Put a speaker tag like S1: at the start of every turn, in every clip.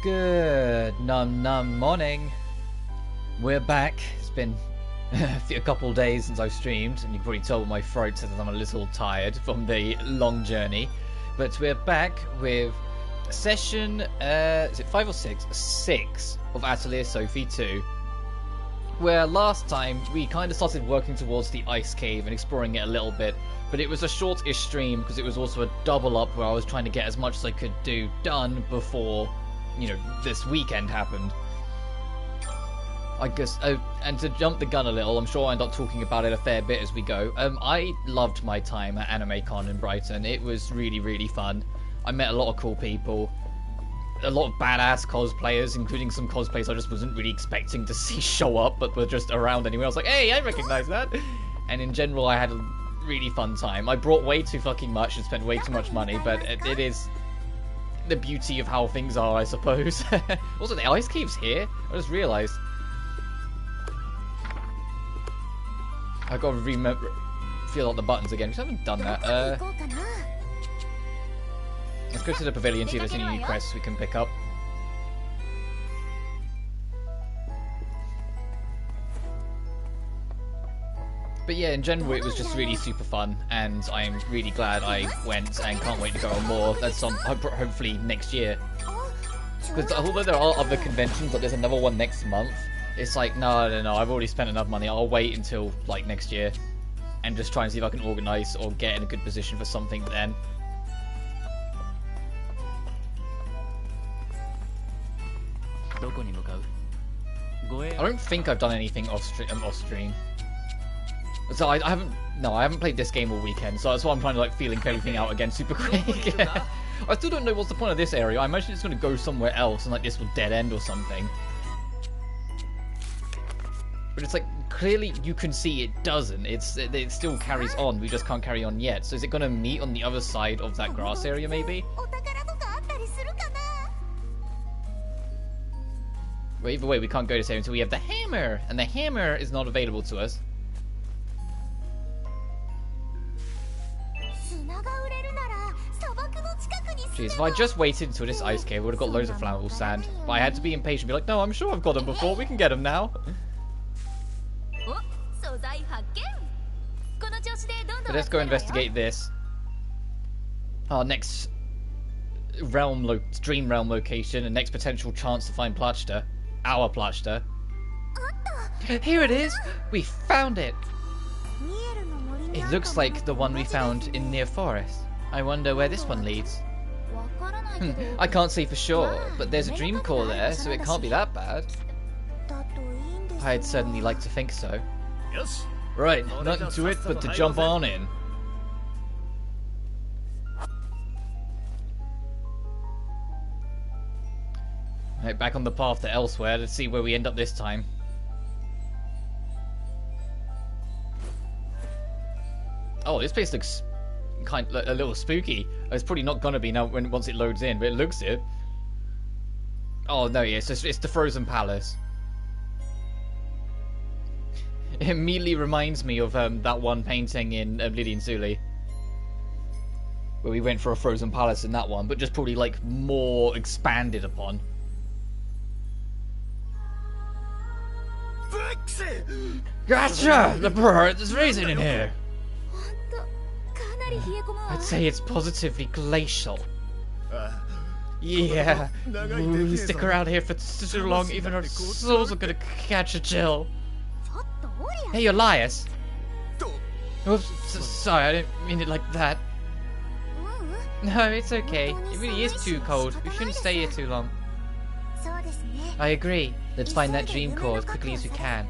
S1: Good num morning. We're back. It's been a couple days since I've streamed, and you can probably tell my throat says I'm a little tired from the long journey. But we're back with session, is it 5 or 6? 6 of Atelier Sophie 2. Where last time we kind of started working towards the ice cave and exploring it a little bit, but it was a short-ish stream because it was also a double up where I was trying to get as much as I could do done before, you know, this weekend happened. I guess, and to jump the gun a little, I'm sure I'll end up talking about it a fair bit as we go. I loved my time at Animecon in Brighton. It was really, really fun. I met a lot of cool people. A lot of badass cosplayers, including some cosplayers I just wasn't really expecting to see show up, but were just around anyway. I was like, hey, I recognize that. And in general, I had a really fun time. I brought way too fucking much and spent way too much money, but it is the beauty of how things are, I suppose. Also, the ice cave's here. I just realized. I gotta remember, feel out the buttons again, because I haven't done that. Let's go to the pavilion, see if there's any new quests we can pick up. But yeah, in general, it was just really super fun, and I'm really glad I went and can't wait to go on more. That's on hopefully next year. Because although there are other conventions, like there's another one next month, it's like, no, I've already spent enough money. I'll wait until like next year and just try and see if I can organise or get in a good position for something then. I don't think I've done anything off stream. So I haven't played this game all weekend, so that's why I'm trying to like feeling everything out again super quick. I still don't know what's the point of this area. I imagine it's going to go somewhere else and like this will dead end or something. But it's like, clearly you can see it doesn't. It still carries on, we just can't carry on yet. So is it going to meet on the other side of that grass area maybe? Well, either way, we can't go to this area until we have the hammer, and the hammer is not available to us. Jeez, if I just waited until this ice cave, I would have got loads of flammable sand. But I had to be impatient and be like, no, I'm sure I've got them before, we can get them now. But let's go investigate this. Our next dream realm location, and next potential chance to find Plachta. Our Plachta. Here it is! We found it! It looks like the one we found in near forest. I wonder where this one leads. I can't say for sure, but there's a dream core there, so it can't be that bad. I'd certainly like to think so. Right, nothing to it but to jump on in. Right, back on the path to elsewhere. Let's see where we end up this time. Oh, this place looks kind of a little spooky. It's probably not gonna be now once it loads in, but it looks it. Oh no, yeah, it's the Frozen Palace. It immediately reminds me of that one painting in Lily and Sully, where we went for a Frozen Palace in that one, but just probably like more expanded upon. Gotcha! The bird is raising in here. I'd say it's positively glacial. Yeah, we stick around here for too long, even our souls are gonna catch a chill. Hey, Elias. Oops, sorry, I didn't mean it like that. No, it's okay. It really is too cold. We shouldn't stay here too long. I agree. Let's find that dream core as quickly as we can.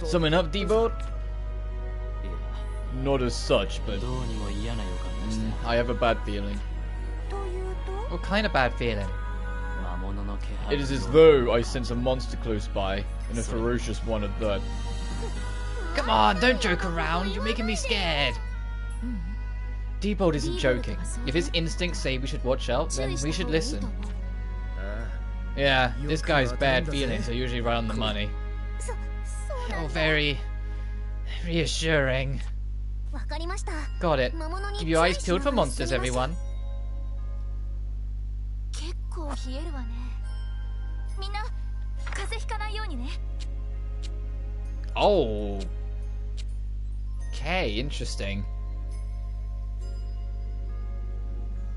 S1: Summon up, D-Bolt? Not as such, but I have a bad feeling. What kind of bad feeling? It is as though I sense a monster close by, and a ferocious one at that. Come on, don't joke around, you're making me scared. D-Bolt isn't joking. If his instincts say we should watch out, then we should listen. Yeah, this guy's bad feelings are usually right on the money. Oh, very reassuring. Got it. Keep your eyes peeled for monsters, everyone. Oh. Okay, interesting.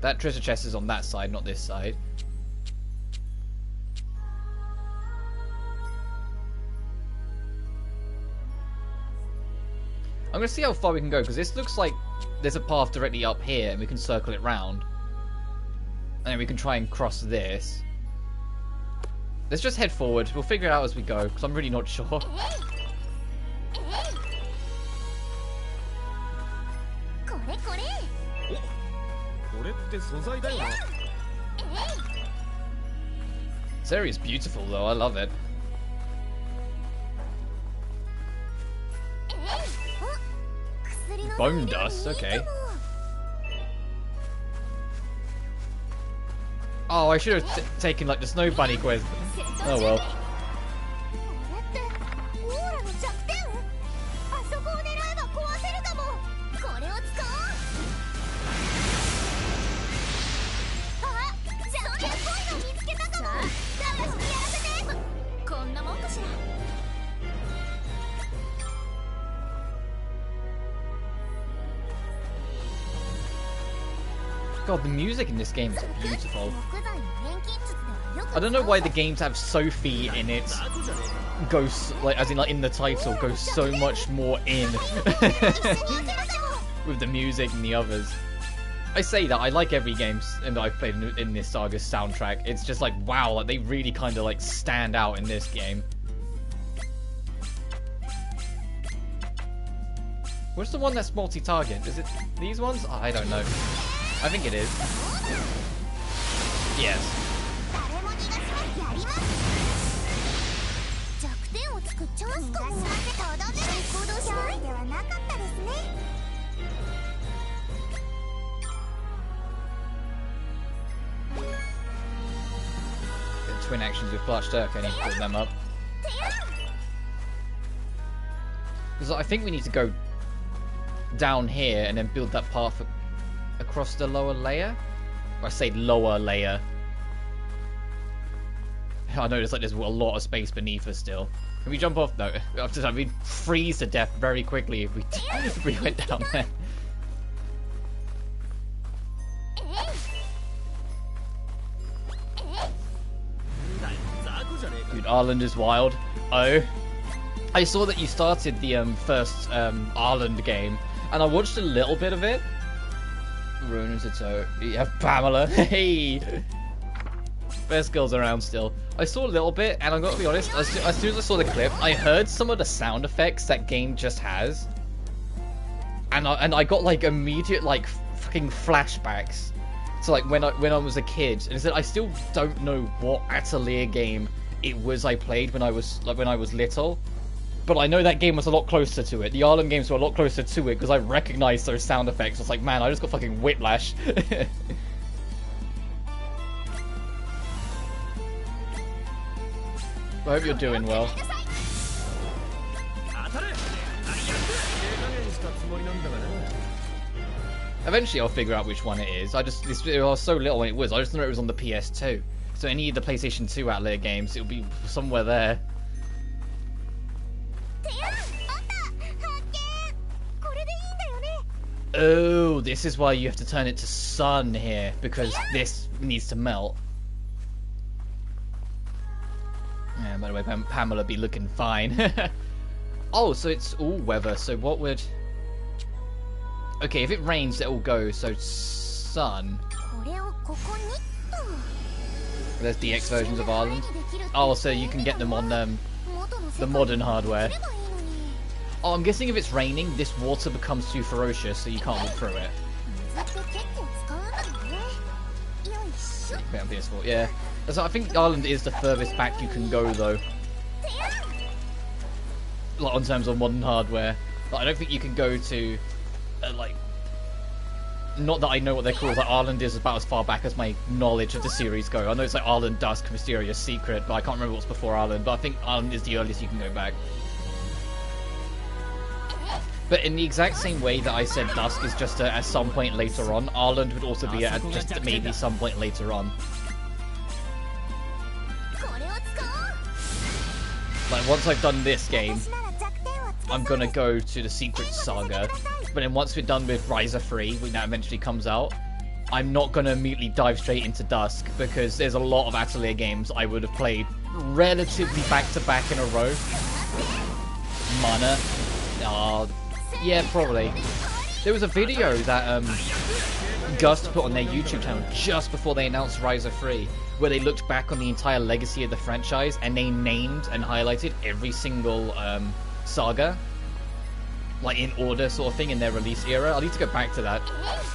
S1: That treasure chest is on that side, not this side. I'm gonna see how far we can go, because this looks like there's a path directly up here, and we can circle it round. And then we can try and cross this. Let's just head forward. We'll figure it out as we go, because I'm really not sure. This area is beautiful, though. I love it. Bone dust, okay. Oh, I should have taken like the snow bunny quiz. Oh well. God, the music in this game is beautiful. I don't know why the games have Sophie in it. Goes like, as in like in the title, goes so much more in with the music and the others. I say that I like every game that I've played in this Saga's soundtrack. It's just like wow, like they really kind of like stand out in this game. What's the one that's multi-target? Is it these ones? Oh, I don't know. I think it is. Yes. The twin actions with Plachta. I need to put them up. Because I think we need to go down here and then build that path across the lower layer? Or I say lower layer. I noticed like there's a lot of space beneath us still. Can we jump off? No. We'd freeze to death very quickly if we went down there. Dude, Ireland is wild. Oh. I saw that you started the first Ireland game, and I watched a little bit of it. Ruined it, so you have Pamela. Hey, best girls around still. I saw a little bit, and I got to be honest. As soon as I saw the clip, I heard some of the sound effects that game just has, and I got like immediate like fucking flashbacks. So like when I was a kid, and I said I still don't know what Atelier game it was I played when I was little. But I know that game was a lot closer to it. The Ireland games were a lot closer to it because I recognized those sound effects. I was like, man, I just got fucking whiplash. I hope you're doing well. Eventually I'll figure out which one it is. I was so little when it was. I just know it was on the PS2. So any of the PlayStation 2 Outlet games, it'll be somewhere there. Oh, this is why you have to turn it to sun here, because this needs to melt. Yeah, by the way, Pamela be looking fine. Oh, so it's all weather, so what would... Okay, if it rains, it will go, so sun. There's DX versions of Ireland. Oh, so you can get them on the modern hardware. Oh, I'm guessing if it's raining, this water becomes too ferocious, so you can't walk through it. PS4, yeah. So I think Ireland is the furthest back you can go, though. Like, in terms of modern hardware. Like, I don't think you can go to, like... not that I know what they're called, like Arland is about as far back as my knowledge of the series go. I know it's like Arland, Dusk, Mysterious, Secret, but I can't remember what's before Arland, but I think Arland is the earliest you can go back. But in the exact same way that I said Dusk is just at some point later on, Arland would also be at just maybe some point later on. Like, once I've done this game, I'm gonna go to the Secret Saga, but then once we're done with Riser 3, when that eventually comes out, I'm not gonna immediately dive straight into Dusk, because there's a lot of Atelier games I would have played relatively back-to-back in a row. Mana. Yeah, probably. There was a video that Gust put on their YouTube channel just before they announced Riser 3, where they looked back on the entire legacy of the franchise, and they named and highlighted every single saga, like in order sort of thing, in their release era. I'll need to go back to that,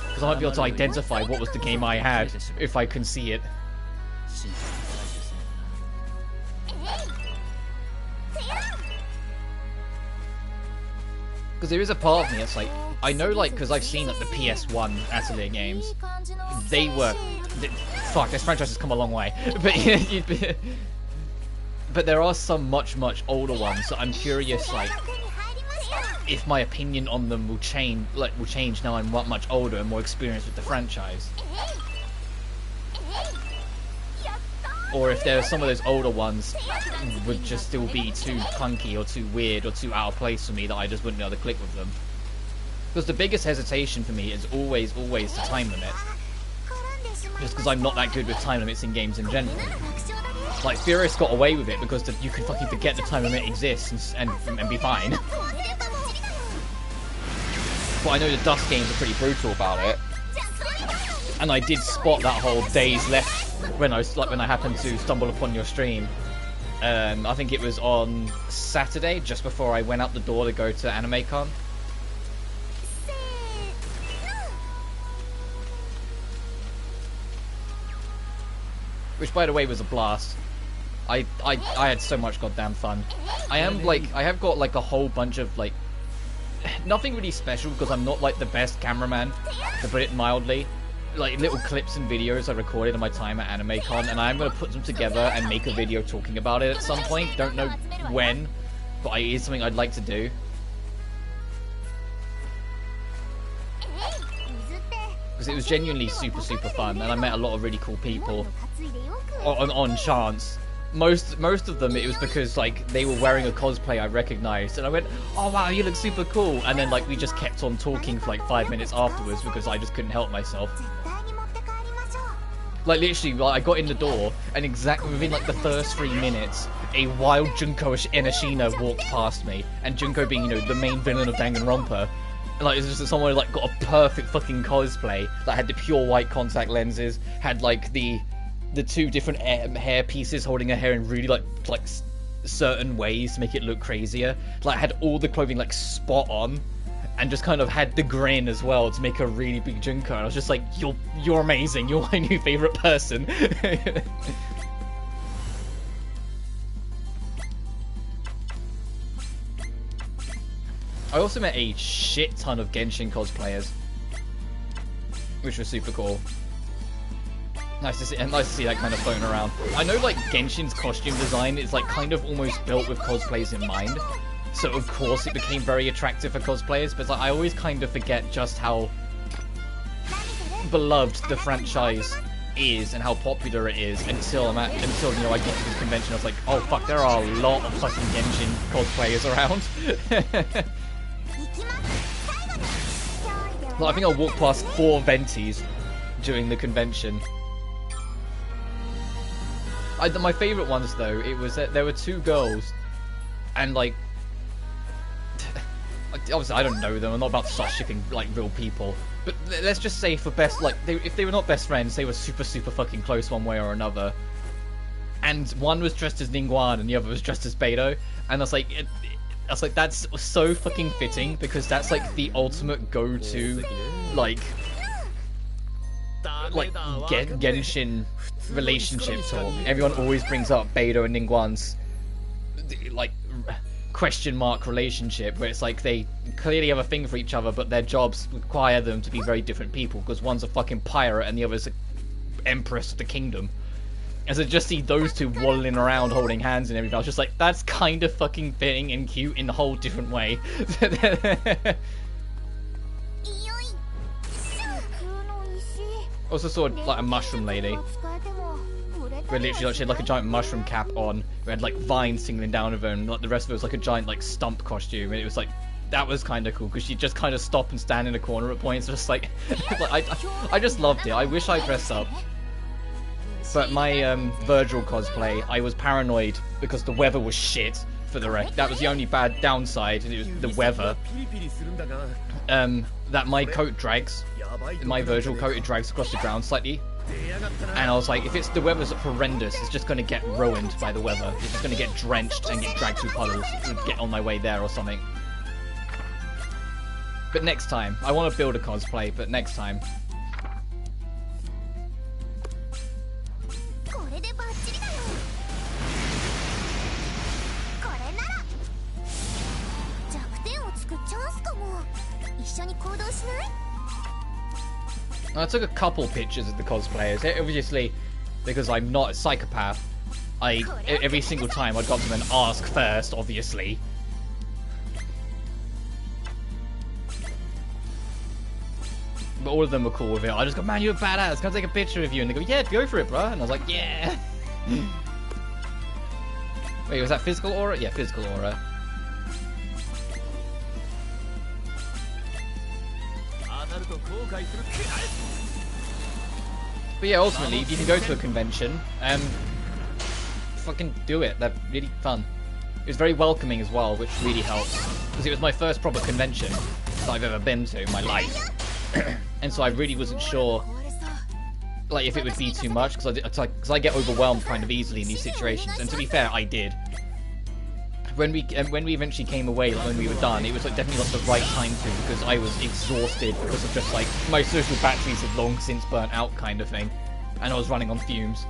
S1: because I might be able to identify what was the game I had, if I can see it. Because there is a part of me that's like, I know, like, because I've seen like the PS1 Atelier games, they were, fuck, this franchise has come a long way, but there are some much older ones, so I'm curious, like, if my opinion on them will change now I'm much older and more experienced with the franchise. Or if there are some of those older ones would just still be too clunky or too weird or too out of place for me that I just wouldn't be able to click with them. Because the biggest hesitation for me is always the time limit. Just because I'm not that good with time limits in games in general. Like, Furious got away with it because you can fucking forget the time limit exists and be fine. But I know the Dust games are pretty brutal about it. And I did spot that whole days left when I happened to stumble upon your stream. I think it was on Saturday, just before I went out the door to go to Animecon. Which, by the way, was a blast. I had so much goddamn fun. I have got like a whole bunch of like, nothing really special because I'm not like the best cameraman, to put it mildly. Like little clips and videos I recorded on my time at Animecon, and I'm gonna put them together and make a video talking about it at some point. Don't know when, but it is something I'd like to do. Because it was genuinely super fun, and I met a lot of really cool people on chance. Most of them, it was because like they were wearing a cosplay I recognized, and I went, "Oh wow, you look super cool!" And then like we just kept on talking for like 5 minutes afterwards because I just couldn't help myself. Like literally, like, I got in the door, and exactly within like the first 3 minutes, a wild Junko Enoshina walked past me, and Junko being, you know, the main villain of Danganronpa. Like, it's just someone who like got a perfect fucking cosplay that had the pure white contact lenses, had like the two different hair pieces holding her hair in really like certain ways to make it look crazier. Like had all the clothing like spot on, and just kind of had the grin as well to make her really big Junko. And I was just like, you're amazing. You're my new favorite person. I also met a shit ton of Genshin cosplayers, which was super cool. Nice to see that kind of floating around. I know like Genshin's costume design is like kind of almost built with cosplays in mind, so of course it became very attractive for cosplayers. But like, I always kind of forget just how beloved the franchise is and how popular it is until you know I get to this convention. I was like, oh fuck, there are a lot of fucking Genshin cosplayers around. Well, I think I walked past 4 Ventis during the convention. My favourite ones, though, it was that there were 2 girls, and, like, obviously I don't know them, I'm not about to start shipping, like, real people, but let's just say for best, like, if they were not best friends, they were super fucking close one way or another, and one was dressed as Ningguang and the other was dressed as Beidou, and I was like, that's so fucking fitting, because that's, like, the ultimate go-to, like Genshin relationship talk. Everyone always brings up Beidou and Ningguang's like question mark relationship where it's like they clearly have a thing for each other, but their jobs require them to be very different people, because one's a fucking pirate and the other's an empress of the kingdom. And so just see those two waddling around holding hands and everything, I was just like, that's kind of fucking fitting and cute in a whole different way. Also saw like a mushroom lady. Where literally like, she had like a giant mushroom cap on, who had like vines singling down of her, and like the rest of it was like a giant like stump costume, and it was like, that was kind of cool, because she'd just kind of stop and stand in a corner at points, just like, I just loved it. I wish I dressed up. But my Virgil cosplay, I was paranoid because the weather was shit for the wreck. That was the only bad downside, it was the weather. That my coat drags, my Virgil coat, it drags across the ground slightly. And I was like, if it's the weather's horrendous, it's just going to get ruined by the weather. It's just going to get drenched and get dragged through puddles to get on my way there or something. But next time. I want to build a cosplay, but next time. I took a couple pictures of the cosplayers, obviously, because I'm not a psychopath. Every single time I'd go up to them and ask first, obviously. But all of them were cool with it. I just go, man, you're a badass, can I take a picture of you? And they go, yeah, go for it, bro. And I was like, yeah. Wait, was that physical aura? Yeah, physical aura. But yeah, ultimately, if you can go to a convention, fucking do it. They're really fun. It was very welcoming as well, which really helps. Because it was my first proper convention that I've ever been to in my life. And so I really wasn't sure, like, if it would be too much, because I get overwhelmed kind of easily in these situations. And to be fair, I did. When we eventually came away, like when we were done, it was like definitely not the right time to, because I was exhausted because of just like my social batteries had long since burnt out kind of thing, and I was running on fumes.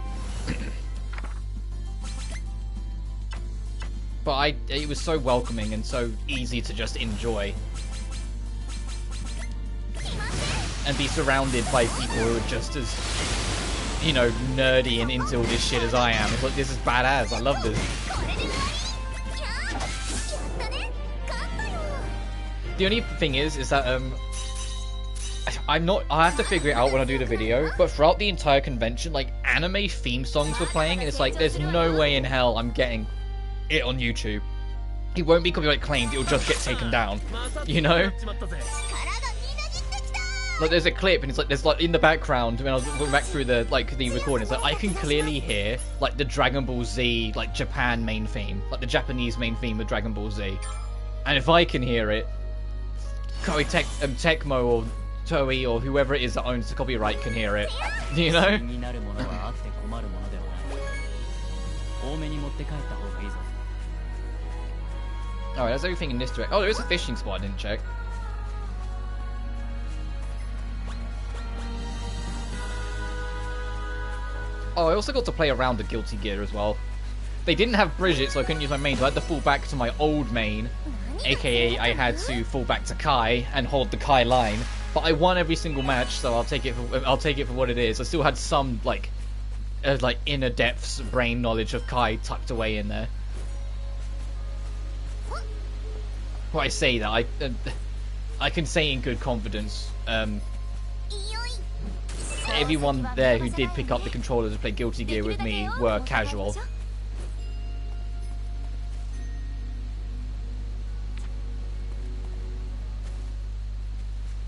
S1: But it was so welcoming and so easy to just enjoy, and be surrounded by people who are just as, you know, nerdy and into all this shit as I am. It's like, this is badass. I love this. The only thing is that I have to figure it out when I do the video, but throughout the entire convention, like, anime theme songs were playing, and it's like, there's no way in hell I'm getting it on YouTube. It won't be copyright claimed, it'll just get taken down, you know? Like, there's a clip, and it's like, there's like, in the background, when I was going back through the, like, the recording, it's like, I can clearly hear, like, the Dragon Ball Z, like, Japan main theme, like, the Japanese main theme of Dragon Ball Z. And if I can hear it, Tecmo or Toei or whoever it is that owns the copyright can hear it, you know? Alright, there's everything in this direction. Oh, there is a fishing spot I didn't check. Oh, I also got to play around the Guilty Gear as well. They didn't have Bridget, so I couldn't use my main, so I had to fall back to my old main, aka I had to fall back to Kai and hold the Kai line. But I won every single match, so I'll take it for what it is. I still had some like inner depths brain knowledge of Kai tucked away in there. Well, I say that I can say in good confidence. Everyone there who did pick up the controller to play Guilty Gear with me were casual.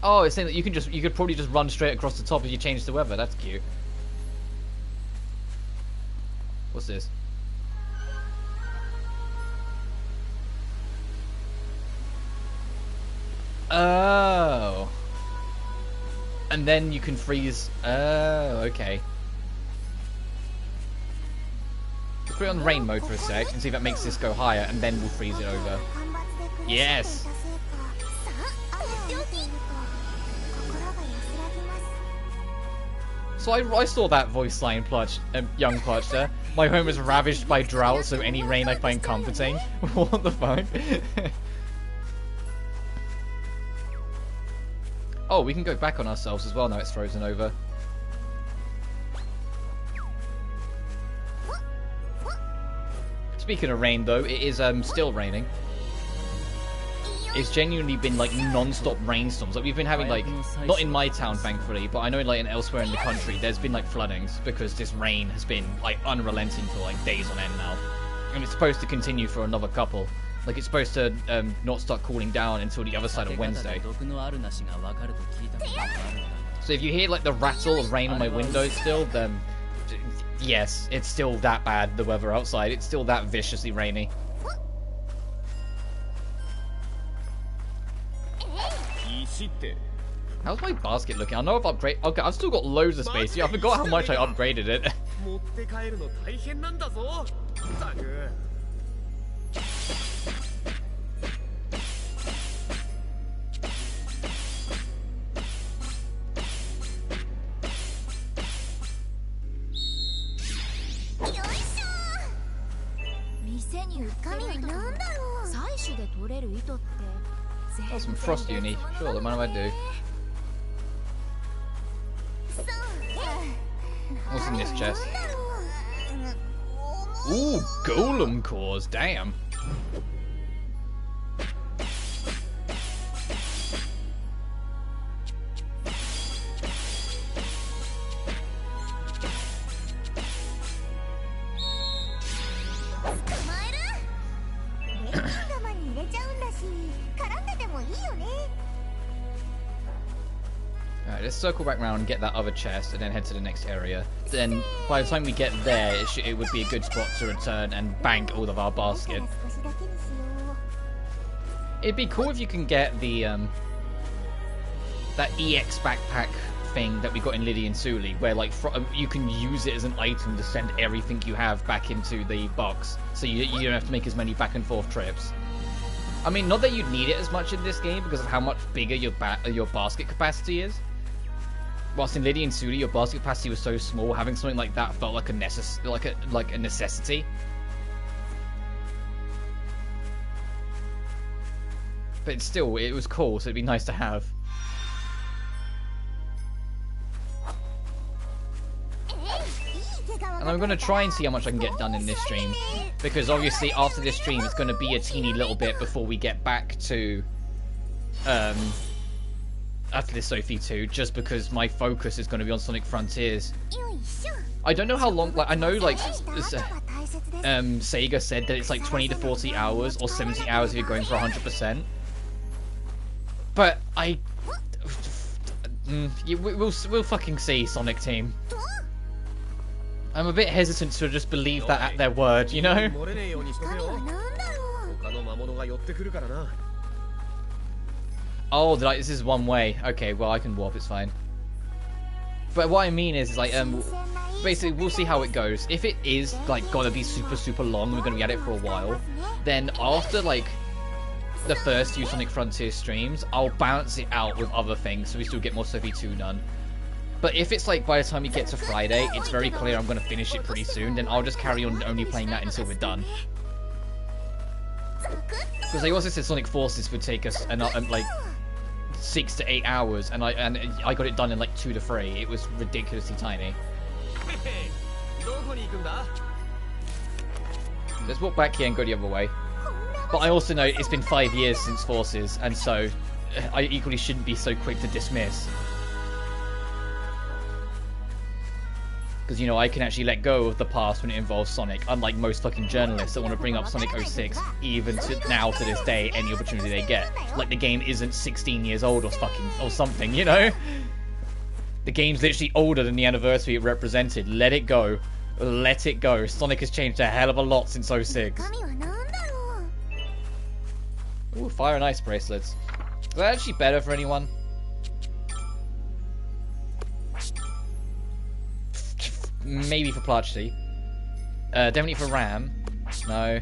S1: Oh, it's saying that you could probably just run straight across the top if you change the weather. That's cute. What's this? Oh. And then you can freeze. Oh, okay. Let's put it on rain mode for a sec and see if that makes this go higher, and then we'll freeze it over. Yes. So I saw that voice line, young Plachta. My home is ravaged by drought, so any rain I find comforting. What the fuck? Oh, we can go back on ourselves as well now it's frozen over. Speaking of rain, though, it is still raining. It's genuinely been like non-stop rainstorms. Like we've been having like, not in my town thankfully, but I know like elsewhere in the country there's been like floodings because this rain has been like unrelenting for like days on end now, and it's supposed to continue for another couple. Like it's supposed to not start cooling down until the other side of Wednesday. So if you hear like the rattle of rain on my windows still, then yes, it's still that bad. The weather outside, it's still that viciously rainy. How's my basket looking? I know I've upgraded. Okay, I've still got loads of space. Yeah, I forgot how much I upgraded it. Oh, some frost uni. Sure, then what do I do? What's in this chest? Ooh, golem cores, damn. Alright, let's circle back around and get that other chest and then head to the next area. Then, by the time we get there, it would be a good spot to return and bank all of our basket. It'd be cool if you can get the, that EX backpack thing that we got in Lydia and Suli, where, like, you can use it as an item to send everything you have back into the box, so you don't have to make as many back and forth trips. I mean, not that you'd need it as much in this game because of how much bigger your basket capacity is. Whilst in Lydia and Suli, your basket capacity was so small, having something like that felt like a necessity. But still, it was cool, so it'd be nice to have. And I'm going to try and see how much I can get done in this stream, because obviously after this stream it's going to be a teeny little bit before we get back to Atelier Sophie 2, just because my focus is going to be on Sonic Frontiers. I don't know how long, like, I know, like, Sega said that it's like 20 to 40 hours or 70 hours if you're going for 100%. But we'll fucking see, Sonic Team. I'm a bit hesitant to just believe that at their word, you know? Oh, this is one way. Okay, well, I can warp, it's fine. But what I mean is like, basically, we'll see how it goes. If it is, like, gonna be super, super long, and we're gonna be at it for a while, then after, like, the first few Sonic Frontiers streams, I'll balance it out with other things, so we still get more Sophie 2 done. But if it's like, by the time we get to Friday, it's very clear I'm gonna finish it pretty soon, then I'll just carry on only playing that until we're done. Because they also said Sonic Forces would take us, like, 6 to 8 hours, and I got it done in like 2 to 3. It was ridiculously tiny. Let's walk back here and go the other way. But I also know it's been 5 years since Forces, and so I equally shouldn't be so quick to dismiss. Because, you know, I can actually let go of the past when it involves Sonic, unlike most fucking journalists that want to bring up Sonic 06 even to this day, any opportunity they get. Like the game isn't 16 years old or something, you know? The game's literally older than the anniversary it represented. Let it go. Let it go. Sonic has changed a hell of a lot since 06. Ooh, fire and ice bracelets. Is that actually better for anyone? Maybe for Plachta. Definitely for Ram. No.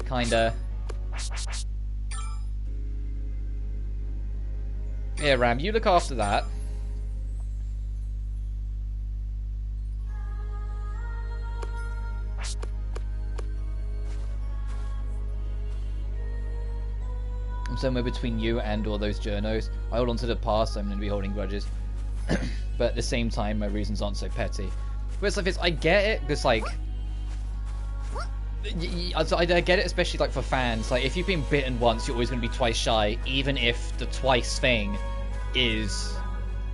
S1: Kinda. Yeah, Ram, you look after that. somewhere between you and all those journos. I hold on to the past, so I'm going to be holding grudges. But at the same time, my reasons aren't so petty. But it's like this, I get it, because like... I get it, especially like for fans. Like, if you've been bitten once, you're always going to be twice shy, even if the twice thing is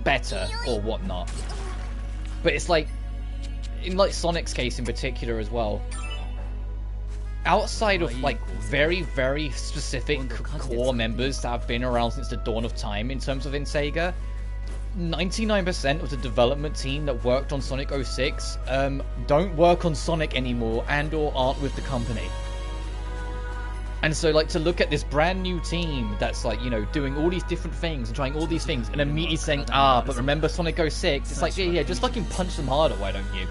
S1: better or whatnot. But it's like, in like Sonic's case in particular as well, outside of like very, very specific core members that have been around since the dawn of time in terms of Sega, 99% of the development team that worked on Sonic 06 don't work on Sonic anymore and or aren't with the company. And so, like, to look at this brand new team that's, like, you know, doing all these different things and trying all these things and immediately saying, but remember Sonic 06? It's like, yeah, just fucking punch them harder, why don't you?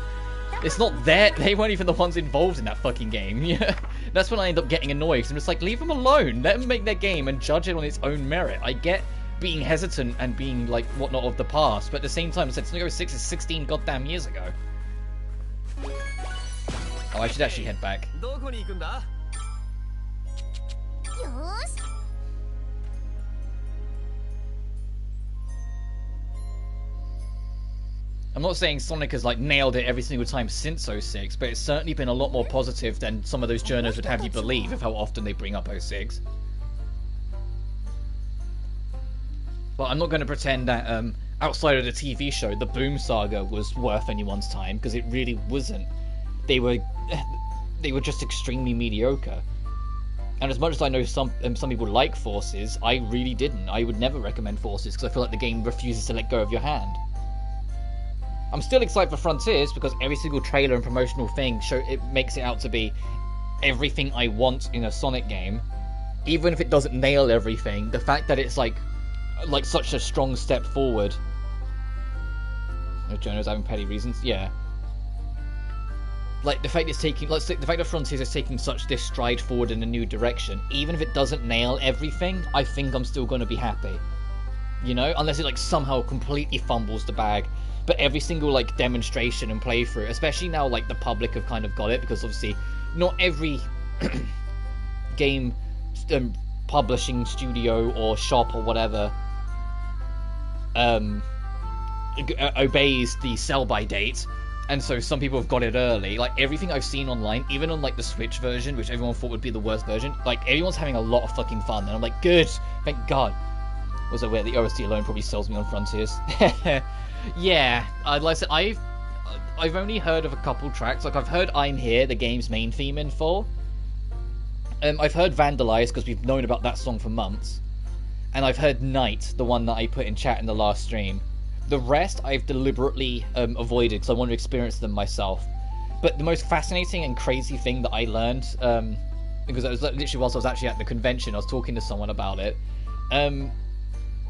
S1: It's not they weren't even the ones involved in that fucking game. Yeah, that's when I end up getting annoyed, because I'm just like, leave them alone. Let them make their game and judge it on its own merit. I get being hesitant and being, like, whatnot of the past, but at the same time, I said Sonic 06 is 16 goddamn years ago. Oh, I should actually head back. I'm not saying Sonic has like nailed it every single time since 06, but it's certainly been a lot more positive than some of those journos would have you believe of how often they bring up 06. But I'm not going to pretend that outside of the TV show, the Boom Saga was worth anyone's time, because it really wasn't. They were just extremely mediocre. And as much as I know some people like Forces, I really didn't. I would never recommend Forces, because I feel like the game refuses to let go of your hand. I'm still excited for Frontiers, because every single trailer and promotional thing makes it out to be everything I want in a Sonic game. Even if it doesn't nail everything, the fact that it's like such a strong step forward. Oh, Jono's having petty reasons, yeah. Like the fact that Frontiers is taking such this stride forward in a new direction, even if it doesn't nail everything, I think I'm still going to be happy. You know, unless it like somehow completely fumbles the bag. But every single like demonstration and playthrough, especially now like the public have kind of got it, because obviously not every game publishing studio or shop or whatever obeys the sell-by date, and so some people have got it early. Like everything I've seen online, even on like the Switch version, which everyone thought would be the worst version, like everyone's having a lot of fucking fun, and I'm like, good, thank God. Was aware the OST alone probably sells me on Frontiers. Yeah, like I said, I've only heard of a couple tracks. Like I've heard "I'm Here," the game's main theme in full. I've heard "Vandalize" because we've known about that song for months, and I've heard "Night," the one that I put in chat in the last stream. The rest I've deliberately avoided because I want to experience them myself. But the most fascinating and crazy thing that I learned, because it was literally whilst I was actually at the convention, I was talking to someone about it.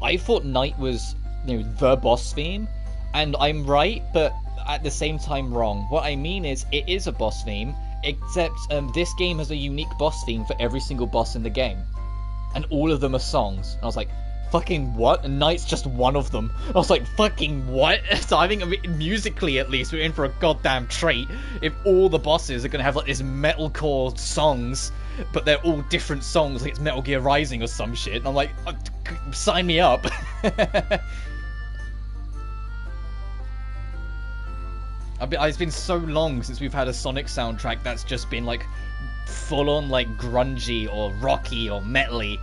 S1: I thought "Night" was, you know, the boss theme. And I'm right, but at the same time wrong. What I mean is, it is a boss theme, except this game has a unique boss theme for every single boss in the game. And all of them are songs. And I was like, fucking what? And Night's just one of them. I was like, fucking what? So I think musically at least, we're in for a goddamn treat if all the bosses are going to have like this metalcore songs, but they're all different songs, like it's Metal Gear Rising or some shit. And I'm like, sign me up. It's been so long since we've had a Sonic soundtrack that's just been like full-on like grungy or rocky or metally.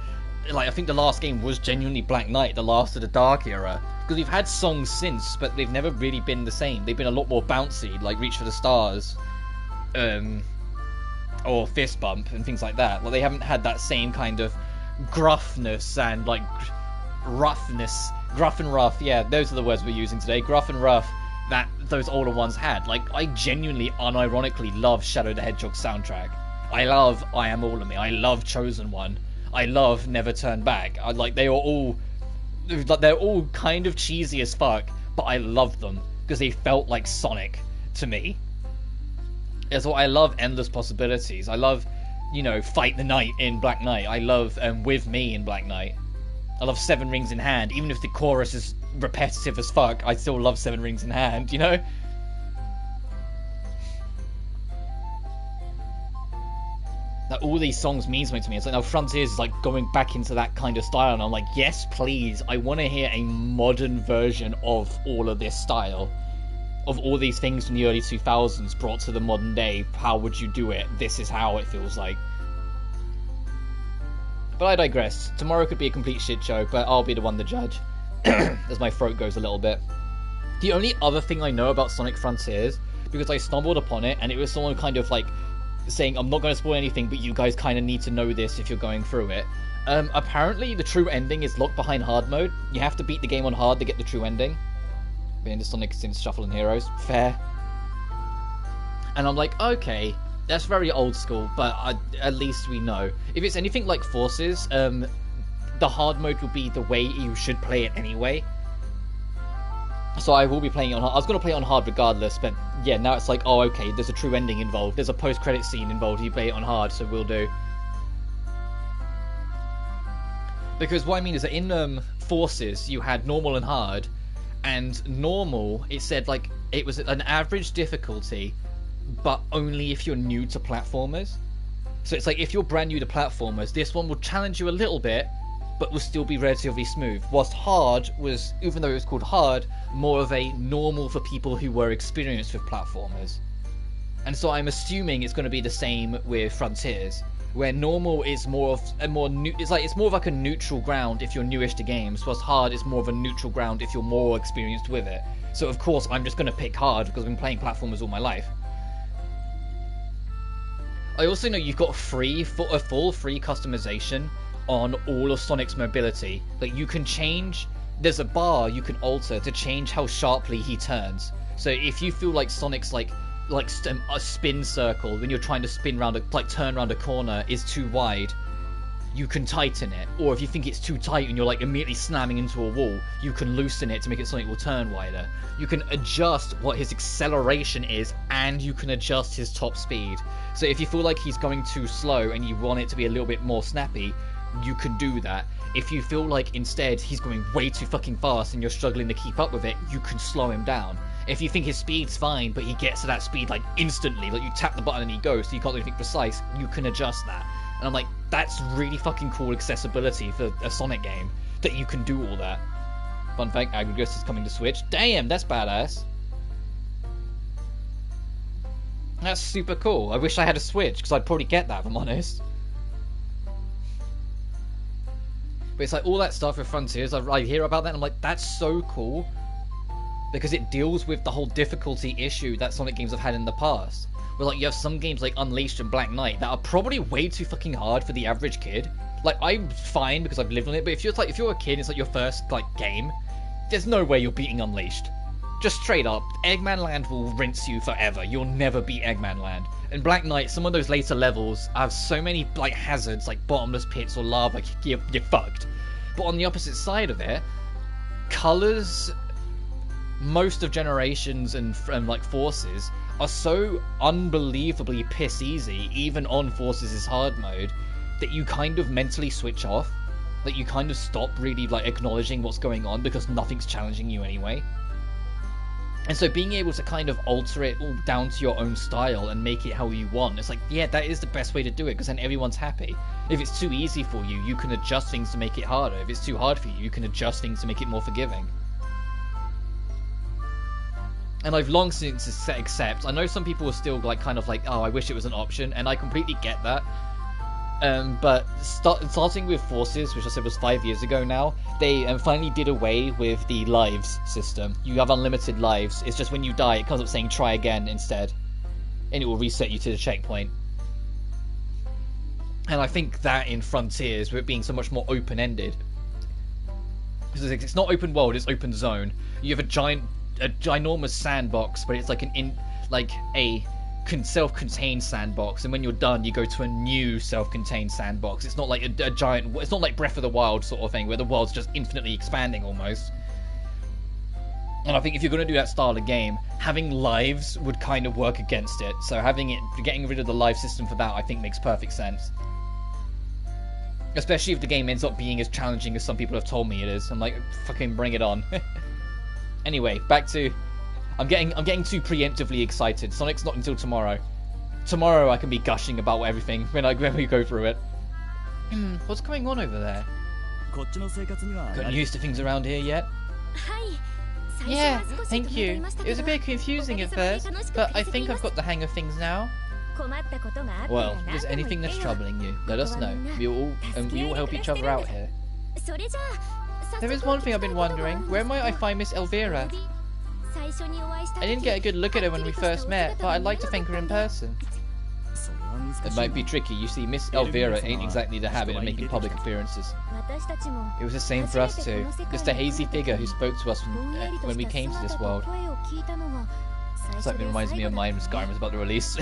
S1: Like I think the last game was genuinely Black Knight, the last of the Dark Era, because we've had songs since, but they've never really been the same. They've been a lot more bouncy, like Reach for the Stars, or Fist Bump and things like that. Like they haven't had that same kind of gruffness and like roughness, gruff and rough. Yeah, those are the words we're using today, gruff and rough. That those older ones had. Like, I genuinely, unironically love Shadow the Hedgehog's soundtrack. I love I Am All of Me. I love Chosen One. I love Never Turn Back. They're all kind of cheesy as fuck, but I love them because they felt like Sonic to me. That's why I love Endless Possibilities. I love, you know, Fight the Night in Black Knight. I love With Me in Black Knight. I love Seven Rings in Hand, even if the chorus is repetitive as fuck. I still love Seven Rings in Hand, you know? That all these songs mean something to me. It's like now Frontiers is like going back into that kind of style, and I'm like, yes, please. I want to hear a modern version of all of this style, of all these things from the early 2000s brought to the modern day. How would you do it? This is how it feels like. But I digress. Tomorrow could be a complete shit show, but I'll be the one to judge. As my throat goes a little bit. The only other thing I know about Sonic Frontiers, because I stumbled upon it, and it was someone kind of like saying, I'm not going to spoil anything, but you guys kind of need to know this if you're going through it. Apparently the true ending is locked behind hard mode. You have to beat the game on hard to get the true ending. Being the Sonic Since Shuffle and Heroes. Fair. And I'm like, okay, that's very old school, but at least we know. If it's anything like Forces, the hard mode will be the way you should play it anyway. So I will be playing it on hard. I was going to play it on hard regardless, but yeah, now it's like, oh, okay, there's a true ending involved. There's a post-credit scene involved. You play it on hard, so we'll do. Because what I mean is that in Forces, you had normal and hard, and normal, it said like it was an average difficulty, but only if you're new to platformers. So it's like if you're brand new to platformers, this one will challenge you a little bit, but will still be relatively smooth. Whilst hard was, even though it was called hard, more of a normal for people who were experienced with platformers. And so I'm assuming it's going to be the same with Frontiers, where normal is more of a it's more of like a neutral ground if you're newish to games, whilst hard is more of a neutral ground if you're more experienced with it. So of course I'm just going to pick hard because I've been playing platformers all my life. I also know you've got a full free customization on all of Sonic's mobility. Like you can change, there's a bar you can alter to change how sharply he turns. So if you feel like Sonic's like a spin circle when you're trying to spin round turn around a corner is too wide, you can tighten it. Or if you think it's too tight and you're like immediately slamming into a wall, you can loosen it to make it so it will turn wider. You can adjust what his acceleration is, and you can adjust his top speed. So if you feel like he's going too slow and you want it to be a little bit more snappy, you can do that. If you feel like instead he's going way too fucking fast and you're struggling to keep up with it, you can slow him down. If you think his speed's fine, but he gets to that speed like instantly, like you tap the button and he goes, so you can't do anything precise, you can adjust that. And I'm like, that's really fucking cool accessibility for a Sonic game, that you can do all that. Fun fact, Aggregus is coming to Switch. Damn, that's badass. That's super cool. I wish I had a Switch, because I'd probably get that, if I'm honest. But it's like all that stuff with Frontiers, I hear about that and I'm like, that's so cool. Because it deals with the whole difficulty issue that Sonic games have had in the past. Where like you have some games like Unleashed and Black Knight that are probably way too fucking hard for the average kid. Like I'm fine because I've lived on it, but if you're a kid, it's like your first like game, there's no way you're beating Unleashed. Just straight up, Eggman Land will rinse you forever. You'll never beat Eggman Land. And Black Knight, some of those later levels have so many like hazards, like bottomless pits or lava, you're fucked. But on the opposite side of it, Colors, most of Generations and like Forces are so unbelievably piss easy, even on Forces' hard mode, that you kind of mentally switch off. Like you kind of stop really like acknowledging what's going on because nothing's challenging you anyway. And so being able to kind of alter it all down to your own style and make it how you want, it's like, yeah, that is the best way to do it, because then everyone's happy. If it's too easy for you, you can adjust things to make it harder. If it's too hard for you, you can adjust things to make it more forgiving. And I've long since accept. I know some people are still like kind of like, oh, I wish it was an option, and I completely get that. But starting with Forces, which I said was 5 years ago now, they finally did away with the lives system. You have unlimited lives. It's just when you die, it comes up saying try again instead. And it will reset you to the checkpoint. And I think that in Frontiers, with it being so much more open-ended, because it's not open world, it's open zone. You have a ginormous sandbox, but it's like a self-contained sandbox, and when you're done you go to a new self-contained sandbox. It's not like a giant, it's not like Breath of the Wild sort of thing where the world's just infinitely expanding almost. And I think if you're going to do that style of game, having lives would kind of work against it. So getting rid of the life system for that, I think makes perfect sense. Especially if the game ends up being as challenging as some people have told me it is. I'm like, fucking bring it on. Anyway, back to... I'm getting too preemptively excited. Sonic's not until tomorrow. tomorrow I can be gushing about everything when we go through it. What's going on over there? Gotten used to things around here yet? Yeah, thank you. It was a bit confusing at first, but I think I've got the hang of things now. Well, if there's anything that's troubling you, let us know. We all help each other out here. There is one thing I've been wondering. Where might I find Miss Elvira? I didn't get a good look at her when we first met, but I'd like to thank her in person. It might be tricky. You see, Miss Elvira ain't exactly the habit of making public appearances. It was the same for us too. Just a hazy figure who spoke to us when we came to this world. Something reminds me of mine when Skyrim was about to release.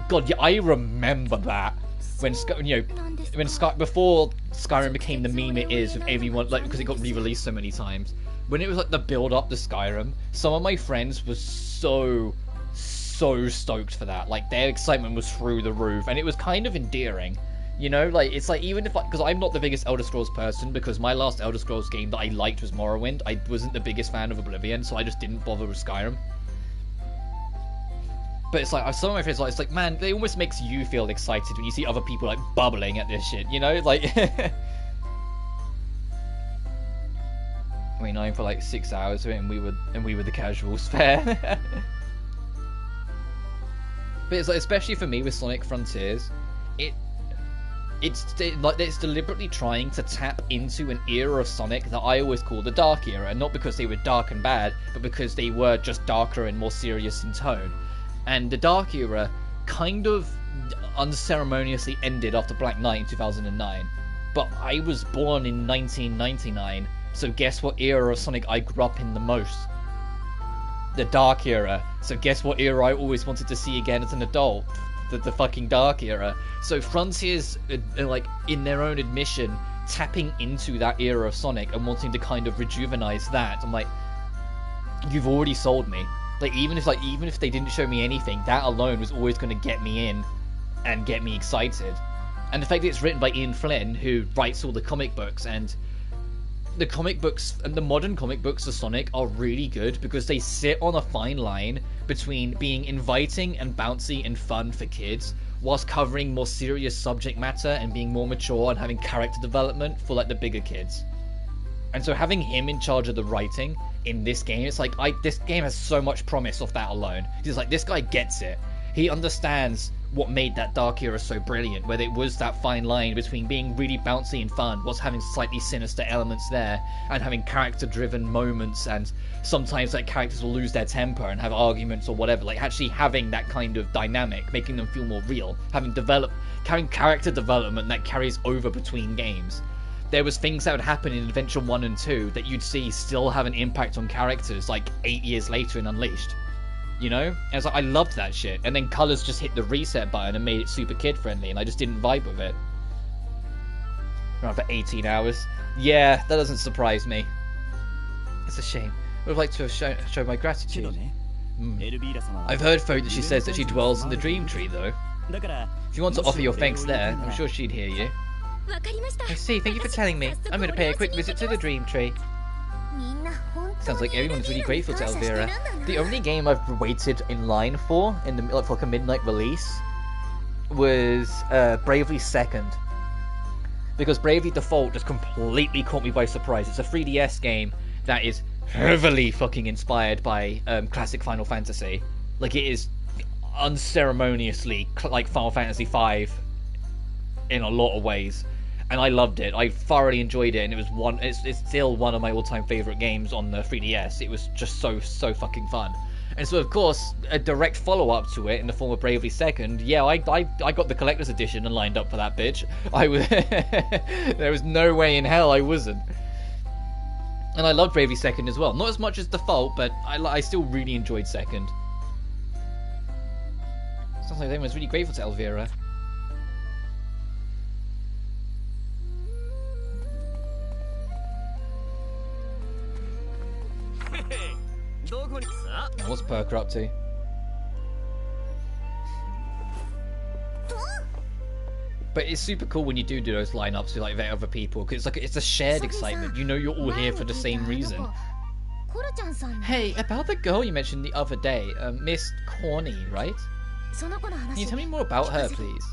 S1: God, yeah, I remember that when before Skyrim became the meme it is with everyone, like, because it got re-released so many times. When it was like the build up to Skyrim, some of my friends was so stoked for that. Like, their excitement was through the roof, and it was kind of endearing. You know, like, it's like, even if, because I'm not the biggest Elder Scrolls person, because my last Elder Scrolls game that I liked was Morrowind. I wasn't the biggest fan of Oblivion, so I just didn't bother with Skyrim. But it's like, some of my friends, like, it's like, man, it almost makes you feel excited when you see other people, like, bubbling at this shit, you know? Like, I mean, I'm for like 6 hours of it, and we were the casuals. Fair. But it's like, especially for me with Sonic Frontiers, it's deliberately trying to tap into an era of Sonic that I always call the Dark Era, and not because they were dark and bad, but because they were just darker and more serious in tone. And the Dark Era kind of unceremoniously ended after Black Knight in 2009. But I was born in 1999, so guess what era of Sonic I grew up in the most? The Dark Era. So guess what era I always wanted to see again as an adult? The fucking Dark Era. So Frontiers, like, in their own admission, tapping into that era of Sonic and wanting to kind of rejuvenize that. I'm like, you've already sold me. Like, even if they didn't show me anything, that alone was always going to get me in and get me excited. And the fact that it's written by Ian Flynn, who writes all the comic books, and the comic books and the modern comic books of Sonic are really good because they sit on a fine line between being inviting and bouncy and fun for kids, whilst covering more serious subject matter and being more mature and having character development for, like, the bigger kids. And so having him in charge of the writing in this game, it's like, this game has so much promise off that alone. He's like, this guy gets it. He understands what made that Dark Era so brilliant, where it was that fine line between being really bouncy and fun whilst having slightly sinister elements there, and having character-driven moments, and sometimes, like, characters will lose their temper and have arguments or whatever, like, actually having that kind of dynamic, making them feel more real, having character development that carries over between games. There was things that would happen in Adventure 1 and 2 that you'd see still have an impact on characters, like, 8 years later in Unleashed. You know? And it's like, I loved that shit. And then Colors just hit the reset button and made it super kid-friendly, and I just didn't vibe with it. Around for 18 hours. Yeah, that doesn't surprise me. It's a shame. I would like to have shown my gratitude. I've heard folk that she says that she dwells in the Dream Tree, though. If you want to offer your thanks there, I'm sure she'd hear you. I see, thank you for telling me. I'm going to pay a quick visit to the Dream Tree. Sounds like everyone's really grateful to Elvira. The only game I've waited in line for, for like a midnight release, was Bravely Second. Because Bravely Default just completely caught me by surprise. It's a 3DS game that is heavily fucking inspired by classic Final Fantasy. Like, it is unceremoniously like Final Fantasy V in a lot of ways. And I loved it. I thoroughly enjoyed it, and it's still one of my all-time favorite games on the 3DS. It was just so fucking fun. And so, of course, a direct follow-up to it in the form of Bravely Second. Yeah, I got the collector's edition and lined up for that bitch. There was no way in hell I wasn't. And I loved Bravely Second as well. Not as much as Default, but I still really enjoyed Second. Sounds like everyone's really grateful to Elvira. Now, what's Perker up to? But it's super cool when you do those lineups with, like, other people, because it's a shared excitement. You know, you're all here for the same reason. Hey, about the girl you mentioned the other day, Miss Corny, right? Can you tell me more about her, please?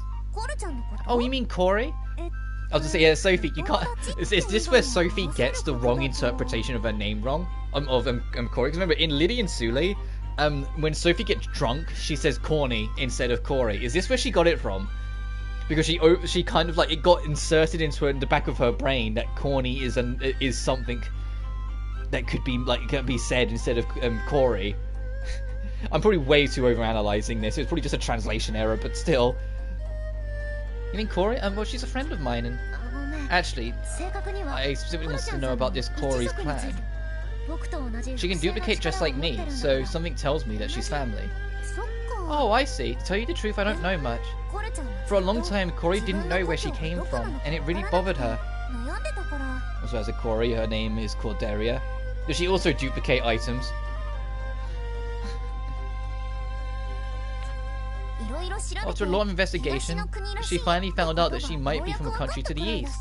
S1: Oh, you mean Corey? I was gonna say, yeah, Sophie, you can't... Is this where Sophie gets the wrong interpretation of her name wrong? Of Corey? Because remember, in Liddy and Sule, when Sophie gets drunk, she says Corny instead of Corey. Is this where she got it from? Because she kind of like, it got inserted into the back of her brain that Corny is something that could be like, can be said instead of Corey. I'm probably way too overanalyzing this. It's probably just a translation error, but still. You mean Corey? Well, she's a friend of mine, and actually, I specifically wanted to know about this Corey's clan. She can duplicate just like me, so something tells me that she's family. Oh, I see. To tell you the truth, I don't know much. For a long time, Corey didn't know where she came from, and it really bothered her. Also, as a Corey, her name is called Dehya. Does she also duplicate items? After a lot of investigation, she finally found out that she might be from a country to the east.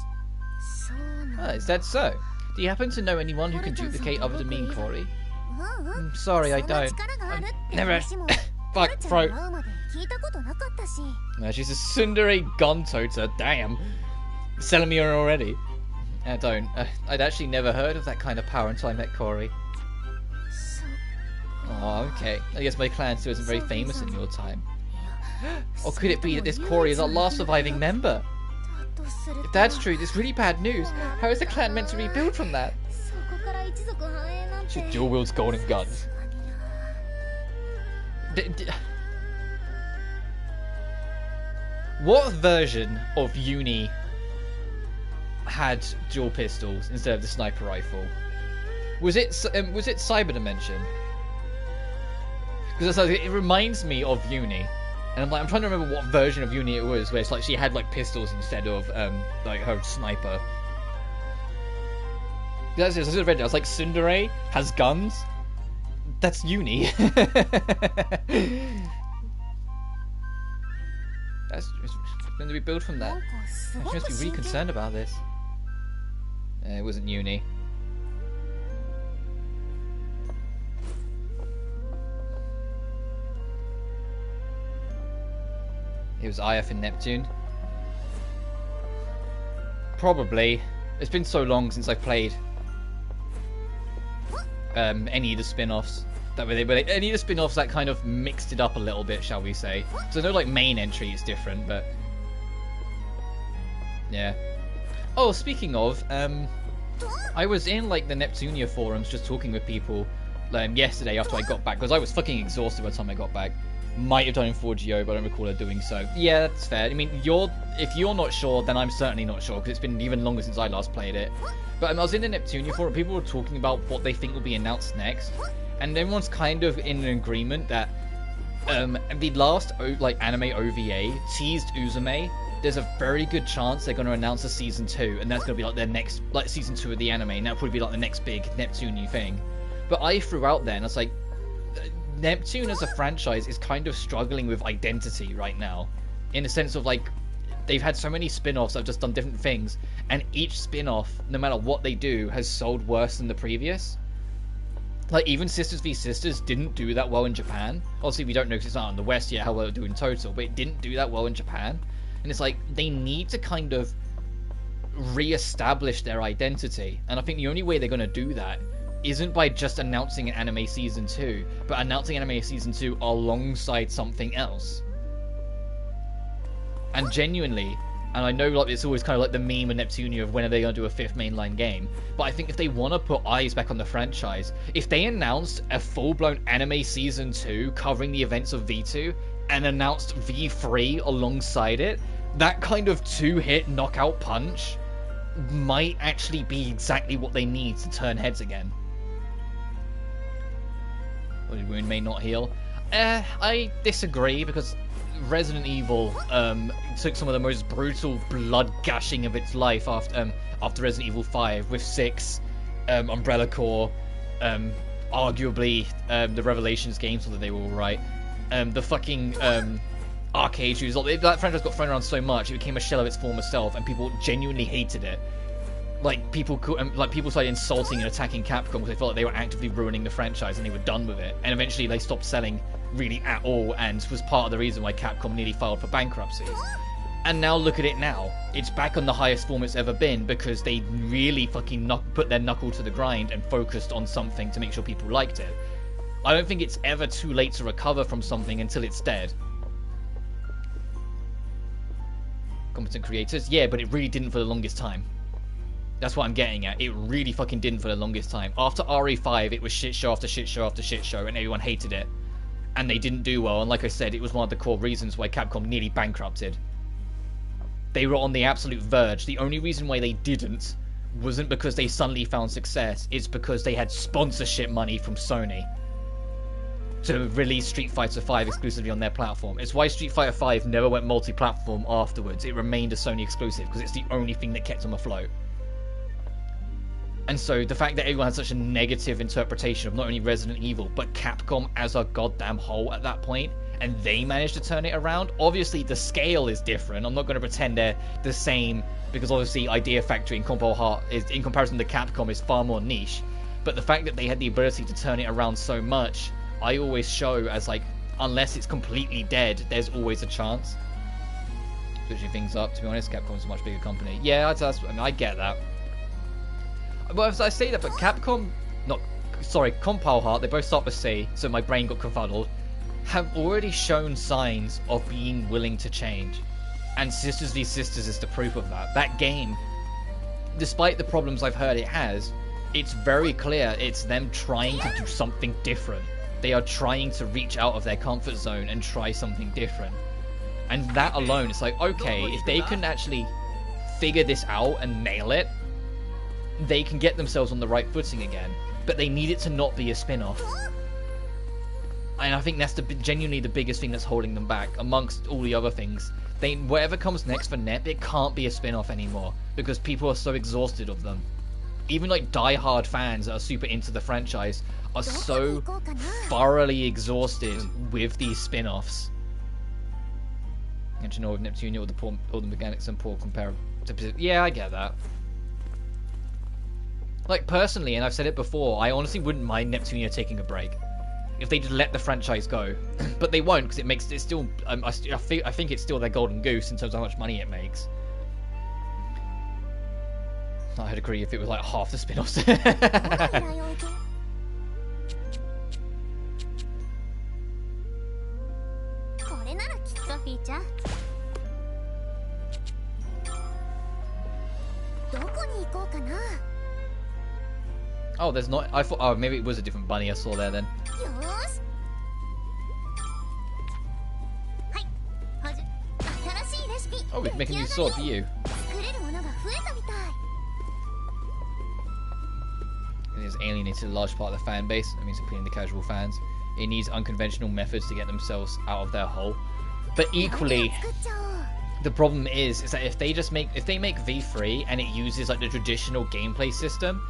S1: Is that so? Do you happen to know anyone who can duplicate other than me and Corey? Sorry, I don't. I've never... Fuck, throat. She's a tsundere gun toter, damn. Selling me her already. I don't. I'd actually never heard of that kind of power until I met Corey. Oh, okay. I guess my clan still isn't very famous in your time. Or could it be that this Corey is our last surviving member? If that's true, it's really bad news. How is the clan meant to rebuild from that? She dual wields golden guns. What version of Uni had dual pistols instead of the sniper rifle? Was it Cyber Dimension? Because it reminds me of Uni. And I'm trying to remember what version of Uni it was, where it's like she had like pistols instead of like her sniper. That's it. I read it. I was like, tsundere has guns. That's Uni. That's going to be built from that. She must be really concerned about this. It wasn't Uni. It was IF in Neptune. Probably. It's been so long since I've played any of the spin-offs. Any of the spin-offs that kind of mixed it up a little bit, shall we say. So I know like main entry is different, but yeah. Oh, speaking of, I was in like the Neptunia forums just talking with people yesterday after I got back, because I was fucking exhausted by the time I got back. Might have done in 4GO, but I don't recall her doing so. Yeah, that's fair. I mean, if you're not sure, then I'm certainly not sure, because it's been even longer since I last played it. But I was in the Neptunia forum, people were talking about what they think will be announced next, and everyone's kind of in an agreement that the last anime OVA teased Uzume. There's a very good chance they're going to announce a season 2, and that's going to be like their next season 2 of the anime, and that'll probably be like the next big Neptunia thing. But I threw out then, I was like, Neptune as a franchise is kind of struggling with identity right now, in the sense of like they've had so many spin-offs that have just done different things, and each spin-off, no matter what they do, has sold worse than the previous. Like even Sisters v Sisters didn't do that well in Japan. Obviously we don't know because it's not in the West yet how well it do in total, but it didn't do that well in Japan. And it's like they need to kind of re-establish their identity, and I think the only way they're going to do that isn't by just announcing an anime season 2, but announcing anime season 2 alongside something else. And genuinely, and I know like it's always kind of like the meme of Neptunia of when are they going to do a 5th mainline game, but I think if they want to put eyes back on the franchise, if they announced a full-blown anime season 2 covering the events of V2 and announced V3 alongside it, that kind of 2-hit knockout punch might actually be exactly what they need to turn heads again. The wound may not heal. I disagree, because Resident Evil took some of the most brutal blood gushing of its life after Resident Evil 5 with 6, Umbrella Corps, arguably the Revelations games, although they were alright. The fucking arcade shooters. That franchise got thrown around so much it became a shell of its former self, and people genuinely hated it. like people started insulting and attacking Capcom because they felt like they were actively ruining the franchise and they were done with it. And eventually they stopped selling really at all, and was part of the reason why Capcom nearly filed for bankruptcy. And now look at it now. It's back on the highest form it's ever been because they really fucking put their knuckle to the grind and focused on something to make sure people liked it. I don't think it's ever too late to recover from something until it's dead. Competent creators? Yeah, but it really didn't for the longest time. That's what I'm getting at. It really fucking didn't for the longest time. After RE5, it was shit show after shit show after shit show, and everyone hated it. And they didn't do well, and like I said, it was one of the core reasons why Capcom nearly bankrupted. They were on the absolute verge. The only reason why they didn't wasn't because they suddenly found success. It's because they had sponsorship money from Sony to release Street Fighter V exclusively on their platform. It's why Street Fighter V never went multi-platform afterwards. It remained a Sony exclusive because it's the only thing that kept them afloat. And so the fact that everyone had such a negative interpretation of not only Resident Evil, but Capcom as a goddamn whole at that point, and they managed to turn it around. Obviously, the scale is different. I'm not going to pretend they're the same, because obviously Idea Factory in comparison to Capcom is far more niche. But the fact that they had the ability to turn it around so much, I always show as like, unless it's completely dead, there's always a chance. Switching things up, to be honest, Capcom's a much bigger company. Yeah, I mean, I get that. But as I say that, but Capcom, Compile Heart, they both start with C, so my brain got confuddled, have already shown signs of being willing to change. And Sisters v Sisters is the proof of that. That game, despite the problems I've heard it has, it's very clear it's them trying to do something different. They are trying to reach out of their comfort zone and try something different. And that alone, it's like, okay, if they can actually figure this out and nail it, they can get themselves on the right footing again. But they need it to not be a spin-off. And I think that's genuinely the biggest thing that's holding them back, amongst all the other things. Whatever comes next for NEP, it can't be a spin-off anymore, because people are so exhausted of them. Even like die-hard fans that are super into the franchise are so thoroughly exhausted with these spin-offs. Don't you know, with Neptunia, all the mechanics and poor compare to... Yeah, I get that. Like, personally, and I've said it before, I honestly wouldn't mind Neptunia taking a break if they just let the franchise go. But they won't, because it makes it still... I think it's still their golden goose in terms of how much money it makes. I'd agree if it was like half the spin-offs. Oh, there's not... I thought... Oh, maybe it was a different bunny I saw there then. Oh, we can make a new sword for you. It has alienated a large part of the fan base. That means appealing to casual fans. It needs unconventional methods to get themselves out of their hole. But equally, the problem is that if they make V3 and it uses like the traditional gameplay system,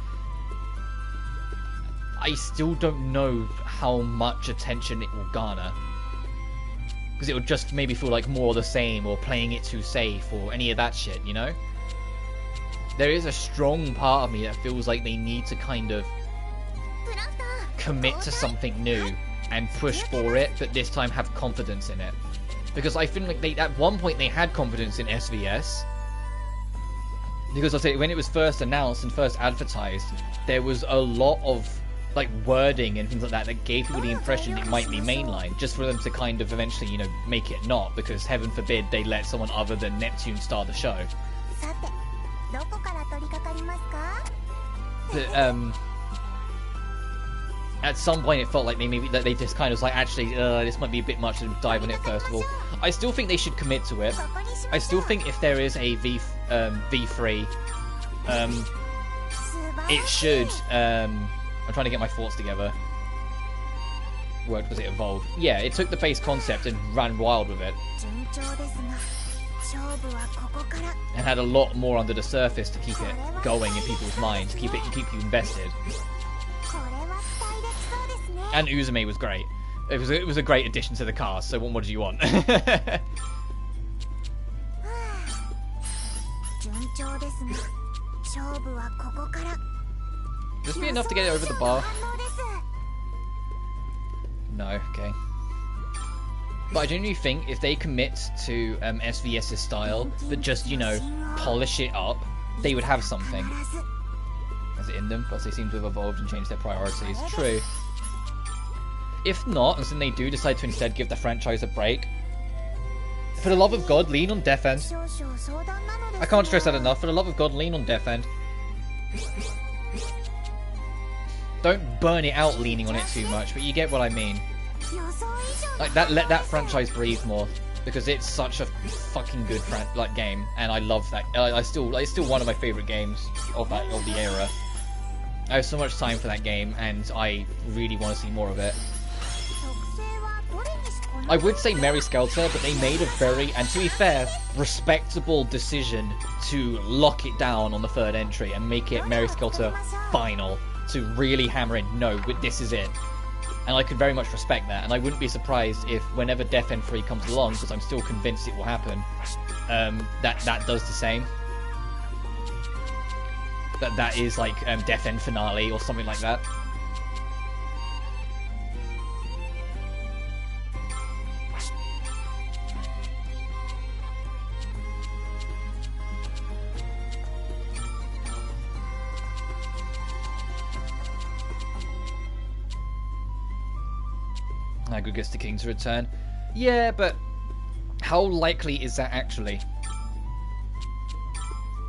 S1: I still don't know how much attention it will garner. Because it would just maybe feel like more the same, or playing it too safe, or any of that shit, you know? There is a strong part of me that feels like they need to kind of commit to something new and push for it, but this time have confidence in it. Because I feel like at one point they had confidence in SVS. Because I'll say, when it was first announced and first advertised, there was a lot of like wording and things like that that gave people the impression it might be mainline, just for them to kind of eventually, you know, make it not, because heaven forbid they let someone other than Neptune start the show. But at some point it felt like they just kind of was like, actually, this might be a bit much to dive on it first of all. I still think they should commit to it. I still think if there is a V3, it should, I'm trying to get my thoughts together. Word, was it evolved? Yeah, it took the base concept and ran wild with it. And had a lot more under the surface to keep it going in people's minds, to keep you invested. And Uzume was great. It was a great addition to the cast, so what more do you want? This be enough to get it over the bar? No, okay. But I genuinely think if they commit to SVS's style, but just, you know, polish it up, they would have something. Is it in them? Because they seem to have evolved and changed their priorities. True. If not, and then they do decide to instead give the franchise a break, for the love of God, lean on Death End. I can't stress that enough. For the love of God, lean on Death End. Don't burn it out leaning on it too much, but you get what I mean. Like that, let that franchise breathe more, because it's such a fucking good game, and I love that. It's still one of my favorite games of the era. I have so much time for that game, and I really want to see more of it. I would say Mary Skelter, but they made a very, and to be fair, respectable decision to lock it down on the third entry and make it Mary Skelter final, to really hammer in, no, this is it. And I could very much respect that, and I wouldn't be surprised if whenever Death End 3 comes along, because I'm still convinced it will happen, that does the same. That is like Death End finale or something like that. Aggregates the King to return. Yeah, but how likely is that actually?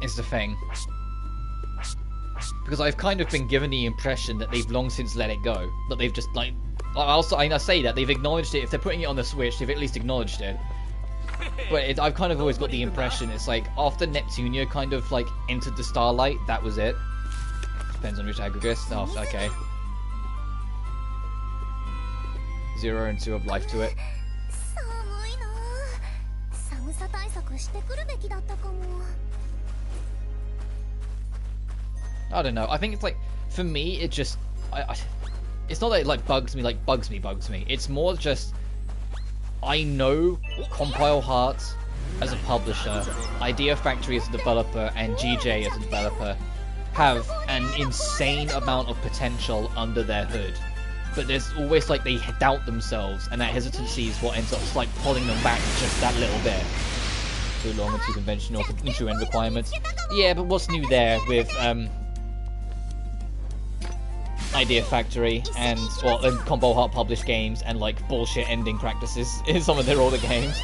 S1: Is the thing. Because I've kind of been given the impression that they've long since let it go. That they've just, like... I say that, they've acknowledged it. If they're putting it on the Switch, they've at least acknowledged it. But I've kind of always got the impression it's like, after Neptunia kind of, like, entered the Starlight, that was it. Depends on which aggregates. Oh, okay. 0 and 2 have life to it. I don't know. I think it's like, for me, it just... it's not that it like bugs me. It's more just... I know Compile Heart as a publisher, Idea Factory as a developer, and GJ as a developer have an insane amount of potential under their hood. But there's always like they doubt themselves, and that hesitancy is what ends up like pulling them back just that little bit. Too long and too conventional, true end requirements. Yeah, but what's new there with Idea Factory and Combo Heart published games and like bullshit ending practices in some of their older games?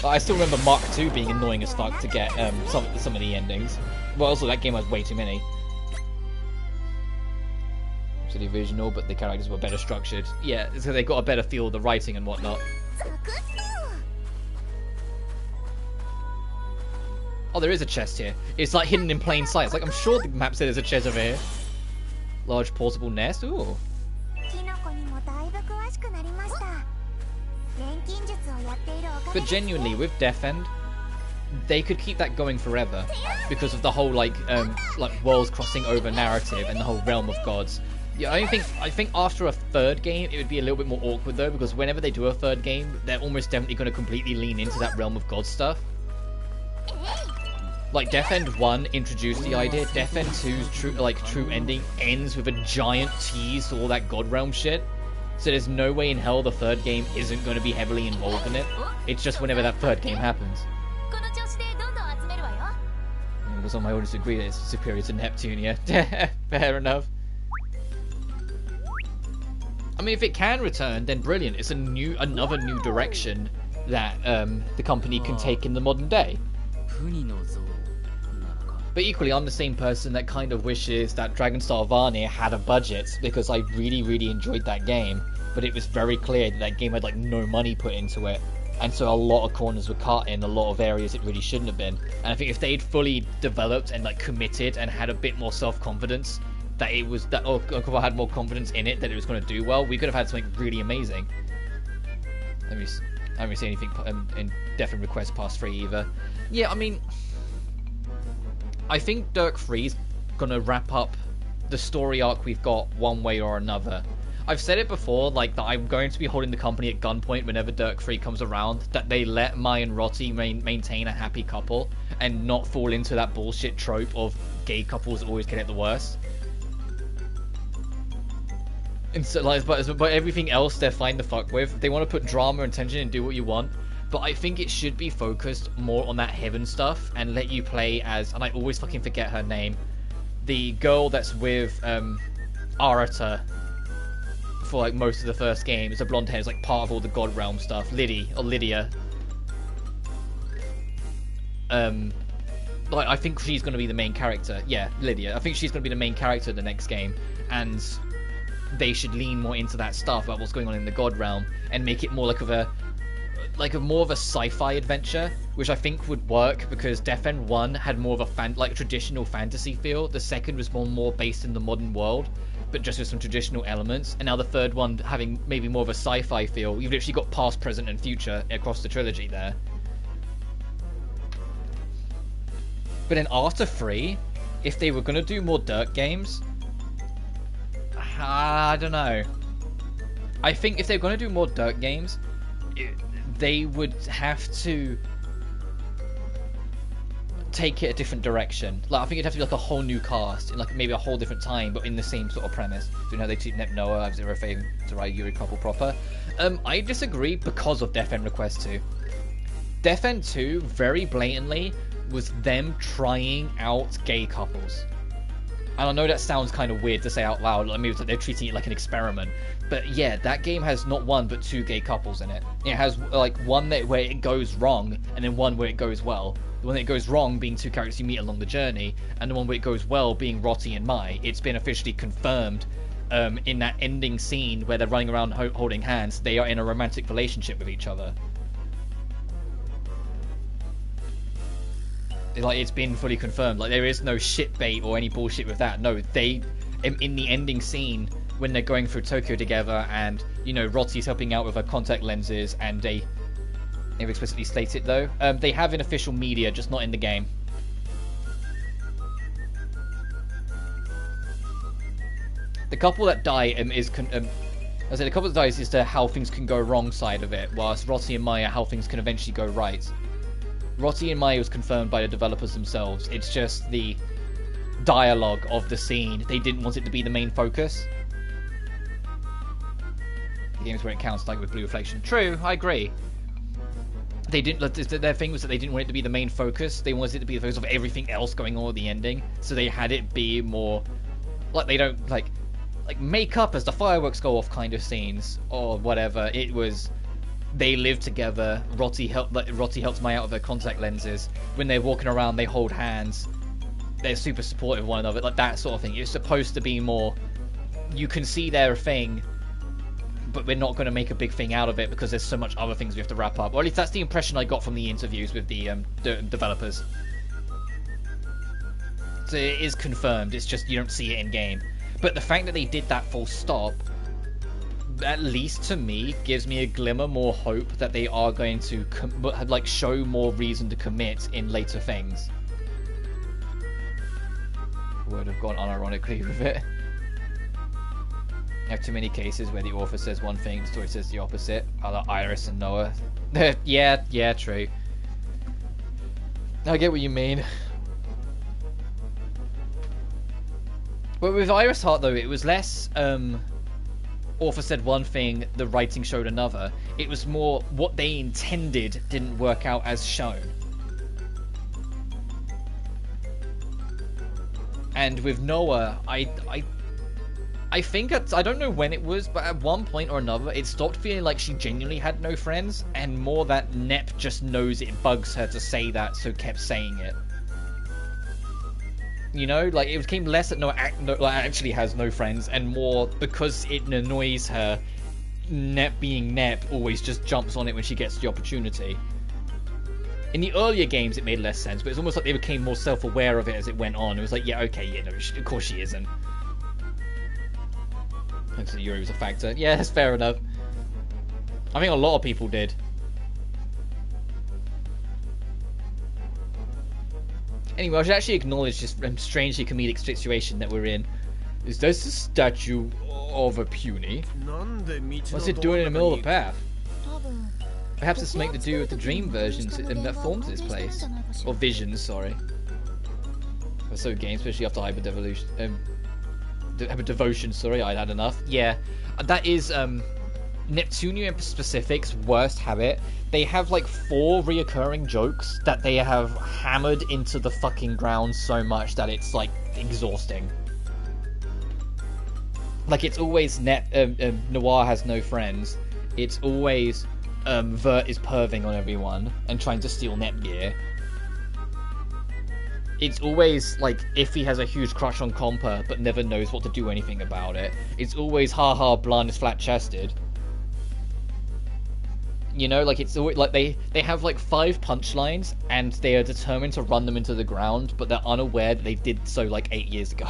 S1: But I still remember Mark II being annoying as fuck to get some of the endings. Well, also that game has way too many. To the original, but the characters were better structured. Yeah, so they got a better feel of the writing and whatnot. Oh, there is a chest here. It's like hidden in plain sight. It's like, I'm sure the map said there's a chest over here. Large portable nest. Ooh. But genuinely, with Death End, they could keep that going forever because of the whole like worlds crossing over narrative and the whole realm of gods. Yeah, I think after a third game, it would be a little bit more awkward though, because whenever they do a third game, they're almost definitely going to completely lean into that realm of God stuff. Like Death End 1 introduced the idea, Death End 2's true ending ends with a giant tease to all that God realm shit. So there's no way in hell the third game isn't going to be heavily involved in it. It's just whenever that third game happens. It was on my orders to agree that it's superior to Neptunia. Fair enough. I mean, if it can return, then brilliant. It's another new direction that the company can take in the modern day. But equally, I'm the same person that kind of wishes that Dragonstar Varnir had a budget, because I really, really enjoyed that game. But it was very clear that that game had like no money put into it, and so a lot of corners were cut in a lot of areas it really shouldn't have been. And I think if they'd fully developed and like committed and had a bit more self-confidence, that it was that, or had more confidence in it that it was going to do well, we could have had something really amazing. I haven't really seen anything in Death End Request past 3 either. Yeah, I mean, I think Dirk 3's gonna wrap up the story arc we've got one way or another. I've said it before, like, that I'm going to be holding the company at gunpoint whenever Dirk 3 comes around, that they let Mai and Roti maintain a happy couple and not fall into that bullshit trope of gay couples always get it the worst. And so, like, but everything else they're fine to fuck with. They want to put drama and tension and do what you want, but I think it should be focused more on that heaven stuff and let you play as, and I always fucking forget her name, the girl that's with Arata for like most of the first game. It's a blonde hair, it's like part of all the God Realm stuff. Lydia. Like, I think she's going to be the main character. Yeah, Lydia. I think she's going to be the main character in the next game, and they should lean more into that stuff about what's going on in the God Realm and make it more like a more of a sci-fi adventure, which I think would work because Death End 1 had more of a traditional fantasy feel. The second was more based in the modern world, but just with some traditional elements. And now the third one having maybe more of a sci-fi feel. You've literally got past, present, and future across the trilogy there. But then after 3, if they were going to do more Dirk games, I don't know. I think if they're going to do more Dirk games, they would have to take it a different direction. Like, I think it'd have to be like a whole new cast, in like maybe a whole different time, but in the same sort of premise. You know, they treat Noah, I have zero faith to write Yuri couple proper. I disagree because of Death End Request 2. Death End 2 very blatantly was them trying out gay couples. And I know that sounds kind of weird to say out loud. I mean, they're treating it like an experiment. But yeah, that game has not one but 2 gay couples in it. It has like one where it goes wrong, and then one where it goes well. The one that goes wrong being 2 characters you meet along the journey, and the one where it goes well being Roti and Mai. It's been officially confirmed in that ending scene where they're running around holding hands. They are in a romantic relationship with each other. Like, it's been fully confirmed. Like, there is no shit bait or any bullshit with that. No, they, in the ending scene, when they're going through Tokyo together, and, you know, Roti's helping out with her contact lenses, and they never explicitly state it, though. They have in official media, just not in the game. The couple that die I say the couple that dies is the how things can go wrong side of it, whilst Roti and Mai are how things can eventually go right. Roti and Mai was confirmed by the developers themselves. It's just the dialogue of the scene. They didn't want it to be the main focus. The game's where it counts, like with Blue Reflection. True, I agree. They didn't. Their thing was that they didn't want it to be the main focus. They wanted it to be the focus of everything else going on with the ending. So they had it be more like they don't like make up as the fireworks go off kind of scenes or whatever. It was. They live together. Roti helps Mai out with her contact lenses. When they're walking around, they hold hands. They're super supportive of one another, like that sort of thing. It's supposed to be more. You can see their thing, but we're not going to make a big thing out of it because there's so much other things we have to wrap up. Or at least that's the impression I got from the interviews with the developers. So it is confirmed. It's just you don't see it in game. But the fact that they did that full stop, at least to me, gives me a glimmer more hope that they are going to show more reason to commit in later things. Would have gone unironically with it. You have too many cases where the author says one thing, the story says the opposite. Other Iris and Noah. yeah, true. I get what you mean. But with Iris Heart, though, it was less, author said one thing, the writing showed another. It was more what they intended didn't work out as shown. And with Noah, I think I don't know when it was, but at one point or another, it stopped feeling like she genuinely had no friends, and more that Nep just knows it bugs her to say that, so kept saying it. You know, like, it became less that Noah actually has no friends, and more because it annoys her, Nep being Nep always just jumps on it when she gets the opportunity. In the earlier games, it made less sense, but it's almost like they became more self-aware of it as it went on. It was like, yeah, okay, yeah, no, of course she isn't. So Yuri was a factor. Yeah, that's fair enough. I think a lot of people did. Anyway, I should actually acknowledge this strangely comedic situation that we're in. Is this a statue of a puny? What's it doing in the middle of the path? Perhaps it's something to do with the dream versions that formed this place. Or visions, sorry. I was so game, especially after hyper devotion, sorry, I'd had enough. Yeah, that is Neptunia in specific's worst habit. They have like 4 reoccurring jokes that they have hammered into the fucking ground so much that it's like exhausting. Like it's always Noir has no friends. It's always Vert is perving on everyone and trying to steal Netgear. It's always like Iffy has a huge crush on Compa but never knows what to do anything about it. It's always haha Blan is flat chested. You know, like it's always like they have like 5 punchlines and they are determined to run them into the ground, but they're unaware that they did so like 8 years ago.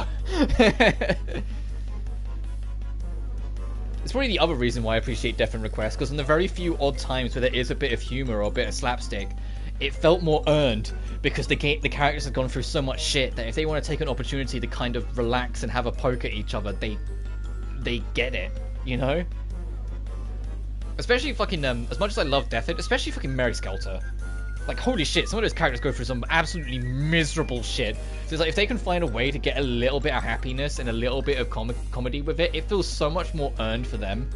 S1: It's probably the other reason why I appreciate Death and Request, because in the very few odd times where there is a bit of humor or a bit of slapstick, it felt more earned because the characters have gone through so much shit that if they want to take an opportunity to kind of relax and have a poke at each other, they get it, you know? Especially fucking, as much as I love Death, especially fucking Mary Skelter. Like, holy shit, some of those characters go through some absolutely miserable shit. So it's like, if they can find a way to get a little bit of happiness and a little bit of comedy with it, it feels so much more earned for them.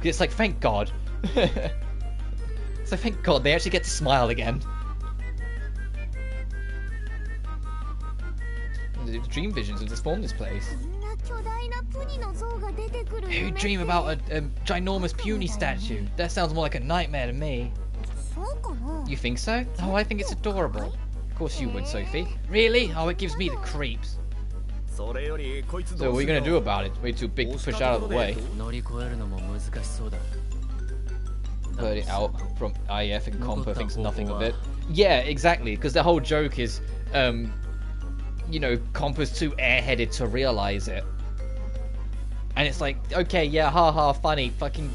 S1: It's like, thank God. It's like, thank God, they actually get to smile again. The dream visions have transformed this place. Who'd dream about a ginormous puny statue? That sounds more like a nightmare to me. You think so? Oh, I think it's adorable. Of course you would, Sophie. Really? Oh, it gives me the creeps. So what are you going to do about it? Way too big to push out of the way. Put it out from IF and Compa thinks nothing of it. Yeah, exactly, because the whole joke is, you know, Compa's too airheaded to realize it. And it's like, okay, yeah, haha, funny, fucking...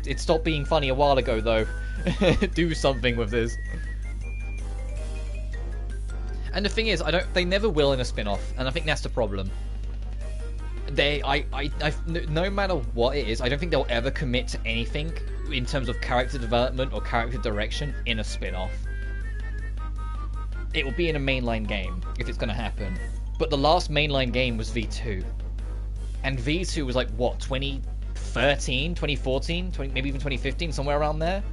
S1: It stopped being funny a while ago, though. Do something with this. And the thing is, they never will in a spin-off, and I think that's the problem. No matter what it is, I don't think they'll ever commit to anything in terms of character development or character direction in a spin-off. It will be in a mainline game, if it's going to happen. But the last mainline game was V2. And V2 was like, what, 2013, 2014, maybe even 2015, somewhere around there?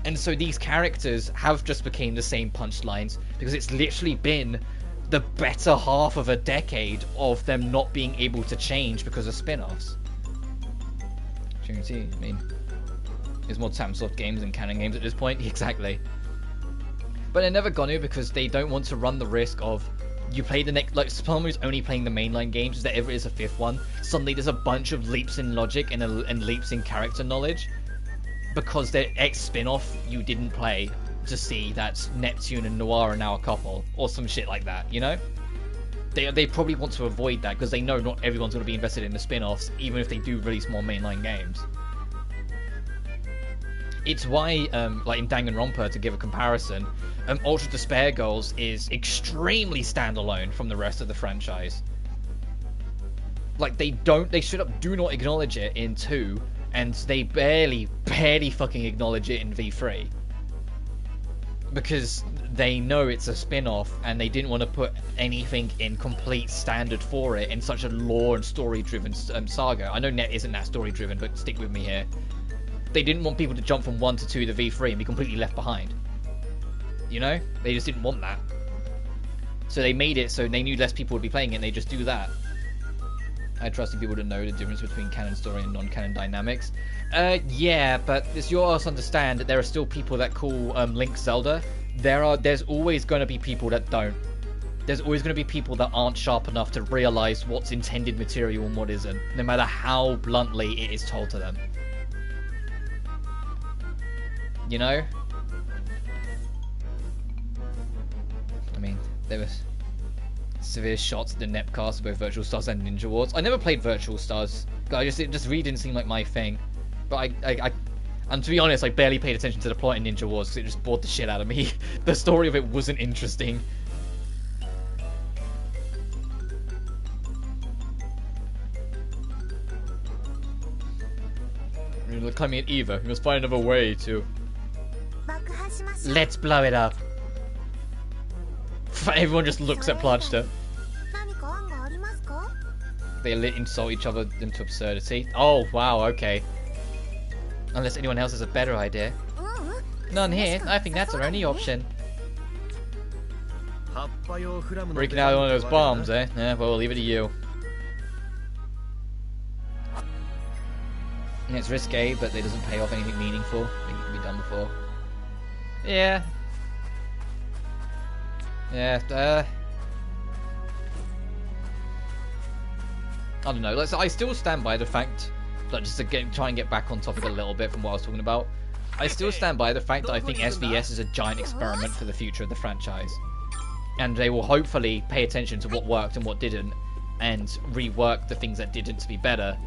S1: And so these characters have just become the same punchlines because it's literally been the better half of a decade of them not being able to change because of spin-offs. I mean, there's more Samsoft games than canon games at this point. Exactly. But they're never gonna, because they don't want to run the risk of you play the next, like someone who's only playing the mainline games, if there ever is a 5th one, suddenly there's a bunch of leaps in logic and leaps in character knowledge because the X spin-off you didn't play to see that Neptune and Noir are now a couple, or some shit like that, you know? They probably want to avoid that because they know not everyone's going to be invested in the spin-offs, even if they do release more mainline games. It's why, like in Danganronpa, to give a comparison, Ultra Despair Girls is extremely standalone from the rest of the franchise. Like, they straight up do not acknowledge it in 2, and they barely fucking acknowledge it in V3. Because they know it's a spin-off, and they didn't want to put anything in complete standard for it in such a lore and story-driven saga. I know Net isn't that story-driven, but stick with me here. They didn't want people to jump from 1 to 2 to V3 and be completely left behind. You know? They just didn't want that. So they made it so they knew less people would be playing it, and they just do that. I trusted people to know the difference between canon story and non-canon dynamics. Yeah, but it's yours to understand that there are still people that call Link Zelda. There's always going to be people that don't. There's always going to be people that aren't sharp enough to realize what's intended material and what isn't, no matter how bluntly it is told to them. You know? I mean, there was severe shots at the Nepcast of both Virtual Stars and Ninja Wars. I never played Virtual Stars. It just really didn't seem like my thing. But and to be honest, I barely paid attention to the plot in Ninja Wars because it just bored the shit out of me. The story of it wasn't interesting. coming at Eva. We must find another way to... Let's blow it up. Everyone just looks at Plachta. They insult each other into absurdity. Oh, wow, okay. Unless anyone else has a better idea. None here. I think that's our only option. Breaking out one of those bombs, eh? Yeah, well, we'll leave it to you. It's risque, but it doesn't pay off anything meaningful. I think it can be done before. Yeah. Yeah, I don't know. I still stand by the fact, like, just to try and get back on topic a little bit from what I was talking about. I still stand by the fact that I think SVS is a giant experiment for the future of the franchise. And they will hopefully pay attention to what worked and what didn't, and rework the things that didn't to be better,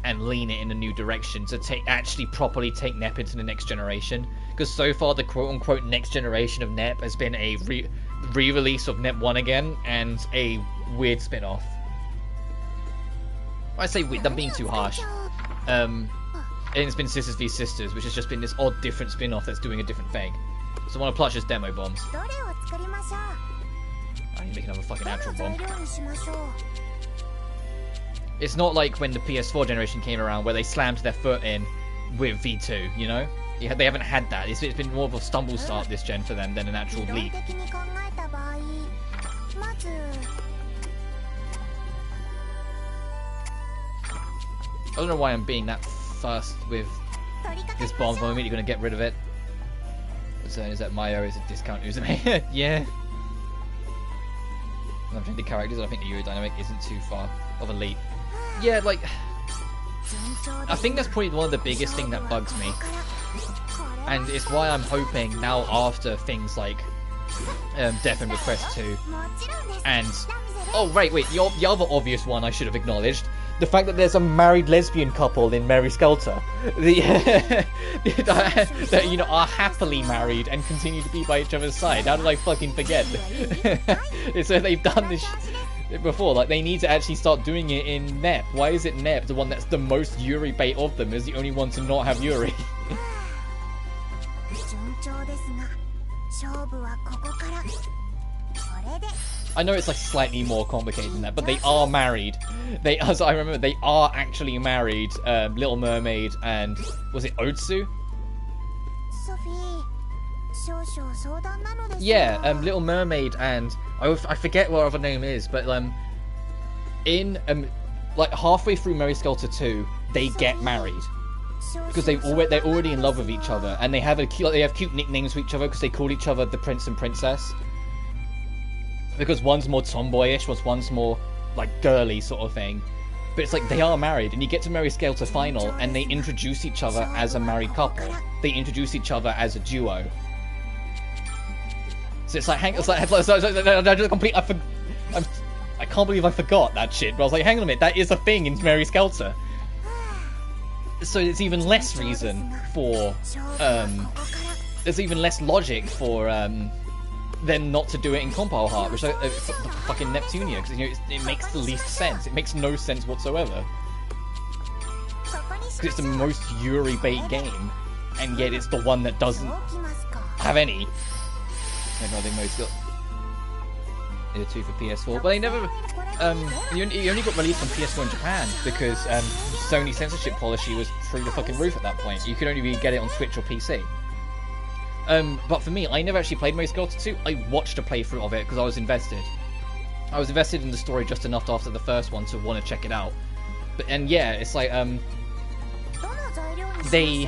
S1: and lean it in a new direction to actually properly take NEP into the next generation. Because so far the quote-unquote next generation of NEP has been a re-release of NEP 1 again, and a weird spin-off. I say weird, I'm being too harsh. And it's been Sisters v Sisters, which has just been this odd different spin-off that's doing a different thing. So one of Plachta's demo bombs. I need to make another fucking actual bomb. It's not like when the PS4 generation came around where they slammed their foot in with V2, you know? Yeah, they haven't had that. It's been more of a stumble start this gen for them than an actual leap. I don't know why I'm being that fussed with this bomb, but I'm immediately going to get rid of it. So is that Mayo is a discount Uzume? Yeah. I'm changing the characters, I think the Euro dynamic isn't too far of a leap. Yeah, like... I think that's probably one of the biggest thing that bugs me. And it's why I'm hoping now after things like Death and Request 2 and... Oh, wait, the other obvious one I should have acknowledged. The fact that there's a married lesbian couple in Mary Skelter. That, you know, are happily married and continue to be by each other's side. How did I fucking forget? So they've done this before. Like, they need to actually start doing it in NEP. Why is it NEP, the one that's the most Yuri bait of them, is the only one to not have Yuri? I know it's like slightly more complicated than that, but they are married. As I remember, they are actually married. Little Mermaid and was it Otsu? Yeah, Little Mermaid and I forget what her other name is, but in like halfway through Mary Skelter 2, they get married because they're already in love with each other, and they have cute nicknames for each other because they call each other the Prince and Princess. Because one's more tomboyish, one's more like girly sort of thing. But it's like they are married, and you get to Mary Skelter Final, and they introduce each other as a married couple. They introduce each other as a duo. So it's like, I can't believe I forgot that shit. But I was like, hang on a minute, that is a thing in Mary Skelter. So it's even less reason for, there's even less logic for, then not to do it in Compile Heart, which fucking Neptunia, because you know, it makes the least sense. It makes no sense whatsoever. Because it's the most Yuri bait game, and yet it's the one that doesn't have any. No, they most got two for PS4, but they never. You only got released on PS4 in Japan because Sony censorship policy was through the fucking roof at that point. You could only really get it on Switch or PC. But for me, I never actually played Mary Skelter 2. I watched a playthrough of it because I was invested. I was invested in the story just enough after the first one to want to check it out. And yeah, it's like, they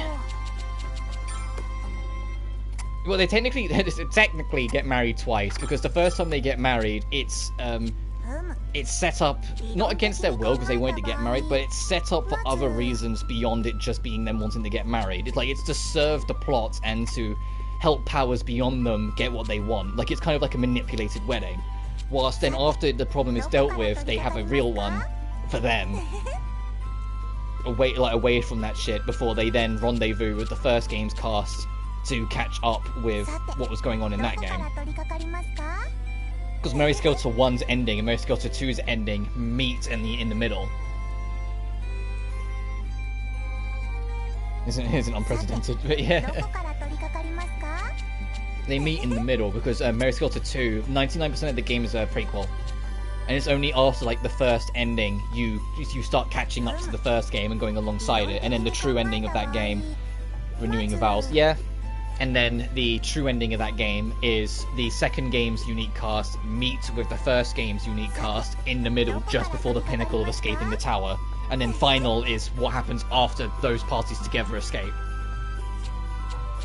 S1: technically get married twice, because the first time they get married, it's set up, not against their will because they wanted to get married, but it's set up for other reasons beyond it just being them wanting to get married. It's like, it's to serve the plot and to help powers beyond them get what they want. Like, it's kind of like a manipulated wedding. Whilst then, after the problem is dealt with, they have a real one for them. Away from that shit, before they then rendezvous with the first game's cast to catch up with what was going on in that game. Because Mary Skelter 1's ending and Mary Skelter 2's ending meet in the middle. isn't unprecedented, but yeah. They meet in the middle because Mario Skelter 2, 99% of the game is a prequel. And it's only after like the first ending you start catching up to the first game and going alongside it, and then the true ending of that game, renewing the vows. Yeah. And then the true ending of that game is the second game's unique cast meet with the first game's unique cast in the middle just before the pinnacle of escaping the tower. And then final is what happens after those parties together escape.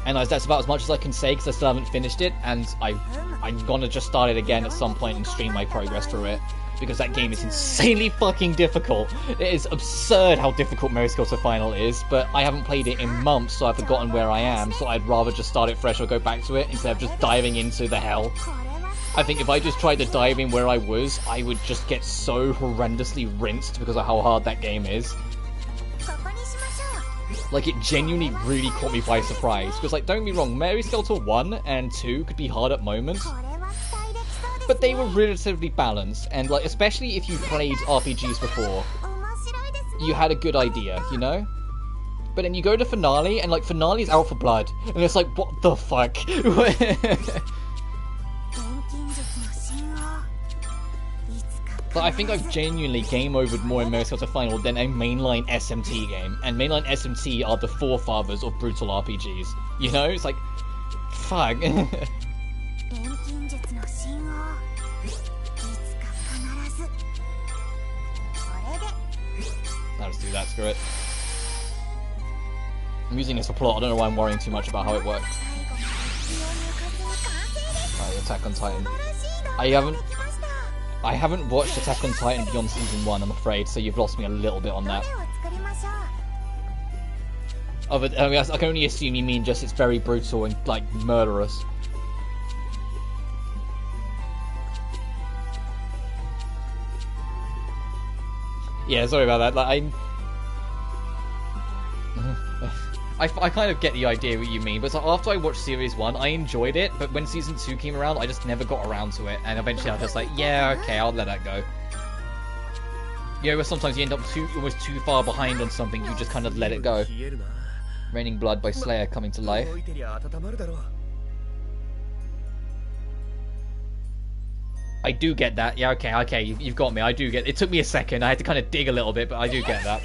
S1: And that's about as much as I can say because I still haven't finished it, and I'm gonna just start it again at some point and stream my progress through it, because that game is insanely fucking difficult. It is absurd how difficult Mario Skelter Final is, but I haven't played it in months, so I've forgotten where I am, so I'd rather just start it fresh or go back to it instead of just diving into the hell. I think if I just tried to dive in where I was, I would just get so horrendously rinsed because of how hard that game is. Like, it genuinely really caught me by surprise. Because, like, don't get me wrong, Mario Skelter 1 and 2 could be hard at moments, but they were relatively balanced. And, like, especially if you played RPGs before, you had a good idea, you know? But then you go to Finale, and, like, Finale's out for blood. And it's like, what the fuck? But I think I've genuinely game overed more in Mario Skelter Final than a mainline SMT game. And mainline SMT are the forefathers of brutal RPGs. You know? It's like, fuck. Nah, let's do that, screw it. I'm using this for plot, I don't know why I'm worrying too much about how it works. Right, Attack on Titan. I haven't watched Attack on Titan beyond Season 1, I'm afraid, so you've lost me a little bit on that. I can only assume you mean just it's very brutal and, like, murderous. Yeah, sorry about that. Like, I kind of get the idea what you mean, but so after I watched Series 1, I enjoyed it, but when Season 2 came around, I just never got around to it, and eventually I was just like, yeah, okay, I'll let that go. You know, where sometimes you end up almost too far behind on something, you just kind of let it go. Raining Blood by Slayer coming to life. I do get that. Yeah, okay, you've got me. I do get it. It took me a second. I had to kind of dig a little bit, but I do get that.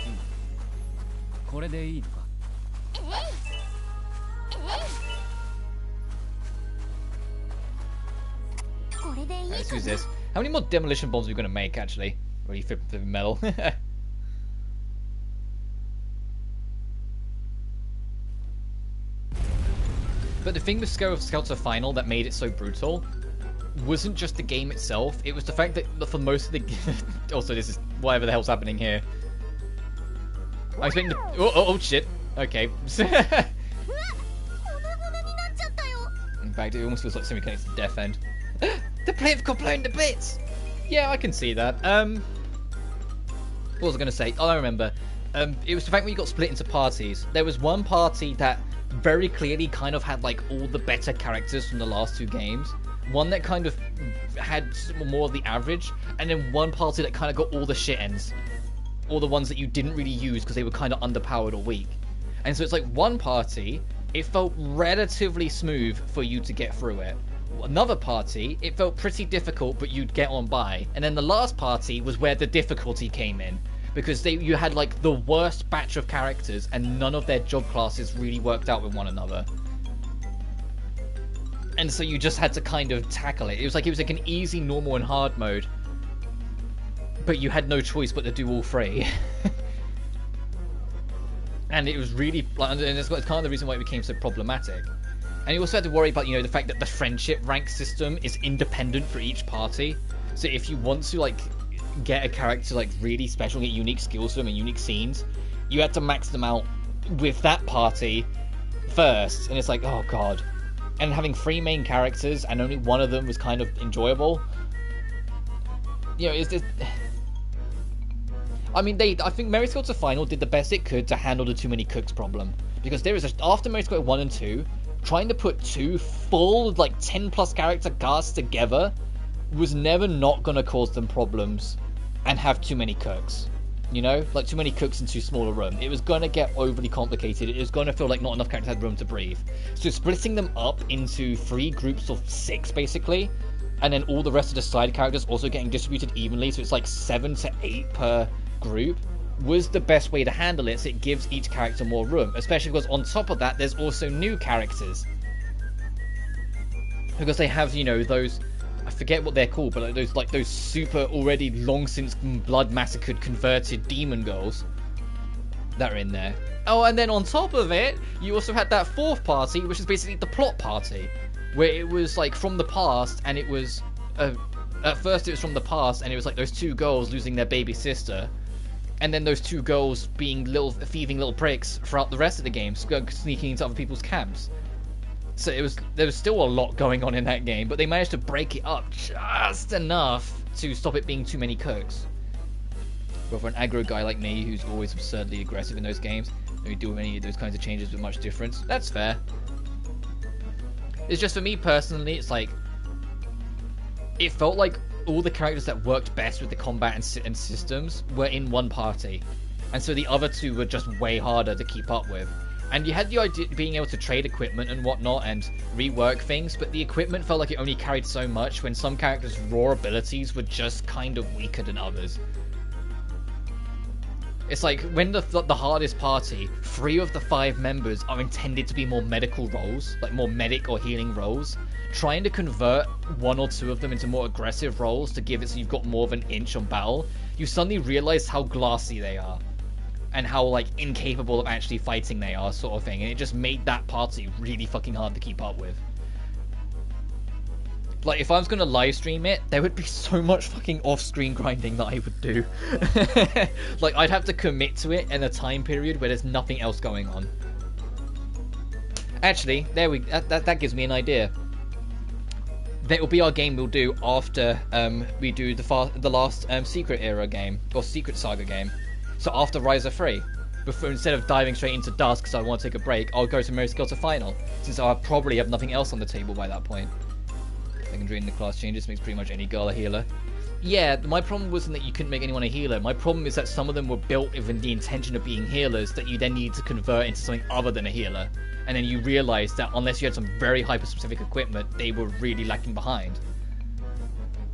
S1: Let's use this. How many more demolition bombs are we going to make, actually? Really fit the metal. But the thing with Skelter Final that made it so brutal wasn't just the game itself, it was the fact that for most of the also, this is whatever the hell's happening here. I'm expecting the... Oh, shit. Okay. In fact, it almost feels like something connected to Death End. The plate got blown to bits! Yeah, I can see that. What was I going to say? Oh, I remember. It was the fact when you got split into parties. There was one party that very clearly kind of had, like, all the better characters from the last two games. One that kind of had more of the average, and then one party that kind of got all the shit ends. All the ones that you didn't really use because they were kind of underpowered or weak. And so it's like one party, it felt relatively smooth for you to get through it. Another party, it felt pretty difficult, but you'd get on by. And then the last party was where the difficulty came in. Because you had like the worst batch of characters and none of their job classes really worked out with one another. And so you just had to kind of tackle it. It was like an easy, normal, and hard mode. But you had no choice but to do all three. And it was really... and it's kind of the reason why it became so problematic. And you also had to worry about, you know, the fact that the friendship rank system is independent for each party. So if you want to, like, get a character, like, really special, get unique skills to them and unique scenes, you had to max them out with that party first. And it's like, oh, God. And having 3 main characters and only one of them was kind of enjoyable. You know, it's... I mean, I think Mario Skelter Final did the best it could to handle the too many cooks problem. Because there is after Mario Skelter 1 and 2, trying to put 2 full, like, 10+ character casts together was never not going to cause them problems and have too many cooks. You know, like too many cooks in too small a room. It was gonna get overly complicated. It was gonna feel like not enough characters had room to breathe. So splitting them up into 3 groups of 6 basically, and then all the rest of the side characters also getting distributed evenly, so it's like 7 to 8 per group, was the best way to handle it, so it gives each character more room. Especially because on top of that, there's also new characters. Because they have, you know, those, I forget what they're called, but those super already long since blood massacred converted demon girls that are in there. Oh, and then on top of it, you also had that 4th party, which is basically the plot party, where it was like from the past, and it was at first it was from the past, and it was like those 2 girls losing their baby sister, and then those 2 girls being thieving little pricks throughout the rest of the game, sneaking into other people's camps. So there was still a lot going on in that game, but they managed to break it up just enough to stop it being too many cooks. But for an aggro guy like me, who's always absurdly aggressive in those games, don't do any of those kinds of changes with much difference. That's fair. It's just for me personally, it's like, it felt like all the characters that worked best with the combat and systems were in one party, and so the other 2 were just way harder to keep up with. And you had the idea of being able to trade equipment and whatnot and rework things, but the equipment felt like it only carried so much when some characters' raw abilities were just kind of weaker than others. It's like, when the hardest party, 3 of the 5 members are intended to be more medical roles, like more medic or healing roles. Trying to convert 1 or 2 of them into more aggressive roles to give it so you've got more of an inch on battle, you suddenly realize how glassy they are. And how, like, incapable of actually fighting they are, sort of thing. And it just made that party really fucking hard to keep up with. Like, if I was gonna live stream it, there would be so much fucking off-screen grinding that I would do. Like, I'd have to commit to it in a time period where there's nothing else going on. Actually, that gives me an idea. That will be our game we'll do after we do the last Secret Era game, or Secret Saga game. So after Riser 3, instead of diving straight into Dusk because I want to take a break, I'll go to Mary Skelter Final, since I'll probably have nothing else on the table by that point. Secondary in the class changes makes pretty much any girl a healer. Yeah, my problem wasn't that you couldn't make anyone a healer. My problem is that some of them were built with the intention of being healers that you then need to convert into something other than a healer. And then you realize that unless you had some very hyper-specific equipment, they were really lacking behind.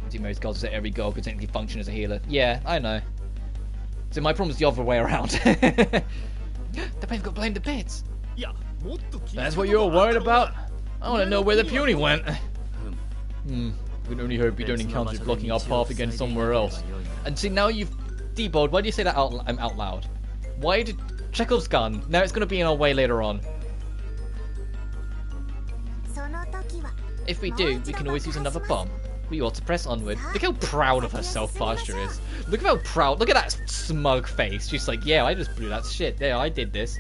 S1: See, Mary Skelter said every girl could technically function as a healer. Yeah, I know. So my problem is the other way around. The pain got blamed to bits. That's what you're worried about? I want to know where the puny went. We can only hope you don't encounter it blocking our path again somewhere else. And see, now you've... Debold, why do you say that out loud? Why did... Chekhov's gun. Now it's going to be in our way later on. If we do, we can always use another bomb. We ought to press onward. Look how proud of herself Plachta is. Look at how proud. Look at that smug face. She's like, yeah, I just blew that shit. Yeah, I did this.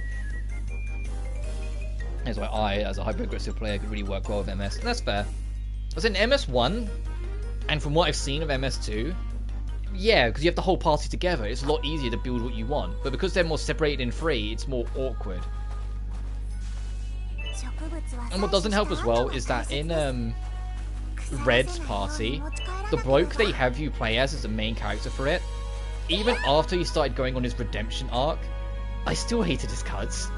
S1: That's why I, as a hyper-aggressive player, could really work well with MS. And that's fair. I was in MS1, and from what I've seen of MS2, yeah, because you have the whole party together, it's a lot easier to build what you want. But because they're more separated in 3, it's more awkward. And what doesn't help as well is that in Red's party, the bloke they have you play as the main character for it, even after he started going on his redemption arc, I still hated his cuts.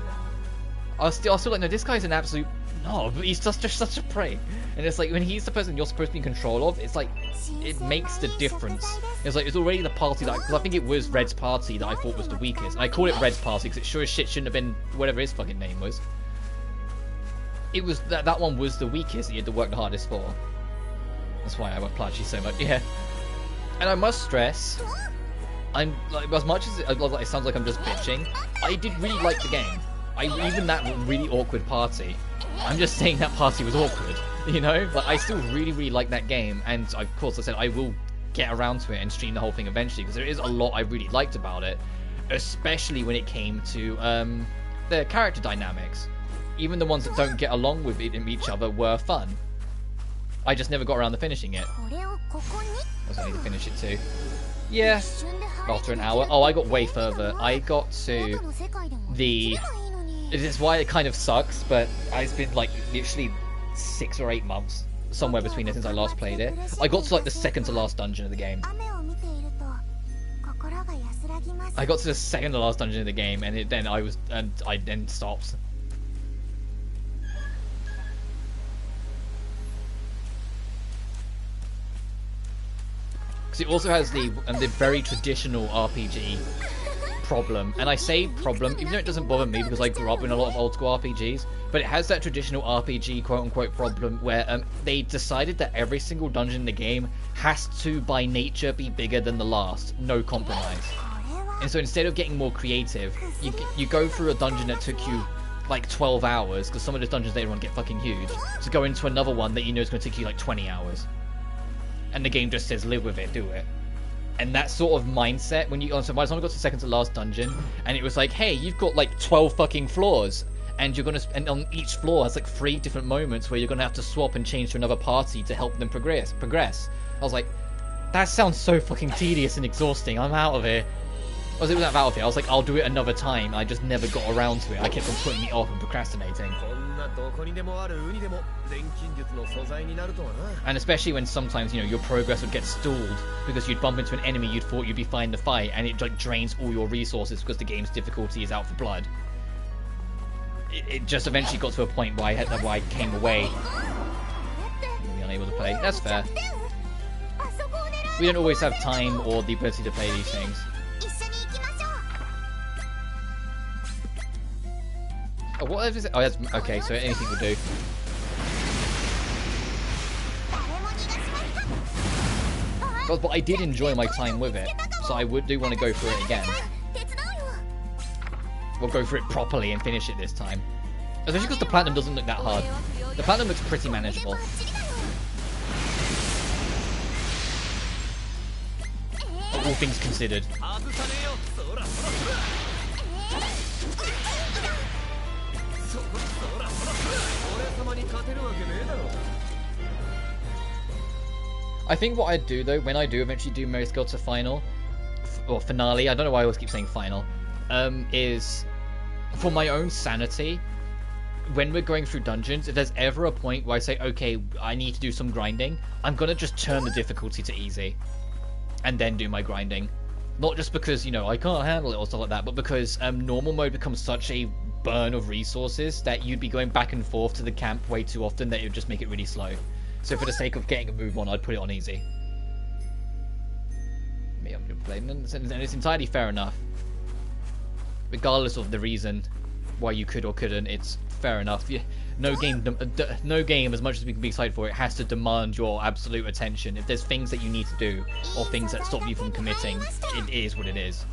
S1: I was still like, no, this guy's an absolute knob. He's just such a prey. And it's like, when he's the person you're supposed to be in control of, it's like, it makes the difference. It's like, it's already the party that, because I think it was Red's party that I thought was the weakest. And I called it Red's party because it sure as shit shouldn't have been whatever his fucking name was. It was, that one was the weakest that you had to work the hardest for. That's why I want Plachta so much, yeah. And I must stress, I'm, like, as much as it sounds like I'm just bitching, I did really like the game. Even that really awkward party, I'm just saying that party was awkward, you know? But I still really, really like that game, and of course I said I will get around to it and stream the whole thing eventually, because there is a lot I really liked about it, especially when it came to the character dynamics. Even the ones that don't get along with each other were fun. I just never got around to finishing it. I also need to finish it too. Yeah, after an hour. Oh, I got way further. I got to the... This is why it kind of sucks, but it's been like literally 6 or 8 months, somewhere between it since I last played it. I got to like the second to last dungeon of the game. I got to the second to last dungeon of the game, and I then stopped. Because it also has the very traditional RPG problem, and I say problem even though it doesn't bother me because I grew up in a lot of old school RPGs, but it has that traditional RPG quote-unquote problem where they decided that every single dungeon in the game has to by nature be bigger than the last, no compromise. And so instead of getting more creative, you go through a dungeon that took you like 12 hours, because some of those dungeons later on get fucking huge, to go into another one that you know is going to take you like 20 hours. And the game just says live with it, do it. And that sort of mindset, when so by the time I got to the second to last dungeon, and it was like, hey, you've got like 12 fucking floors, and and on each floor has like 3 different moments where you're gonna have to swap and change to another party to help them progress. I was like, that sounds so fucking tedious and exhausting. I'm out of here. I was out of here. I was like, I'll do it another time. I just never got around to it. I kept on putting it off and procrastinating. And especially when sometimes, you know, your progress would get stalled because you'd bump into an enemy you'd thought you'd be fine to fight, and it like drains all your resources because the game's difficulty is out for blood. It just eventually got to a point where I came away. Be unable to play. That's fair. We don't always have time or the ability to play these things. Oh, what is it? Oh, that's okay. So anything will do. But I did enjoy my time with it, so I do want to go through it again. We'll go through it properly and finish it this time. Especially because the platinum doesn't look that hard. The platinum looks pretty manageable. All things considered. I think what I'd do though, when I do eventually do Mary Scale to final, or finale, I don't know why I always keep saying final, is for my own sanity, when we're going through dungeons, if there's ever a point where I say, okay, I need to do some grinding, I'm gonna just turn the difficulty to easy, and then do my grinding. Not just because, you know, I can't handle it or stuff like that, but because normal mode becomes such a burn of resources that you'd be going back and forth to the camp way too often that it would just make it really slow. So for the sake of getting a move on, I'd put it on easy. Me, I'm playing, and it's entirely fair enough. Regardless of the reason why you could or couldn't, it's fair enough. No game, as much as we can be excited for it, has to demand your absolute attention. If there's things that you need to do, or things that stop you from committing, it is what it is.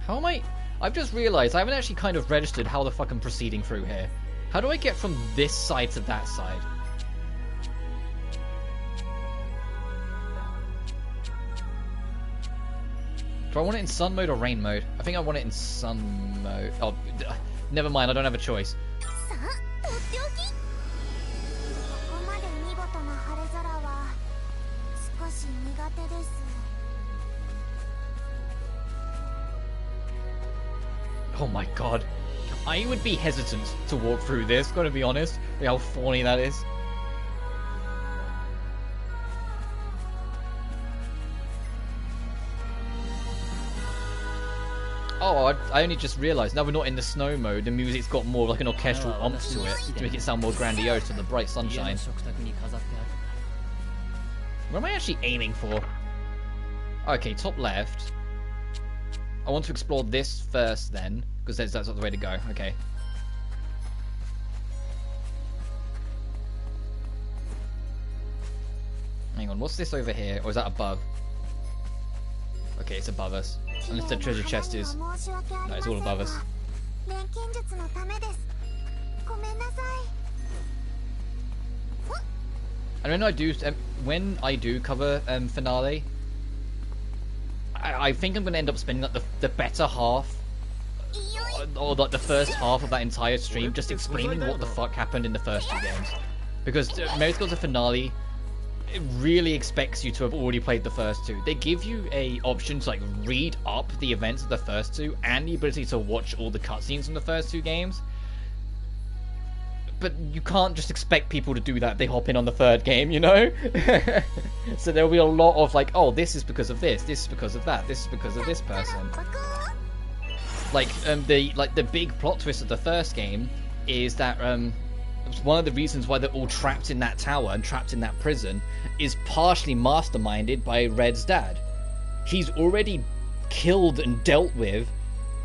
S1: How am I? I've just realised I haven't actually kind of registered how the fuck I'm proceeding through here. How do I get from this side to that side? Do I want it in sun mode or rain mode? I think I want it in sun mode. Oh, never mind, I don't have a choice. Oh my god. I would be hesitant to walk through this, gotta be honest. Look how thorny that is. Oh, I only just realised, now we're not in the snow mode, the music's got more like an orchestral oomph to it, to make it sound more grandiose in the bright sunshine. What am I actually aiming for? Okay, top left. I want to explore this first then, because that's not the way to go. Okay. Hang on, what's this over here? Or is that above? Okay, it's above us. Unless the treasure chest is... No, it's all above us. And when I do cover finale, I think I'm going to end up spending like the better half, or like the first half of that entire stream just explaining what the fuck happened in the first 2 games. Because Mary Scale's finale, it really expects you to have already played the first 2. They give you a option to like read up the events of the first 2 and the ability to watch all the cutscenes from the first 2 games. but you can't just expect people to do that. They hop in on the third game, you know? So there'll be a lot of like, oh, this is because of this is because of that, this is because of this person. Like, the big plot twist of the first game is that, one of the reasons why they're all trapped in that tower and trapped in that prison is partially masterminded by Red's dad. He's already killed and dealt with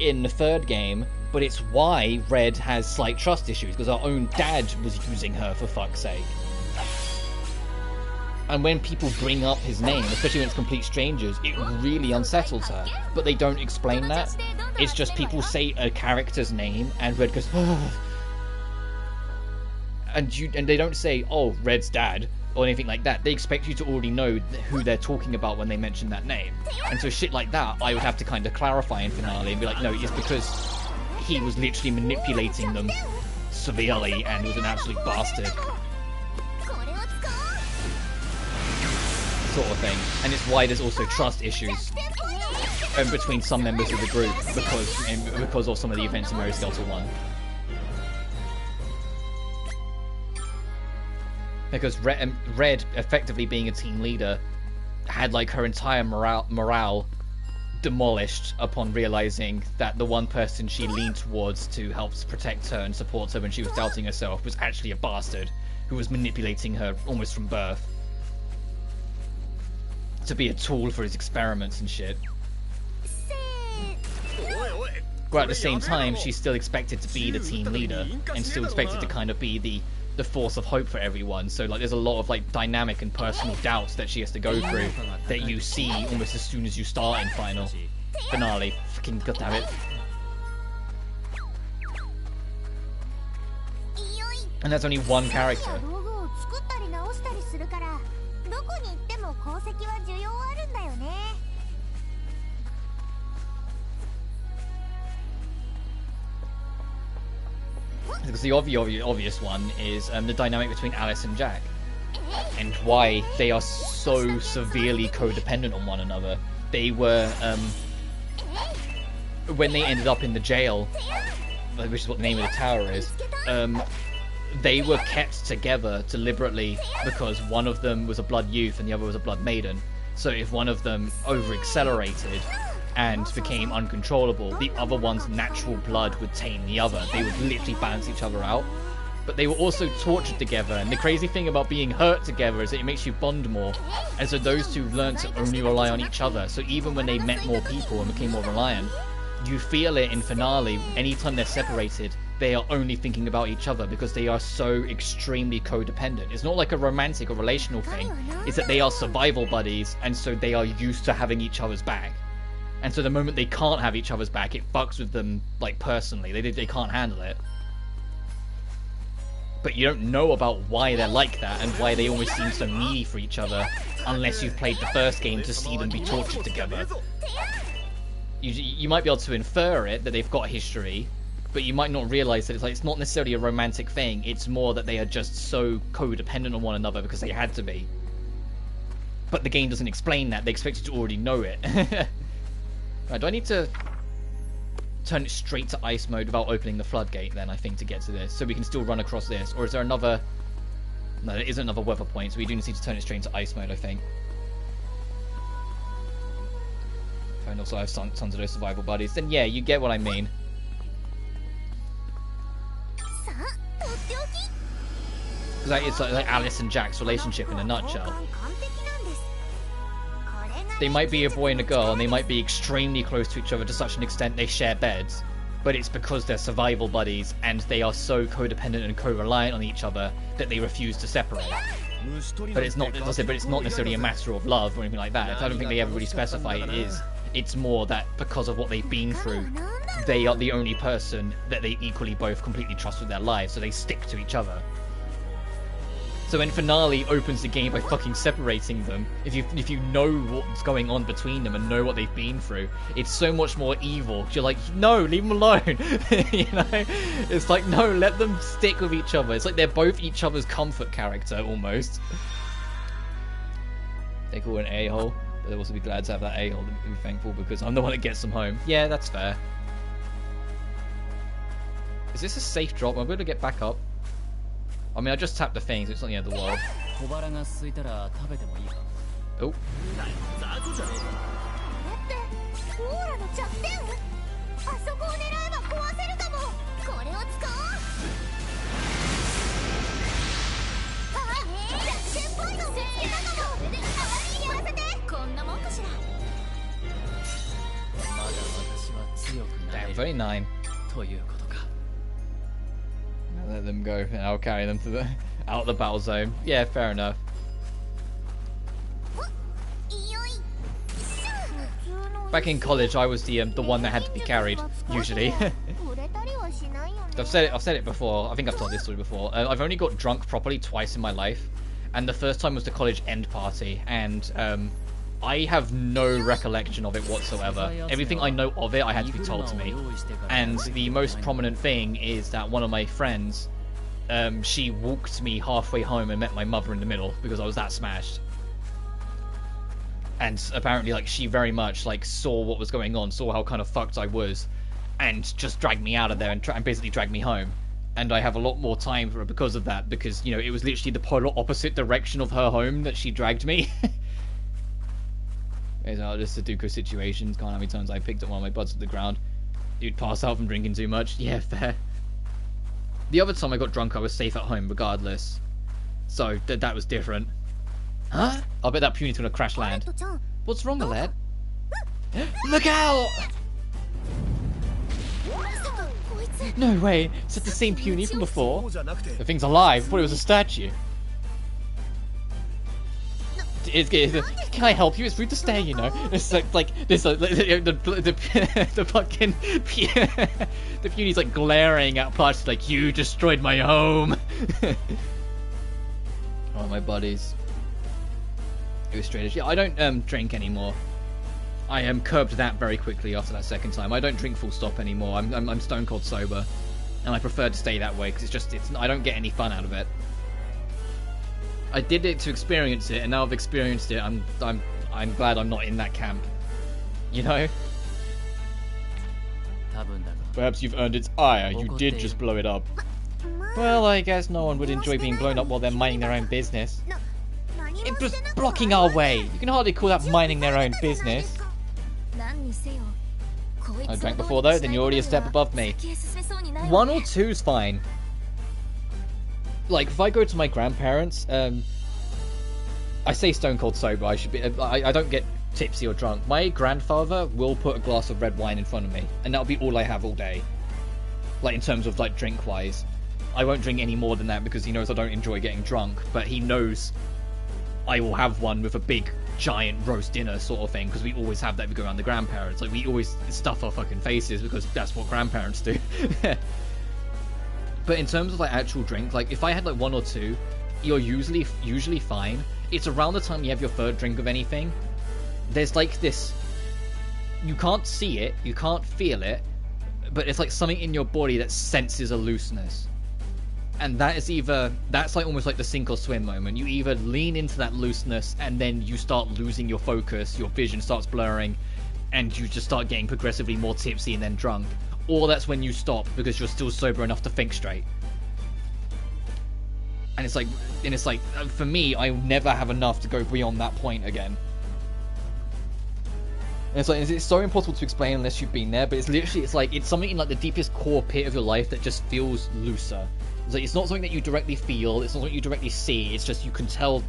S1: in the third game, but it's why Red has slight trust issues, because our own dad was using her, for fuck's sake. And when people bring up his name, especially when it's complete strangers, it really unsettles her. But they don't explain that. It's just people say a character's name, and Red goes, oh. And they don't say, oh, Red's dad, or anything like that. They expect you to already know who they're talking about when they mention that name. And so shit like that, I would have to kind of clarify in finale and be like, no, it's because he was literally manipulating them severely and was an absolute bastard. Sort of thing. And it's why there's also trust issues between some members of the group because of some of the events in Mary Skeletor 1. Because Red, effectively being a team leader, had like her entire morale demolished upon realizing that the one person she leaned towards to help protect her and support her when she was doubting herself was actually a bastard who was manipulating her almost from birth to be a tool for his experiments and shit. But at the same time, she's still expected to be the team leader and still expected to kind of be the force of hope for everyone. So like there's a lot of like dynamic and personal doubts that she has to go through that you see almost as soon as you start in finale. Fucking goddammit. And that's only one character. Because the obvious one is the dynamic between Alice and Jack, and why they are so severely codependent on one another. They were, when they ended up in the jail, which is what the name of the tower is, they were kept together deliberately because one of them was a blood youth and the other was a blood maiden. So if one of them over-accelerated and became uncontrollable, the other one's natural blood would tame the other. They would literally balance each other out. But they were also tortured together, and the crazy thing about being hurt together is that it makes you bond more. And so those two learned to only rely on each other. So even when they met more people and became more reliant, you feel it in finale. Anytime they're separated, they are only thinking about each other because they are so extremely codependent. It's not like a romantic or relational thing. It's that they are survival buddies, and so they are used to having each other's back. And so the moment they can't have each other's back, it fucks with them, like, personally. They can't handle it. But you don't know about why they're like that and why they always seem so needy for each other unless you've played the first game to see them be tortured together. You might be able to infer it, that they've got history, but you might not realize that it's not necessarily a romantic thing. It's more that they are just so codependent on one another because they had to be. But the game doesn't explain that. They expect you to already know it. Right, do I need to turn it straight to ice mode without opening the floodgate then, I think, to get to this? So we can still run across this? Or is there another... No, there isn't another weather point, so we do need to turn it straight into ice mode, I think. And also have tons of those survival buddies. Then yeah, you get what I mean. It's like Alice and Jack's relationship in a nutshell. They might be a boy and a girl, and they might be extremely close to each other to such an extent they share beds, but it's because they're survival buddies, and they are so codependent and co-reliant on each other that they refuse to separate. But it's not necessarily a matter of love or anything like that. I don't think they ever really specify it is. It's more that because of what they've been through, they are the only person that they equally both completely trust with their lives, so they stick to each other. So when finale opens the game by fucking separating them, if you know what's going on between them and know what they've been through, it's so much more evil. You're like, no, leave them alone. You know, it's like, no, let them stick with each other. It's like they're both each other's comfort character almost. They call it an a-hole, but they'll also be glad to have that a-hole to be thankful because I'm the one that gets them home. Yeah, that's fair. Is this a safe drop? Am I able to get back up? I mean, I just tapped the thing, so it's not the end of the world. Oh. Damn, 39. I'll let them go, and I'll carry them to the out of the battle zone. Yeah, fair enough. Back in college, I was the one that had to be carried, usually. I've said it before. I think I've told this story before. I've only got drunk properly twice in my life, and the first time was the college end party, and I have no recollection of it whatsoever. Everything I know of it, I had to be told to me. And the most prominent thing is that one of my friends, she walked me halfway home and met my mother in the middle because I was that smashed. And apparently, like, she very much, like, saw what was going on, saw how kind of fucked I was, and just dragged me out of there and basically dragged me home. And I have a lot more time for her because of that, because, you know, it was literally the polar opposite direction of her home that she dragged me. There's just Sudoku situations. Can't how many times I picked up one of my buds at the ground. Dude, pass out from drinking too much. Yeah, fair. The other time I got drunk, I was safe at home regardless. So, that was different. Huh? I'll bet that Puny's gonna crash land. What's wrong with that? Look out! No way! Is it the same Puny from before? The thing's alive. I thought it was a statue. Can I help you? It's rude to stay, you know. It's like this, the fucking the Puny's like glaring at Plachta like, you destroyed my home. Oh, my buddies. It was straight as, yeah, I don't drink anymore. I curbed that very quickly after that second time. I don't drink full stop anymore. I'm stone cold sober, and I prefer to stay that way because I don't get any fun out of it. I did it to experience it, and now I've experienced it. I'm glad I'm not in that camp. You know? Perhaps you've earned its ire. You did just blow it up. Well, I guess no one would enjoy being blown up while they're minding their own business. It was blocking our way. You can hardly call that minding their own business. I drank before though, then you're already a step above me. 1 or 2's fine. Like, if I go to my grandparents, I say stone cold sober, I don't get tipsy or drunk. My grandfather will put a glass of red wine in front of me, and that'll be all I have all day. Like, in terms of, like, drink-wise. I won't drink any more than that because he knows I don't enjoy getting drunk, but he knows I will have one with a big, giant roast dinner sort of thing, because we always have that if we go around the grandparents. Like, we always stuff our fucking faces because that's what grandparents do. But in terms of, like, actual drink, like, if I had, like, 1 or 2, you're usually fine. It's around the time you have your third drink of anything. There's, like, this... You can't see it, you can't feel it, but it's, like, something in your body that senses a looseness. And that is that's, like, almost like the sink or swim moment. You either lean into that looseness, and then you start losing your focus, your vision starts blurring, and you just start getting progressively more tipsy and then drunk. Or that's when you stop because you're still sober enough to think straight. And it's like, for me, I never have enough to go beyond that point again. And it's like, it's so impossible to explain unless you've been there, but it's literally, it's something in, like, the deepest core pit of your life that just feels looser. It's like, it's not something that you directly feel, it's not something you directly see, it's just you can tell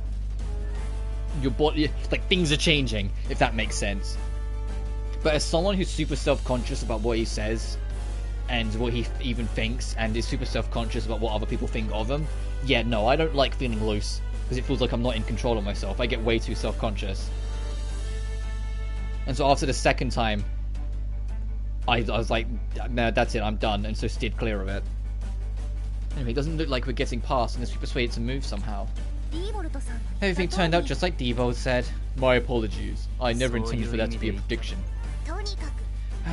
S1: your body, like, things are changing, if that makes sense. But as someone who's super self-conscious about what he says, and what he even thinks, and is super self-conscious about what other people think of him, yeah, no, I don't like feeling loose, because it feels like I'm not in control of myself. I get way too self-conscious. And so after the second time, I was like, nah, that's it, I'm done, and so steered clear of it. Anyway, it doesn't look like we're getting past unless we persuade it to move somehow. Everything turned out just like Debo said. My apologies. I never intended for that to be a prediction.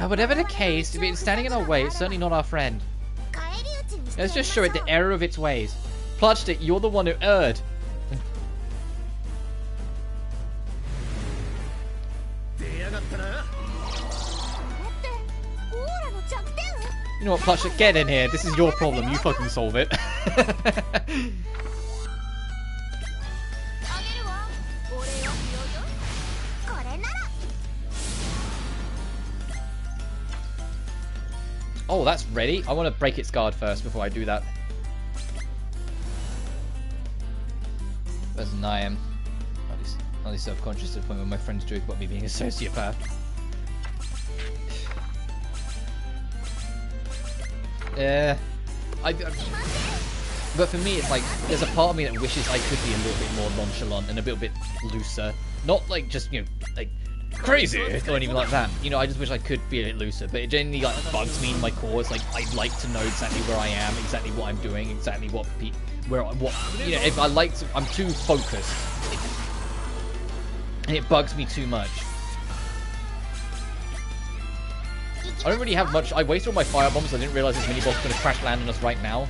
S1: Whatever the case, if it's standing in our way, it's certainly not our friend. Let's just show it the error of its ways. Plachta, you're the one who erred. You know what, Plachta, get in here. This is your problem. You fucking solve it. Oh, that's ready. I want to break its guard first before I do that. Where's Niam? Only self-conscious to the point where my friends joke about me being a sociopath. But for me, it's like, there's a part of me that wishes I could be a little bit more nonchalant and a little bit looser. Not like just, you know, like crazy or anything like that. You know, I just wish I could be a bit looser. But it genuinely like bugs me in my core. It's like I'd like to know exactly where I am, exactly what I'm doing, exactly what you know. If I like to, I'm too focused, and it bugs me too much. I don't really have much. I wasted all my firebombs. So I didn't realize this mini boss was going to crash land on us right now.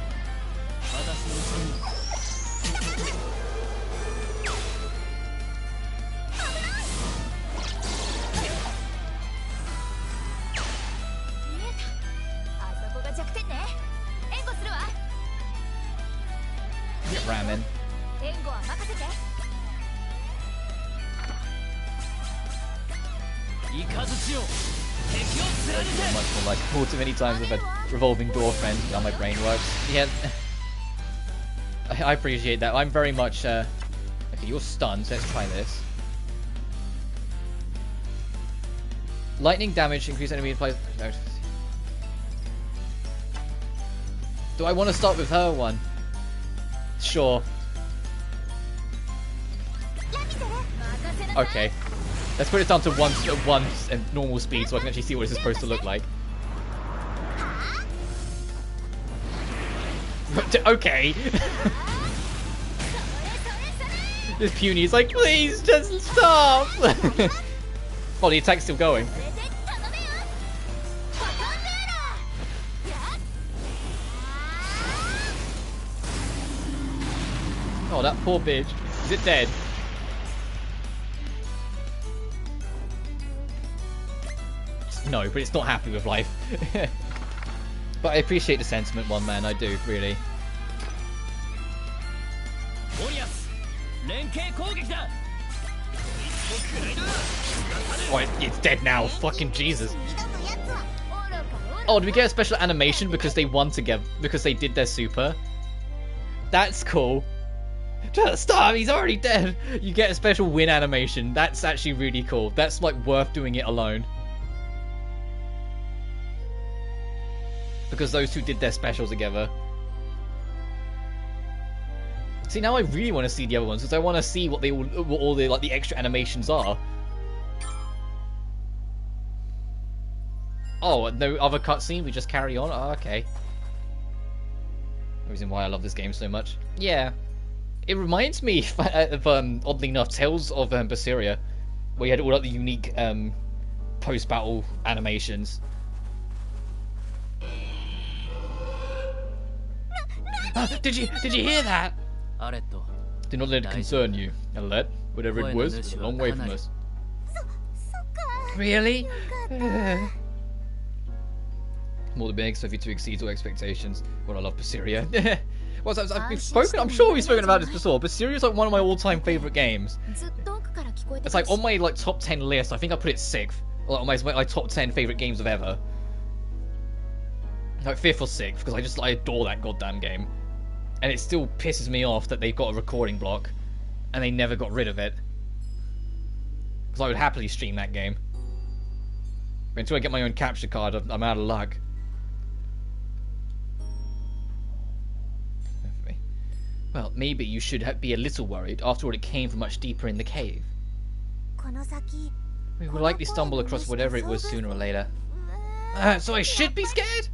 S1: Get ramming. Much more like all too many times I've had revolving door friends, how my brain works. Yeah, I appreciate that. I'm very much okay, you're stunned, so let's try this. Lightning damage, increase enemy implies. No. Do I want to start with her one? Sure. Okay. Let's put it down to one and normal speed so I can actually see what this is supposed to look like. Okay. This puny is like, please just stop. Oh, the attack's still going. Oh, that poor bitch. Is it dead? No, but it's not happy with life. But I appreciate the sentiment, one man. I do, really. Oh, it's dead now. Fucking Jesus. Oh, did we get a special animation because they won together? Because they did their super? That's cool. Stop, he's already dead. You get a special win animation. That's actually really cool. That's like worth doing it alone. Because those two did their special together. See, now I really want to see the other ones because I want to see what all the like the extra animations are. Oh, no other cutscene? We just carry on? Oh, okay. The reason why I love this game so much. Yeah. It reminds me of, oddly enough, Tales of Berseria, where you had all like the unique post-battle animations. Did you hear that? Do not let it concern you. Alette, whatever it was, it's a long way from us. Really? More than big, Sophie 2 exceeds all expectations. Well, I love Berseria. Well, I'm sure we've spoken about this before. Berseria is like one of my all-time favorite games. It's like on my like top 10 list. I think I put it 6th. Like, on my top 10 favorite games of ever. Like 5th or 6th, because I adore that goddamn game. And it still pisses me off that they've got a recording block, and they never got rid of it. Because I would happily stream that game. But until I get my own capture card, I'm out of luck. Well, maybe you should be a little worried. After all, it came from much deeper in the cave. We will likely stumble across whatever it was sooner or later. So I should be scared?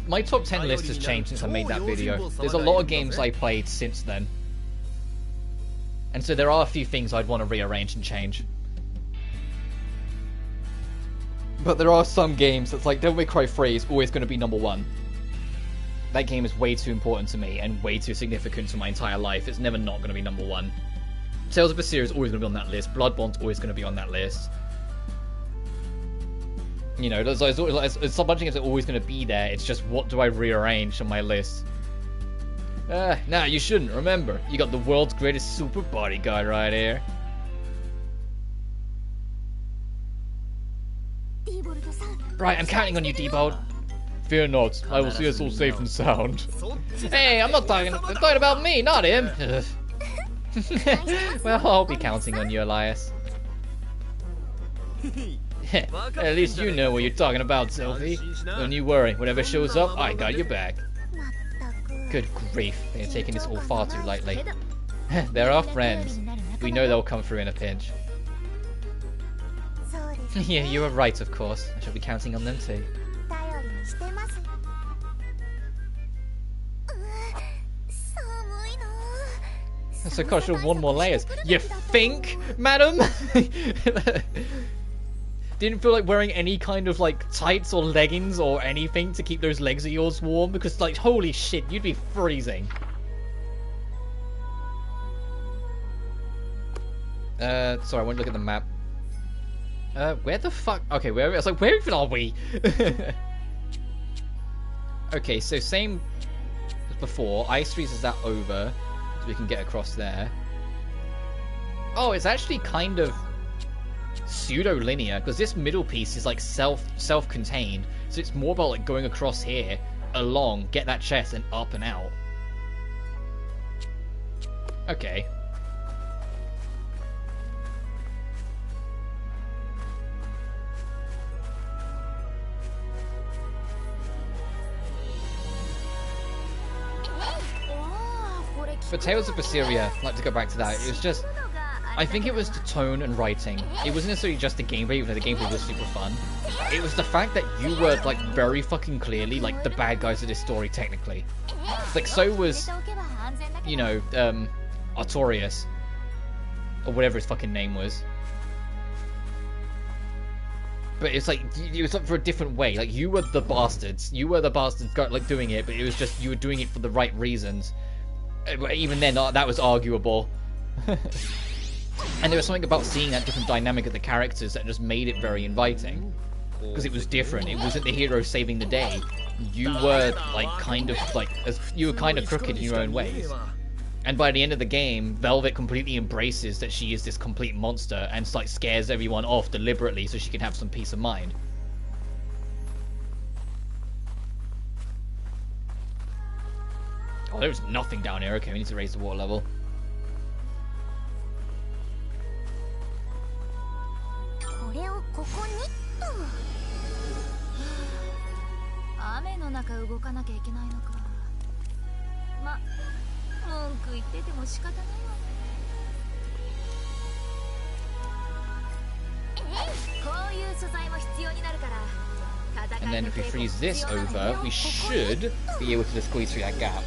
S1: My top 10 list has changed since I made that video. There's a lot of games I played since then. And so there are a few things I'd want to rearrange and change. But there are some games that's like Devil May Cry 3 is always going to be number 1. That game is way too important to me and way too significant to my entire life. It's never not going to be number 1. Tales of Berseria is always going to be on that list. Bloodborne's always going to be on that list. You know, there's a bunch of games that are always going to be there. It's just, what do I rearrange on my list? Nah, you shouldn't. Remember, you got the world's greatest super bodyguard right here. Right, I'm counting on you, Diebold. Fear not, I will see us all safe and sound. Hey, I'm talking about me, not him. Well, I'll be counting on you, Elias. At least you know what you're talking about, Sophie. Don't you worry, whatever shows up, I got your back. Good grief, they're taking this all far too lightly. They're our friends. We know they'll come through in a pinch. Yeah, you were right, of course. I shall be counting on them too. So gosh, one more layers. You think, madam? Didn't feel like wearing any kind of like tights or leggings or anything to keep those legs of yours warm, because like holy shit, you'd be freezing. Sorry, I won't look at the map. Where the fuck? Okay, where? I was like, where even are we? Okay, so same as before. Ice freezes that over, so we can get across there. Oh, it's actually kind of pseudo-linear, because this middle piece is like self-contained, so it's more about like going across here, along, get that chest, and up and out. Okay. But Tales of Berseria, I'd like to go back to that, it was just, I think it was the tone and writing. It wasn't necessarily just the gameplay, even though the gameplay was super fun. It was the fact that you were, like, very fucking clearly, like, the bad guys of this story, technically. Like, so was, you know, Artorias. Or whatever his fucking name was. But it's like, it was up for a different way. Like, you were the bastards. You were the bastards, like, doing it, but it was just, you were doing it for the right reasons. Even then, that was arguable. And there was something about seeing that different dynamic of the characters that just made it very inviting. Because it was different. It wasn't the hero saving the day. You were, like, kind of crooked in your own ways. And by the end of the game, Velvet completely embraces that she is this complete monster and, like, scares everyone off deliberately so she can have some peace of mind. Oh, there's nothing down here. Okay, we need to raise the water level. And then if we freeze this over, we should be able to just squeeze through that gap.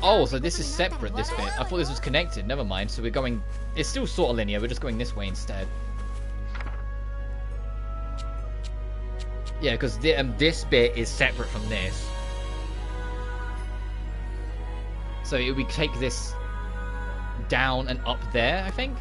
S1: Oh, so this is separate, this bit. I thought this was connected. Never mind. So we're going... It's still sort of linear. We're just going this way instead. Yeah, because this bit is separate from this. So we take this down and up there, I think.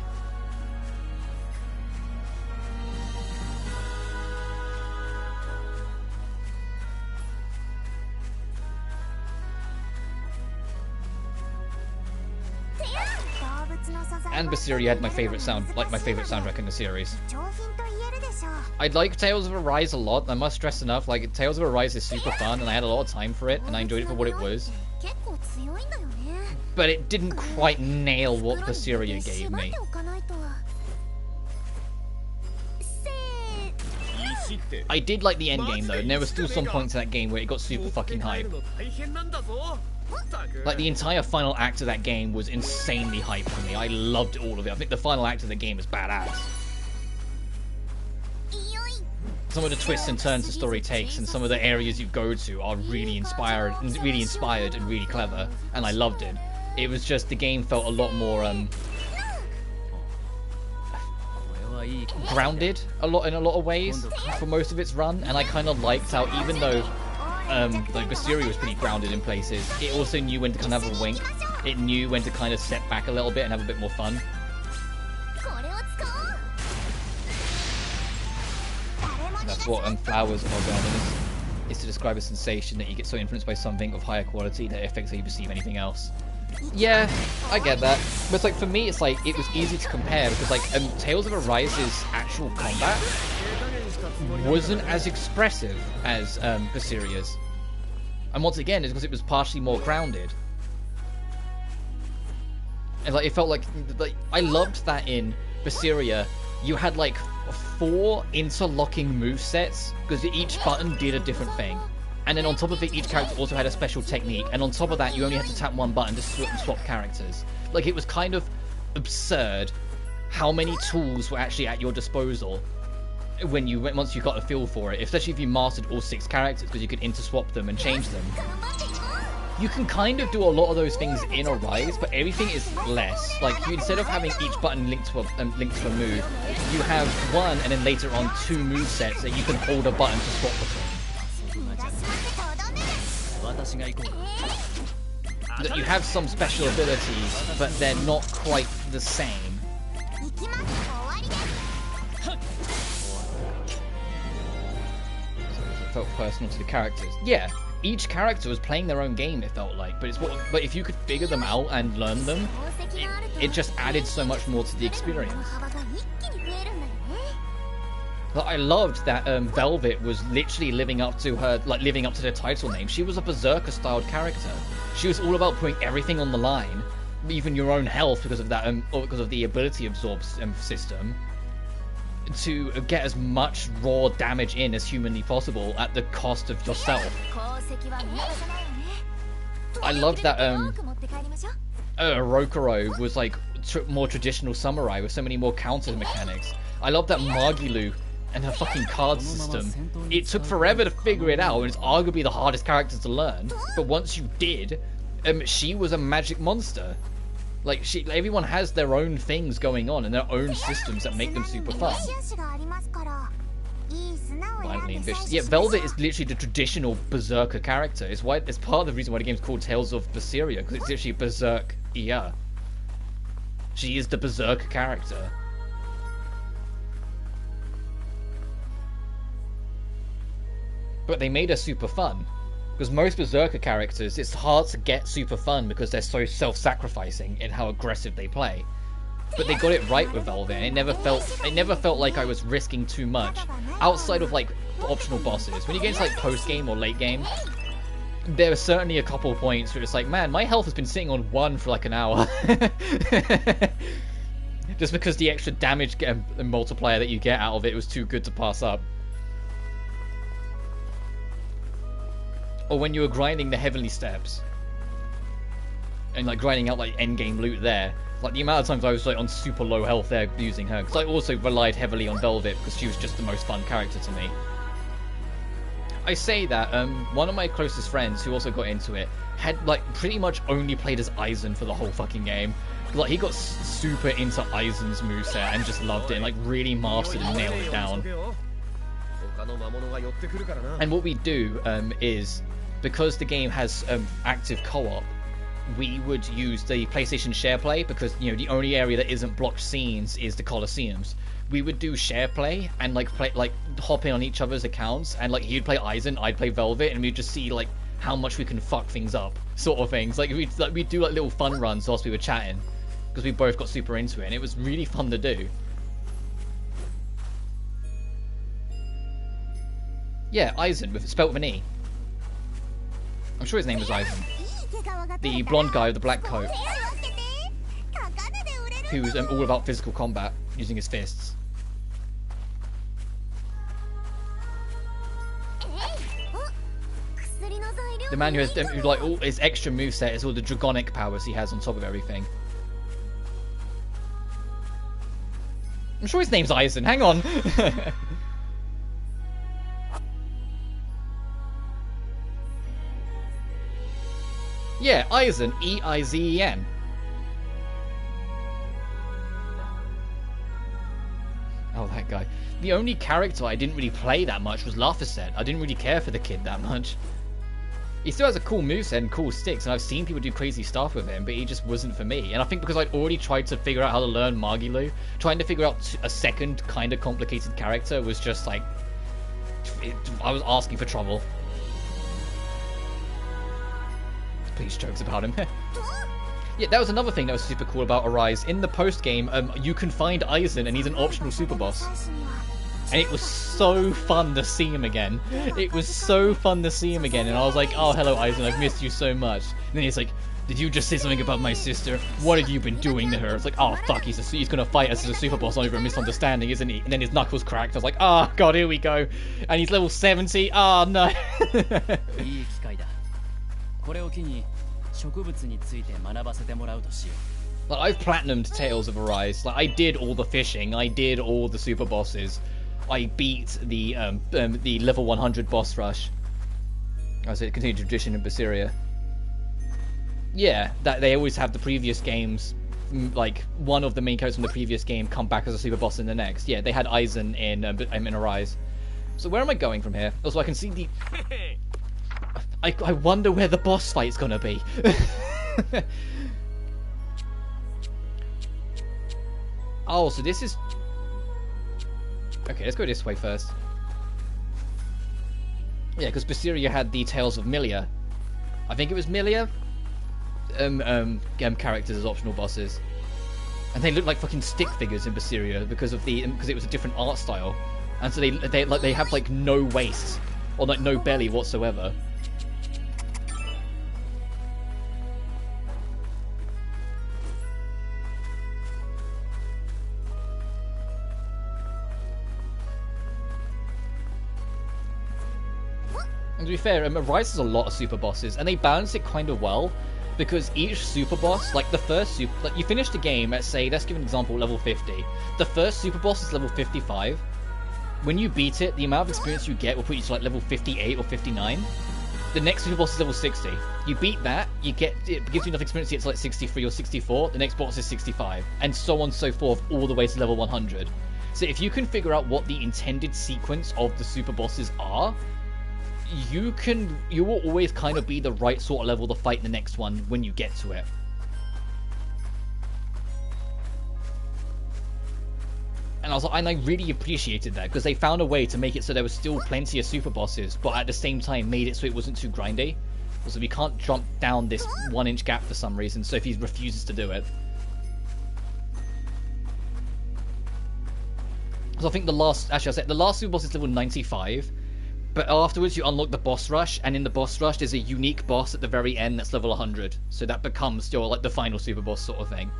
S1: And Berseria had my favorite soundtrack in the series. I like Tales of Arise a lot. I must stress enough, like, Tales of Arise is super fun, and I had a lot of time for it, and I enjoyed it for what it was. But it didn't quite nail what Berseria gave me. I did like the end game though, and there were still some points in that game where it got super fucking hype. Like, the entire final act of that game was insanely hype for me. I loved all of it. I think the final act of the game is badass. Some of the twists and turns the story takes, and some of the areas you go to are really inspired and really clever, and I loved it. It was just, the game felt a lot more grounded in a lot of ways for most of its run, and I kind of liked how, even though like Basiria was pretty grounded in places. It also knew when to kind of have a wink. It knew when to kind of step back a little bit and have a bit more fun. That's what flowers are grounded is to describe a sensation that you get so influenced by something of higher quality that it affects how you perceive anything else. Yeah, I get that. But it's like, for me, it's like, it was easy to compare because like Tales of Arise's actual combat wasn't as expressive as Basiria's. And once again, it's because it was partially more grounded. And like, it felt like I loved that in Basiria, you had like 4 interlocking movesets because each button did a different thing. And then on top of it, each character also had a special technique. And on top of that, you only had to tap one button to swap characters. Like, it was kind of absurd how many tools were actually at your disposal once you got a feel for it. Especially if you mastered all 6 characters, because you could interswap them and change them. You can kind of do a lot of those things in Arise, but everything is less. Like, instead of having each button linked to a move, you have one and then later on 2 movesets that you can hold a button to swap between. That you have some special abilities, but they're not quite the same. It felt personal to the characters. Yeah, each character was playing their own game, it felt like, but if you could figure them out and learn them, it just added so much more to the experience. But I loved that Velvet was literally living up to the title name. She was a berserker-styled character. She was all about putting everything on the line, even your own health, because of that, or because of the ability absorb system, to get as much raw damage in as humanly possible at the cost of yourself. I loved that Rokuro was like more traditional samurai with so many more counter mechanics. I love that Magilu and her fucking card system. It took forever to figure it out, and it's arguably the hardest character to learn. But once you did, she was a magic monster. Like, everyone has their own things going on and their own systems that make them super fun. Violently ambitious. Yeah, Velvet is literally the traditional berserker character. It's part of the reason why the game's called Tales of Basiria, because it's literally berserk Iya. She is the berserker character. But they made her super fun. Because most Berserker characters, it's hard to get super fun because they're so self-sacrificing in how aggressive they play. But they got it right with Velvet, and it never felt like I was risking too much. Outside of like optional bosses. When you get into like post-game or late game, there are certainly a couple of points where it's like, man, my health has been sitting on 1 for like an hour. Just because the extra damage multiplier that you get out of it was too good to pass up. Or when you were grinding the Heavenly Steps and like grinding out like endgame loot there, like the amount of times I was like on super low health there using her, because I also relied heavily on Velvet because she was just the most fun character to me. I say that one of my closest friends who also got into it had like pretty much only played as Aizen for the whole fucking game. Like, he got super into Aizen's moveset and just loved it and like really mastered and nailed it down. And what we do is, because the game has active co-op, we would use the PlayStation SharePlay, because, you know, the only area that isn't blocked scenes is the Colosseums. We would do SharePlay and like hop in on each other's accounts, and like he'd play Aizen, I'd play Velvet, and we'd just see like how much we can fuck things up, sort of things. Like we'd do like little fun runs whilst we were chatting, because we both got super into it, and it was really fun to do. Yeah, Aizen, spelt with an E. I'm sure his name was Aizen. The blonde guy with the black coat, who's all about physical combat, using his fists. The man who has like all his extra moveset is all the dragonic powers he has on top of everything. I'm sure his name's Aizen. Hang on. Yeah, Aizen, E-I-Z-E-N. Oh, that guy. The only character I didn't really play that much was Laphicet. I didn't really care for the kid that much. He still has a cool moveset and cool sticks, and I've seen people do crazy stuff with him, but he just wasn't for me. And I think because I'd already tried to figure out how to learn Magilu, trying to figure out a second kind of complicated character was just like... I was asking for trouble. Please, jokes about him. Yeah, that was another thing that was super cool about Arise. In the post-game, you can find Aizen, and he's an optional super boss. And it was so fun to see him again. It was so fun to see him again. And I was like, oh, hello, Aizen, I've missed you so much. And then he's like, did you just say something about my sister? What have you been doing to her? It's like, oh, fuck, he's going to fight us as a super boss over a misunderstanding, isn't he? And then his knuckles cracked. I was like, oh, God, here we go. And he's level 70. Oh, no. Like, I've platinumed Tales of Arise. Like, I did all the fishing. I did all the super bosses. I beat the level 100 boss rush. As it continued tradition in Basiria. Yeah, that they always have the previous games, like one of the main characters from the previous game come back as a super boss in the next. Yeah, they had Aizen in Arise. So where am I going from here? Also, I can see the... I wonder where the boss fight's gonna be. Oh, so this is... Okay, let's go this way first. Yeah, because Basiria had the Tales of Milia. I think it was Milia. Characters as optional bosses, and they look like fucking stick figures in Basiria because it was a different art style, and so they have like no waist or like no belly whatsoever. And to be fair, Rise has a lot of super bosses, and they balance it kind of well. Because each super boss, like the first super... Like, you finish the game at, say, let's give an example, level 50. The first super boss is level 55. When you beat it, the amount of experience you get will put you to, like, level 58 or 59. The next super boss is level 60. You beat that, it gives you enough experience to get to, like, 63 or 64. The next boss is 65. And so on and so forth, all the way to level 100. So if you can figure out what the intended sequence of the super bosses are... You will always kind of be the right sort of level to fight the next one when you get to it. And I really appreciated that because they found a way to make it so there was still plenty of super bosses, but at the same time made it so it wasn't too grindy. So we can't jump down this 1-inch gap for some reason, so if he refuses to do it. So I think the last super boss is level 95. But afterwards, you unlock the boss rush, and in the boss rush, there's a unique boss at the very end that's level 100. So that becomes your, like, the final super boss sort of thing.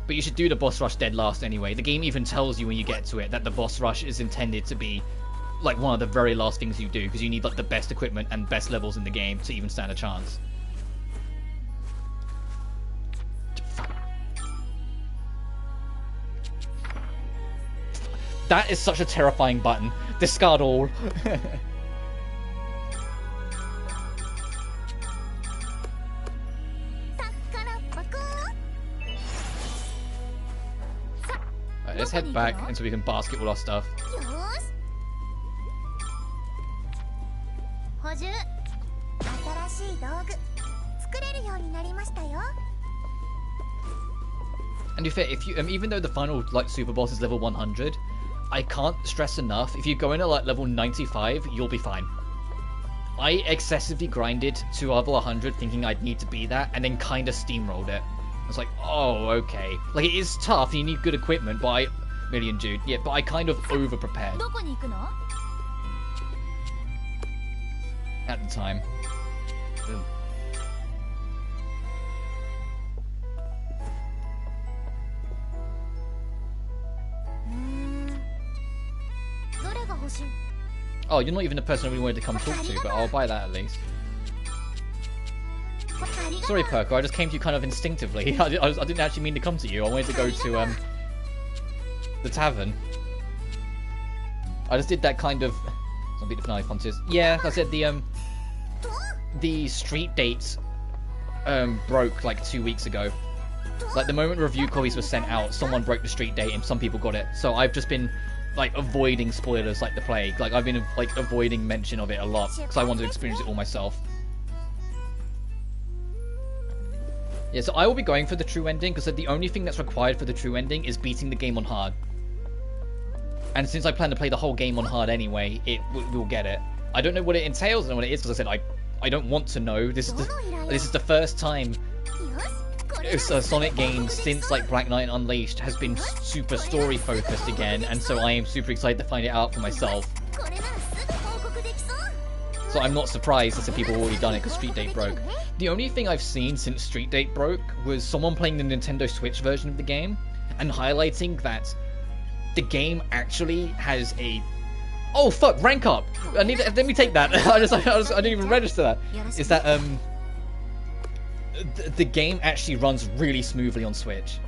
S1: But you should do the boss rush dead last anyway. The game even tells you when you get to it that the boss rush is intended to be, like, one of the very last things you do, because you need, like, the best equipment and best levels in the game to even stand a chance. That is such a terrifying button. Discard all. Alright, let's head back until we can basket all our stuff. And to be fair, if you even though the final like super boss is level 100, I can't stress enough, if you go in at like level 95, you'll be fine. I excessively grinded to level 100 thinking I'd need to be that, and then kind of steamrolled it. I was like, oh, okay. Like, it is tough, and you need good equipment, but I... Million Jude. Yeah, but I kind of over-prepared. At the time. Boom. Oh, you're not even the person I really wanted to come talk to, but I'll buy that at least. Sorry, Perko, I just came to you kind of instinctively. I didn't actually mean to come to you. I wanted to go to the tavern. I just did that kind of... Some beat the knife hunters. Yeah, I said the street dates broke like 2 weeks ago. Like the moment review copies were sent out, someone broke the street date and some people got it. So I've just been like avoiding spoilers like the plague. Like I've been like avoiding mention of it a lot because I want to experience it all myself. Yeah, so I will be going for the true ending because the only thing that's required for the true ending is beating the game on hard. And since I plan to play the whole game on hard anyway, we'll get it. I don't know what it entails, I don't know what it is, because I said I don't want to know. This is the first time a Sonic game since like Black Knight Unleashed has been super story focused again, and so I am super excited to find it out for myself. So I'm not surprised that some people have already done it because Street Date broke. The only thing I've seen since Street Date broke was someone playing the Nintendo Switch version of the game and highlighting that the game actually has a... Oh fuck, rank up! Let me take that. I didn't even register that. Is that the game actually runs really smoothly on Switch.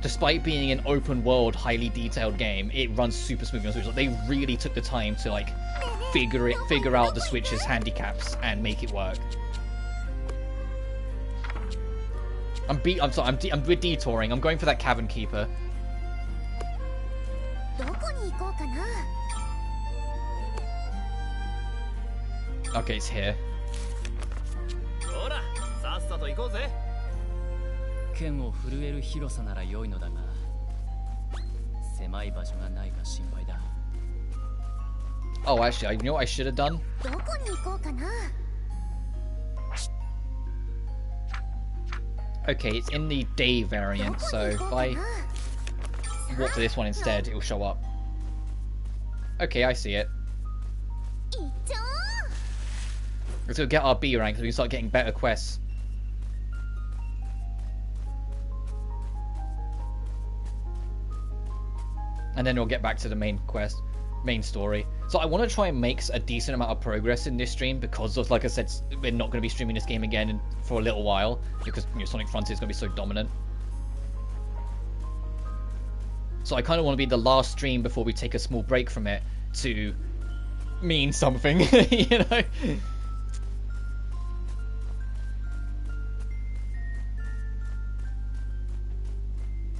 S1: Despite being an open world, highly detailed game, it runs super smoothly on Switch. Like, they really took the time to like figure out the Switch's handicaps and make it work. We're detouring. I'm going for that Cavern Keeper. Okay, it's here. Oh, actually, you know what I should have done? Okay, it's in the day variant, so if I walk to this one instead, it will show up. Okay, I see it. Let's go get our B rank so we can start getting better quests. And then we'll get back to the main story. So I want to try and make a decent amount of progress in this stream because of, like I said, we're not going to be streaming this game again for a little while because Sonic Frontier is going to be so dominant. So I kind of want to be the last stream before we take a small break from it to mean something, you know?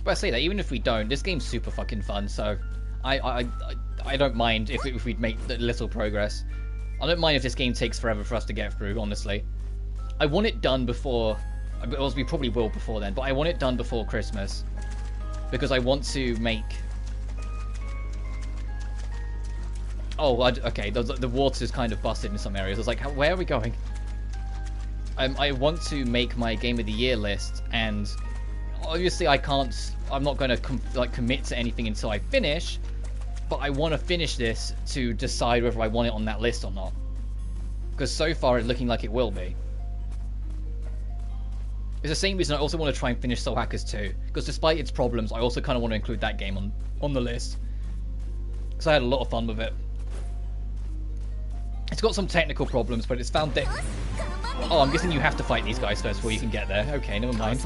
S1: But I say that, even if we don't, this game's super fucking fun, so I don't mind if we make little progress. I don't mind if this game takes forever for us to get through, honestly. I want it done before... we probably will before then, but I want it done before Christmas. Because I want to make... Oh, okay, the water's kind of busted in some areas. I was like, where are we going? I want to make my Game of the Year list, and... obviously I'm not going to commit to anything until I finish, but I want to finish this to decide whether I want it on that list or not. Because so far it's looking like it will be. It's the same reason I also want to try and finish Soul Hackers 2, because despite its problems, I also kind of want to include that game on the list. Because I had a lot of fun with it. It's got some technical problems, but it's found that... Oh, I'm guessing you have to fight these guys first before you can get there. Okay, never mind.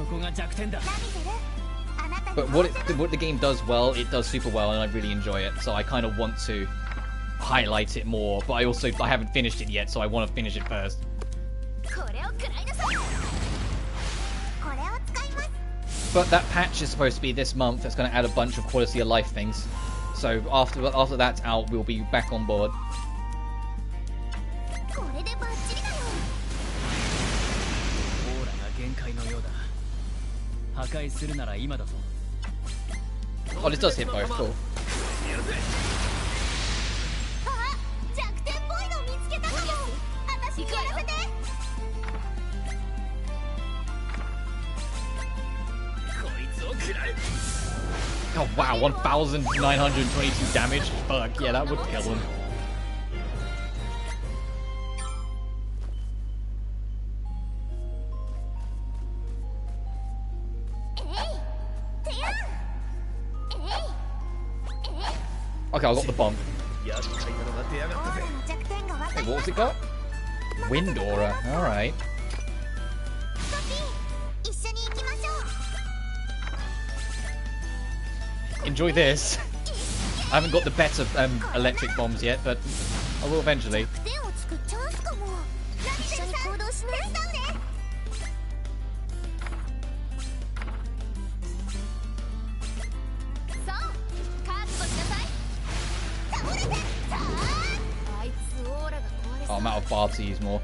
S1: But what the game does well, it does super well, and I really enjoy it. So I kind of want to highlight it more, but I haven't finished it yet, so I want to finish it first. But that patch is supposed to be this month. It's going to add a bunch of quality of life things. So after that's out, we'll be back on board. Oh, this does hit both, cool. Oh wow, 1,922 damage? Fuck, yeah, that would kill him. Okay, I got the bomb. Hey, what was it got? Wind Aura, alright. Enjoy this. I haven't got the better electric bombs yet, but I will eventually. Oh, I'm out of bar to use more.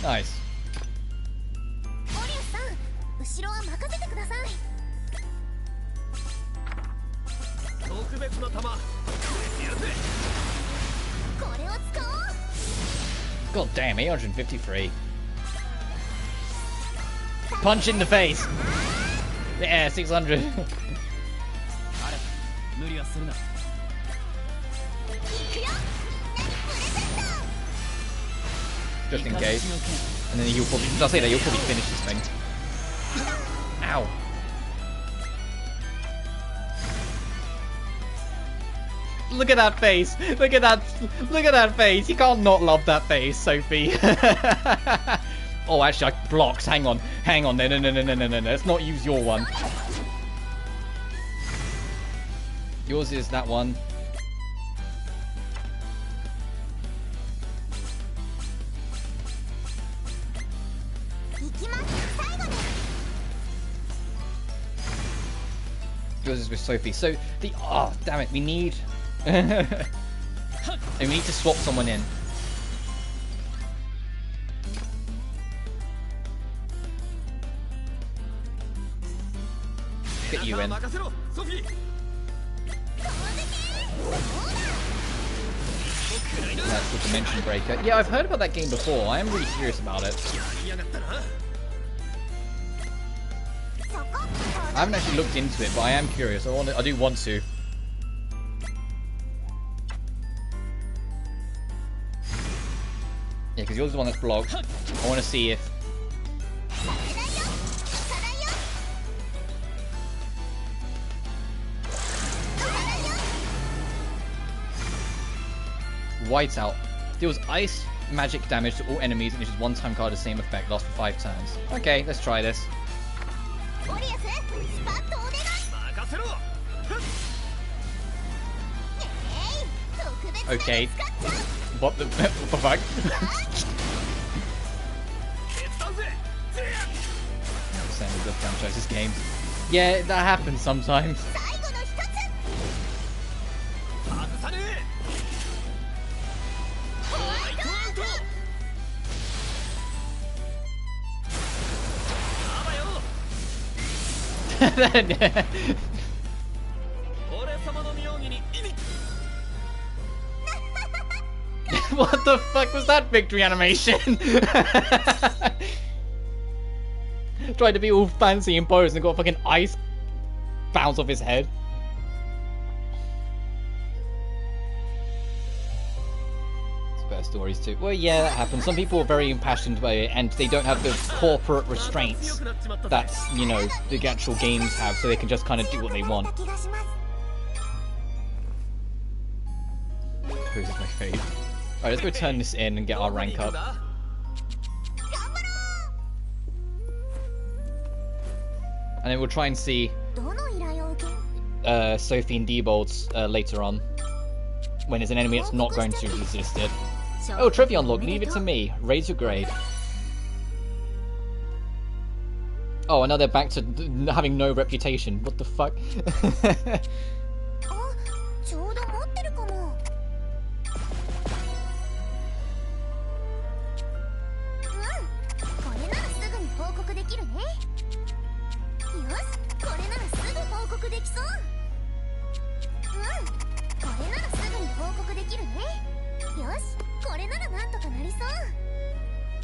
S1: Nice. God damn, 853. Punch in the face. Yeah, 600. Just in case. And then you'll probably, I'll say that you'll probably finish this thing. Ow. Look at that face. Look at that face. You can't not love that face, Sophie. Oh, actually, I blocked. Hang on. No. Let's not use your one. Yours is that one. Yours is with Sophie. So the damn it, we need and we need to swap someone in. Get you in. That's the Dimension Breaker. Yeah, I've heard about that game before. I am really curious about it. I haven't actually looked into it, but I am curious. I do want to. Yeah, because yours is the one that's blocked. I want to see if... Whiteout. Deals ice magic damage to all enemies and uses one-time card the same effect. Lasts for 5 turns. Okay, let's try this. Okay. What the fuck? Same with franchises games. Yeah, that happens sometimes. What the fuck was that victory animation? Tried to be all fancy and posed and got fucking ice bounce off his head. It's better stories too. Well, yeah, that happens. Some people are very impassioned by it and they don't have the corporate restraints that, you know, the actual games have, so they can just kind of do what they want. Who's my fave? Alright, let's go turn this in and get our rank up. And then we'll try and see Sophie and Diebold's later on, when there's an enemy that's not going to resist it. Oh, Trivia unlocked, leave it to me. Raise your grade. Oh, and now they're back to having no reputation. What the fuck?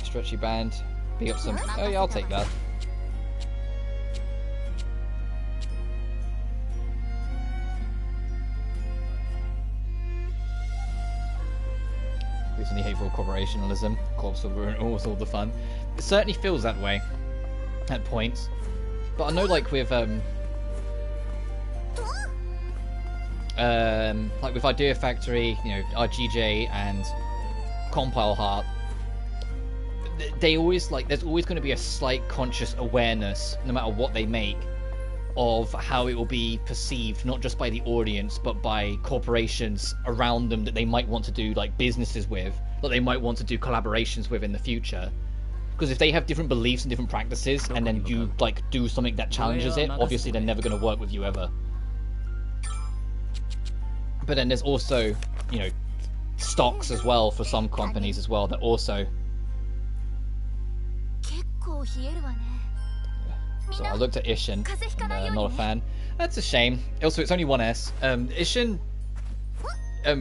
S1: Stretchy band. Pick up some. Oh yeah, I'll take that. Recently hateful corporationalism. Corpse will ruin all the fun. It certainly feels that way at points. But I know, like with like with Idea Factory, you know, RGJ and Compile Heart, they always, like, there's always going to be a slight conscious awareness, no matter what they make, of how it will be perceived, not just by the audience, but by corporations around them that they might want to do, like, businesses with, that they might want to do collaborations with in the future. Because if they have different beliefs and different practices, and then you like do something that challenges it, obviously they're never going to work with you ever. But then there's also, you know, stocks as well for some companies as well that also. So I looked at Ishin, and not a fan. That's a shame. Also, it's only 1S. Ishin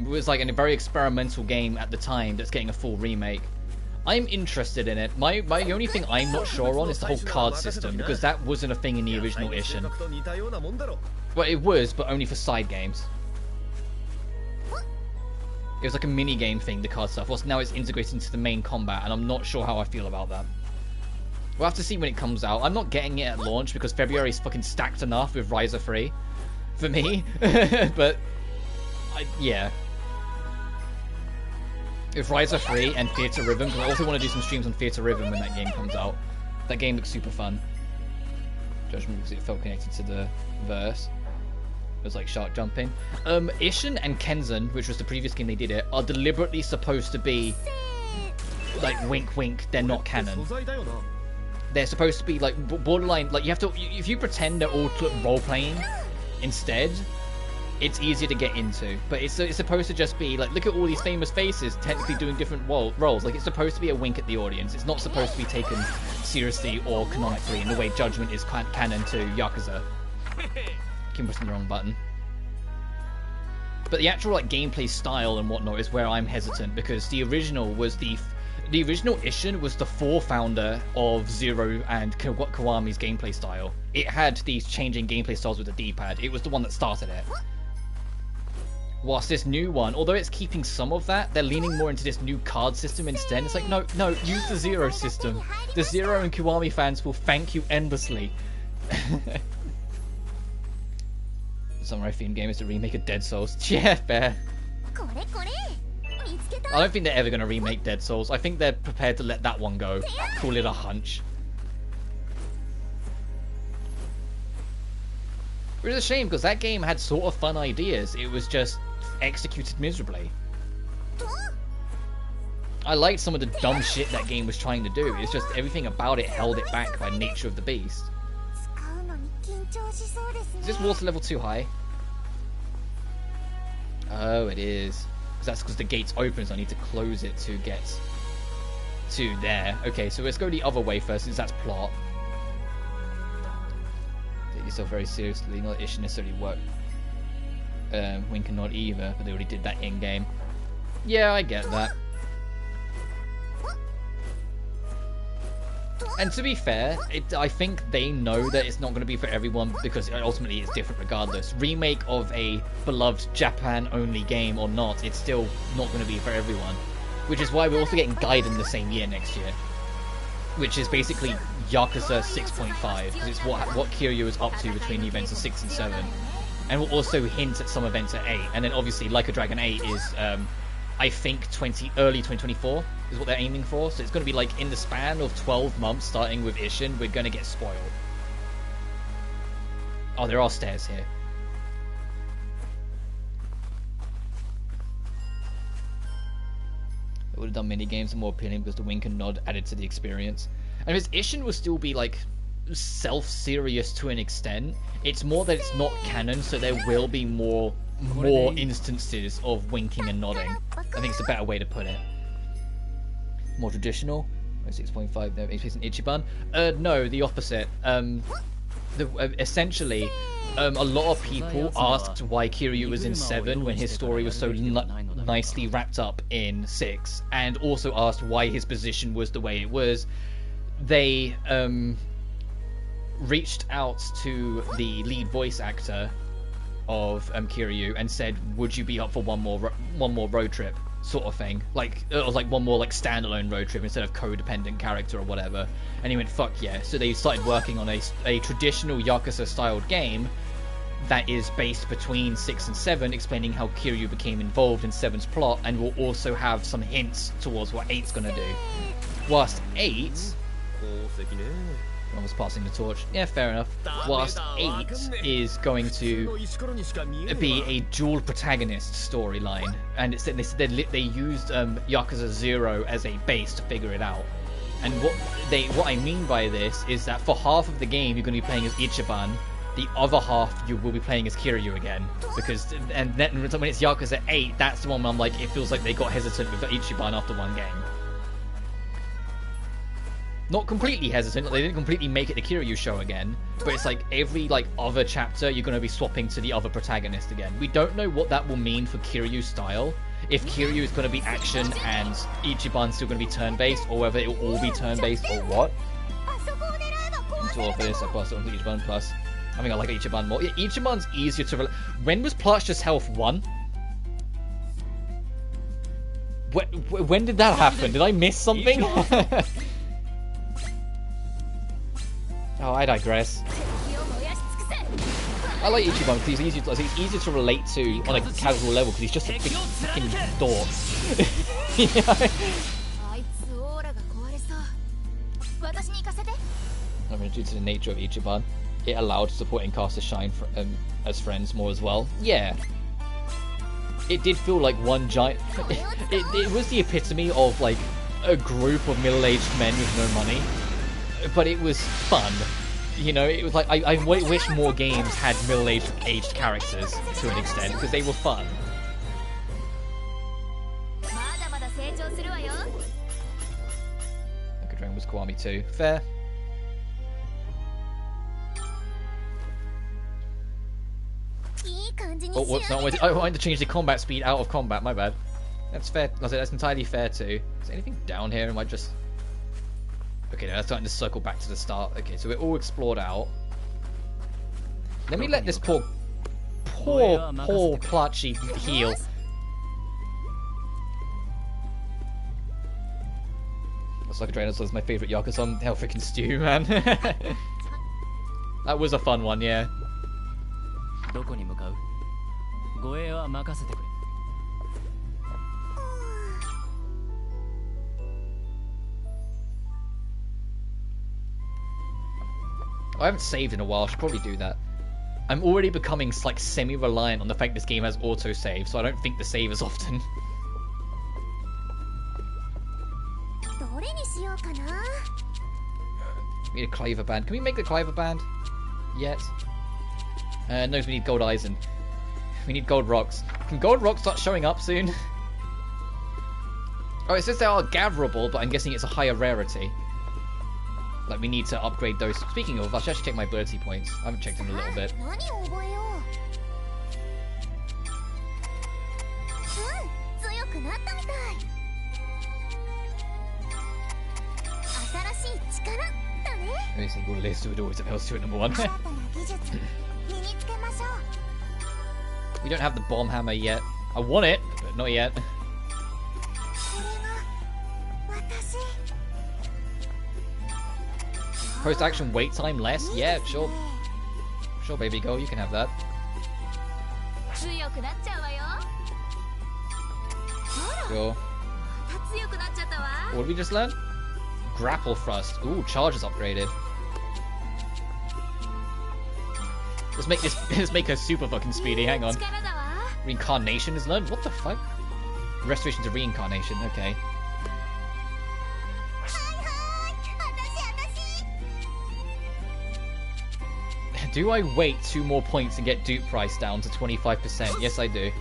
S1: was like a very experimental game at the time that's getting a full remake. I'm interested in it. My only thing I'm not sure on is the whole card system, because that wasn't a thing in the original Ishin. Well, it was, but only for side games. It was like a mini-game thing, the card stuff. Whilst now it's integrated into the main combat, and I'm not sure how I feel about that. We'll have to see when it comes out. I'm not getting it at launch, because February is fucking stacked enough with Riser Free. For me. But, yeah. If Riser Free and Theatre Rhythm, because I also want to do some streams on Theatre Rhythm when that game comes out. That game looks super fun. Judgment because it felt connected to the verse. It was like shark jumping. Ishin and Kenzen, which was the previous game they did it, are deliberately supposed to be like wink wink, they're not canon. They're supposed to be like borderline, like you have to, if you pretend they're all role playing instead, it's easier to get into. But it's supposed to just be like, look at all these famous faces technically doing different roles. Like it's supposed to be a wink at the audience. It's not supposed to be taken seriously or canonically in the way Judgment is canon to Yakuza. Keep pressing the wrong button. But the actual like gameplay style and whatnot is where I'm hesitant, because the original was the original Ishin was the founder of Zero and Kiwami's gameplay style. It had these changing gameplay styles with the D-pad. It was the one that started it. Whilst this new one, although it's keeping some of that, they're leaning more into this new card system instead. It's like, no, use the Zero system. The Zero and Kiwami fans will thank you endlessly. Samurai themed game is a remake of Dead Souls. Yeah, fair. I don't think they're ever going to remake Dead Souls. I think they're prepared to let that one go. Call it a hunch. Which is a shame, because that game had sort of fun ideas. It was just executed miserably. I liked some of the dumb shit that game was trying to do. It's just everything about it held it back by nature of the beast. Is this water level too high? Oh, it is. That's because the gate's open, so I need to close it to get to there. Okay, so let's go the other way first, since that's plot. Take yourself very seriously. Not that it should necessarily work. Wink and nod either, but they already did that in-game. Yeah, I get that. And to be fair, I think they know that it's not going to be for everyone, because ultimately it's different regardless. Remake of a beloved Japan-only game or not, it's still not going to be for everyone. Which is why we're also getting Gaiden the same year next year. Which is basically Yakuza 6.5, because it's what Kiryu is up to between the events of 6 and 7. And we'll also hint at some events at 8. And then obviously Like a Dragon 8 is, I think, early 2024 is what they're aiming for. So it's going to be like in the span of 12 months, starting with Ishin, we're going to get spoiled. Oh, there are stairs here. It would have done mini games more appealing because the wink and nod added to the experience. And because Ishin will still be like self-serious to an extent, it's more that it's not canon, so there will be more instances of winking and nodding. I think it's a better way to put it. More traditional. 6.5 no, it's an Ichiban. No, the opposite. Essentially, a lot of people asked why Kiryu was in 7 when his story was so nicely wrapped up in 6, and also asked why his position was the way it was. They reached out to the lead voice actor of Kiryu and said, would you be up for one more road trip sort of thing, like it was like one more like standalone road trip instead of codependent character or whatever, and he went fuck yeah. So they started working on a traditional Yakuza styled game that is based between 6 and 7, explaining how Kiryu became involved in 7's plot, and will also have some hints towards what 8's gonna do. Whilst 8 I was passing the torch. Yeah, fair enough. Whilst 8 is going to be a dual protagonist storyline, and it's they used Yakuza 0 as a base to figure it out, And what I mean by this is that for half of the game you're going to be playing as Ichiban, the other half you will be playing as Kiryu again. And then when it's Yakuza 8, that's the one where I'm like, it feels like they got hesitant with Ichiban after one game. Not completely hesitant, they didn't completely make it the Kiryu show again, but it's like every other chapter you're going to be swapping to the other protagonist again. We don't know what that will mean for Kiryu's style, if Kiryu is going to be action and Ichiban's still going to be turn-based, or whether it will all be turn-based or what. Into all of this, I passed on to Ichiban plus. I think I like Ichiban more. Yeah, Ichiban's easier to... When was Plachta's health 1? When did that happen? Did I miss something? Oh, I digress. I like Ichiban because he's easier to relate to on a casual level because he's just a big fucking dork. I mean, due to the nature of Ichiban, it allowed supporting cast to shine as friends more as well. Yeah. It did feel like one giant... It was the epitome of, like, a group of middle-aged men with no money. But it was fun. You know, it was like, I wish more games had middle-aged characters, to an extent, because they were fun. Like Dragon was Kiwami too. Fair. Oh, what's not? I wanted to change the combat speed out of combat, my bad. That's fair. That's entirely fair too. Is there anything down here? Am I just... Okay, now that's starting to circle back to the start. Okay, so we're all explored out. Let me let this poor Clutchy heal. That's like a Dragon is my favourite Yakuza. Hell freaking stew, man. That was a fun one, yeah. I haven't saved in a while, I should probably do that. I'm already becoming like semi-reliant on the fact this game has auto-save, so I don't think the save as often. We need a Cliver Band. Can we make the Cliver Band? Yet? No, we need Gold Eisen. We need Gold Rocks. Can Gold Rocks start showing up soon? Oh, it says they are gatherable, but I'm guessing it's a higher rarity. Like, we need to upgrade those. Speaking of, I should actually check my ability points. I haven't checked them in a little bit. Every single list would always have else to it, number 1. We don't have the bomb hammer yet. I want it, but not yet. Post-action wait time less? Yeah, sure. Sure, baby girl, you can have that. Sure. What did we just learn? Grapple thrust. Ooh, charge is upgraded. Let's make her super fucking speedy. Hang on. Reincarnation is learned? What the fuck? Restoration to reincarnation. Okay. Do I wait 2 more points and get dupe price down to 25%? Yes, I do.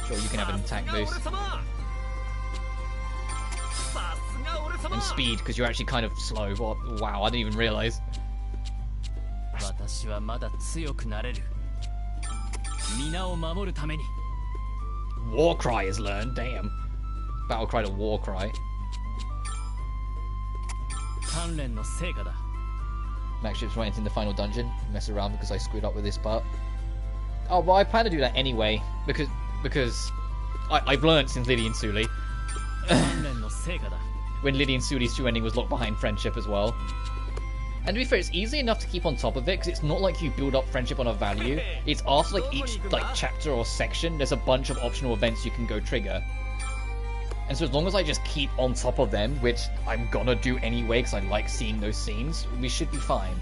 S1: Sure, you can have an attack boost. And speed, because you're actually kind of slow. Wow, I didn't even realize. War Cry is learned, damn. Battle Cry to War Cry. I'm actually just right into the final dungeon. Mess around because I screwed up with this part. Oh, well, I plan to do that anyway. Because I've learned since Lydian Suli. When Lydian Suli's true ending was locked behind friendship as well. And to be fair, it's easy enough to keep on top of it, because it's not like you build up friendship on a value. It's after like each chapter or section, there's a bunch of optional events you can go trigger. And so as long as I just keep on top of them, which I'm gonna do anyway, because I like seeing those scenes, we should be fine.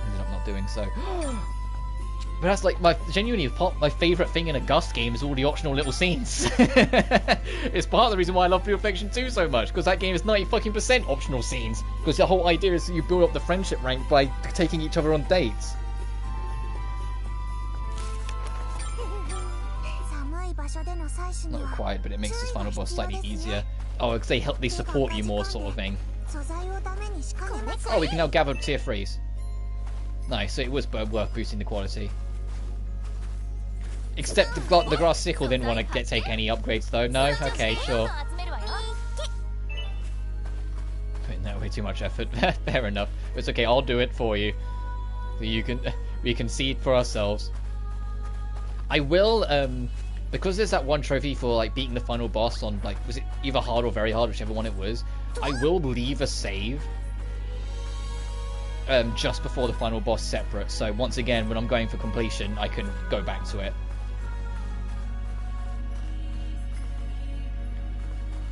S1: Ended up not doing so. But that's like genuinely my favourite thing in a Gust game is all the optional little scenes. It's part of the reason why I love Blue Reflection 2 so much, because that game is 90% optional scenes. Because the whole idea is that you build up the friendship rank by taking each other on dates. Not required, but it makes this final boss slightly easier. Oh, because they support you more, sort of thing. Oh, we can now gather tier 3s. Nice, so it was worth boosting the quality. Except the grass sickle didn't want to take any upgrades though. No? Okay, sure. Putting that way too much effort. Fair enough. It's okay, I'll do it for you. So we can see it for ourselves. I will, because there's that one trophy for like beating the final boss on like, was it either hard or very hard, whichever one it was. I will leave a save just before the final boss separate, so once again when I'm going for completion I can go back to it.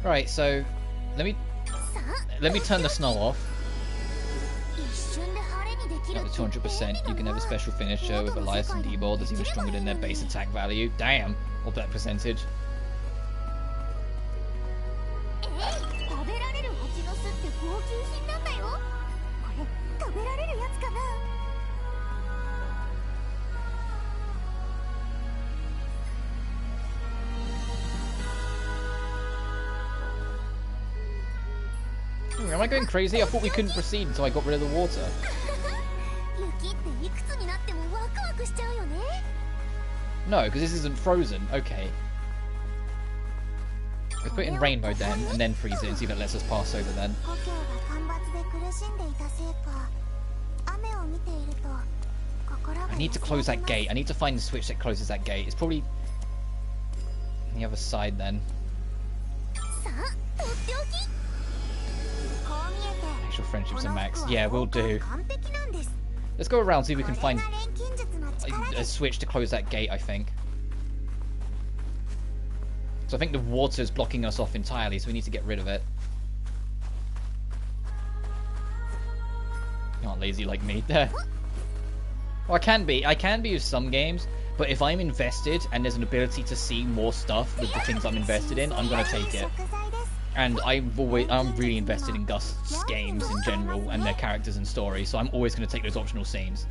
S1: Right, so let me turn the snow off. At the 200%, you can have a special finisher with Elias and D-Ball that's even stronger than their base attack value. Damn, what that percentage. Am I going crazy? I thought we couldn't proceed until I got rid of the water. No, because this isn't frozen. Okay. Let's put it in rainbow then, and then freeze it and see if it lets us pass over then. I need to close that gate. I need to find the switch that closes that gate. It's probably on the other side then. Actual friendships are max. Yeah, we'll do. Let's go around, see if we can find a switch to close that gate, I think. So I think the water is blocking us off entirely, so we need to get rid of it. You're not lazy like me. Well, I can be with some games, but if I'm invested and there's an ability to see more stuff with the things I'm invested in, I'm gonna take it. And I'm really invested in Gust's games in general and their characters and story, so I'm always gonna take those optional scenes.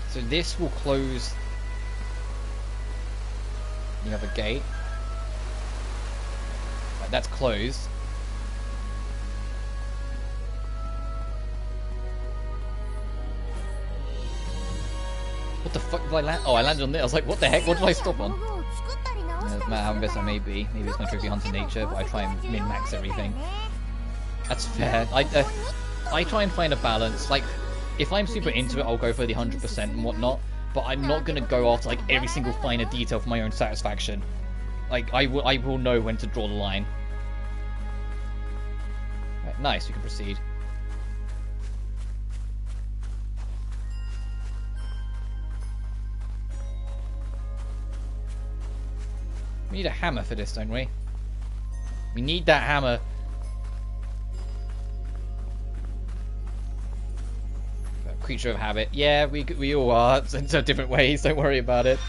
S1: So this will close the other gate. Right, that's closed. What the fuck did I land? Oh, I landed on there. I was like, what the heck? What did I stop on? No matter how invested I may be. Maybe it's my trophy hunter nature, but I try and min-max everything. That's fair. I try and find a balance. Like, if I'm super into it, I'll go for the 100% and whatnot. But I'm not gonna go after like every single finer detail for my own satisfaction. Like, I will know when to draw the line. Right, nice. You can proceed. We need a hammer for this, don't we? We need that hammer. Creature of habit. Yeah, we all are in so different ways. Don't worry about it.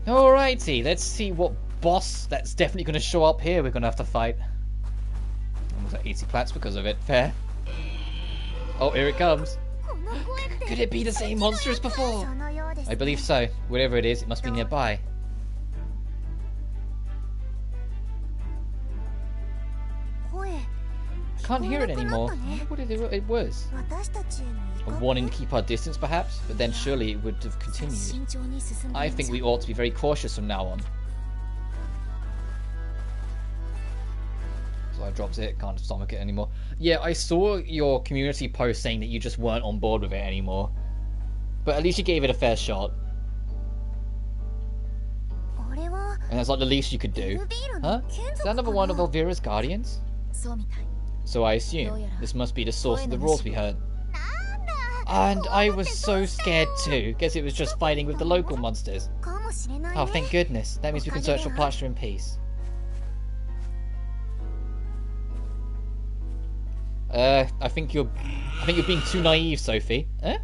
S1: Alrighty, let's see what boss that's definitely going to show up here we're going to have to fight. Almost at 80 plats because of it. Fair. Oh, here it comes. Could it be the same monster as before? I believe so. Whatever it is, it must be nearby. I can't hear it anymore. I wonder what it was. A warning to keep our distance, perhaps? But then surely it would have continued. I think we ought to be very cautious from now on. So I dropped it. Can't stomach it anymore. Yeah, I saw your community post saying that you just weren't on board with it anymore. But at least you gave it a fair shot. And that's like the least you could do. Huh? Is that another one of Elvira's guardians? So I assume. This must be the source of the roars we heard. And I was so scared too. Guess it was just fighting with the local monsters. Oh, thank goodness. That means we can search for Plachta in peace. I think you're being too naive, Sophie. Eh?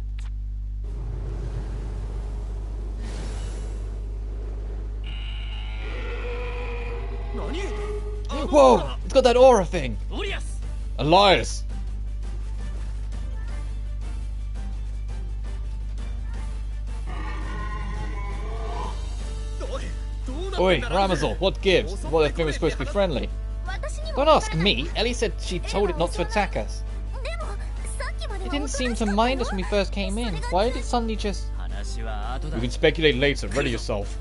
S1: Whoa! It's got that aura thing! Elias! Oi, Ramazal, what gives? Well, that thing was supposed to be friendly. Don't ask me. Ellie said she told it not to attack us. It didn't seem to mind us when we first came in. Why did it suddenly just... We can speculate later. Ready yourself.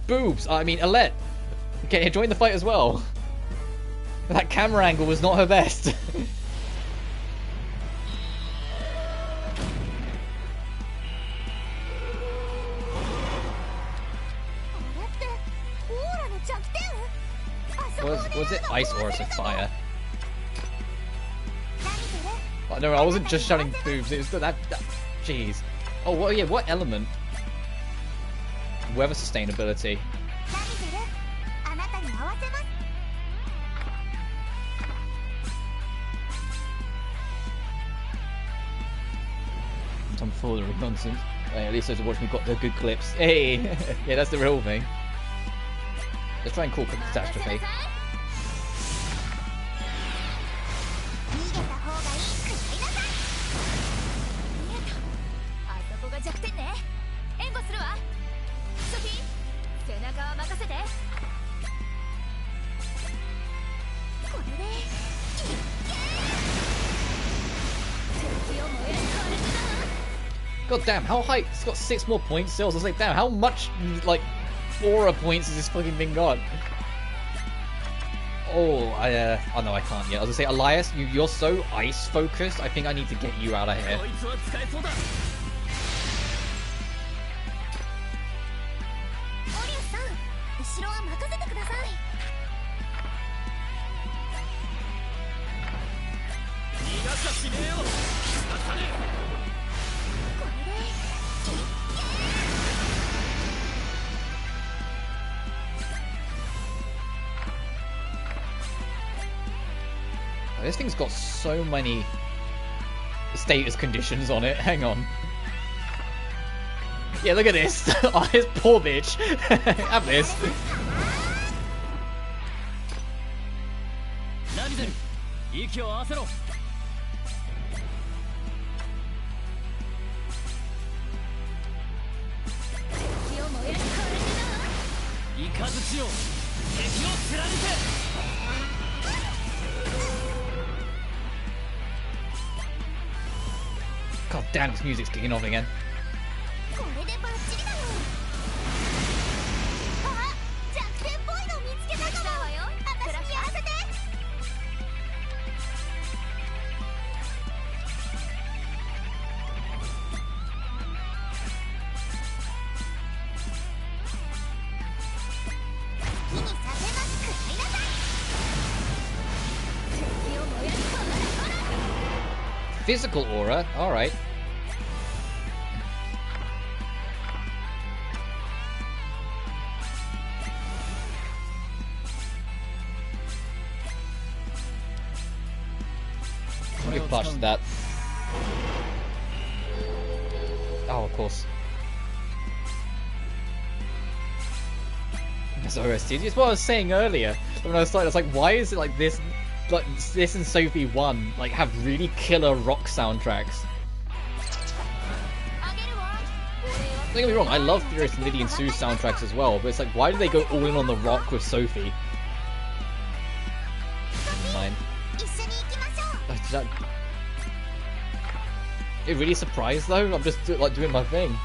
S1: Boobs! I mean, Alette. Okay, join the fight as well. That camera angle was not her best. Was it ice or is it fire? Oh, no, I wasn't just shouting boobs. It was that. Jeez. Oh, well, yeah. What element? Weather sustainability. Some foolery nonsense. Hey, at least those who watch me got the good clips. Hey, yeah, that's the real thing. Let's try and call catastrophe. God damn, how high? It's got 6 more points still. I was like, damn, how much, like, aura points has this fucking thing got? Oh, oh no, I can't yet. I was gonna say, Elias, you're so ice focused. I think I need to get you out of here. This thing's got so many status conditions on it. Hang on. Yeah, look at this. Oh, this poor bitch. Have this. God damn, this music's kicking off again. Physical aura, alright. I'll give Plachta that. Oh, of course. That's OST. It's what I was saying earlier. When I was starting, I was like, why is it like this? Like, this and Sophie 1, like, have really killer rock soundtracks. Don't get me wrong, I love Furious and Liddy and Sue's soundtracks as well, but it's like, why do they go all in on the rock with Sophie? Never mind. It really surprised though? I'm just like doing my thing.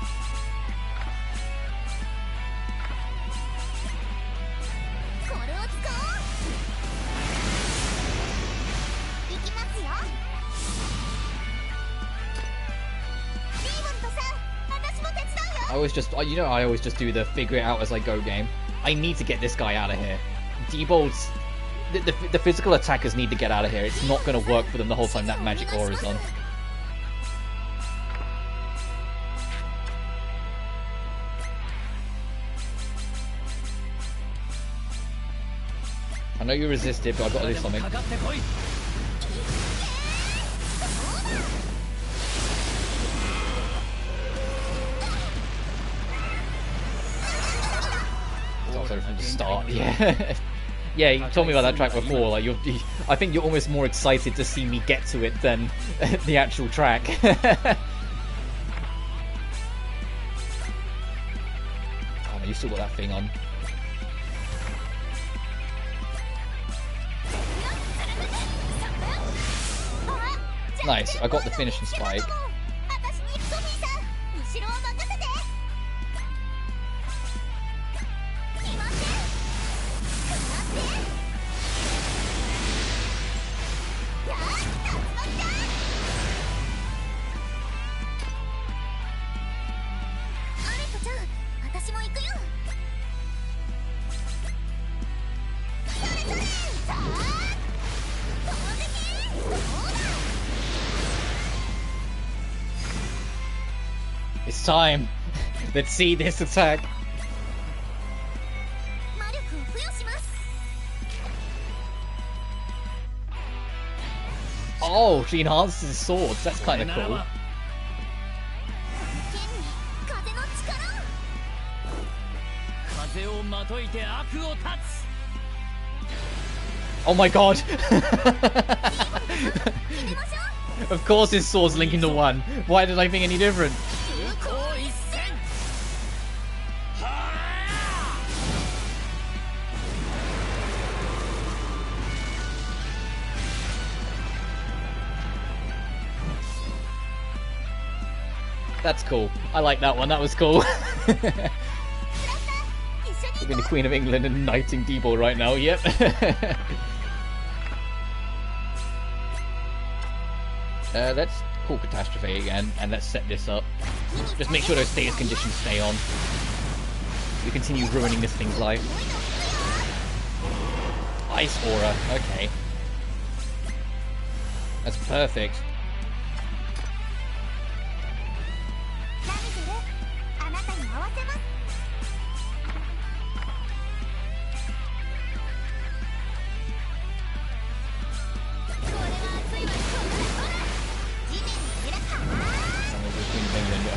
S1: I always just, you know, I always just do the figure it out as I go game. I need to get this guy out of here. D-Bolts, the physical attackers need to get out of here. It's not going to work for them the whole time that magic aura is on. know you resist it, but I've got to do something. From the start, yeah. Yeah, you told me about that track before. Like, I think you're almost more excited to see me get to it than the actual track. Oh no, you still got that thing on. Nice, I got the finishing spike. It's time. Let's see this attack. Oh, she enhances his swords. That's kind of cool. Oh my god! Of course his sword's linking to one. Why did I think any different? That's cool. I like that one. That was cool. Being the Queen of England and knighting D-ball right now. Yep. Let's call Catastrophe again, and let's set this up. Just make sure those status conditions stay on. We continue ruining this thing's life. Ice Aura. Okay. That's perfect.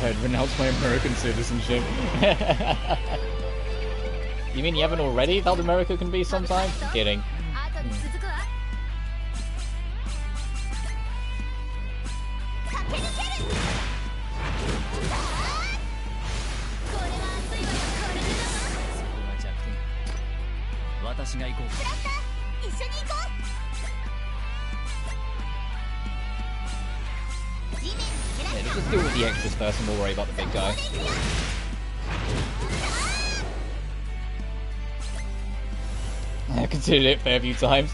S1: I'd renounce my American citizenship. You mean you haven't already? How America can be sometimes? I'm kidding. Just deal with the extras first and we'll worry about the big guy. I considered it a fair few times.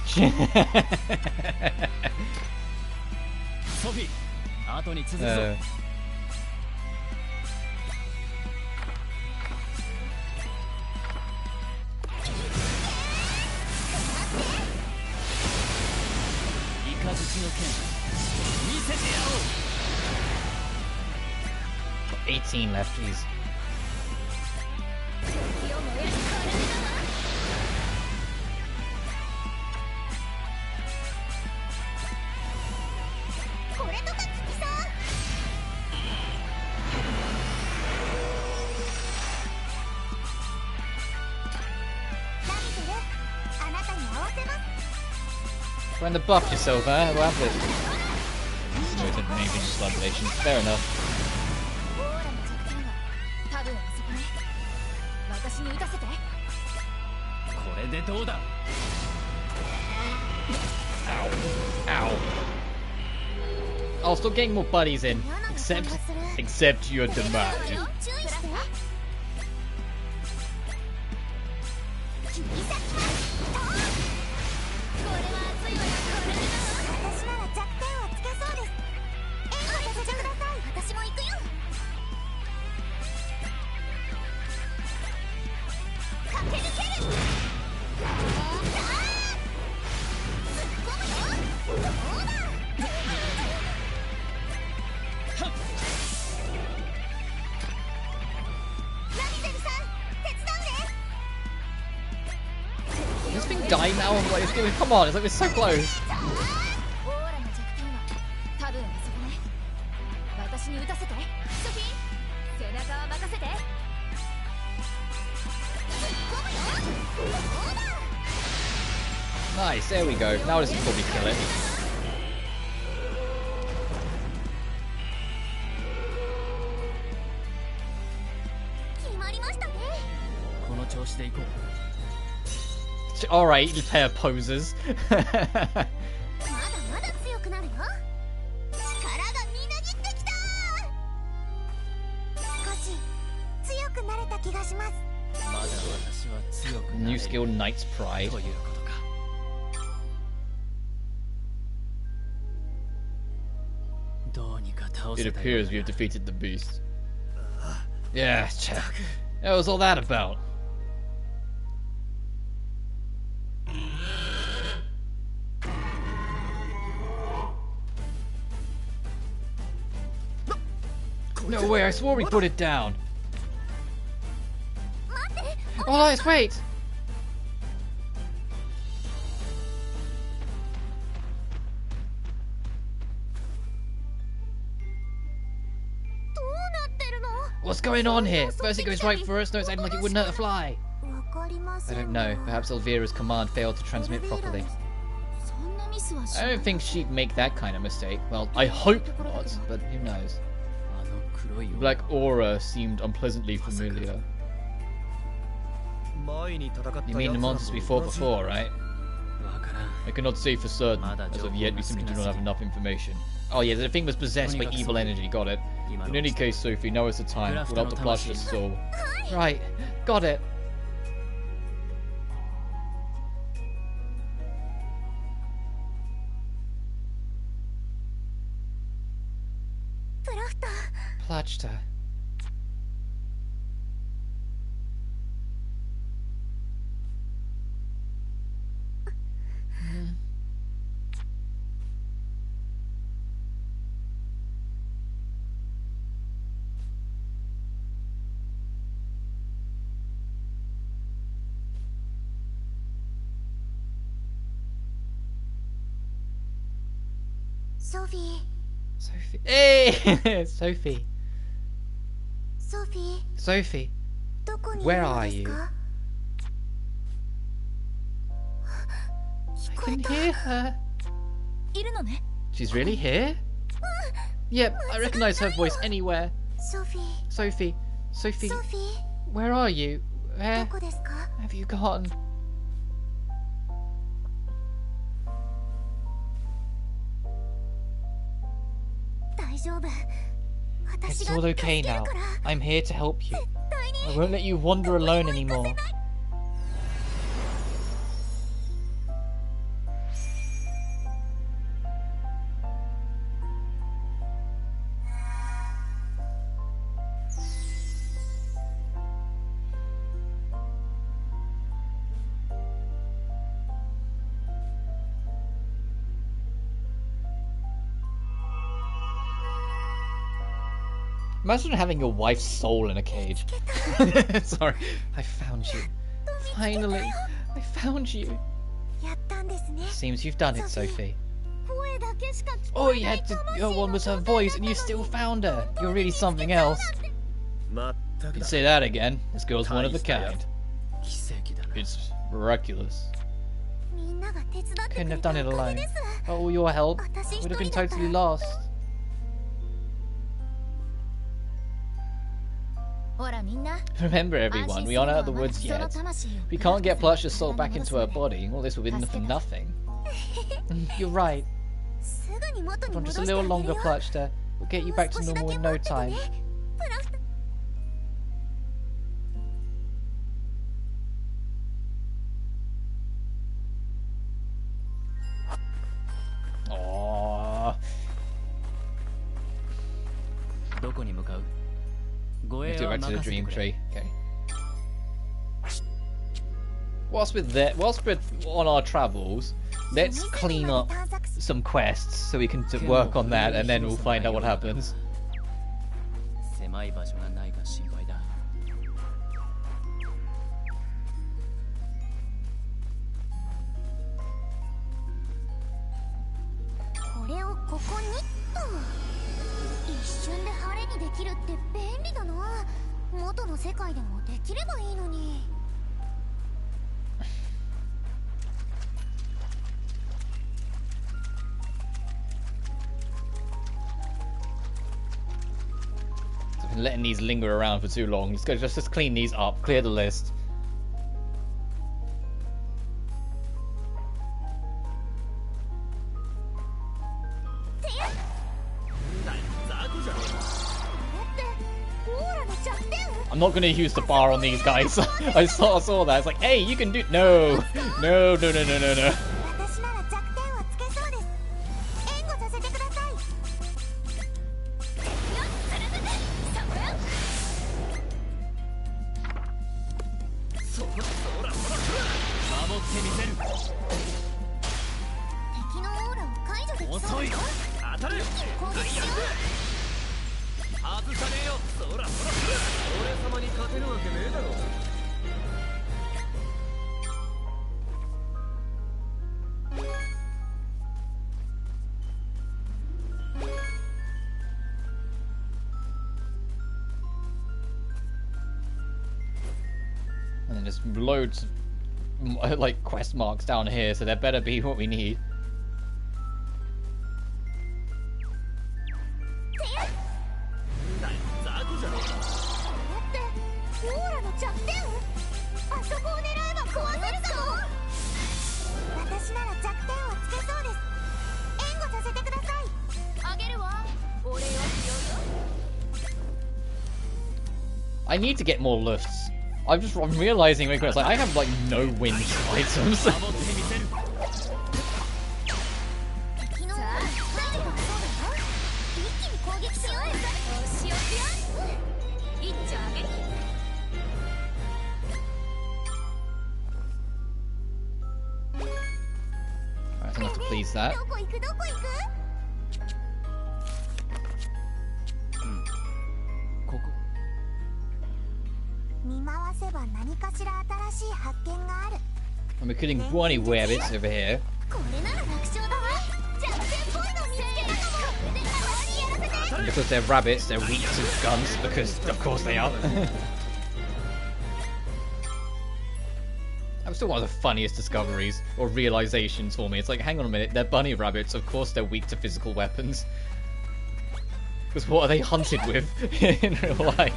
S1: Got 18 left, jeez. Trying to buff yourself, huh? What happened? No, it didn't anything just blood relation. Fair enough. Ow. Ow. I'll still getting more buddies in. Except your demise. die now? What is going? Come on, it's like we're so close. Nice, there we go. Now this will probably kill it. Alright, you pair of posers. New skill, Knight's Pride. It appears we have defeated the beast. Yeah, check. What was all that about? No way, I swore we put it down. Oh, let's wait. What's going on here? First it goes right for us, now it's acting like it wouldn't hurt a fly. I don't know. Perhaps Elvira's command failed to transmit properly. I don't think she'd make that kind of mistake. Well, I hope not, but who knows. The black aura seemed unpleasantly familiar. You mean the monsters we fought before, right? I cannot say for certain. As of yet, we simply do not have enough information. Oh yeah, the thing was possessed by evil energy, got it. In any case, Sophie, now is the time. We'll help to Plachta's soul. Right, got it. Plachta.
S2: Sophie.
S1: Sophie. Hey! Sophie.
S2: Sophie.
S1: Sophie. Where are you? I can hear her. She's really here? Yep, I recognize her voice anywhere.
S2: Sophie.
S1: Sophie. Sophie.
S2: Sophie.
S1: Where are you? Where have you gone? It's all okay now. I'm here to help you. I won't let you wander alone anymore. Imagine having your wife's soul in a cage. Sorry, I found you. Finally, I found you. Seems you've done it, Sophie. Oh, you had to go on with her voice and you still found her. You're really something else. You can say that again. This girl's one of a kind. It's miraculous. Couldn't have done it alone. Without all your help, would have been totally lost. Remember everyone, we aren't out of the woods yet. We can't get Plachta's soul back into her body. All this will be for nothing. You're right. Hold on just a little longer, Plachta. We'll get you back to normal in no time. Aww. Let's do back to the dream tree. Okay. Whilst we're on our travels, let's clean up some quests so we can work on that, and then we'll find out what happens.
S2: ここにっと一瞬で晴れにできるって便利だな。元の世界でもできればいいのに。
S1: Letting these linger around for too long. Just clean these up, clear the list. I'm not going to use the bar on these guys. I saw that. It's like, hey, you can do... No. No. And then there's loads of, like, quest marks down here, so there better be what we need. I need to get more lifts. I'm realizing like I have like no wind items. Alright, enough to please that. And we're killing bunny rabbits over here. And because they're rabbits, they're weak to guns, because of course they are. That was still one of the funniest discoveries, or realizations for me. It's like, hang on a minute, they're bunny rabbits, of course they're weak to physical weapons. Because what are they hunted with in real life?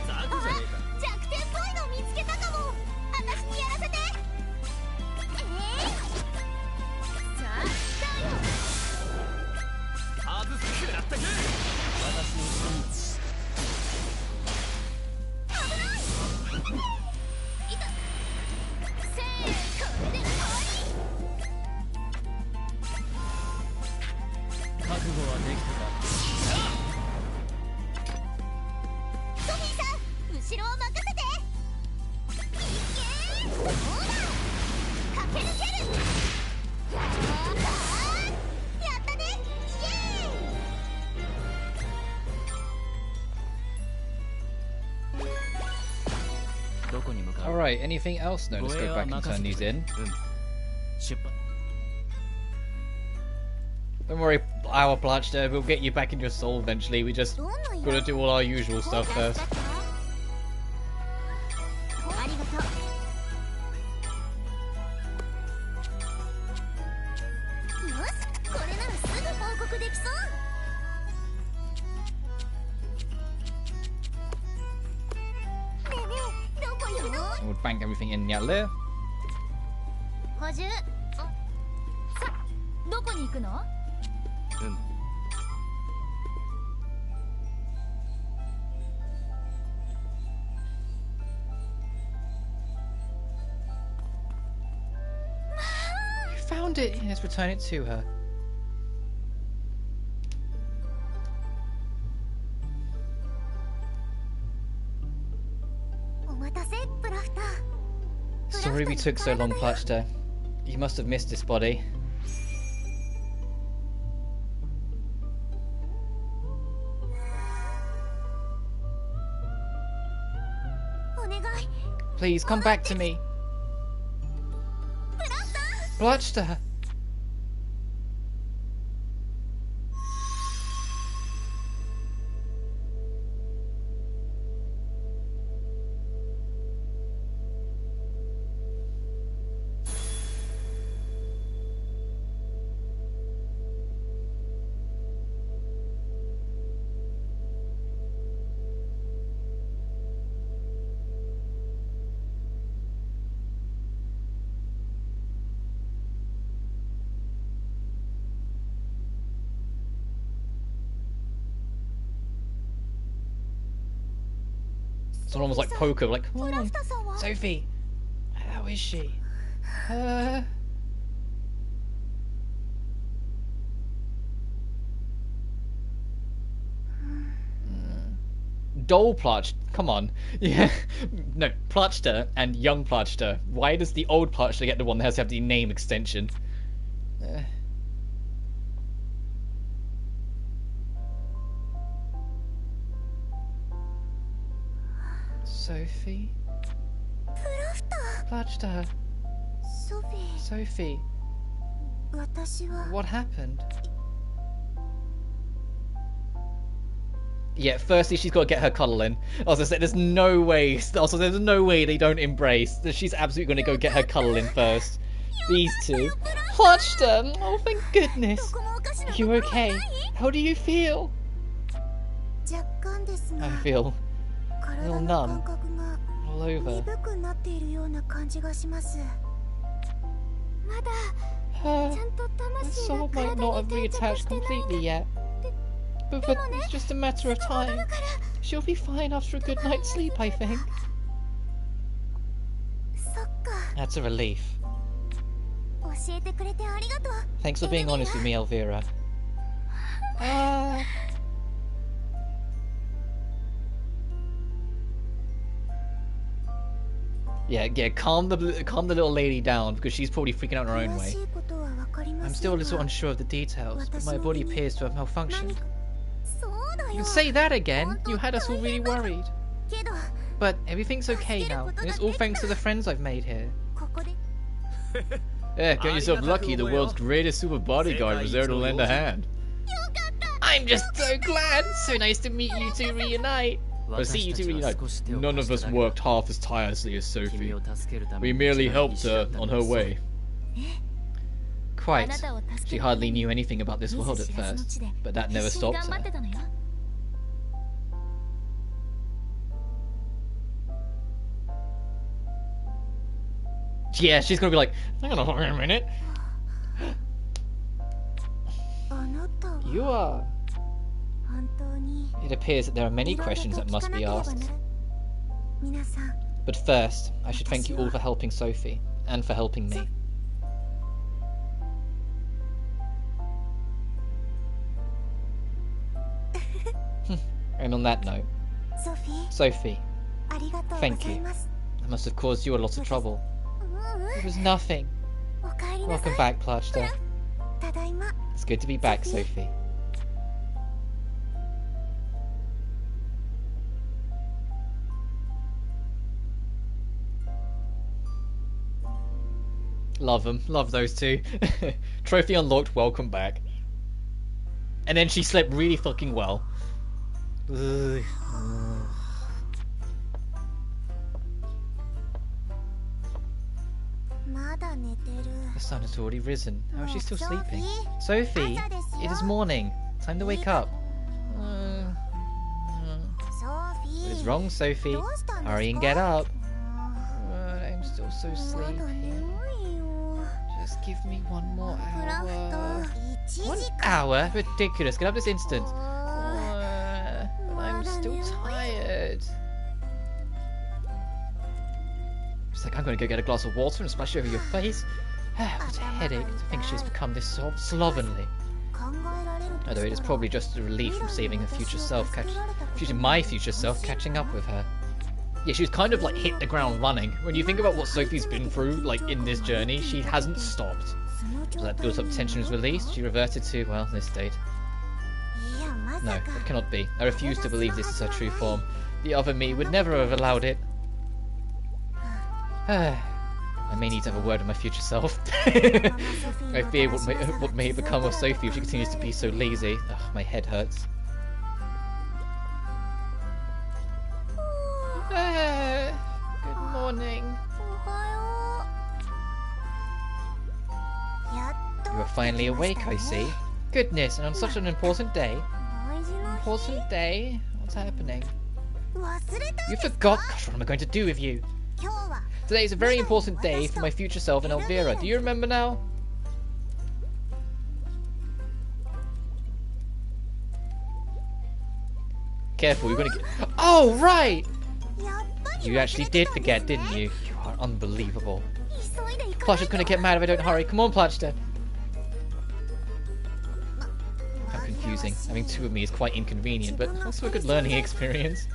S1: Alright, anything else? No, let's go back and turn these in. Don't worry, our Plachta, we'll get you back in your soul eventually. We just gotta do all our usual stuff first. We'll bank everything in Atelier. You found it! Let's return it to her. Sorry we took so long, Plachta. You must have missed this body. Please, come back to me. Plachta! Someone was like poker, like, come
S2: プラ
S1: on,
S2: フタさんは
S1: Sophie, how is she? Doll Plachta, come on. Yeah, no, Plachta and young Plachta. Why does the old Plachta get the one that has to have the name extension? Sophie?
S2: プラフタ
S1: Plachta,
S2: ソフィ
S1: Sophie,
S2: 私は
S1: what happened? Yeah, firstly, she's got to get her cuddle in. As I said, there's no way. Also, there's no way they don't embrace. She's absolutely going to go get her cuddle in first. These two. Plachta! Oh, thank goodness.
S2: どこもおかしなとこ
S1: You
S2: ろは
S1: okay?
S2: ない
S1: How do you feel?
S2: 若干ですが
S1: I feel
S2: 体の感覚が
S1: all over.
S2: 鈍くなっているような感じがしますまだちゃんと
S1: The
S2: 魂
S1: soul
S2: が
S1: might
S2: 体
S1: not
S2: に
S1: have
S2: 定着
S1: reattached
S2: してないん
S1: completely
S2: だ
S1: yet. But it's just a matter of
S2: 戻
S1: time.
S2: るから
S1: She'll be fine after a good night's sleep, I think.
S2: そっか
S1: That's a relief.
S2: 教えてくれてありがとう
S1: Thanks for being honest with me, Elvira. Yeah, calm the little lady down because she's probably freaking out in her own
S2: 詳
S1: way.
S2: しいことはわかりま
S1: I'm
S2: せん
S1: still a
S2: が
S1: little unsure of the details, but my body appears to have
S2: 何
S1: malfunctioned.
S2: かそうだ
S1: You
S2: よ
S1: can say that again. You had us all really worried.
S2: けど
S1: But everything's okay now, and it's all thanks to the friends I've made here.
S2: ここで
S1: Yeah, get yourself lucky. The world's greatest super bodyguard was there to lend a hand.
S2: よかった
S1: I'm just so glad. So nice to meet you two reunite. Or see you two reunite. None of us worked half as tirelessly as Sophie. We merely helped her on her way. Quite. She hardly knew anything about this world at first, but that never stopped
S2: 頑張っ
S1: her.
S2: てたのよ
S1: Yeah, she's gonna be like, hang on a minute.
S2: あなたは
S1: You are.
S2: 本当に
S1: It appears that there are many
S2: いろいろ
S1: questions
S2: と
S1: that
S2: 聞か
S1: must
S2: な
S1: be
S2: ければ
S1: asked.
S2: なら皆さん
S1: But first, I should thank you all for helping Sophie, and for helping me. And on that note,
S2: ソフィー
S1: Sophie,
S2: ありがとうご
S1: Thank
S2: ざい
S1: you.
S2: ます
S1: I must have caused you a lot of trouble.
S2: ううん
S1: It was nothing.
S2: おかえりなさ
S1: Welcome
S2: い
S1: back, Plachta.
S2: ただいま
S1: It's good to be back,
S2: Sophie.
S1: Sophie. Love them. Love those two. Trophy unlocked. Welcome back. And then she slept really fucking well. Ugh. The sun has already risen. How is she still sleeping? Sophie, it is morning. Time to wake up. What is wrong, Sophie? Hurry and get up. I'm still so sleepy. Just give me one more hour. 1 hour? Ridiculous. Get up this instant. I'm still tired. She's like, I'm going to go get a glass of water and splash it over your face. What a headache to think she's become this slovenly. Although it is probably just a relief from saving her future self, my future self catching up with her. Yeah, she was kind of like hit the ground running. When you think about what Sophie's been through, like in this journey, she hasn't stopped. So that built up tension was released, she reverted to, well, this state. No, it cannot be. I refuse to believe this is her true form. The other me would never have allowed it. I may need to have a word with my future self. I fear what may become of Sophie if she continues to be so lazy. Ugh, my head hurts. Good morning. You are finally awake, I see. Goodness, and on such an important day. Important day? What's happening? You forgot? Gosh, what am I going to do with you? Today is a very important day for my future self and Elvira. Do you remember now? Careful, you're gonna get... Oh, right! You actually did forget, didn't you? You are unbelievable. Plachta's gonna get mad if I don't hurry. Come on, Plachta. How confusing. Having two of me is quite inconvenient, but also a good learning experience.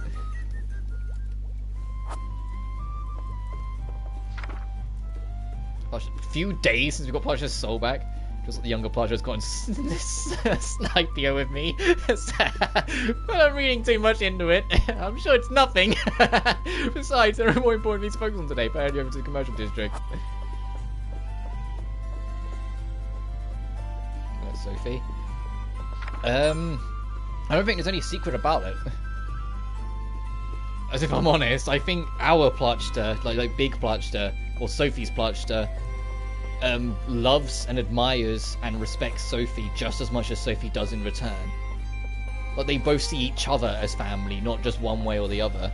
S1: A few days since we got Plachta's soul back. Just like the younger Plachta's gone Snipio with me. But I'm reading too much into it. I'm sure it's nothing. Besides, there are more important things to focus on today. But I head you over to the commercial district. That's Sophie. I don't think there's any secret about it. As if I'm honest, I think our Plachta, like Big Plachta, or Sophie's Plachta, loves and admires and respects Sophie just as much as Sophie does in return. Like, they both see each other as family, not just one way or the other.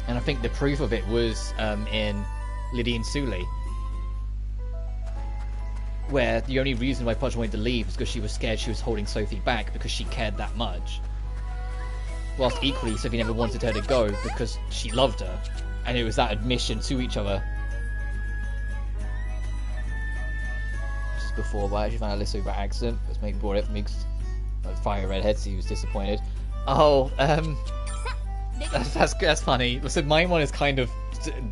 S1: And I think the proof of it was in Liddy and Suli, where the only reason why Plachta wanted to leave was because she was scared she was holding Sophie back because she cared that much. Whilst equally, Sophie never wanted her to go because she loved her. And it was that admission to each other. Just before, but I actually found out Alyssa by accident. Let's make brought it for me because like, Fire Redhead, so he was disappointed. Oh, that's funny. Listen, my one is kind of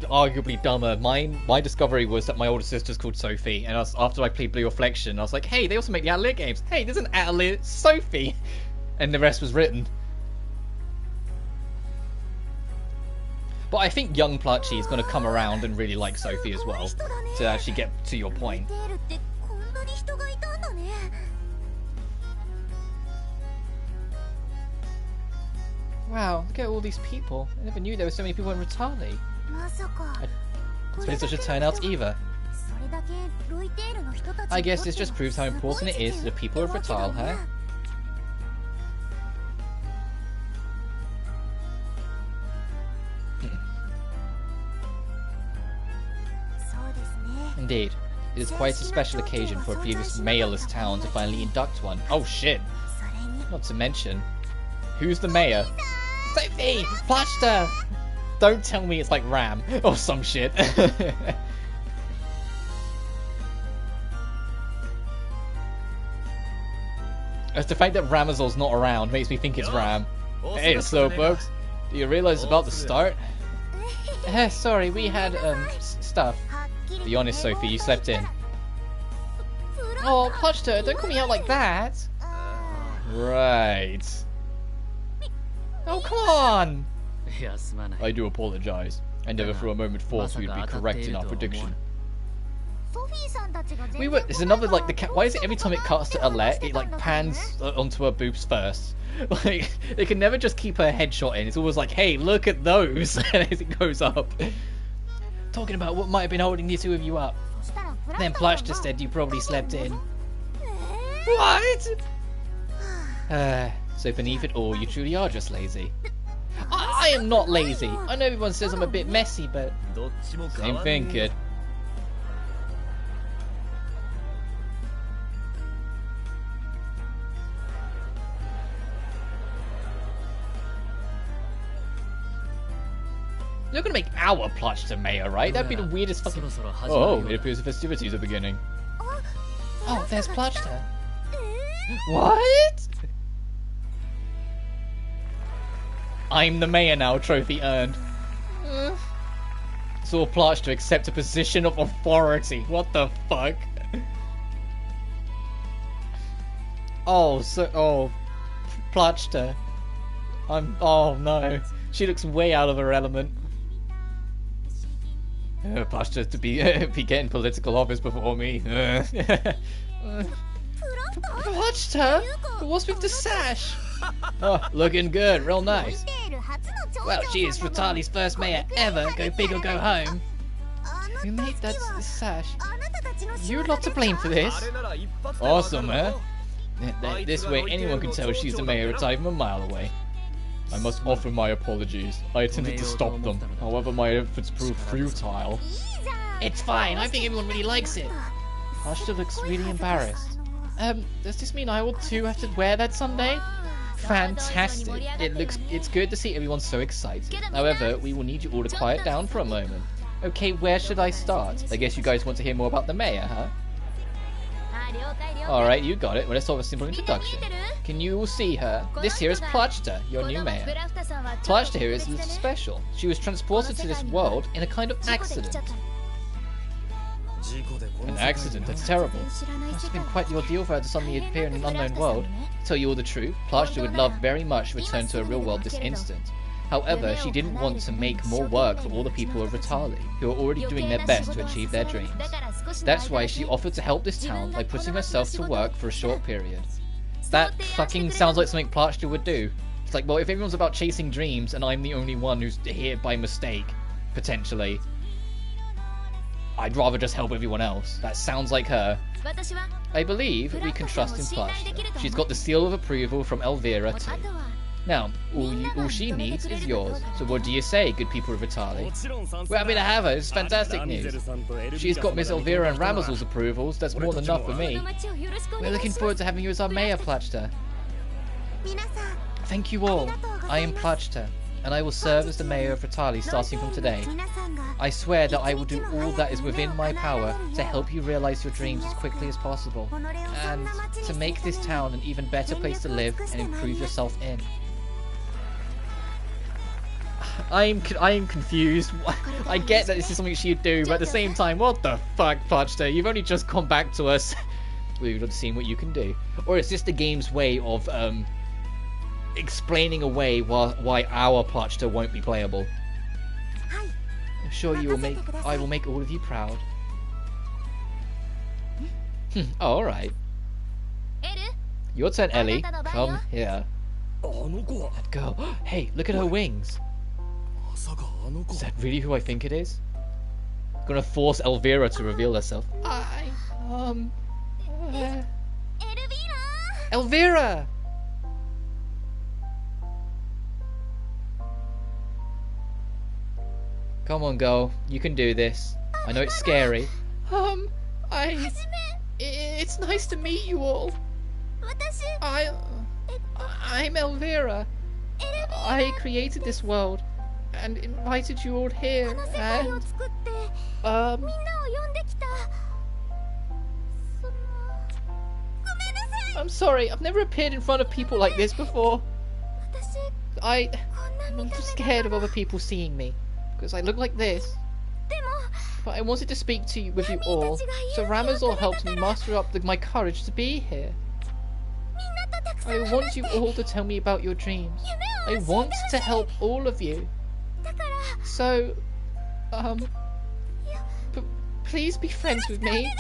S1: arguably dumber. My discovery was that my older sister's called Sophie, and after I played Blue Reflection, I was like, hey, they also make the Atelier games. Hey, there's an Atelier Sophie! And the rest was written. But I think young Pluchy is going to come around and really like Sophie as well, to actually get to your point. Wow, look at all these people. I never knew there were so many people in Rutali. I suppose it should turn out either. I guess this just proves how important it is to the people of Rutal, huh? Indeed. It is quite a special occasion for a previous mayorless town to finally induct one. Oh shit! Not to mention, who's the mayor? Sophie! Plachta! Don't tell me it's like Ram or some shit. As the fact that Ramazol's not around makes me think it's Ram. Hey, slowpokes. Do you realize it's about to start? Sorry, we had, stuff. Be honest, Sophie, you slept in. Oh, Plachta, don't call me out like that. Right. Oh, come on! I do apologize. I never for a moment thought we'd be correct in our prediction. It's another, like, the cat. Why is it every time it cuts to Alette, it, like, pans onto her boobs first? Like, they can never just keep her headshot in. It's always like, hey, look at those, as it goes up. Talking about what might have been holding the two of you up. Then Plachta said you probably slept in. What? So beneath it all, you truly are just lazy. I am not lazy. I know everyone says I'm a bit messy, but same thing, kid. You're gonna make our Plachta mayor, right? That'd be the weirdest fucking... Oh, it appears the festivities are beginning. Oh, there's Plachta. What? I'm the mayor now, trophy earned. Saw Plachta accept a position of authority. What the fuck? Oh, Plachta. Oh no. She looks way out of her element. Plachta to be getting political office before me. Plachta? What's with the sash? Oh, looking good, real nice. Well, she is Rutali's first mayor ever. Go big or go home. Who made that sash? You're not to blame for this. Awesome, huh? This way anyone can tell she's the mayor of Rutali from a mile away. I must offer my apologies. I attempted to stop them. However, my efforts proved futile. It's fine. I think everyone really likes it. Plachta looks really embarrassed. Does this mean I will too have to wear that someday? Fantastic. It's good to see everyone so excited. However, we will need you all to quiet down for a moment. Okay, where should I start? I guess you guys want to hear more about the mayor, huh? Alright, you got it. Well, let's have a simple introduction. Can you all see her? This here is Plachta, your new mayor. Plachta here is a little special. She was transported to this world in a kind of accident. An accident? That's terrible. Must have been quite the ordeal for her to suddenly appear in an unknown world. To tell you all the truth, Plachta would love very much to return to her real world this instant. However, she didn't want to make more work for all the people of Ritali, who are already doing their best to achieve their dreams. That's why she offered to help this town by putting herself to work for a short period. That fucking sounds like something Plachta would do. It's like, well, if everyone's about chasing dreams and I'm the only one who's here by mistake, potentially, I'd rather just help everyone else. That sounds like her. I believe we can trust in Plachta. She's got the seal of approval from Elvira too. Now, all she needs is yours. So what do you say, good people of Ritali? We're happy to have her. It's fantastic news. She's got Miss Elvira and Ramazal's approvals. That's more than enough for me. We're looking forward to having you as our mayor, Plachta. Thank you all. I am Plachta, and I will serve as the mayor of Ritali starting from today. I swear that I will do all that is within my power to help you realize your dreams as quickly as possible, and to make this town an even better place to live and improve yourself in. I am confused. I get that this is something she'd do, but at the same time, what the fuck, Plachta? You've only just come back to us. We've not seen what you can do. Or is this the game's way of explaining away why our Plachta won't be playable? I'm sure I will make all of you proud. Oh, alright. Your turn, Ellie. Come here. That girl. Hey, look at her wings. Is that really who I think it is? I'm gonna force Elvira to reveal herself. Elvira! Come on, girl. You can do this. I know it's scary. It's nice to meet you all. I'm Elvira. I created this world and invited you all here, and I'm sorry, I've never appeared in front of people like this before. I'm just scared of other people seeing me, because I look like this. But I wanted to speak to you with you all, so Ramazal helped me muster up my courage to be here. I want you all to tell me about your dreams. I want to help all of you. So, please be friends with me.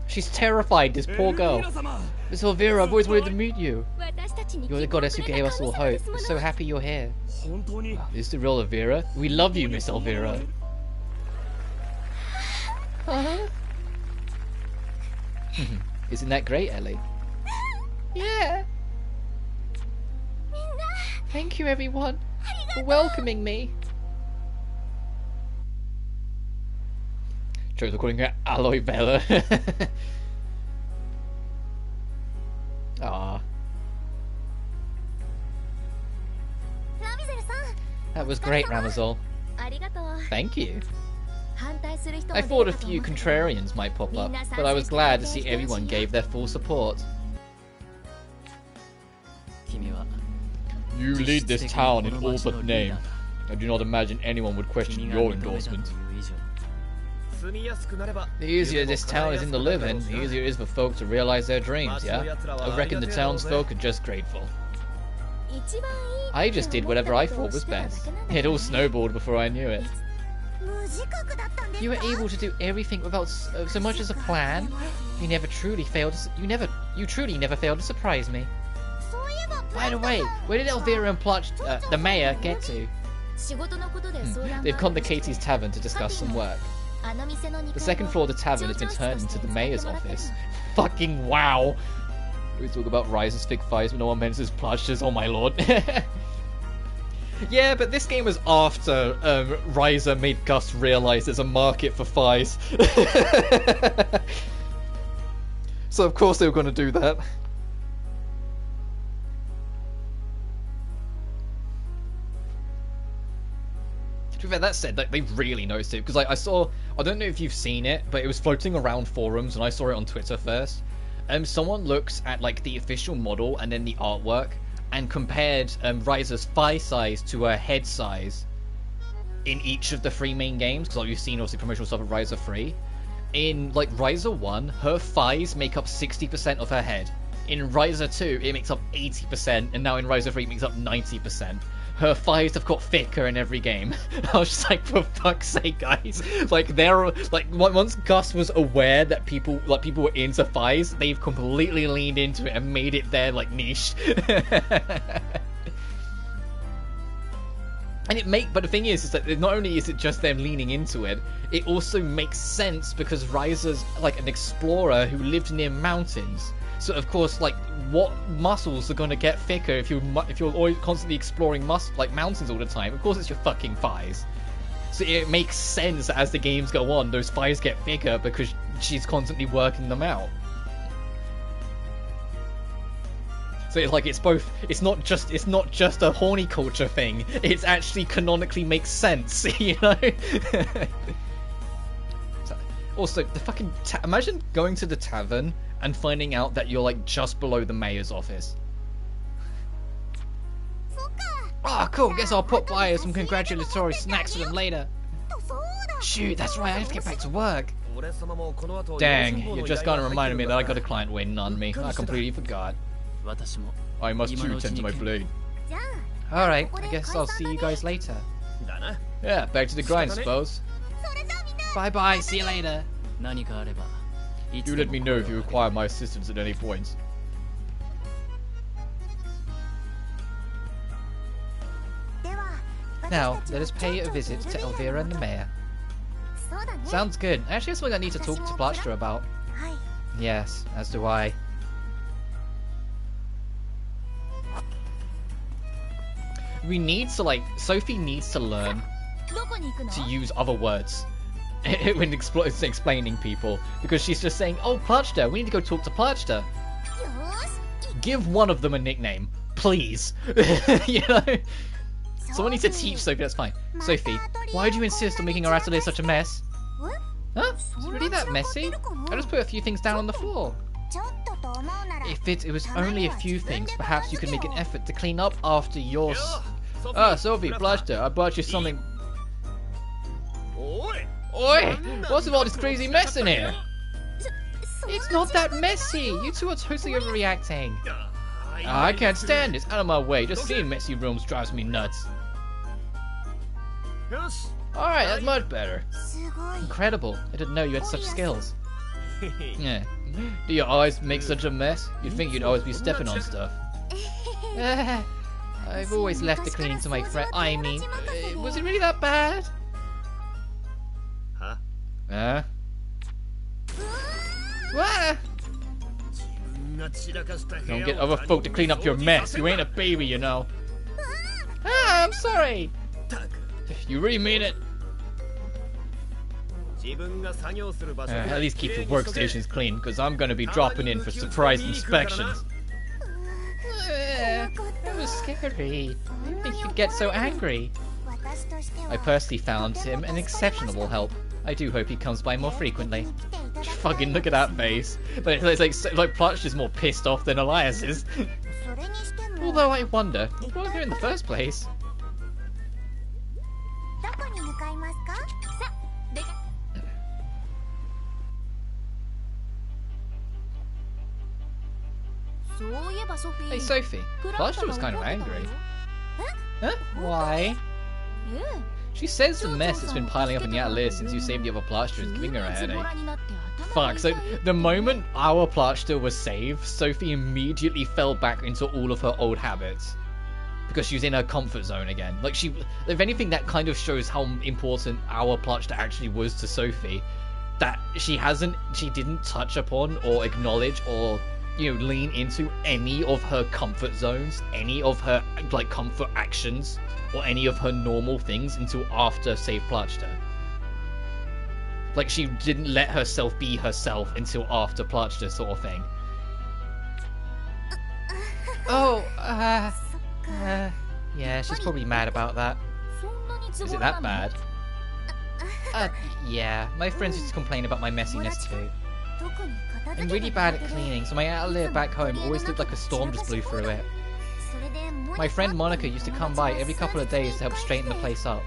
S1: She's terrified, this poor girl. Miss Elvira, I've always wanted to meet you. You're the goddess who gave us all hope. We're so happy you're here. Wow, this is the real Elvira. We love you, Miss Elvira. Isn't that great, Ellie? Yeah. Thank you, everyone, for welcoming me. Joe's calling her aloe vera. Ah. That was great, Ramazal. Thank you. I thought a few contrarians might pop up, but I was glad to see everyone gave their full support. You lead this town in all but name. I do not imagine anyone would question your endorsement. The easier this town is in the living, the easier it is for folk to realize their dreams, yeah? I reckon the townsfolk are just grateful. I just did whatever I thought was best. It all snowballed before I knew it. You were able to do everything without so much as a plan. You truly never failed to surprise me. By the way, where did Elvira and Plachta, the mayor, get to? They've gone to Katie's tavern to discuss some work. The second floor of the tavern has been turned into the mayor's office. Fucking wow! We talk about Rise's fig fires, but no one mentions Plachta's. Oh my lord! Yeah, but this game was after Ryza made Gus realize there's a market for thighs. So of course they were going to do that. To be fair, that said, they really noticed it, because I saw, I don't know if you've seen it, but it was floating around forums, and I saw it on Twitter first. Someone looked at like the official model and then the artwork, and compared Ryza's thigh size to her head size in each of the 3 main games, because like, you've seen obviously promotional stuff of Ryza 3. In like Ryza 1, her thighs make up 60% of her head. In Ryza 2, it makes up 80%, and now in Ryza 3, it makes up 90%. Her thighs have got thicker in every game. I was just like, for fuck's sake, guys! Like, they're like, once Gus was aware that people were into thighs, they've completely leaned into it and made it their like niche. And but the thing is that not only is it just them leaning into it, it also makes sense because Ryza's like an explorer who lived near mountains. So of course, like, what muscles are gonna get thicker if you're always constantly exploring mountains all the time? Of course, it's your fucking thighs. So it makes sense that as the games go on, those thighs get bigger because she's constantly working them out. So it's like it's not just a horny culture thing. It's actually canonically makes sense, you know. Also, the fucking imagine going to the tavern and finding out that you're like just below the mayor's office. Oh, cool. Guess I'll pop by some congratulatory snacks for them later. Shoot, that's right. I have to get back to work. Dang, you just gotta remind me that I got a client waiting on me. I completely forgot. I must too tend to my blade. Alright, I guess I'll see you guys later. Yeah, back to the grind, suppose. Bye bye, see you later. Do let me know if you require my assistance at any point. Now, let us pay a visit to Elvira and the mayor. Sounds good. Actually, that's something I need to talk to Plachta about. Yes, as do I. We need to, like, Sophie needs to learn to use other words when explaining people, because she's just saying, oh, Plachta, we need to go talk to Plachta. Give one of them a nickname, please. You know? Someone needs to teach Sophie, that's fine. Sophie, why do you insist on making our atelier such a mess? Huh? Is it really that messy? I just put a few things down on the floor. If it was only a few things, perhaps you could make an effort to clean up after yours. Ah, Sophie, Plachta, I brought you something. Oi! What's with all this crazy mess in here? It's not that messy. You two are totally overreacting. I can't stand this. Out of my way. Just seeing messy rooms drives me nuts. Alright, that's much better. Incredible. I didn't know you had such skills. Yeah. Do you always make such a mess? You'd think you'd always be stepping on stuff. I've always left the cleaning to my friend. I mean, was it really that bad? Huh? What? Don't get other folk to clean up your mess. You ain't a baby, you know. Ah, I'm sorry. You really mean it? At least keep your workstations clean, because I'm going to be dropping in for surprise inspections. That was scary. I didn't think you'd get so angry. I personally found him an exceptional help. I do hope he comes by more frequently. Fucking look at that face. But it's like Plachta is more pissed off than Elias is. Although I wonder, why here in the first place? Hey Sophie, Plachta was kind of angry. Huh? Why? She says the mess that's been piling up in the Atelier since you saved the other Plachta is giving her a headache. Fuck, so the moment our Plachta was saved, Sophie immediately fell back into all of her old habits. Because she was in her comfort zone again. Like, if anything, that kind of shows how important our Plachta actually was to Sophie. That she didn't touch upon or acknowledge or, you know, lean into any of her comfort zones, any of her, like, comfort actions, or any of her normal things until after Save Plachta. Like, she didn't let herself be herself until after Plachta, sort of thing. Oh, yeah, she's probably mad about that. Is it that bad? Yeah, my friends used to complain about my messiness too. I'm really bad at cleaning, so my atelier back home always looked like a storm just blew through it. My friend Monica used to come by every couple of days to help straighten the place up.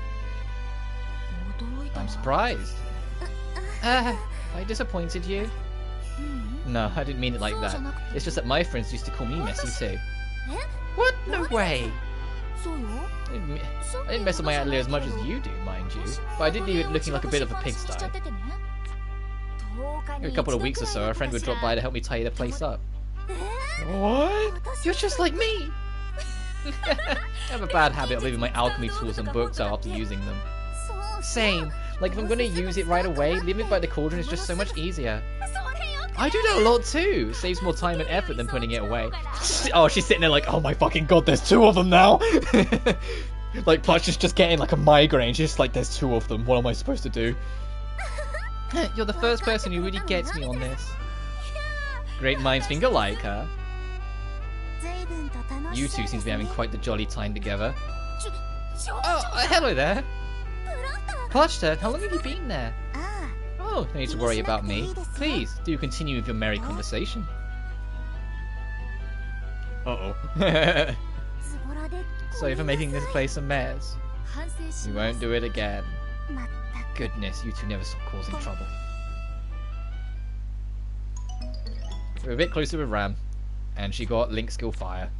S1: I'm surprised. I disappointed you? No, I didn't mean it like that. It's just that my friends used to call me messy too. What? No way! I didn't mess up my atelier as much as you do, mind you, but I did leave it looking like a bit of a pigsty. Every couple of weeks or so, a friend would drop by to help me tidy the place up. What? You're just like me! I have a bad habit of leaving my alchemy tools and books out after using them. Same. Like, if I'm going to use it right away, leaving it by the cauldron is just so much easier. I do that a lot too. It saves more time and effort than putting it away. Oh, she's sitting there like, oh my fucking god, there's 2 of them now. Like, Plachta's just getting like a migraine. She's just like, there's 2 of them. What am I supposed to do? You're the first person who really gets me on this. Great minds think alike, huh? You two seem to be having quite the jolly time together. Oh, hello there. Plachta, how long have you been there? Oh, no need to worry about me. Please, do continue with your merry conversation. Uh-oh. Sorry for making this place a mess. We won't do it again. Goodness, you two never stop causing trouble. We're a bit closer with Ram, and she got Link skill Fire.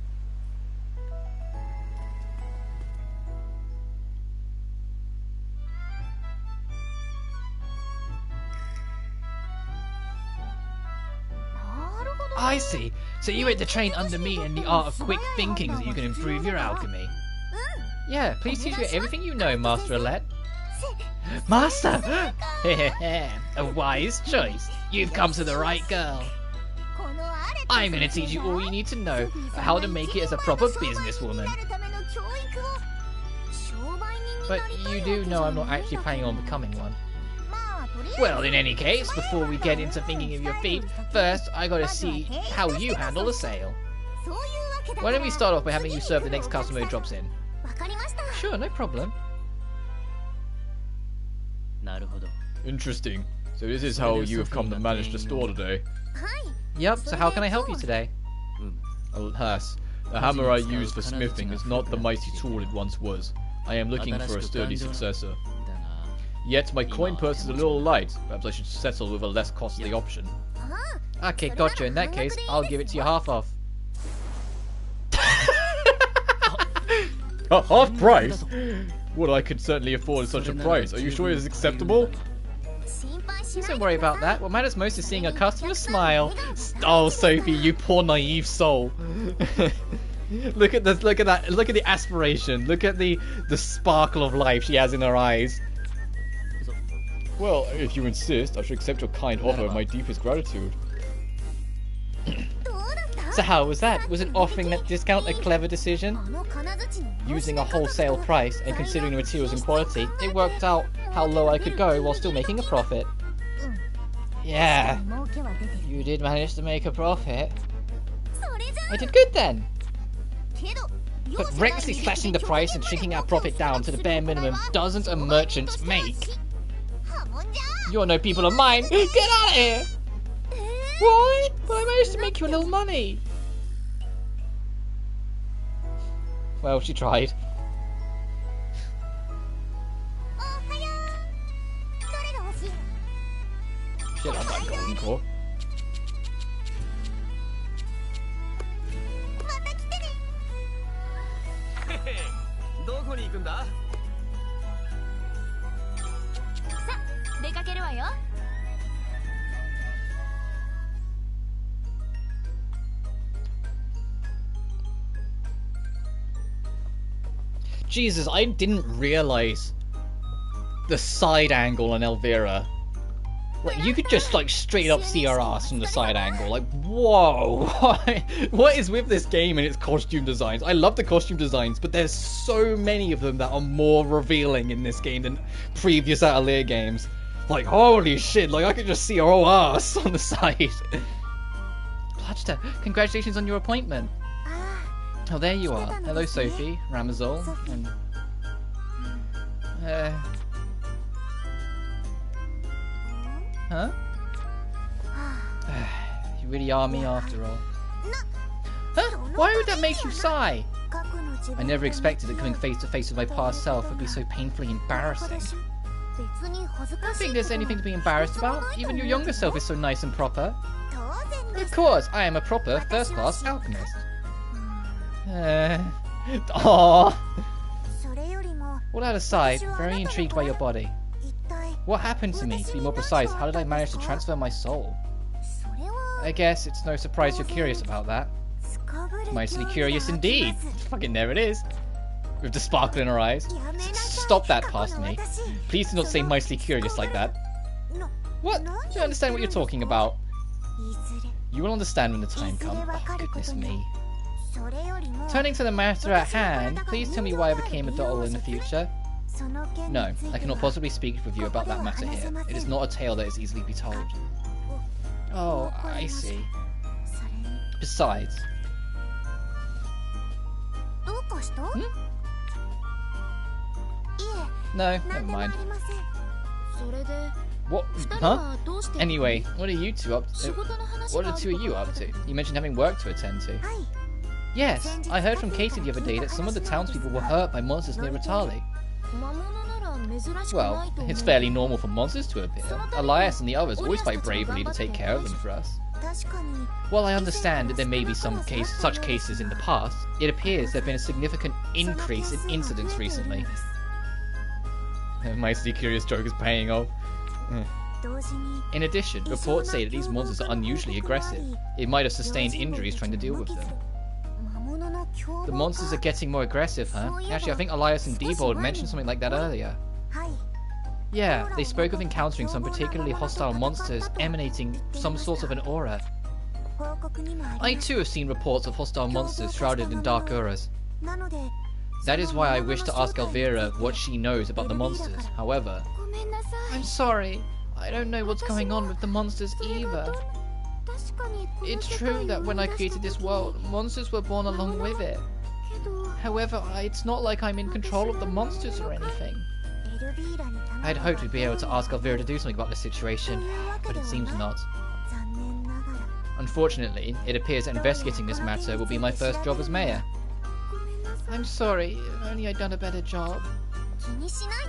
S1: I see. So you had to train under me in the art of quick thinking so you can improve your alchemy. Yeah, please teach me everything you know, Master Alette. Master! A wise choice. You've come to the right girl. I'm going to teach you all you need to know how to make it as a proper businesswoman. But you do know I'm not actually planning on becoming one. Well, in any case, before we get into thinking of your feet, first I gotta see how you handle a sale. Why don't we start off by having you serve the next customer who drops in? Sure, no problem. Interesting. So this is how you have come to manage the store today? Yep, so how can I help you today? Alas, the hammer I use for smithing is not the mighty tool it once was. I am looking for a sturdy successor. Yet my coin purse is a little light. Perhaps I should settle with a less costly option. Okay, gotcha. In that case, I'll give it to you half off. Half price? Well, I could certainly afford such a price. Are you sure it is acceptable? Don't worry about that. What matters most is seeing a customer smile. Oh, Sophie, you poor naive soul. Look at this. Look at that. Look at the aspiration. Look at the sparkle of life she has in her eyes. Well, if you insist, I should accept your kind offer with my deepest gratitude. So how was that? Was it offering that discount a clever decision? Using a wholesale price and considering the materials and quality, it worked out how low I could go while still making a profit. Yeah, you did manage to make a profit. I did good then. But recklessly slashing the price and shrinking our profit down to the bare minimum doesn't a merchant make? You're no people of mine. Get out of here! What? But I managed to make you a little money. Well, she tried. Shit, I'm that golden core. Jesus, I didn't realize the side angle on Elvira. Like, you could just, like, straight up see her ass from the side angle. Like, whoa. What is with this game and its costume designs? I love the costume designs, but there's so many of them that are more revealing in this game than previous Atelier games. Like, holy shit, like I could just see her whole ass on the side. Plachta, congratulations on your appointment. Oh, there you are. Hello, Sophie, Ramazol, and... Huh? You really are me after all. Huh? Why would that make you sigh? I never expected that coming face to face with my past self would be so painfully embarrassing. I don't think there's anything to be embarrassed about. Even your younger self is so nice and proper. Of course, I am a proper first-class alchemist. Aww. All that aside, very intrigued by your body. What happened to me? To be more precise, how did I manage to transfer my soul? I guess it's no surprise you're curious about that. Mightily curious indeed. Fucking there it is. With the sparkle in her eyes. Stop that past me. Please do not say mightily curious like that. What? I don't understand what you're talking about. You will understand when the time comes. Oh, goodness me. Turning to the matter at hand, please tell me why I became a doll in the future. No, I cannot possibly speak with you about that matter here. It is not a tale that is easily be told. Oh, I see. Besides... Hmm? No, never mind. What? Huh? Anyway, what are you two up to? What are the two of you up to? You mentioned having work to attend to. Yes, I heard from Katie the other day that some of the townspeople were hurt by monsters near Atali. Well, it's fairly normal for monsters to appear. Elias and the others always fight bravely to take care of them for us. While I understand that there may be such cases in the past, it appears there have been a significant increase in incidents recently. Mightily curious joke is paying off. In addition, reports say that these monsters are unusually aggressive. It might have sustained injuries trying to deal with them. The monsters are getting more aggressive, huh? Actually, I think Elias and Diebold mentioned something like that earlier. Yeah, they spoke of encountering some particularly hostile monsters emanating some sort of an aura. I too have seen reports of hostile monsters shrouded in dark auras. That is why I wish to ask Elvira what she knows about the monsters. However, I'm sorry, I don't know what's going on with the monsters either. It's true that when I created this world, monsters were born along with it. However, it's not like I'm in control of the monsters or anything. I'd hoped we'd be able to ask Elvira to do something about the situation, but it seems not. Unfortunately, it appears that investigating this matter will be my first job as mayor. I'm sorry, if only I'd done a better job.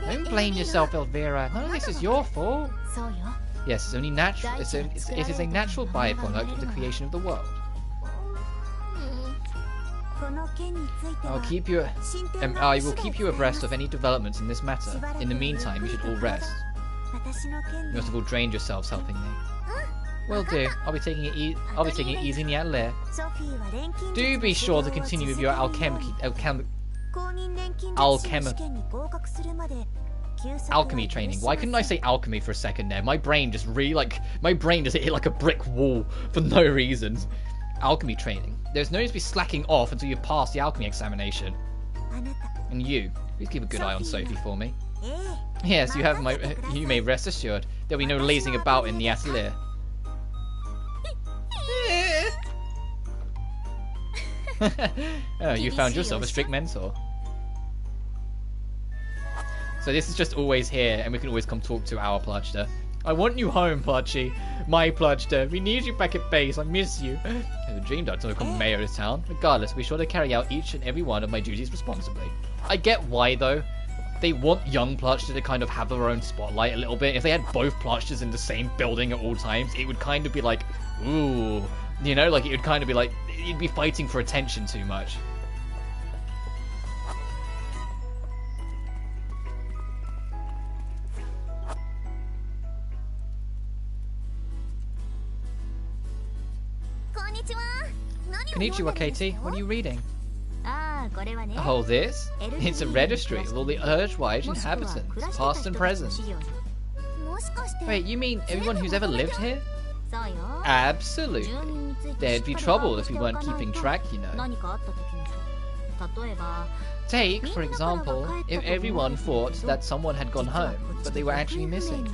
S1: Don't blame yourself, Elvira. None of this is your fault. Yes, it's only natural. It is a natural byproduct of the creation of the world. I will keep you abreast of any developments in this matter. In the meantime, you should all rest. You must have all drained yourselves helping me. Will do. I'll be taking it easy in the Atelier. Do be sure to continue with your alchemy training. Why couldn't I say alchemy for a second there? My brain just hit like a brick wall for no reasons. Alchemy training. There's no need to be slacking off until you've passed the alchemy examination. And you, please keep a good eye on Sophie for me. Yes, you may rest assured there'll be no lazing about in the Atelier. Oh, you found yourself a strict mentor. So this is just always here, and we can always come talk to our Plachta. I want you home, Pluchy. My Plachta. We need you back at base. I miss you. I dreamed I'd become mayor of this town. Regardless, be sure to carry out each and every one of my duties responsibly. I get why, though. They want young Plachta to kind of have their own spotlight a little bit. If they had both Plachtas in the same building at all times, it would kind of be like, ooh. You know, like it would kind of be like, you'd be fighting for attention too much. Konnichiwa, Katie. What are you reading? Oh, this? It's a registry of all the Urge-wide inhabitants, past and present. Wait, you mean everyone who's ever lived here? Absolutely. There'd be trouble if we weren't keeping track, you know. Take, for example, if everyone thought that someone had gone home, but they were actually missing.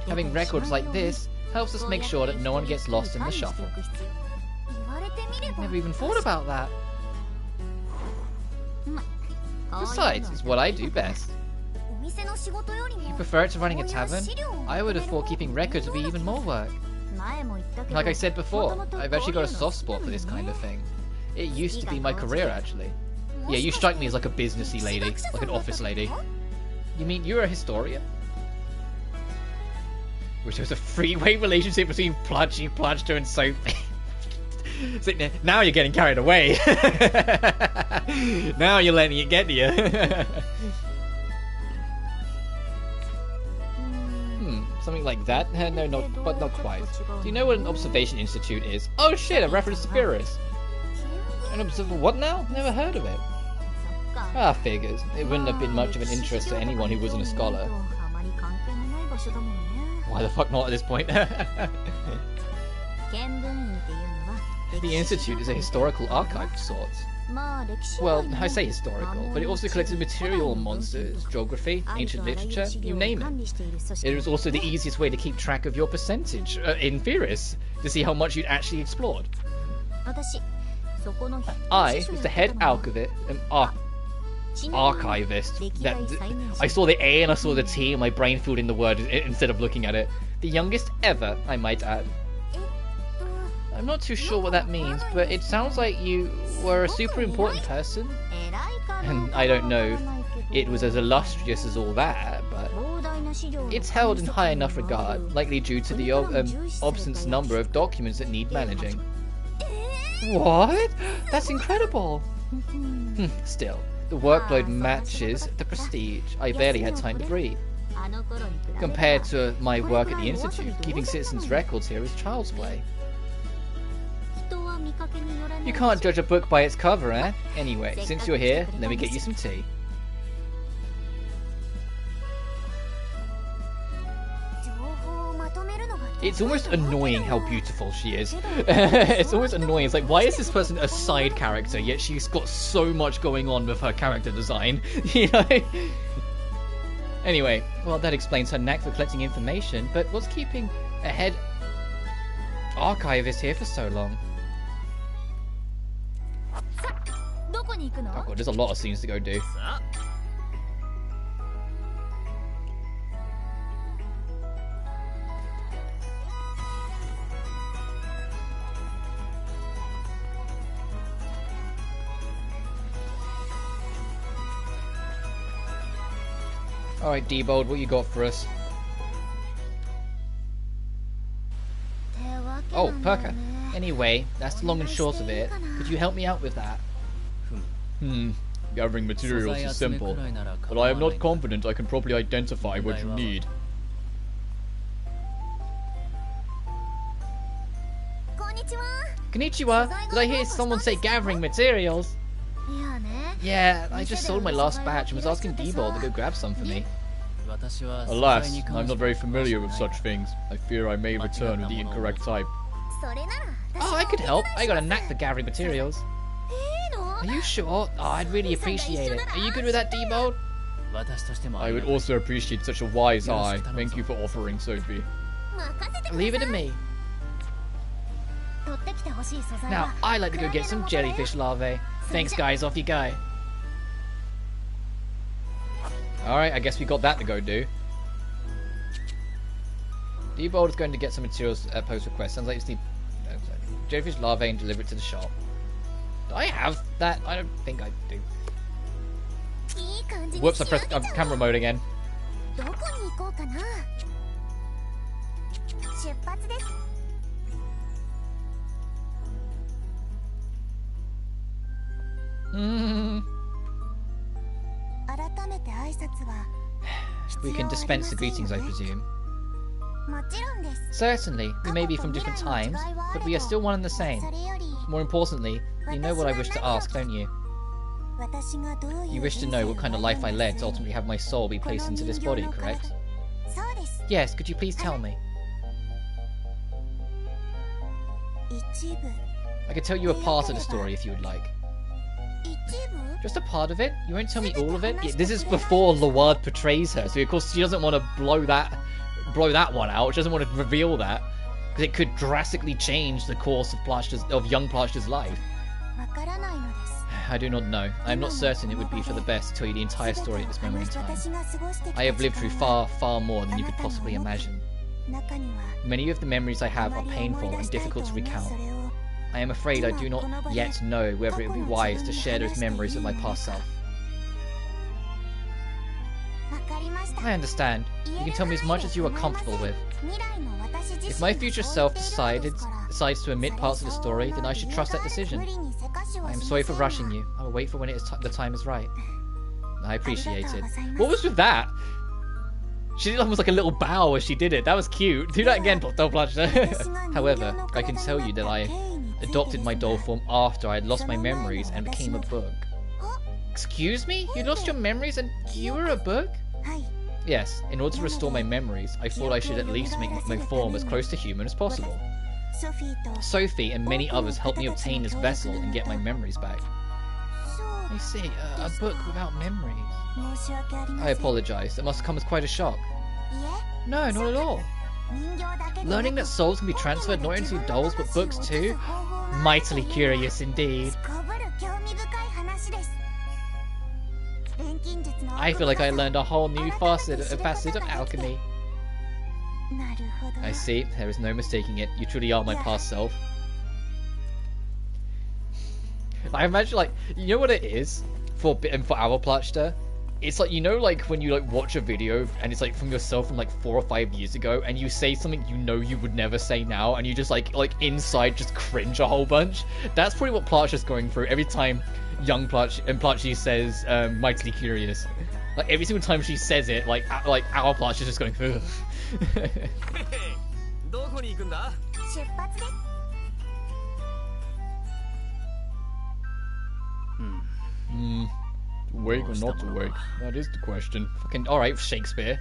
S1: Having records like this helps us make sure that no one gets lost in the shuffle. Never even thought about that. Besides, it's what I do best. You prefer it to running a tavern? I would have thought keeping records would be even more work. Like I said before, I've actually got a soft spot for this kind of thing. It used to be my career, actually. Yeah, you strike me as like a businessy lady, like an office lady. You mean you're a historian? Which was a three-way relationship between Plachta, and Sophie. So, now you're getting carried away. Now you're letting it get to you. Something like that? No, but not quite. Do you know what an observation institute is? Oh shit, a reference to Pyrrhus. An observer what now? Never heard of it. Ah, figures. It wouldn't have been much of an interest to anyone who wasn't a scholar. Why the fuck not at this point? The institute is a historical archive of sorts. Well, I say historical, but it also collected material on monsters, geography, ancient literature, you name it. It was also the easiest way to keep track of your percentage in Pyrrhus, to see how much you'd actually explored. I was the head archivist. I saw the A and I saw the T and my brain filled in the word instead of looking at it. The youngest ever, I might add. I'm not too sure what that means, but it sounds like you were a super important person. And I don't know if it was as illustrious as all that, but it's held in high enough regard, likely due to the obscene number of documents that need managing. What? That's incredible! Still, the workload matches the prestige. I barely had time to breathe. Compared to my work at the Institute, keeping citizens' records here is child's play. You can't judge a book by its cover, eh? Anyway, since you're here, let me get you some tea. It's almost annoying how beautiful she is. It's almost annoying. It's like, why is this person a side character, yet she's got so much going on with her character design? You know? Anyway, well, that explains her knack for collecting information, but what's keeping a head archivist here for so long? Oh god, there's a lot of scenes to go do. Alright, D-Bold, what you got for us? Oh, Perka. Anyway, that's the long and short of it. Could you help me out with that? Gathering materials is simple, but I am not confident I can properly identify what you need. Konnichiwa! Did I hear someone say gathering materials? Yeah, I just sold my last batch and was asking D-Ball to go grab some for me. Alas, I'm not very familiar with such things. I fear I may return with the incorrect type. Oh, I could help. I got a knack for gathering materials. Are you sure? Oh, I'd really appreciate it. Are you good with that, D-Mode? I would also appreciate such a wise eye. Thank you for offering, Sophie. Leave it to me. Now, I'd like to go get some jellyfish larvae. Thanks, guys. Off you go. Alright, I guess we got that to go do. D-Bold is going to get some materials at post request. Sounds like it's the jellyfish larvae and deliver it to the shop. Do I have that? I don't think I do. Whoops, I pressed camera mode again. We can dispense the greetings, I presume. Certainly, we may be from different times, but we are still one and the same. More importantly, you know what I wish to ask, don't you? You wish to know what kind of life I led to ultimately have my soul be placed into this body, correct? Yes, could you please tell me? I could tell you a part of the story if you would like. Just a part of it? You won't tell me all of it? Yeah, this is before Laward portrays her, so of course she doesn't want to blow blow that one out. She doesn't want to reveal that because it could drastically change the course of young Plachta's life. I do not know. I am not certain it would be for the best to tell you the entire story at this moment in time. I have lived through far, far more than you could possibly imagine. Many of the memories I have are painful and difficult to recount. I am afraid I do not yet know whether it would be wise to share those memories with my past self. I understand. You can tell me as much as you are comfortable with. If my future self decides to omit parts of the story, then I should trust that decision. I am sorry for rushing you. I will wait for when the time is right. I appreciate it. What was with that? She did almost like a little bow as she did it. That was cute. Do that again, Plachta. However, I can tell you that I adopted my doll form after I had lost my memories and became a bug. Excuse me? You lost your memories and you were a bug? Yes, in order to restore my memories, I thought I should at least make my form as close to human as possible. Sophie and many others helped me obtain this vessel and get my memories back. I see, a book without memories. I apologize, that must come as quite a shock. No, not at all. Learning that souls can be transferred not only to dolls but books too? Mightily curious indeed. I feel like I learned a whole new facet of alchemy. I see, there is no mistaking it. You truly are my past self. I imagine, like, you know what it is for our Plachta? It's like, you know, like when you like watch a video and it's like from yourself from like 4 or 5 years ago, and you say something you know you would never say now, and you just like inside just cringe a whole bunch. That's probably what Plachta's going through every time young Plachta says mightily curious. Like every single time she says it, like our Plachta's just going ugh. Awake or not awake? That is the question. Fucking alright, Shakespeare.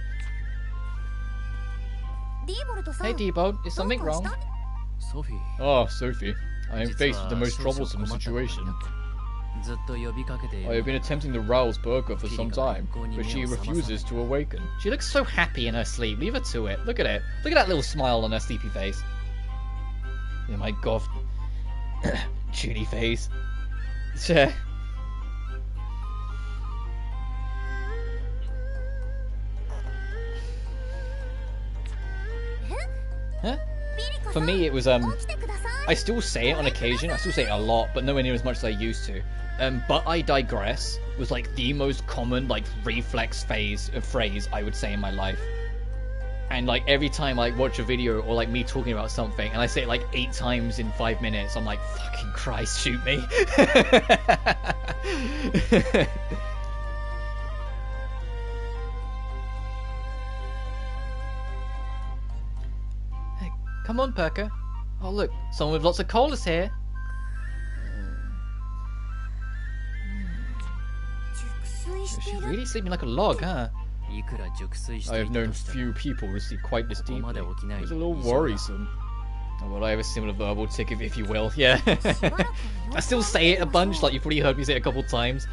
S1: Hey Diebold, is something wrong?
S3: Sophie.
S1: Oh, Sophie. I am faced with the most troublesome situation. I have been attempting to rouse Burka for some time, but she refuses to awaken. She looks so happy in her sleep. Leave her to it. Look at it. Look at that little smile on her sleepy face. Oh my god. Chuny face. Huh? For me, it was, I still say it on occasion. I still say it a lot, but nowhere near as much as I used to. But I digress was like the most common like reflex phrase I would say in my life. And like every time I watch a video or like me talking about something and I say it like 8 times in 5 minutes, I'm like, fucking Christ, shoot me. Hey, come on, Perker. Oh look, someone with lots of colas here. She's really sleeping like a log, huh? I have known few people who sleep quite this deeply. It's a little worrisome. Oh, well, I have a similar verbal tick, if you will. Yeah. I still say it a bunch, like you've probably heard me say it a couple times.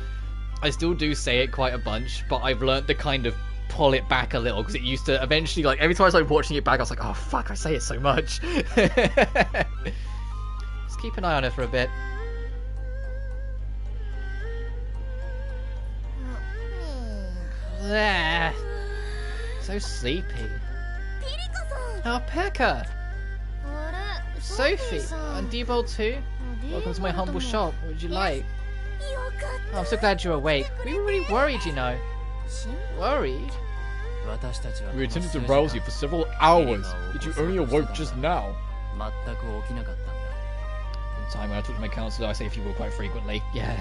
S1: I still do say it quite a bunch, but I've learned to kind of pull it back a little, because it used to eventually, like, every time I started watching it back, I was like, oh fuck, I say it so much. Just keep an eye on her for a bit. So sleepy. Oh, Pekka! Sophie! And Diebold too? Welcome to my humble shop. What would you like? Oh, I'm so glad you're awake. We were really worried, you know. Worried? We attempted to rouse you for several hours, yet you only awoke just now. In time, when I talk to my counselor, I say if you will quite frequently. Yeah.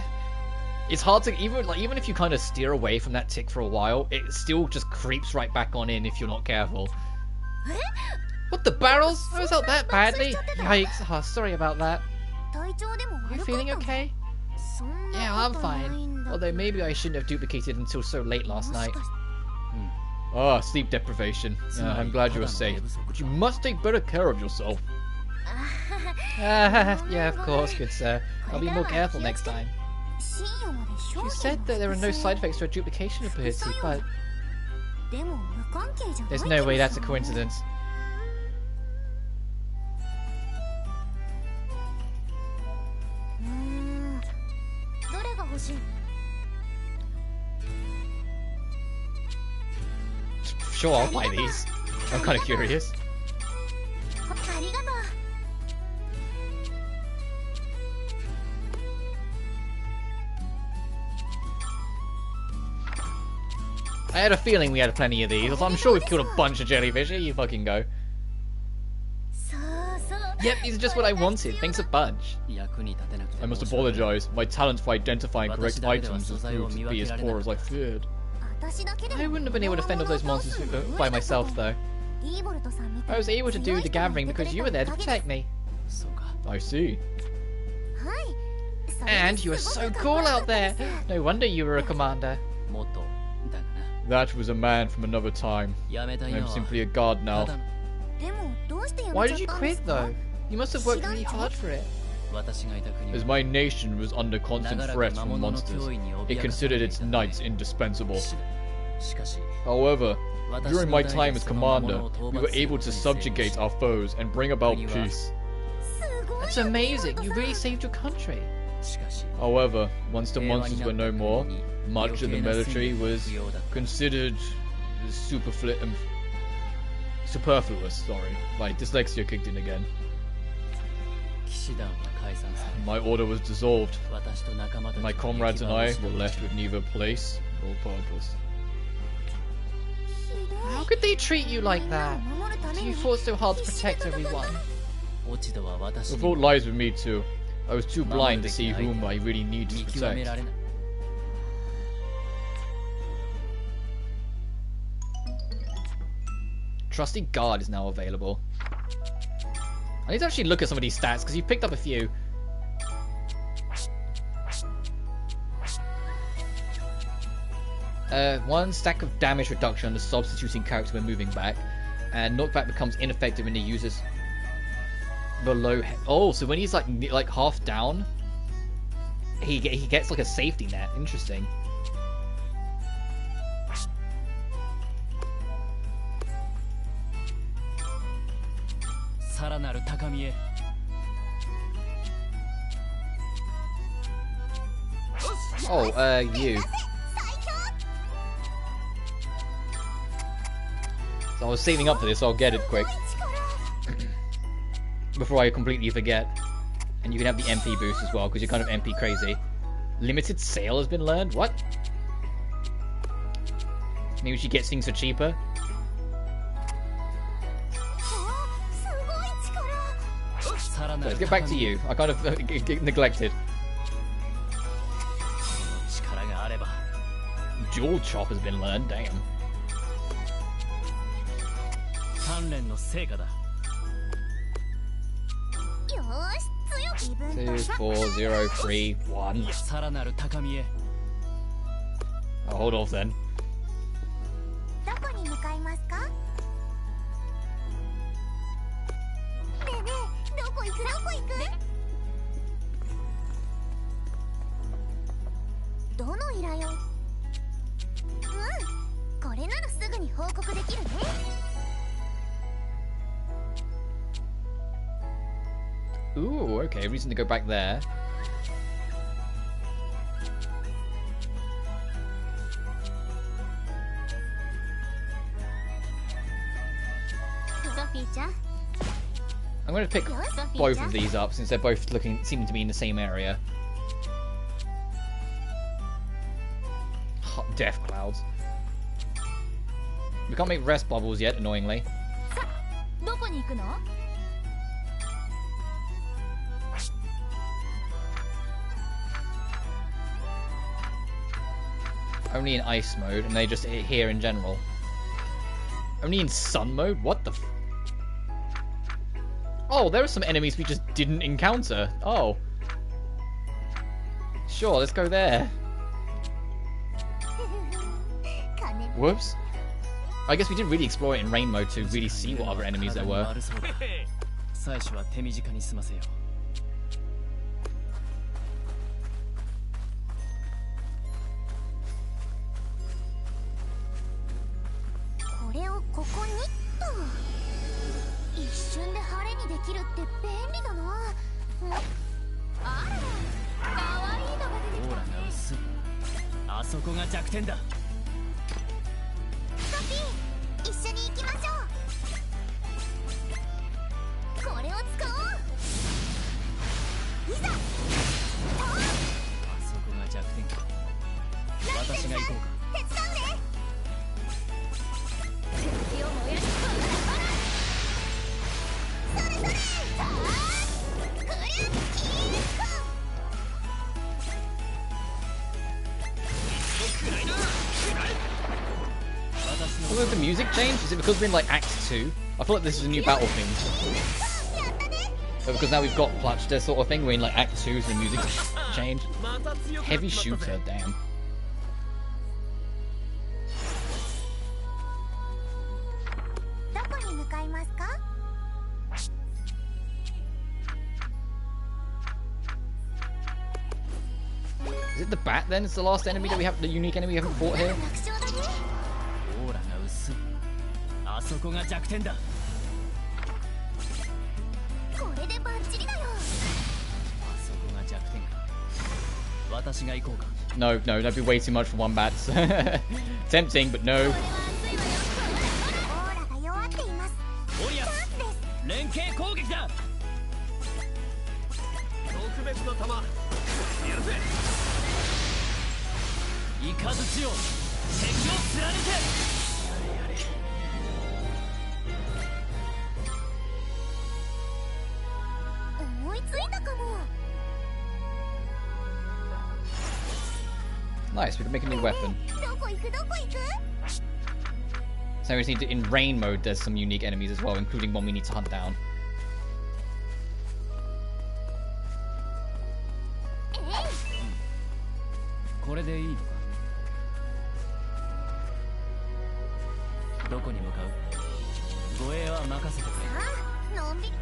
S1: It's hard to, even if you kind of steer away from that tick for a while, it still just creeps right back on in if you're not careful. What the barrels? I was out that badly. Yikes. Oh, sorry about that. You feeling okay? Yeah, I'm fine. Although maybe I shouldn't have duplicated until so late last night. Ah, sleep deprivation. I'm glad you are safe. But you must take better care of yourself. Yeah, of course, good sir. I'll be more careful next time. She said that there are no side effects to her duplication ability, but... There's no way that's a coincidence. Sure, I'll buy these. I'm kind of curious. I had a feeling we had plenty of these. I'm sure we've killed a bunch of jellyfish. Here you fucking go. Yep, these are just what I wanted. Thanks a bunch. I must apologize. My talent for identifying correct items has proved to be as poor as I feared. I wouldn't have been able to fend off those monsters by myself, though. I was able to do the gathering because you were there to protect me. I see. And you were so cool out there. No wonder you were a commander. That was a man from another time. I'm simply a guard now. Why did you quit, though? You must have worked really hard for it. As my nation was under constant threat from monsters, it considered its knights indispensable. However, during my time as commander, we were able to subjugate our foes and bring about peace. That's amazing, you really saved your country. However, once the monsters were no more, much of the military was considered superfluous, sorry. My dyslexia kicked in again. My order was dissolved. My comrades and I were left with neither place or purpose. How could they treat you like that? You fought so hard to protect everyone. The fault lies with me too. I was too blind to see whom I really need to protect. Trusty Guard is now available. I need to actually look at some of these stats because you picked up a few. One stack of damage reduction on the substituting character when moving back, and knockback becomes ineffective when the user's below. Oh, so when he's like half down, he gets like a safety net. Interesting. Oh, you. So I was saving up for this, so I'll get it quick. Before I completely forget. And you can have the MP boost as well, because you're kind of MP crazy. Limited sale has been learned? What? Maybe she gets things for cheaper? Let's get back to you. I kind of neglected. Dual chop has been learned, damn. 2, 4, 0, 3, 1. I'll hold off then. Ooh, okay, reason to go back there. I'm going to pick both of these up since they're both seeming to be in the same area. Hot death clouds. We can't make rest bubbles yet, annoyingly. Only in ice mode, and they just hit here in general. Only in sun mode? What the f... Oh, there are some enemies we just didn't encounter. Oh. Sure, let's go there. Whoops. I guess we didn't really explore it in rain mode to really see what other enemies there were.
S2: できるって便利だな。あら、かわいいのが出てきたね。
S3: オーラが薄い。あそこが弱点だ。
S2: ソフィー、一緒に行きましょう。これを使おう。いざ。
S3: あそこが弱点か。私が行こうか。
S2: 手伝うね。敵を燃やしそうだ。それそれ。さあ、クリアキー
S1: Although the music changed, is it because we're in like Act 2? I feel like this is a new battle theme. But because now we've got Plachta sort of thing, we're in like Act 2, so the music changed. Heavy shooter, damn. Is it the bat then? It's the last enemy that we have, the unique enemy we haven't fought here?
S3: オーラが薄い。あそこが弱点だ。
S2: これでバッチリだよ。
S3: あそこが弱点か。私が行こうか。
S1: No, no, that'd be way too much for one bat. Tempting, but no.
S2: オーラが弱っています。
S3: オリアス、連携攻撃だ。特別の弾。やるぜ。イカズチを敵を貫け。やれやれ。
S2: 思いついたかも。
S1: Nice, we can make a new weapon.
S2: どこ行くどこ行く？
S1: So we just need to, in rain mode, there's some unique enemies as well, including one we need to hunt down.
S3: これでいいのか。どこに向かう？護衛は任せてくれ。
S2: ああ、のんびり。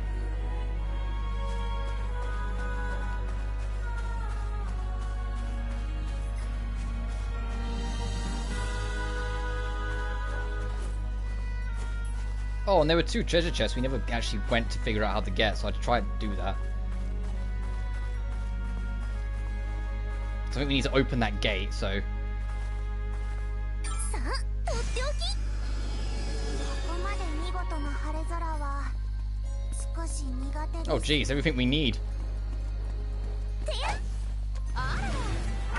S1: Oh, and there were 2 treasure chests we never actually went to figure out how to get, so I had to try to do that. So I think we need to open that gate, so...
S2: さあ、とっておき。ここまで見事な晴れ空は少し苦手です。
S1: Oh geez, everything we need.
S2: あら、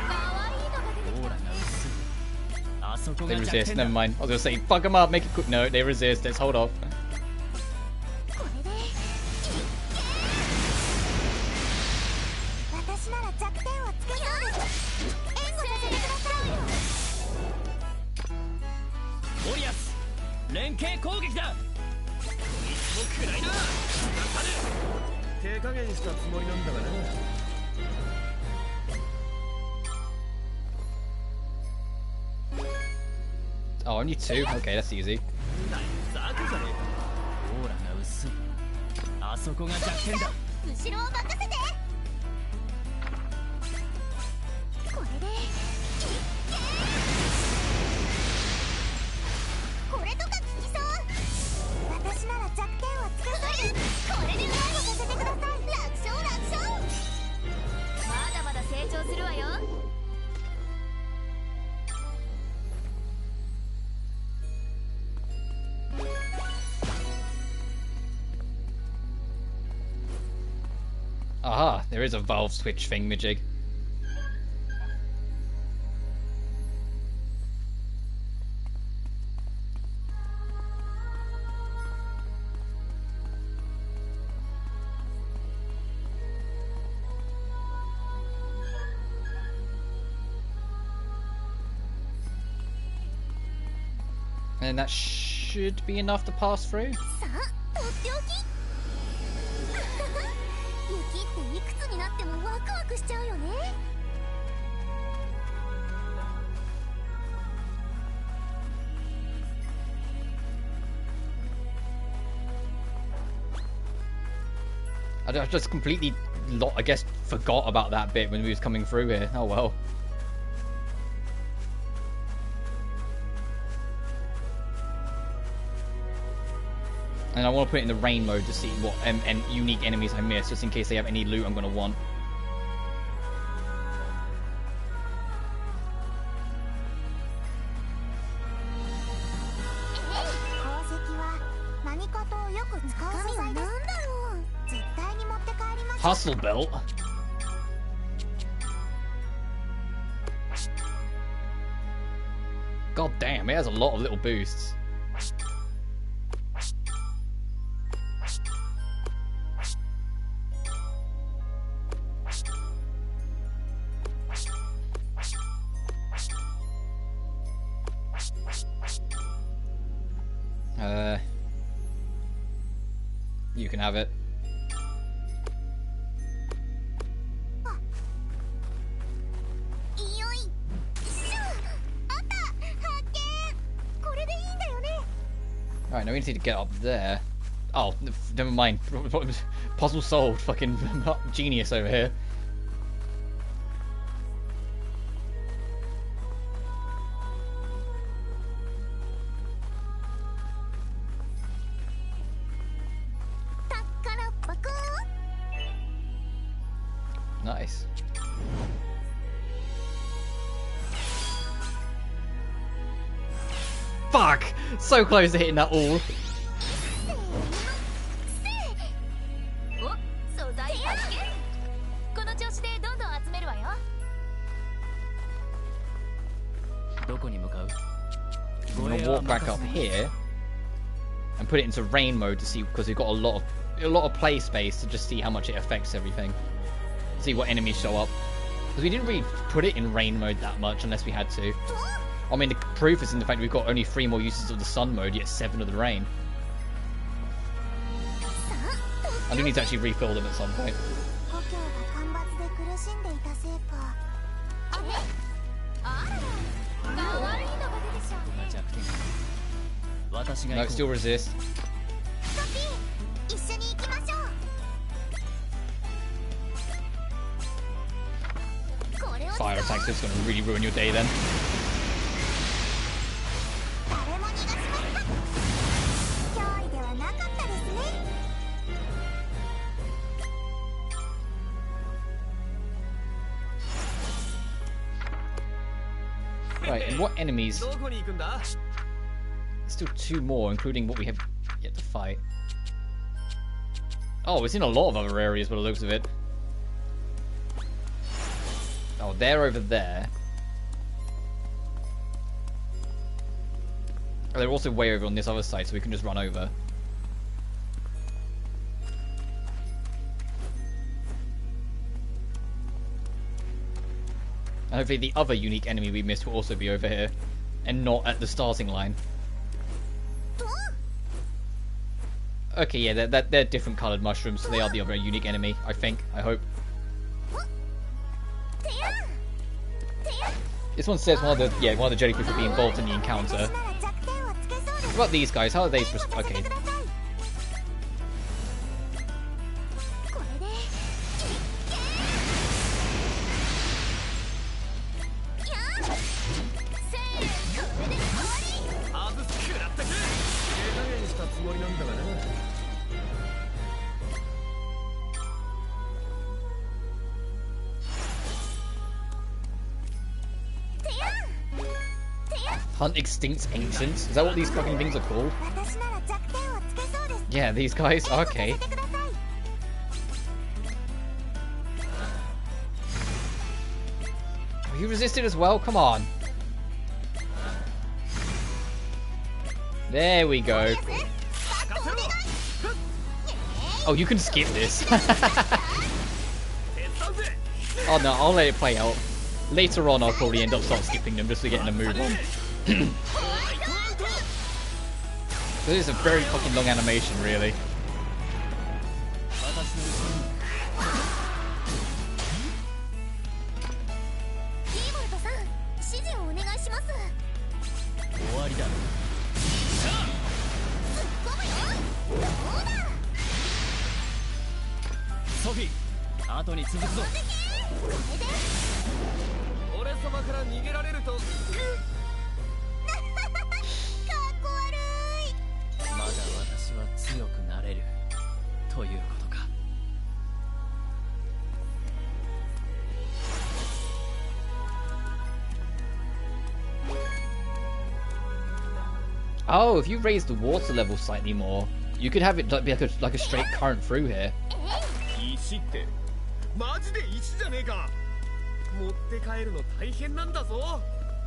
S2: かわいいのが出てきた。
S3: オーラが薄い。あそこ
S1: They
S3: が弱
S1: resist,
S3: 点だ。
S1: never mind. I was gonna say, fuck them up, make it quick. No, they resist, let's hold off.
S2: これで私なら弱点をつけそうです。援護させてくださいよ。
S3: オリアス、連携攻撃だ。いつも暗いな。手加減したつもりなんだがな。
S1: Oh, only 2? Okay, that's easy.
S3: ザクじゃねえか。オーラが薄い。あそこが弱点だ。
S2: 後ろを任せて。これでこれとか効きそう。私なら弱点をつけそうです。これで援護させてください。楽勝楽勝。まだまだ成長するわよ。
S1: Aha, there is a valve switch thingamajig. And that should be enough to pass through.
S2: さあ、とっておき。雪っていくつになってもワクワクしちゃうよね。
S1: I just completely, I guess, forgot about that bit when we was coming through here. Oh well. And I want to put it in the rain mode to see what and unique enemies I miss, just in case they have any loot I'm going to want. Hustle belt. God damn, it has a lot of little boosts. You can have it. Alright, now we need to get up there. Oh, never mind. Puzzle solved. Fucking genius over here. Nice. Fuck! So close to hitting that all. I'm gonna walk back up here and put it into rain mode to see, because we've got a lot of play space to just see how much it affects everything. See what enemies show up. Because we didn't really put it in rain mode that much unless we had to. I mean, the proof is in the fact we've got only 3 more uses of the sun mode, yet 7 of the rain. I do need to actually refill them at some point. No, still resist. Fire attacks is going to really ruin your day then. Right, and what enemies? Still 2 more, including what we have yet to fight. Oh, it's in a lot of other areas by the looks of it. Oh, they're over there. Oh, they're also way over on this other side, so we can just run over. And hopefully the other unique enemy we missed will also be over here, and not at the starting line. Okay, yeah, they're different coloured mushrooms, so they are the other unique enemy, I think, I hope. This one says one of the jellyfish will be involved in the encounter. What about these guys? How are they supposed to... Okay. Hunt extinct ancients? Is that what these fucking things are called? Yeah, these guys? Okay. Oh, you resisted as well? Come on. There we go. Oh, you can skip this. Oh no, I'll let it play out. Later on, I'll probably end up skipping them just to get in a move on. This is a very fucking long animation, really.
S3: Sophie, 後に続くぞ。俺様から逃げられると。まだ私は強くということか。
S1: Oh, if you raise the water level slightly more, you could have it be like a straight current through here.
S4: 石ってマジで石じゃねえか。持って帰るの大変なんだぞ。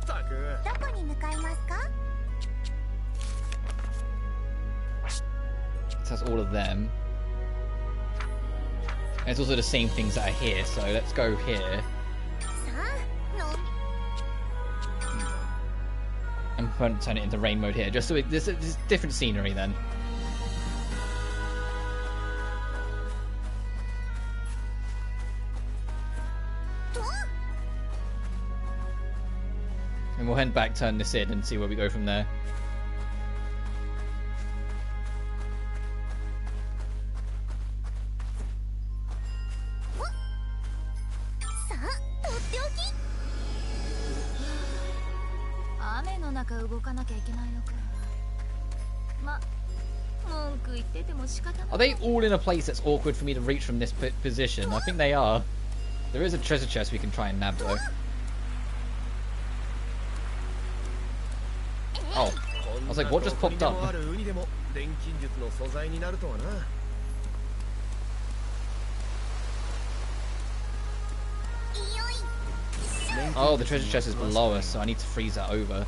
S4: たく。
S2: どこに向かいますか？
S1: So that's all of them. And it's also the same things that are here, so let's go here.
S2: さあ、の
S1: I'm going to turn it into rain mode here, just so there's different scenery then. And we'll head back, turn this in, and see where we go from there. Are they all in a place that's awkward for me to reach from this position? I think they are. There is a treasure chest we can try and nab though. Oh, I was like, what just popped up? Oh, the treasure chest is below us, so I need to freeze that over.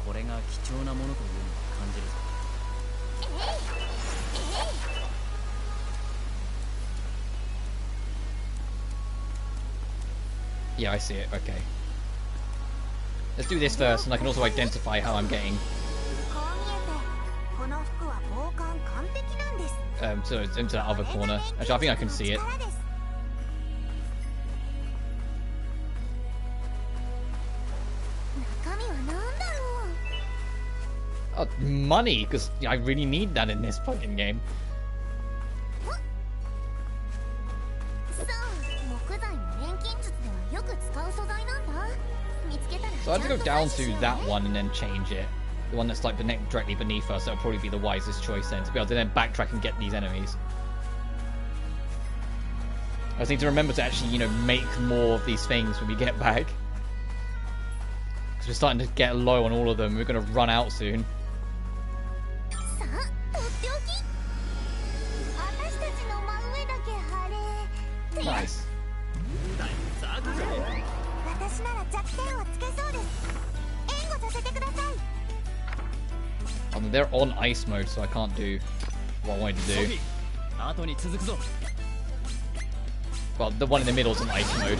S1: Yeah, I see it. Okay. Let's do this first, and I can also identify how I'm getting. So it's into that other corner. Actually, I think I can see it. Oh, money, because I really need that in this fucking game. So I have to go down to that one and then change it. The one that's like directly beneath us. That'll probably be the wisest choice then, to be able to then backtrack and get these enemies. I just need to remember to actually, you know, make more of these things when we get back. Because we're starting to get low on all of them. We're going to run out soon. Nice. I mean, they're on ice mode, so I can't do what I wanted to do. Well, the one in the middle is on ice mode.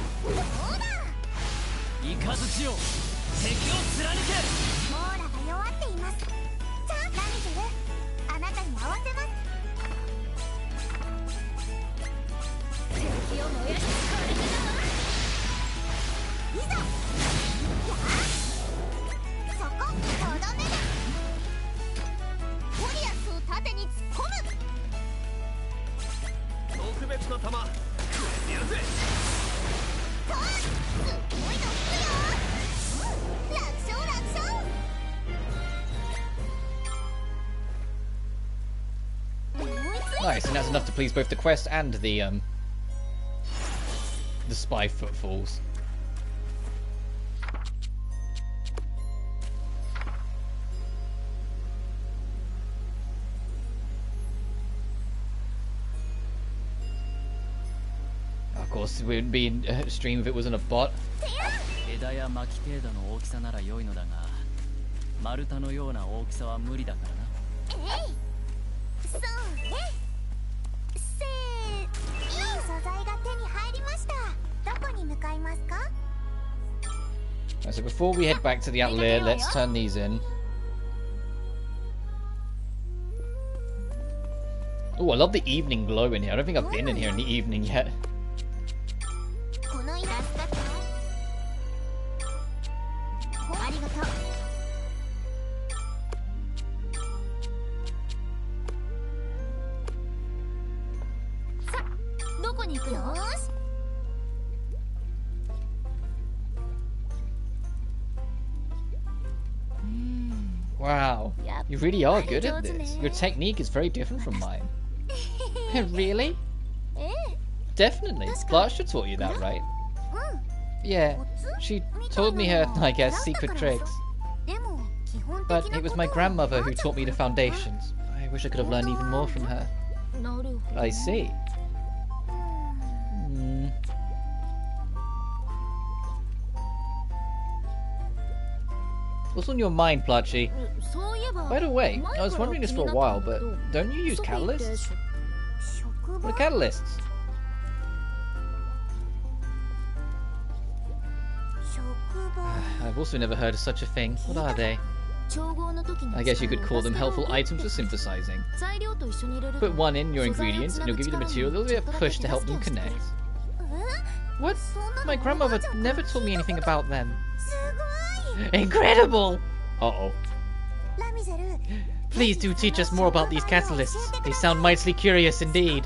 S1: Nice, and that's enough to please both the quest and the spy footfalls. Of course, it wouldn't be a stream if it wasn't a bot. So before we head back to the Atelier, let's turn these in. Oh, I love the evening glow in here. I don't think I've been in here in the evening yet. Wow, you really are good at this. Your technique is very different from mine. Really? Definitely. Plachta taught you that, right? Yeah, she told me her, I guess, secret tricks. But it was my grandmother who taught me the foundations. I wish I could have learned even more from her. I see. What's on your mind, Plachta? By the way, I was wondering this for a while, but don't you use catalysts? What are catalysts? I've also never heard of such a thing. What are they? I guess you could call them helpful items for synthesizing. Put one in your ingredients and it'll give you the material a little bit of push to help them connect. What? My grandmother never told me anything about them. Incredible! Uh-oh. Please do teach us more about these catalysts. They sound mightily curious indeed.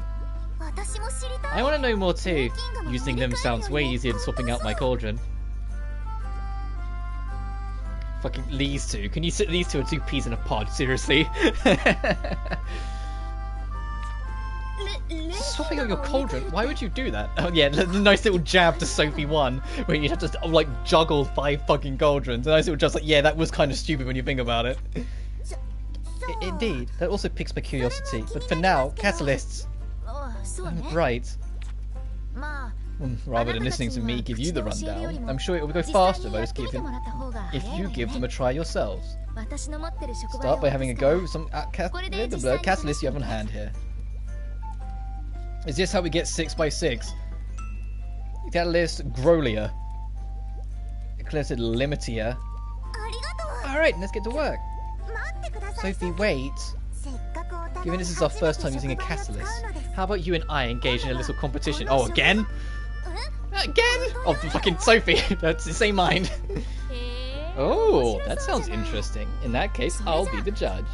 S1: I want to know more too. Using them sounds way easier than swapping out my cauldron. Fucking these two. Can you sit these two are two peas in a pod? Seriously? Swapping out your cauldron? Why would you do that? Oh yeah, the nice little jab to Sophie 1, where you'd have to like juggle 5 fucking cauldrons. A nice little just like, yeah, that was kind of stupid when you think about it. Indeed, that also piques my curiosity. But for now, catalysts. Right. Rather than listening to me give you the rundown, I'm sure it will go faster if you give them a try yourselves. Start by having a go with some catalysts you have on hand here. Is this how we get 6x6? Catalyst Grolier. Catalyst Limitia. Alright, let's get to work. Sophie, wait. Given this is our first time using a catalyst, how about you and I engage in a little competition? Oh, again? Again? Oh, fucking Sophie. That's the same mind. Oh, that sounds interesting. In that case, I'll be the judge.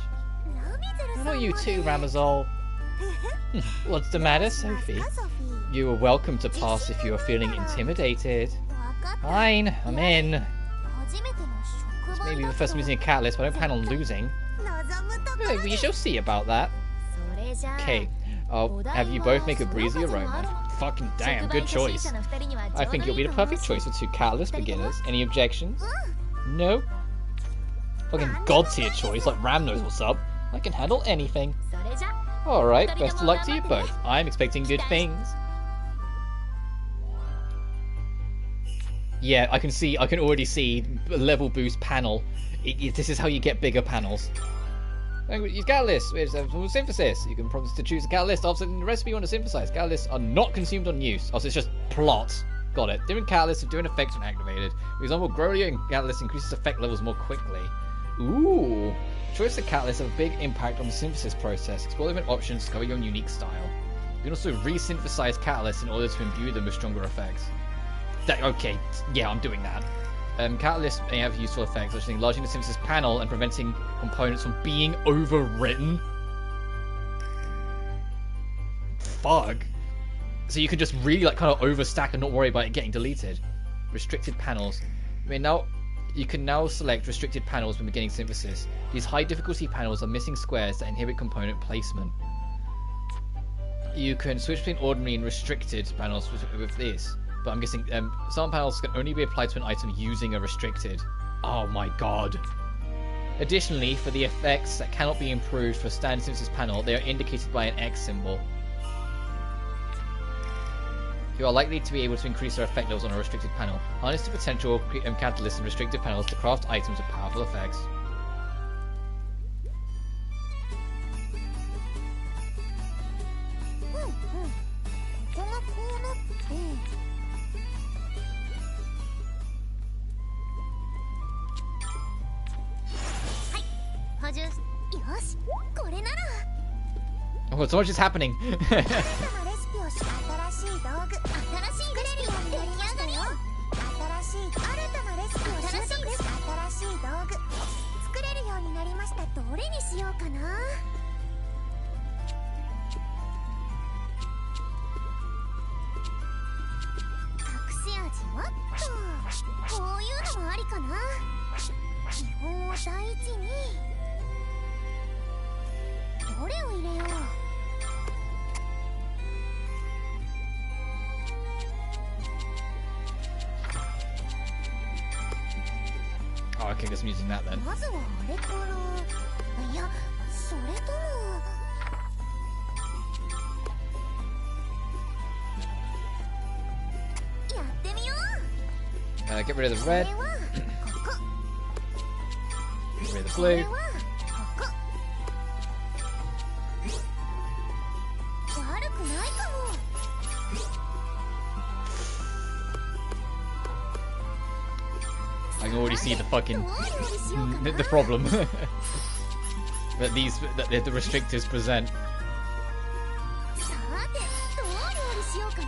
S1: How about you too, Ramazol? What's the matter, Sophie? You are welcome to pass if you are feeling intimidated. Fine, I'm in. It's maybe the first time using a catalyst, but I don't plan on losing. We shall see about that. Okay, I'll have you both make a breezy aroma. Fucking damn, good choice. I think you'll be the perfect choice for 2 catalyst beginners. Any objections? No? Fucking god tier choice, like Ram knows what's up. I can handle anything. Alright, best of luck to you both. I'm expecting good things. Yeah, I can already see a level boost panel. This is how you get bigger panels. Use catalyst with synthesis. You can prompt to choose a catalyst offsetting the recipe you want to synthesize. Catalysts are not consumed on use. Also, it's just plot. Got it. Different catalysts have different effects when activated. For example, Grolier and catalyst increases effect levels more quickly. Ooh. Choice of catalysts have a big impact on the synthesis process. Explore different options to cover your own unique style. You can also re-synthesize catalysts in order to imbue them with stronger effects. Okay, yeah, I'm doing that. Catalysts may have useful effects, such as enlarging the synthesis panel and preventing components from being overwritten. Fuck. So you can just really like kind of overstack and not worry about it getting deleted. Restricted panels. You can now select restricted panels when beginning synthesis. These high difficulty panels are missing squares that inhibit component placement. You can switch between ordinary and restricted panels with this. But I'm guessing some panels can only be applied to an item using a restricted. Oh my god. Additionally, for the effects that cannot be improved for a standard synthesis panel, they are indicated by an X symbol. You are likely to be able to increase their effect levels on a restricted panel. Harness the potential of catalysts and restricted panels to craft items with powerful effects. Oh, so much is happening. Oh, okay, guess I'm using that then.
S2: まずはあれから、いや、それともやってみよう。
S1: Get rid of the red.
S2: これはここ。
S1: Get rid of the
S2: これ
S1: blue.
S2: はここ。悪くないかも。
S1: I can already see the fucking
S2: どう料理しようかな。
S1: the problem that the restrictors present.
S2: さて、どう料理しようかな。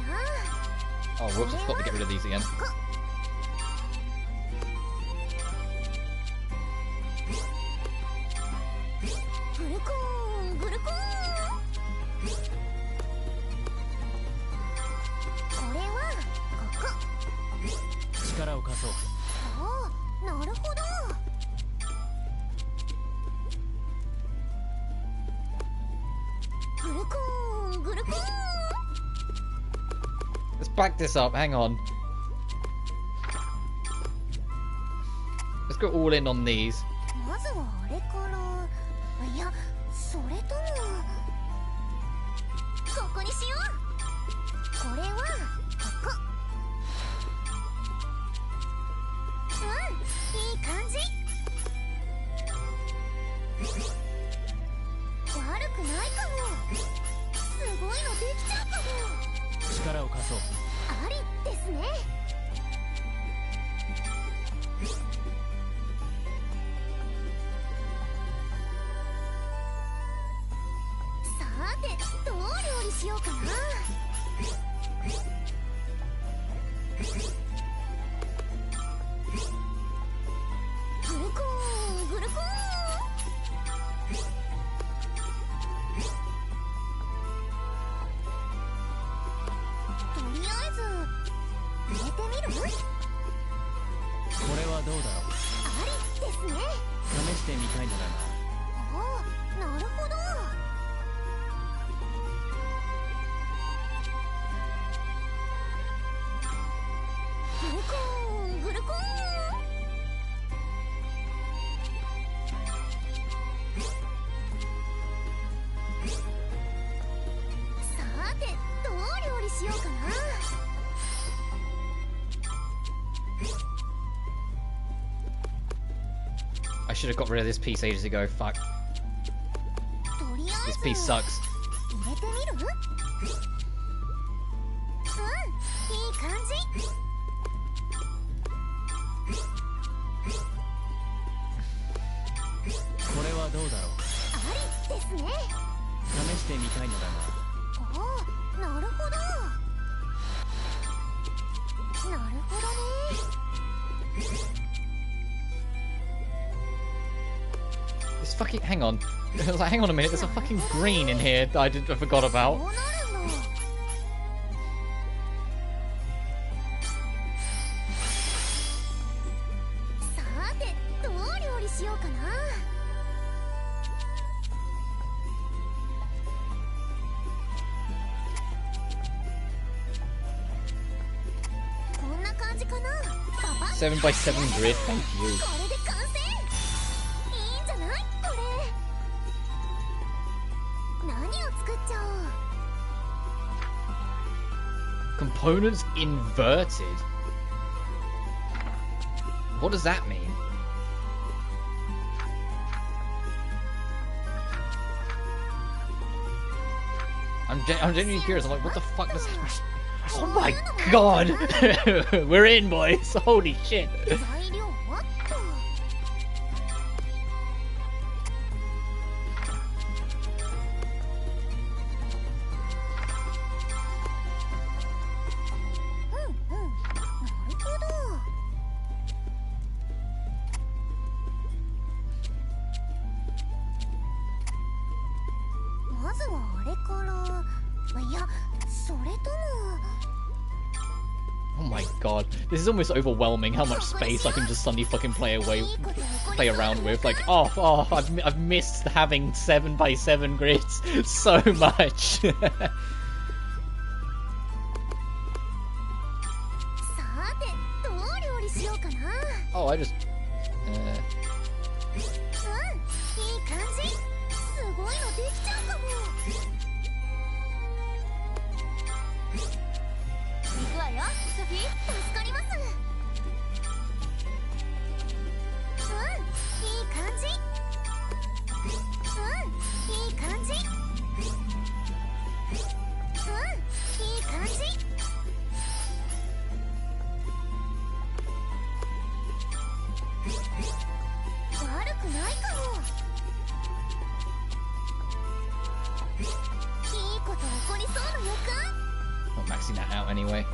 S1: Oh, whoops! I forgot to get rid of these again.
S2: ここ。グルコーングルコーン。これはここ。
S3: 力を貸そう。
S2: ああ、なるほど。グルコーングルコーン。
S1: Let's back this up. Hang on. Let's go all in on these.
S2: まずはあれから、いや、それともここにしよう。これはここ。いい感じ。悪くないかも。すごいのできちゃうかも。
S3: 力を貸そう。
S2: ありですね。さて、どう料理しようかな。グルコーングルコーン。とりあえず入れてみる？
S3: これはどうだろう。
S2: ありですね。
S3: 試してみたいのだ
S2: ああ、なるほど。グルコーングルコーン。さて、どう料理しようかな。
S1: I should have got rid of this piece ages ago. Fuck.
S2: とりあえ
S1: This
S2: ず
S1: piece sucks.
S2: 入れてみる？いい感じ。
S3: これはどうだろう。
S2: ありですね。
S3: 試してみたいのだが。
S2: ああ、なるほど。なるほどね。
S1: This fucking. Hang on. I was like, hang on a minute. There's a fucking green in here that I forgot
S2: こ
S1: about.
S2: うなるんだ。さて、どう料理しようかな。こんな感じかな。パパッ。
S1: 7 by 7 grid. Thank you.
S2: これで完成。いいんじゃないこれ。何を作っちゃおう。
S1: Components inverted. What does that mean? I'm genuinely curious. I'm like, what the fuck does that mean? Oh my god! We're in, boys! Holy shit!
S2: 材料はっと。うんうん、なるほど。まずはあれから、いや、それとも。
S1: Oh my god. This is almost overwhelming how much space I can just suddenly fucking play around with. Like, I've missed having 7 by 7 grids so much.
S2: さて、どう料理しようかな。
S1: Oh, I just... maxing that out anyway.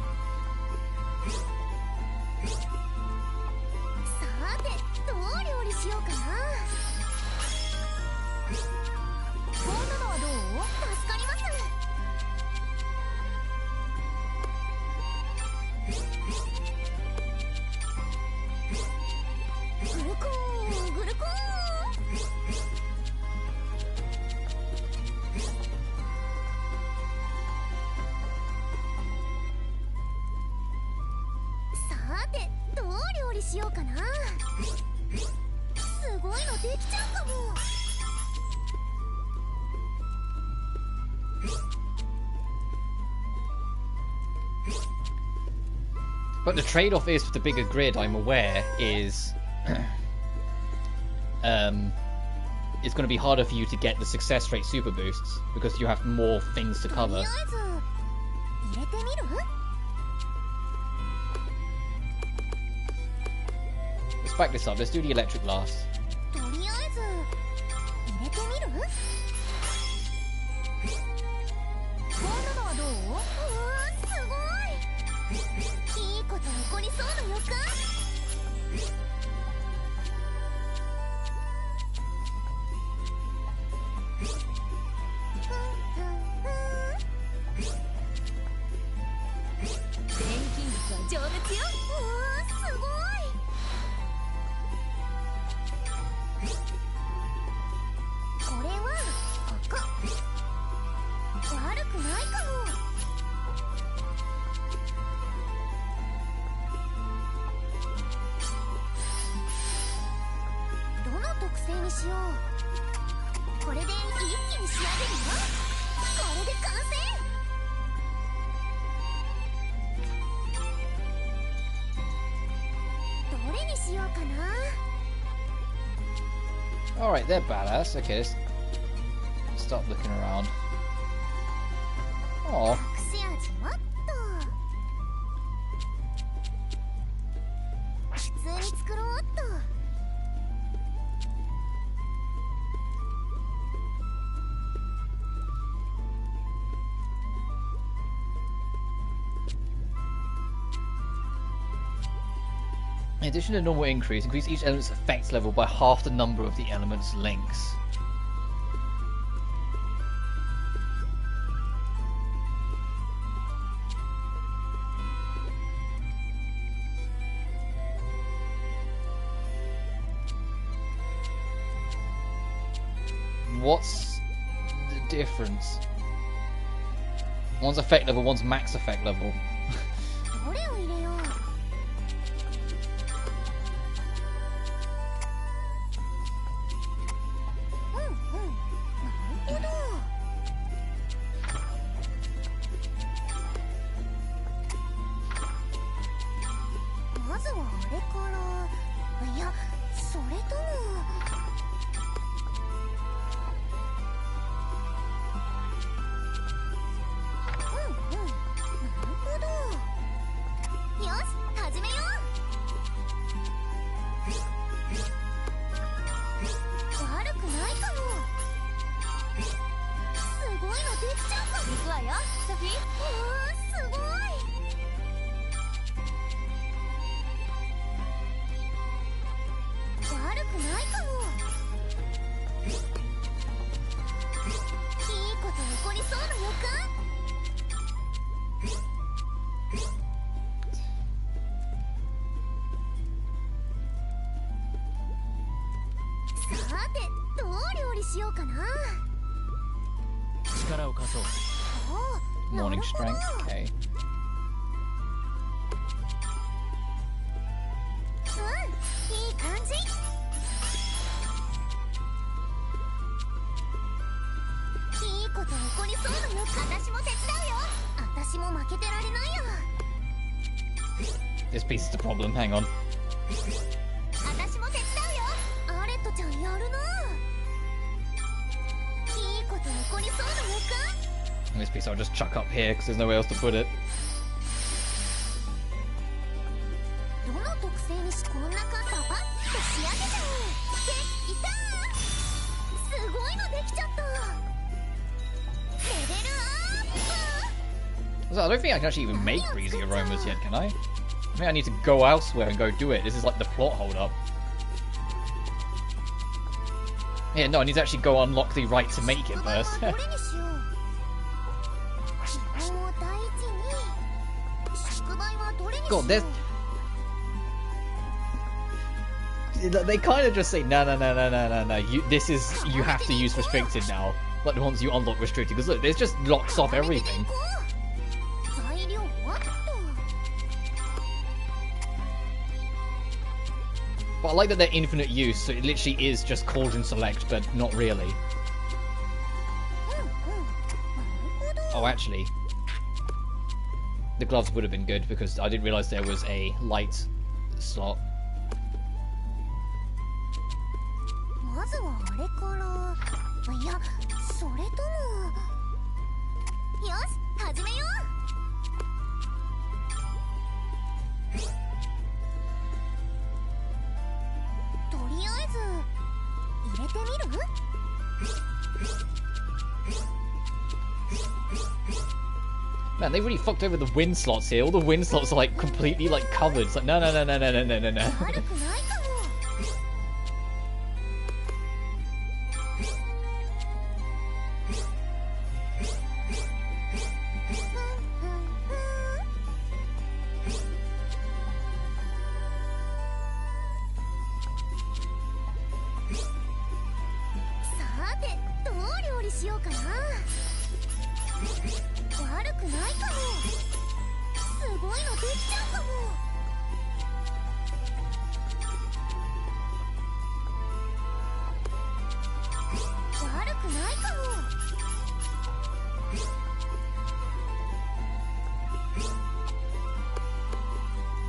S2: さてどう料理しようかな。こんなのはどう？助かります。グルコーグルコー。さてどう料理しようかな。すごいのできちゃうかも。
S1: But the trade-off is, with the bigger grid, I'm aware, is it's going to be harder for you to get the success rate super boosts because you have more things to
S2: と
S1: cover.
S2: りあえず入れてみる？
S1: Let's back this up. Let's do the electric last.
S2: とりあえず入れてみる？こんなのはどう？すごい！いいこと起こりそうな予感。錬金術は情熱よ。すごい！これはここ。悪くないかも。どの特性にしよう。これで一気に仕上げるよ。これで完成。どれにしようかな。
S1: Alright, they're badass. Okay, let's start looking around. Oh,
S2: 隠し味はっと。普通に作ろうっと。
S1: in addition to normal increase each element's effect level by half the number of the element's links. What's the difference? One's effect level, one's max effect level.
S2: どれを入れよう。うんうん、なるほど。まずはあれから。いや、それとも。さて、どう料理しようかな。
S3: 力を貸そう。
S2: おお、な
S1: Morning
S2: るほど。
S1: strength, okay.
S2: うん、いい感じ。いいこと起こりそうだよ。私も手伝うよ。私も負けてられないよ。
S1: This piece is the problem, hang on.
S2: 私も手伝うよ。アレットちゃんやるな。いいこと起こりそうな予感。
S1: And this piece I'll just chuck up here because there's nowhere else to put it.
S2: どの特性にしこんなかパパッと仕上げちゃう。できたー。すごいのできちゃった。レベルアップ。
S1: So I don't think I can actually even make breezy aromas yet, can I? I think I need to go elsewhere and go do it. This is like the plot hold-up. Yeah, no, I need to actually go unlock the right to make it first. God, there's... They kind of just say, no, you have to use restricted now. Like the ones you unlock restricted, because look, there's just locks off everything. But I like that they're infinite use, so it literally is just cauldron select, but not really. Oh, actually, the gloves would have been good because I didn't realize there was a light slot. Man, they really fucked over the wind slots here. All the wind slots are like completely like covered. It's like no.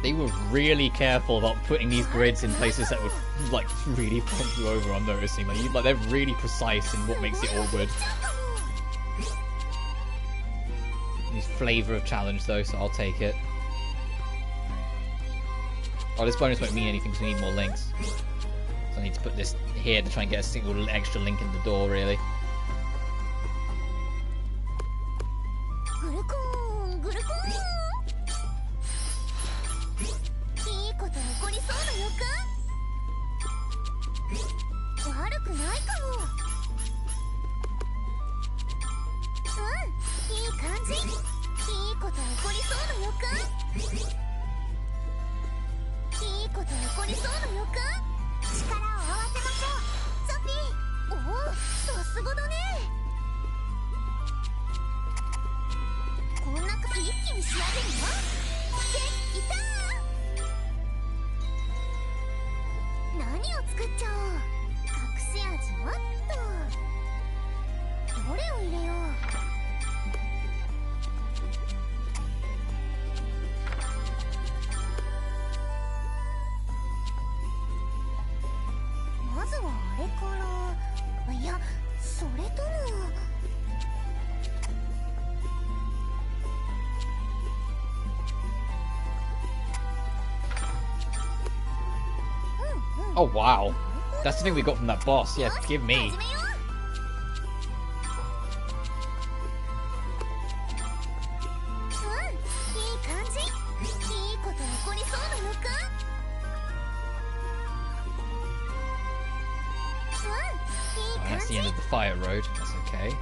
S1: They were really careful about putting these grids in places that would like really fuck you over. I'm noticing like they're really precise in what makes it awkward. Use flavor of challenge though, so I'll take it. Oh, this bonus won't mean anything because we need more links. So I need to put this here to try and get a single extra link in the door, really. Oh wow, that's the thing we got from that boss. Yeah, give me. Oh, that's the end of the fire road. That's okay.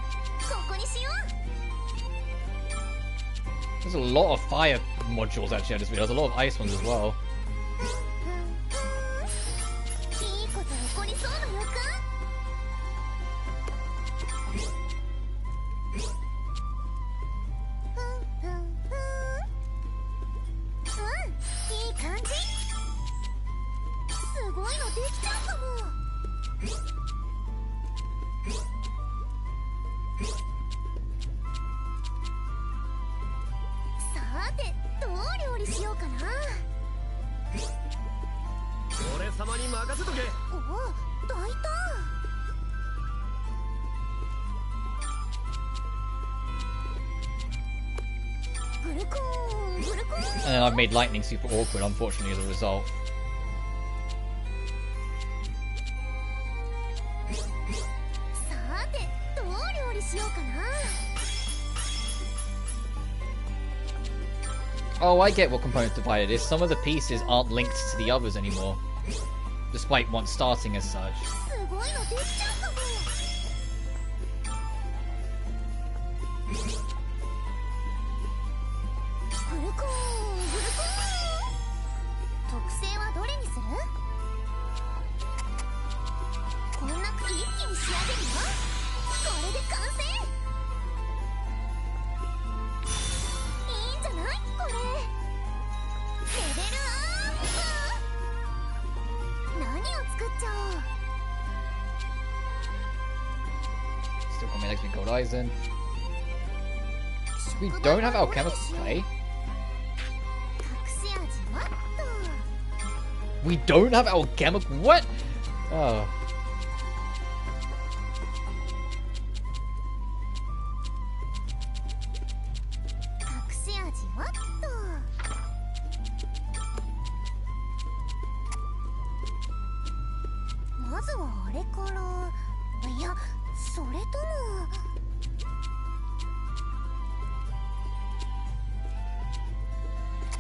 S1: There's a lot of fire modules actually. I just realized a lot of ice ones as well. And I've made lightning super awkward, unfortunately, as a result. Oh, I get what component divided is. Some of the pieces aren't linked to the others anymore, despite one starting as such.
S2: すごいのできちゃうかも。フルコーンフルコーン。特性はどれにする？こんな一気に仕上げるよ。これで完成。いいんじゃないこれ。レベルアップ。何を作っちゃおう。
S1: Still got my legs with gold Eisen. We don't have alchemical clay.
S2: 隠し味はっと。
S1: We don't have alchemical. What? Oh.
S2: 隠し味はっと。まずはあれから。いや、それとも。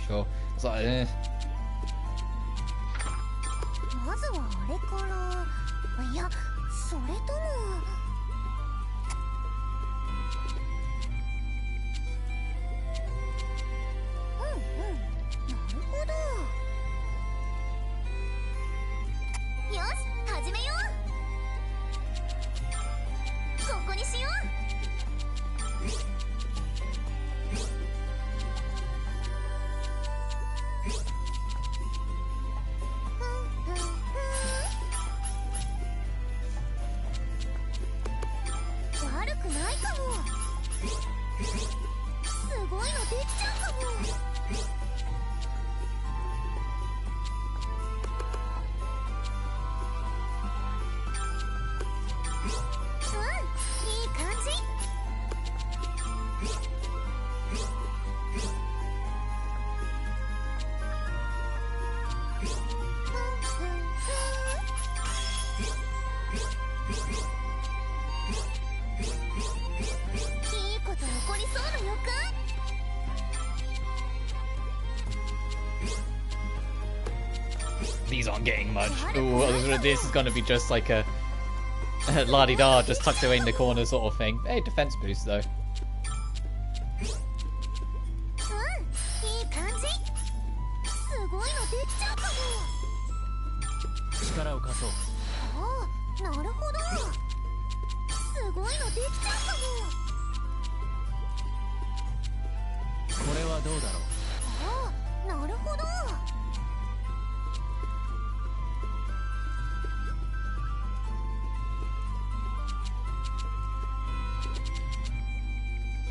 S1: Sure. It's like,
S2: まずはあれから。いや、それとも。なるほど。よし、始めよう。ここにしよう。 悪くないかも。すごいのできちゃうかも。いい感じ。いいこと起こりそうな予感。
S1: these aren't getting much. Ooh, this is gonna be just like a la-di-da, just tucked away in the corner sort of thing. Hey, defense boost though.
S2: いい感じ。すごいのできちゃうかも。
S3: 力を貸そう。
S2: ああ、なるほど。すごいのできちゃうかも。
S3: これはどうだろう。
S2: ああ、なるほど。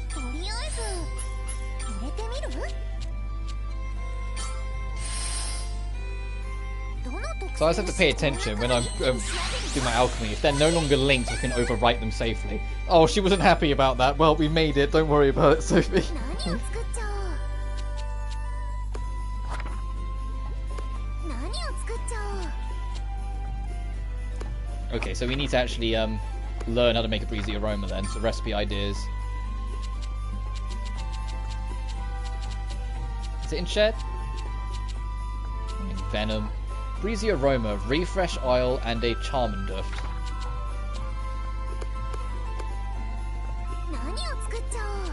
S2: とりあえず入れてみる？
S1: So I just have to pay attention when I do my alchemy. If they're no longer linked, I can overwrite them safely. Oh, she wasn't happy about that. Well, we made it. Don't worry about it, Sophie.
S2: 何を作っちゃおう。何を作っちゃおう。
S1: Okay, so we need to actually learn how to make a breezy aroma then. So recipe ideas. Is it in shed? Venom. Breezy aroma, refresh oil, and a charming duft.
S2: 何を作っちゃおう。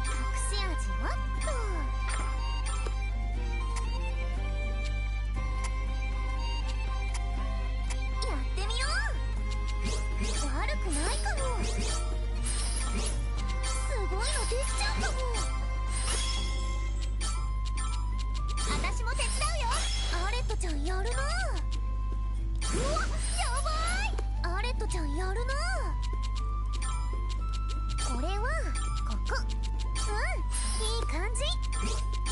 S2: 隠し味はっと。 やってみよう。悪くないかも。 すごいのできちゃうかも。 私も手伝うよ。アレットちゃんやるな。うわ、やばい。アレットちゃんやるな。これはここ。いい感じ。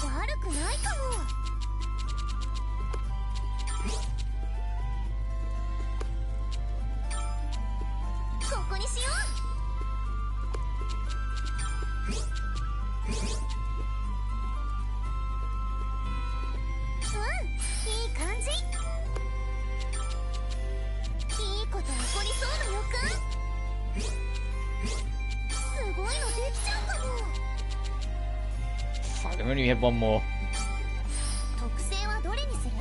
S2: 悪くないかも。 ここにしよう。 いい感じ。いいこと起こりそう
S1: we only have one more.
S2: 特性はどれにする？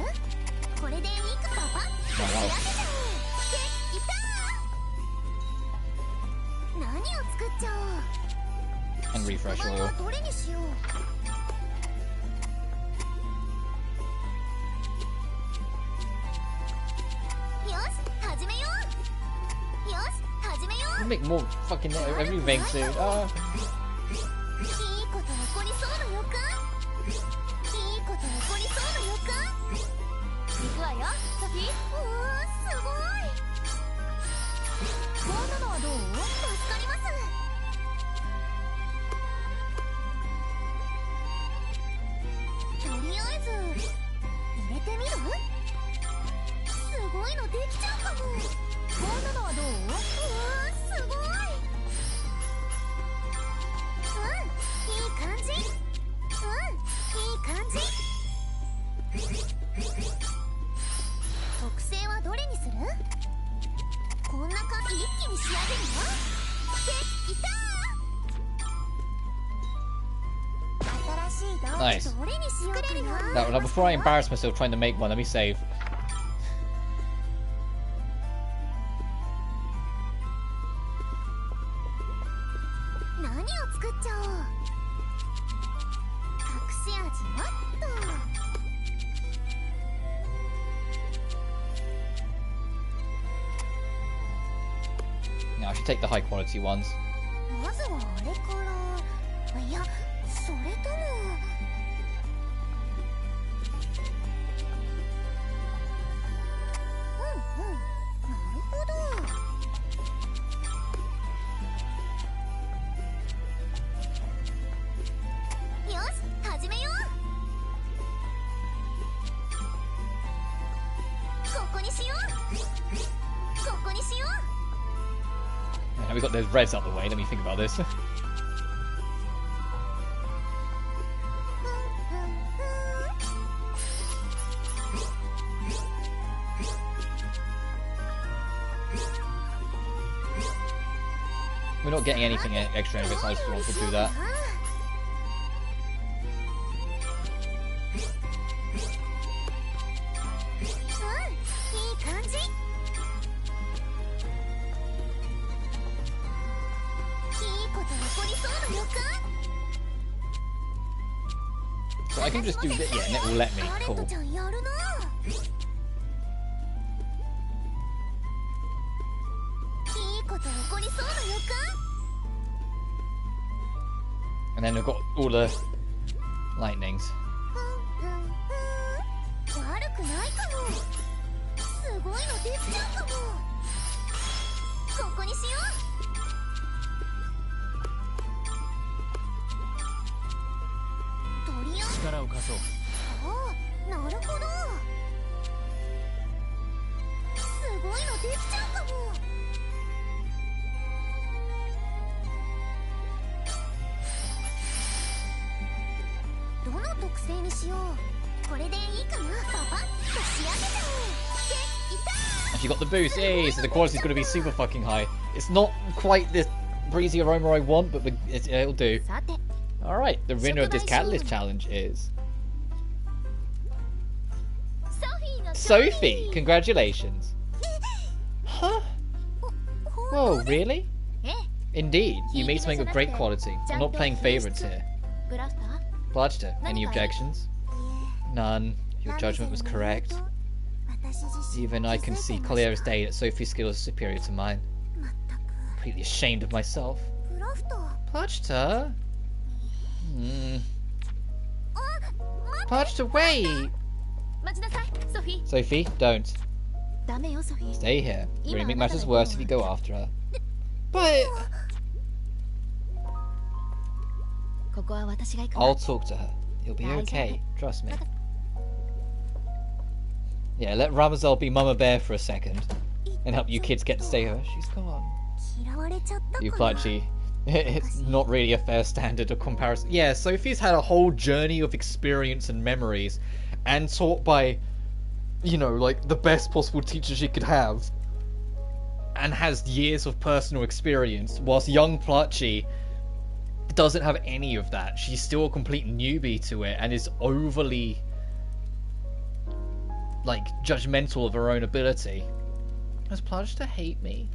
S2: これでいいかパパ？仕上げちゃう。いたー。何を作っちゃおう。
S1: And refresh
S2: これ
S1: oil.
S2: はどれにしよう。よし、始めよう。よし、始めよう。
S1: Make more fucking everything soon.
S2: いいこと起こりそうな予感。いいこと起こりそうな予感。行くわよ、ソフィー。おー、すごい。こんなのはどう？助かります。とりあえず入れてみる？すごいのできちゃうかも。こんなのはどう？うわー、すごい。いい感じ。いい感じ。特性はどれにする？こんな感じ。一気に仕上げるよ。いたー。新しい道具
S1: Nice.
S2: どれにしようかな。
S1: Now, before I embarrass myself trying to make one, let me save.
S2: 何を作っちゃおう。隠し味はっと。
S1: Now, I should take the high quality ones.
S2: まずはあれから。いや、それとも。なるほど。 よし、始めよう。ここにしよう。ここにしよう。
S1: Now we got those reds out of the way. Let me think about this. We're not getting anything extra in it, so I just want to do that.
S2: いい感じ。いいこと起こりそうな予感。
S1: So I can just do that, yeah, and it will let me.
S2: ガレット
S1: Cool.
S2: ちゃんやるな。いいこと起こりそうな予感。
S1: And then we've got all the lightnings.
S2: 悪くないかも。すごいのできちゃうかも。ここにしよう。とりあえず。
S3: 力を貸そう。
S2: ああ、なるほど。すごいのできちゃうかも。どの特性にしよう。これでいいかな。パパッと仕上げちゃおう。いたー。
S1: And she got the boost. Yay! So the quality's going to be super fucking high. It's not quite the breezy aroma I want, but it'll do.
S2: さて、
S1: Alright, the winner of this catalyst challenge is
S2: ソフィーの勝利。
S1: Sophie. Congratulations. Huh? Whoa, really?
S2: え、
S1: Indeed, you made something of great quality. I'm not playing favorites here.
S2: プラスター。
S1: Plachta, any objections? None. Your judgment was correct. Even I can see clear as day that Sophie's skills are superior to mine. Completely ashamed of myself.
S2: プラフター。
S1: Plachta? Hmm.
S2: あ、待って。
S1: Plachta, wait!
S2: 待ちなさい、ソフィー。
S1: Sophie, don't.
S2: ダメよ、ソフィー。
S1: Stay here. It really make matters worse if you go after her. But
S2: ここは私が行く。
S1: I'll talk to her. You'll be okay. Trust me. Yeah, let Ramazel be Mama Bear for a second. And help you kids get to stay here. She's gone.
S2: 嫌われちゃったかな。
S1: You Plachi. It's not really a fair standard of comparison. Yeah, Sophie's had a whole journey of experience and memories, and taught by, you know, like the best possible teacher she could have, and has years of personal experience, whilst young Plachi doesn't have any of that. She's still a complete newbie to it and is overly, like, judgmental of her own ability. Does Plachta hate me?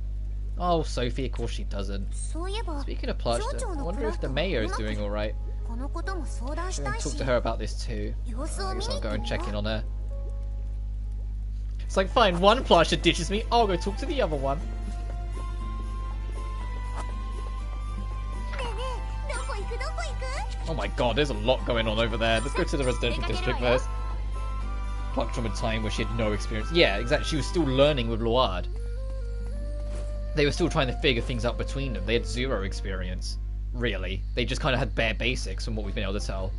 S1: Oh, Sophie, of course she doesn't. Speaking of Plachta, I wonder if the mayor's doing alright. Should I talk to her about this too? I guess I'll go and check in on her. It's like, fine, one Plachta ditches me, I'll go talk to the other one. Oh my god, there's a lot going on over there. Let's go to the residential district first. Plucked from a time where she had no experience. Yeah, exactly. She was still learning with Luard. They were still trying to figure things out between them. They had zero experience, really. They just kind of had bare basics from what we've been able to tell.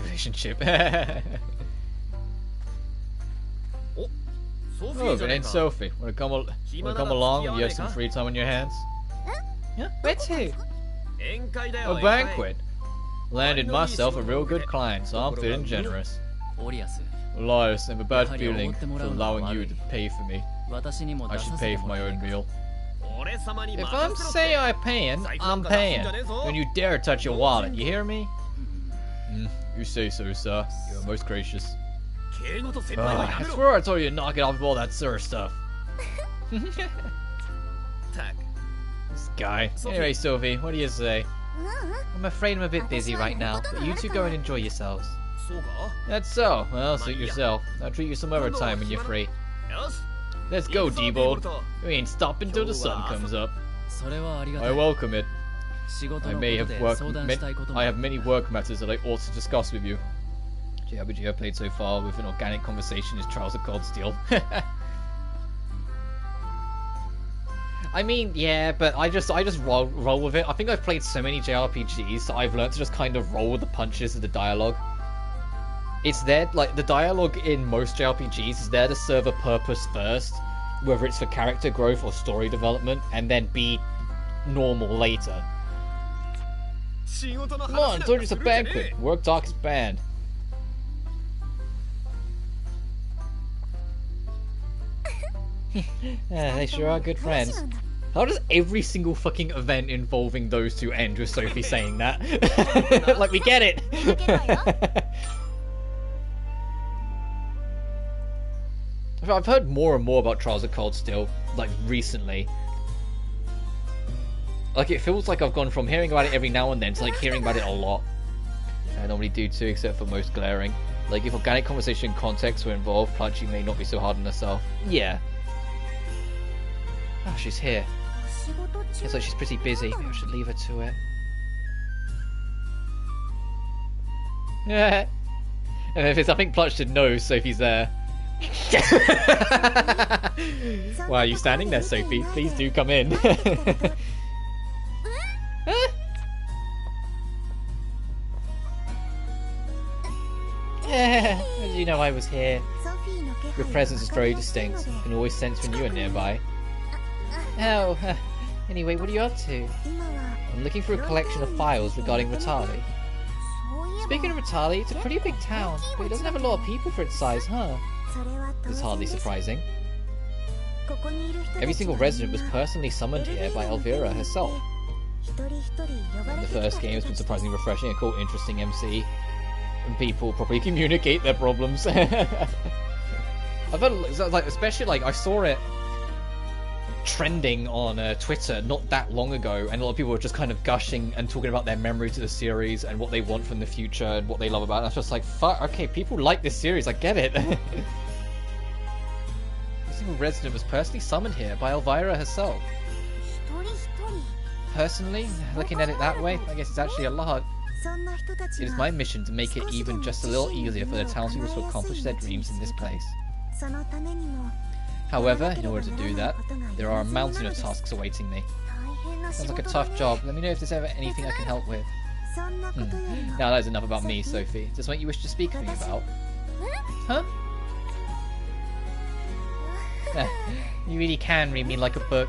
S1: Relationship. Oh, but ain't Sophie. Wanna come along when you have some free time on your hands? Yeah, where to? A banquet. Landed myself a real good client, so I'm feeling generous. Elias, I have a bad feeling for allowing you to pay for me. I should pay for my own meal. If I'm saying I'm paying. Don't you dare touch your wallet, you hear me? You say so, sir. You are most gracious. I swear I told you to knock it off with all that sir stuff. This guy. Anyway, Sophie, what do you say? I'm afraid I'm a bit busy right now, but you two go and enjoy yourselves. That's so. Well, suit yourself. I'll treat you some other time when you're free. Let's go, D-Bold. We ain't stopping till the sun comes up. I welcome it. I have many work matters that I ought to discuss with you. JRPG I've played so far with an organic conversation is Trials of Cold Steel. I mean, yeah, but I just roll with it. I think I've played so many JRPGs, so I've learned to just kind of roll with the punches of the dialogue. It's there, like, the dialogue in most JRPGs is there to serve a purpose first, whether it's for character growth or story development, and then be normal later. Come on, I told you it's a banquet. Work talk is banned. They sure are good friends. How does every single fucking event involving those two end with Sophie saying that? Like, we get it! I've heard more and more about Trials of Cold Steel, like, recently. Like, it feels like I've gone from hearing about it every now and then to, like, hearing about it a lot. I normally do too, except for most glaring. Like, if organic conversation and context were involved, Plachta may not be so hard on herself. Yeah. Oh, she's here. It's like she's pretty busy. Maybe I should leave her to it. Yeah. And if it's, I think Plachta knows Sophie's there. Why are you standing there, Sophie? Please do come in. How did you know I was here? Your presence is very distinct. You can always sense when you are nearby. Oh, anyway, what are you up to? I'm looking for a collection of files regarding Ritali. Speaking of Ritali, it's a pretty big town, but it doesn't have a lot of people for its size, huh? It's hardly surprising. Every single resident was personally summoned here by Elvira herself. And the first game has been surprisingly refreshing, a cool, interesting MC. And people properly communicate their problems. I've heard, like, especially, like, I saw it trending on Twitter not that long ago, and a lot of people were just kind of gushing and talking about their memory to the series and what they want from the future and what they love about it. And I was just like, fuck, okay, people like this series, I get it. Every single resident was personally summoned here by Elvira herself. Personally, looking at it that way, I guess it's actually a lot. It is my mission to make it even just a little easier for the townspeople to accomplish their dreams in this place. However, in order to do that, there are a mountain of tasks awaiting me. Sounds like a tough job. Let me know if there's ever anything I can help with. Now that is enough about me, Sophie. Is there something you wish to speak to me about? Huh? You really can read me like a book.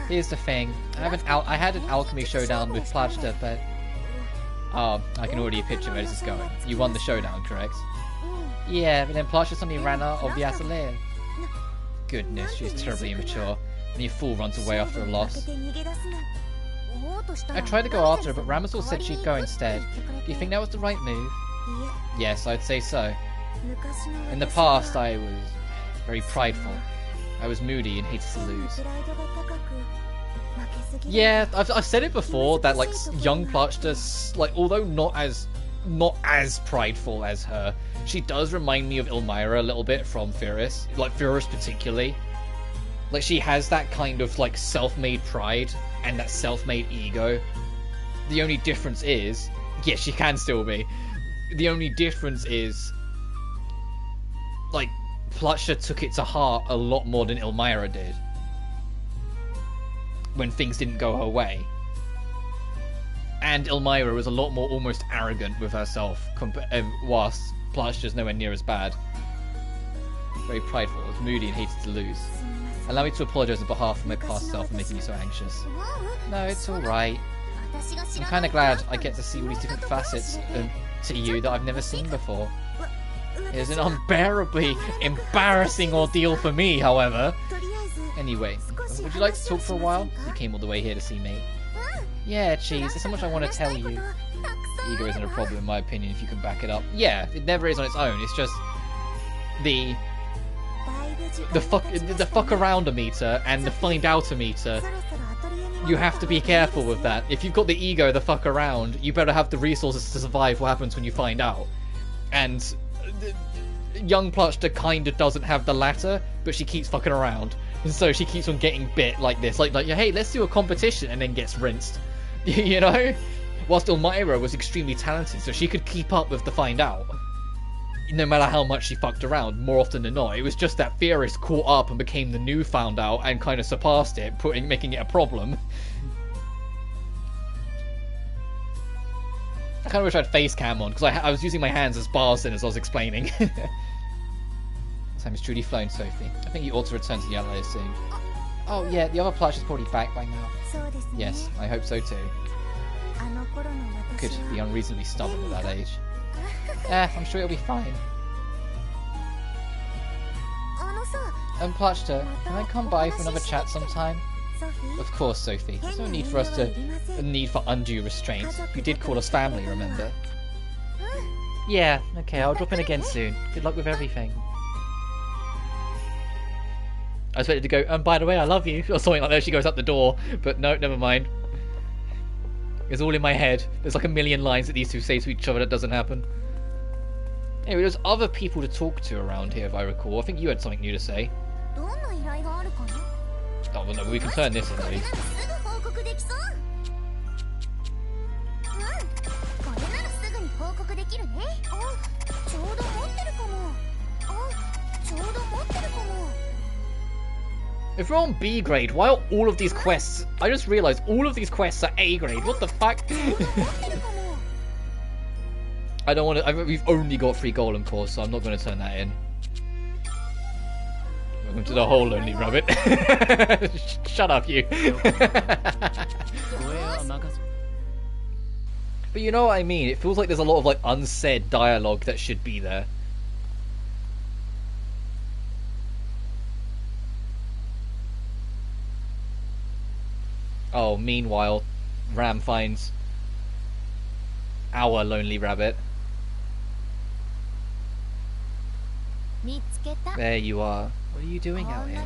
S1: Here's the thing. I had an alchemy showdown with Plachta, but... Oh, I can already picture where this is going. You won the showdown, correct? Yeah, but then Plachta suddenly ran out of the Atelier. Goodness, she's terribly immature. And your fool runs away after a loss. I tried to go after her, but Ramazal said she'd go instead. Do you think that was the right move? Yes, I'd say so. In the past, I was very prideful. I was moody and hated to lose. Yeah, I've said it before that like young Plachta, like although not as prideful as her, she does remind me of Elmira a little bit from Furus, like Furus particularly. Like she has that kind of like self-made pride and that self-made ego. The only difference is, yeah, she can still be. The only difference is, like, Plachta took it to heart a lot more than Elmira did when things didn't go her way. And Elmira was a lot more almost arrogant with herself, whilst Plachta's nowhere near as bad. Very prideful, was moody and hated to lose. Allow me to apologise on behalf of my past self for making you so anxious. No, it's alright. I'm kind of glad I get to see all these different facets to you that I've never seen before. It is an unbearably embarrassing ordeal for me, however. Anyway, would you like to talk for a while? You came all the way here to see me. Yeah, Cheese, there's so much I want to tell you. Ego isn't a problem in my opinion if you can back it up. Yeah, it never is on its own. It's just the fuck around meter and the find out meter. You have to be careful with that. If you've got the ego, the fuck around, you better have the resources to survive what happens when you find out. And young Plachta kinda doesn't have the latter, but she keeps fucking around. And so she keeps on getting bit like this. Like hey, let's do a competition, and then gets rinsed. You know? Whilst Elmira was extremely talented, so she could keep up with the find out. No matter how much she fucked around, more often than not. It was just that Furus caught up and became the new found out and kind of surpassed it, making it a problem. I kind of wish I had face cam on, because I was using my hands as bars then as I was explaining. Time is truly flown, Sophie. I think you ought to return to the Atelier soon. Oh yeah, the other Plachta is probably back by now. Yes, I hope so too. Could be unreasonably stubborn at that age. I'm sure it'll be fine. Plachta, can I come by for another chat sometime? Of course, Sophie. There's no need for undue restraint. You did call us family, remember? Yeah, okay, I'll drop in again soon. Good luck with everything. I was ready to go, by the way, I love you, or something like that. She goes up the door, but no, never mind. It's all in my head. There's like a million lines that these two say to each other that doesn't happen. Anyway, there's other people to talk to around here, if I recall. I think you had something new to say. Oh, well, no, we can turn this in at least. If we're on B grade, why are all of these quests... I just realised all of these quests are A grade. What the fuck? I don't want to... We've only got 3 golem cores, so I'm not going to turn that in. Welcome to the whole Lonely Rabbit. Shut up, you. But you know what I mean? It feels like there's a lot of like unsaid dialogue that should be there. Oh, meanwhile, Ram finds our Lonely Rabbit. There you are. What are you doing out here?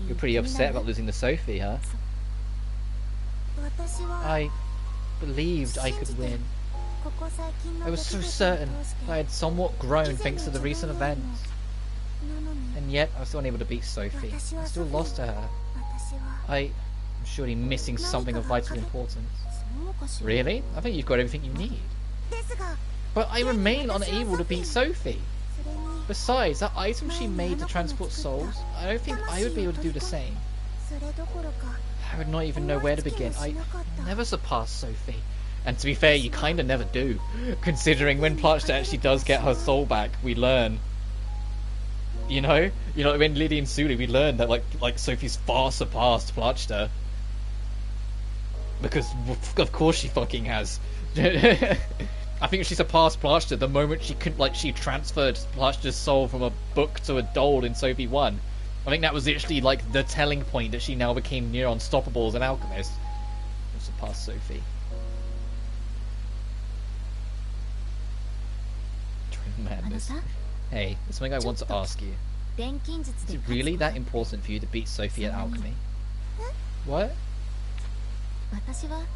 S1: You're pretty upset about losing the Sophie, huh? I believed I could win. I was so certain I had somewhat grown thanks to the recent events. And yet, I was still unable to beat Sophie. I still lost to her. I'm surely missing something of vital importance. Really? I think you've got everything you need. But I remain unable to beat Sophie. Besides, that item she made to transport souls, I don't think I would be able to do the same. I would not even know where to begin. I never surpassed Sophie. And to be fair, you kinda never do. Considering when Plachta actually does get her soul back, we learn. You know, when Lily and Suli, we learned that like Sophie's far surpassed Plachta. Because of course she fucking has. I think she surpassed Plachta the moment she transferred Plachta's soul from a book to a doll in Sophie 1. I think that was literally like the telling point that she now became near unstoppable as an alchemist. She surpassed Sophie. True madness. Hey, there's something I want to ask you. Is it really that important for you to beat Sophie at alchemy? What?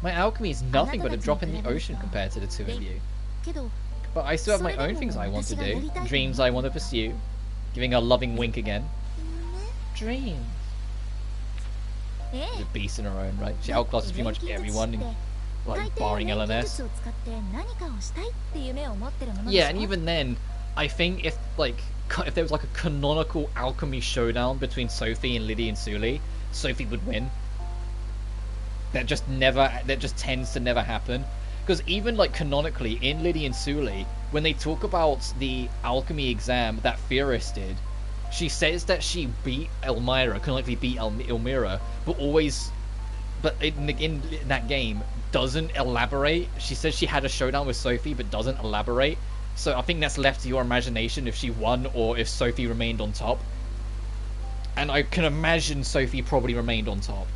S1: My alchemy is nothing but a drop in the ocean compared to the two of you. But I still have my own things I want to do, dreams I want to pursue. Giving a loving wink again. Dreams. She's a beast in her own right. She outclasses pretty much everyone, like barring LNS. Yeah, and even then, I think if there was like a canonical alchemy showdown between Sophie and Liddy and Sully, Sophie would win. That just tends to never happen. Because even like canonically in Liddy and Sully, when they talk about the alchemy exam that Theoris did, she says that she beat Elmira, canonically beat Elmira, but in that game doesn't elaborate. She says she had a showdown with Sophie, but doesn't elaborate. So I think that's left to your imagination if she won or if Sophie remained on top. And I can imagine Sophie probably remained on top.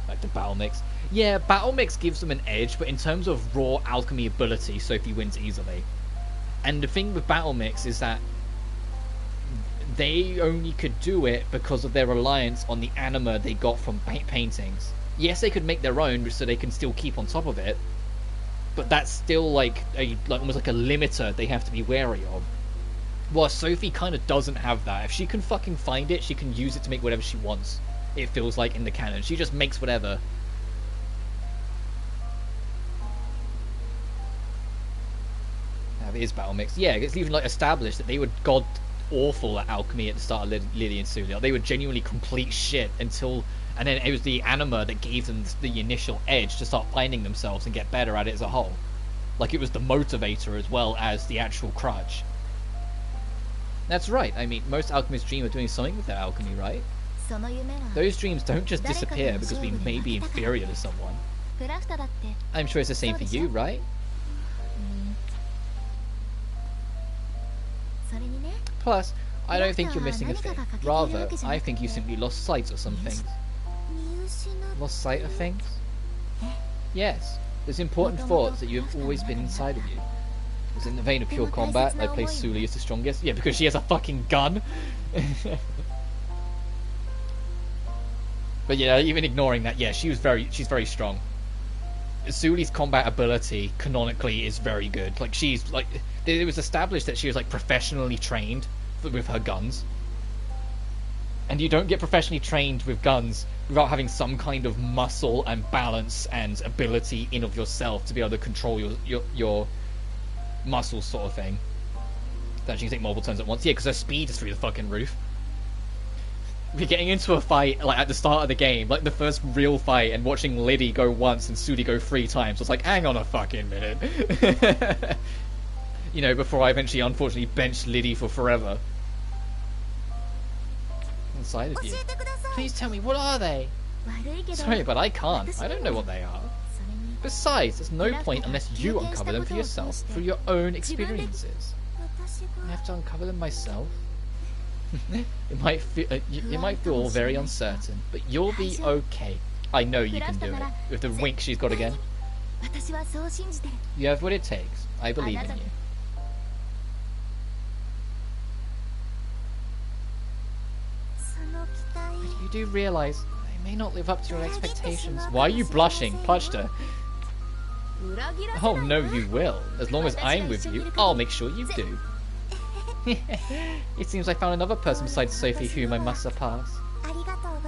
S1: Like the battle mix. Yeah, battle mix gives them an edge, but in terms of raw alchemy ability, Sophie wins easily. And the thing with battle mix is that they only could do it because of their reliance on the anima they got from paintings. Yes, they could make their own so they can still keep on top of it, but that's still like almost like a limiter they have to be wary of. Well, Sophie kind of doesn't have that. If she can fucking find it, she can use it to make whatever she wants. It feels like in the canon. She just makes whatever. It is battle mix. Yeah, it's even like established that they were god awful at alchemy at the start of Liddy and Sully. They were genuinely complete shit until, and then it was the anima that gave them the initial edge to start finding themselves and get better at it as a whole. Like it was the motivator as well as the actual crutch. That's right. I mean, most alchemists dream of doing something with their alchemy, right? Those dreams don't just disappear because we may be inferior to someone. I'm sure it's the same for you, right? Plus, I don't think you're missing a thing. Rather, I think you simply lost sight of some things. Lost sight of things? Yes, there's important thoughts that you have always been inside of you. It was in the vein of pure combat, I place Sully as the strongest. Yeah, because she has a fucking gun. But yeah, even ignoring that, yeah, she's very strong. Sully's combat ability canonically is very good. Like she's like, it was established that she was like professionally trained with her guns, and you don't get professionally trained with guns without having some kind of muscle and balance and ability in of yourself to be able to control your muscles, sort of thing. That she can take multiple turns at once. Yeah, because her speed is through the fucking roof. We're getting into a fight like at the start of the game, like the first real fight, and watching Liddy go once and Sully go 3 times. So it's like, hang on a fucking minute. You know, before I eventually unfortunately benched Liddy for forever. Inside of you. Please tell me, what are they? Sorry, but I can't. I don't know what they are. Besides, there's no point unless you uncover them for yourself through your own experiences. I have to uncover them myself. It might feel very uncertain, but you'll be okay. I know you can do it. With the wink she's got again. You have what it takes. I believe in you. But you do realize I may not live up to your expectations. Why are you blushing, Plachta? Oh no, you will. As long as I'm with you, I'll make sure you do. It seems I found another person besides Sophie whom I must surpass.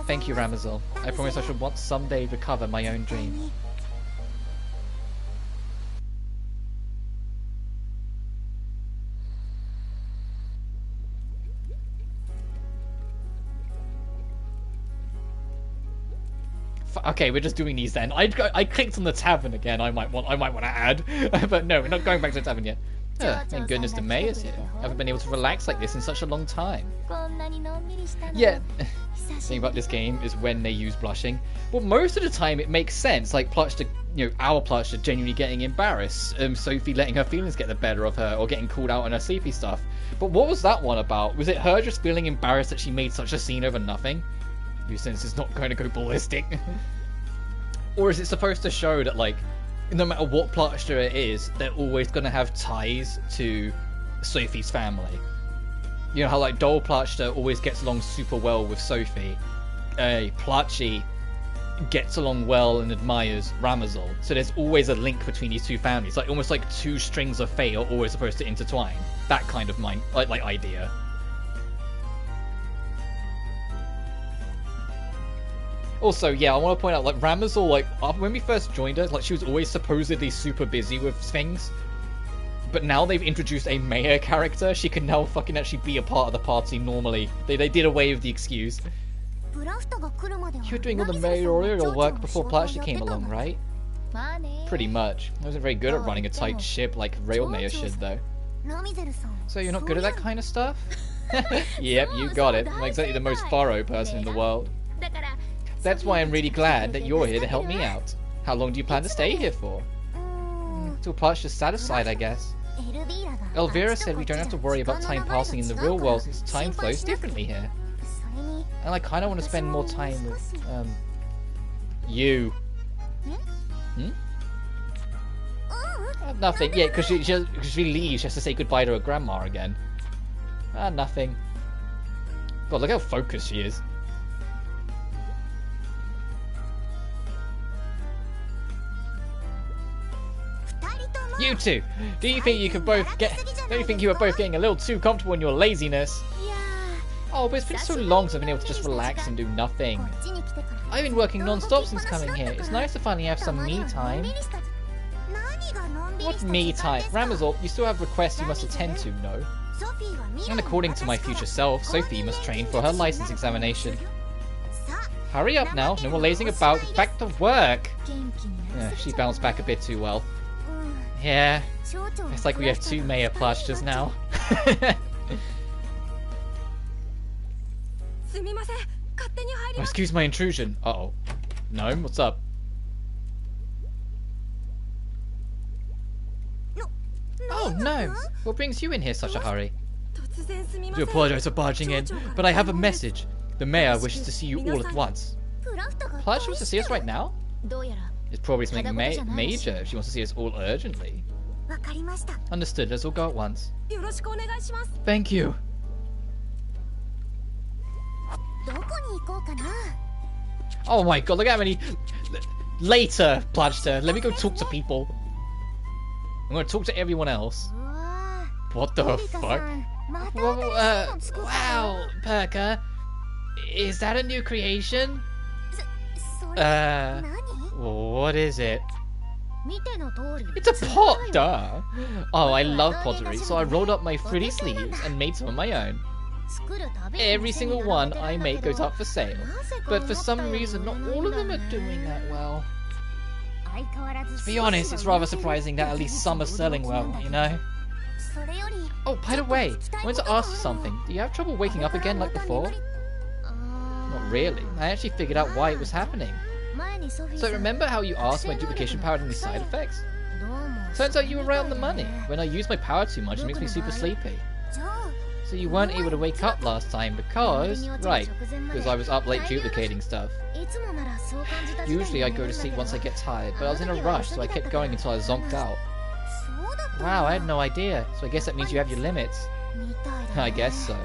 S1: Thank you, Ramazal. I promise I shall want someday recover my own dream. Okay, we're just doing these then. I clicked on the tavern again. I might want to add, but no, we're not going back to the tavern yet. Thank goodness the mayor's here. I haven't been able to relax like this in such a long time. Yeah, the thing about this game is when they use blushing. Well, most of the time it makes sense. Like Plachta our Plachta genuinely getting embarrassed, Sophie letting her feelings get the better of her, or getting called out on her sleepy stuff. But what was that one about? Was it her just feeling embarrassed that she made such a scene over nothing? Your sense is not going to go ballistic. Or is it supposed to show that, like, no matter what Plachta it is, they're always going to have ties to Sophie's family? You know how, like, Doll Plachta always gets along super well with Sophie. Plachi gets along well and admires Ramazal. So there's always a link between these two families. Like, almost like two strings of fate are always supposed to intertwine. That kind of idea. Also, yeah, I want to point out, like, Ramazal, like, when we first joined her, like, she was always supposedly super busy with things. But now they've introduced a mayor character. She can now fucking actually be a part of the party normally. They did away with the excuse. You were doing all the mayoral work before Plachta came along, right? Pretty much. I wasn't very good at running a tight ship like real mayor should, though. So you're not good at that kind of stuff? Yep, you got it. I'm exactly the most thorough person in the world. That's why I'm really glad that you're here to help me out. How long do you plan to stay here for? Till Plachta's satisfied, I guess. Elvira said we don't have to worry about time passing in the real world since time flows differently here. And I kind of want to spend more time with, you. Nothing. Yeah, because she leaves, she has to say goodbye to her grandma again. Nothing. God, look how focused she is. You two, do you think you could both don't you think you were both getting a little too comfortable in your laziness? Oh, but it's been so long since I've been able to just relax and do nothing. I've been working non-stop since coming here. It's nice to finally have some me time. What me time? Ramazal, you still have requests you must attend to, no? And according to my future self, Sophie must train for her license examination. Hurry up now, no more lazing about, back to work! She bounced back a bit too well. Yeah, it's like we have two mayor Plachtas now. Oh, excuse my intrusion. Uh-oh. Gnome, what's up? Oh, Gnome! What brings you in here such a hurry? I do apologize for barging in, but I have a message. The mayor wishes to see you all at once. Plachta wants to see us right now? It's probably something major if she wants to see us all urgently. Understood, let's all go at once. Thank you. Oh my god, look how many... Later, Plachta, let me go talk to people. I'm gonna talk to everyone else. What the fuck? Well, wow, Perka. Is that a new creation? What is it? It's a pot, duh! Oh, I love pottery, so I rolled up my pretty sleeves and made some of my own. Every single one I make goes up for sale, but for some reason not all of them are doing that well. To be honest, it's rather surprising that at least some are selling well, you know? Oh, by the way, I wanted to ask you something. Do you have trouble waking up again like before? Not really. I actually figured out why it was happening. So remember how you asked my duplication power had any side effects? Turns out you were right on the money. When I use my power too much, it makes me super sleepy. So you weren't able to wake up last time because... Right, because I was up late duplicating stuff. Usually I go to sleep once I get tired, but I was in a rush, so I kept going until I zonked out. Wow, I had no idea. So I guess that means you have your limits. I guess so.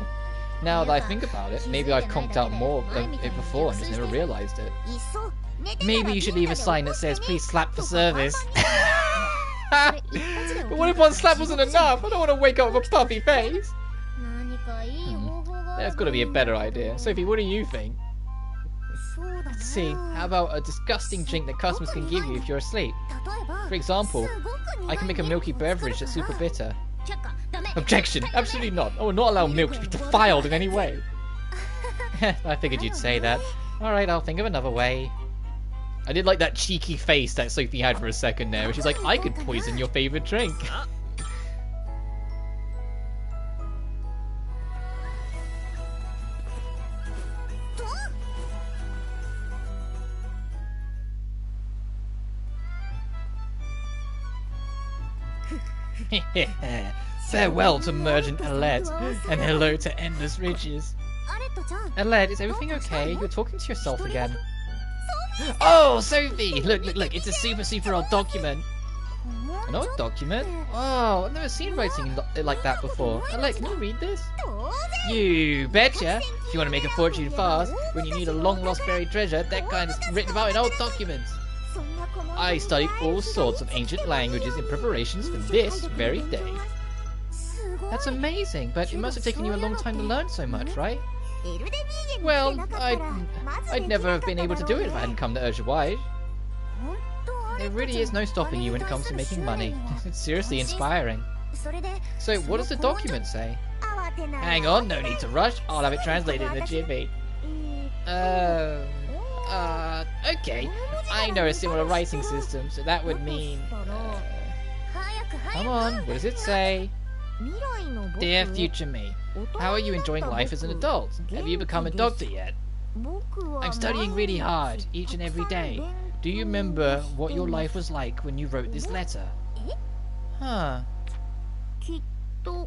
S1: Now that I think about it, maybe I've conked out more than it before and just never realized it. Maybe you should leave a sign that says, please slap for service. But what if one slap wasn't enough? I don't want to wake up with a puffy face. There's got to be a better idea. Sophie, what do you think? Let's see, how about a disgusting drink that customers can give you if you're asleep? For example, I can make a milky beverage that's super bitter. Objection! Absolutely not. I will not allow milk to be defiled in any way. I figured you'd say that. Alright, I'll think of another way. I did like that cheeky face that Sophie had for a second there, where she's like, I could poison your favorite drink. Farewell to Merchant Aled, and hello to Endless Riches.
S2: アレットちゃん
S1: Aled, is everything okay? You're talking to yourself again. Oh, Sophie! Look, it's a super old document. An old document? Oh, I've never seen writing like that before. Aled, can you read this? You betcha! If you want to make a fortune fast, when you need a long-lost buried treasure, that kind is written about in old documents. I studied all sorts of ancient languages in preparations for this very day. That's amazing, but it must have taken you a long time to learn so much, right? Well, I'd never have been able to do it if I hadn't come to Urshawai. There really is no stopping you when it comes to making money. It's seriously inspiring. So, what does the document say? Hang on, no need to rush. I'll have it translated in a jiffy. Okay. I know a similar writing system, so that would mean... Come on, what does it say? Dear future me, how are you enjoying life as an adult? Have you become a doctor yet? I'm studying really hard, each and every day. Do you remember what your life was like when you wrote this letter? Huh.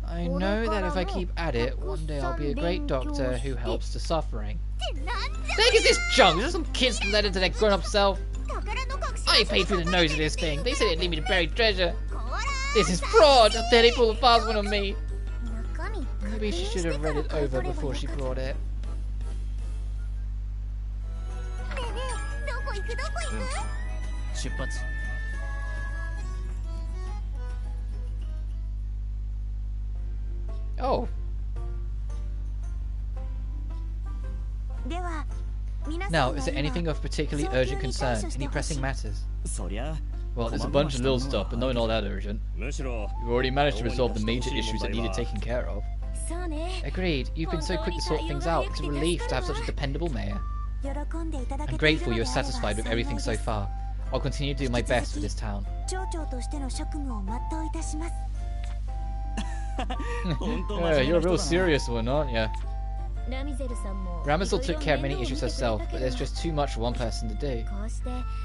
S1: I know that if I keep at it, one day I'll be a great doctor who helps the suffering. Heck is this junk? Is this some kid's letter to their grown-up self? I paid through the nose of this thing. They said it'd lead me to buried treasure. This is fraud! How dare they pull a fast one on me? Maybe she should have read it over before she brought it. Oh. Now, is there anything of particularly urgent concern? Any pressing matters? Well, there's a bunch of little stuff, but nothing all that urgent. We've already managed to resolve the major issues that needed taken care of. Agreed. You've been so quick to sort things out. It's a relief to have such a dependable mayor. I'm grateful you're satisfied with everything so far. I'll continue to do my best for this town. You're a real serious one, aren't you? Ramizel took care of many issues herself, but there's just too much for one person to do.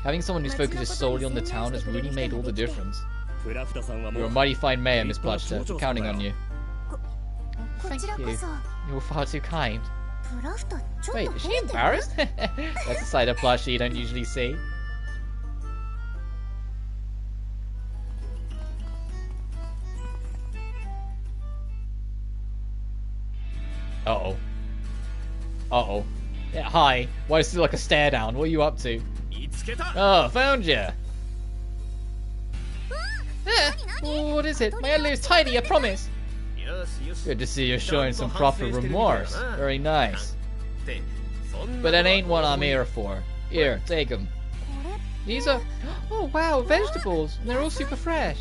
S1: Having someone whose focus is solely on the town has really made all the difference. You're a mighty fine mayor, Miss Plachta. We're counting on you. Thank you. You're far too kind. Wait, is she embarrassed? That's a side of Plachta you don't usually see. Uh-oh. Uh-oh. Yeah, hi. Why is it like a stare down? What are you up to? Oh, found ya! What is it? My Atelier is tidy, I promise! Good to see you're showing some proper remorse. Very nice. But that ain't what I'm here for. Here, take them. These are... Oh wow, vegetables! And they're all super fresh.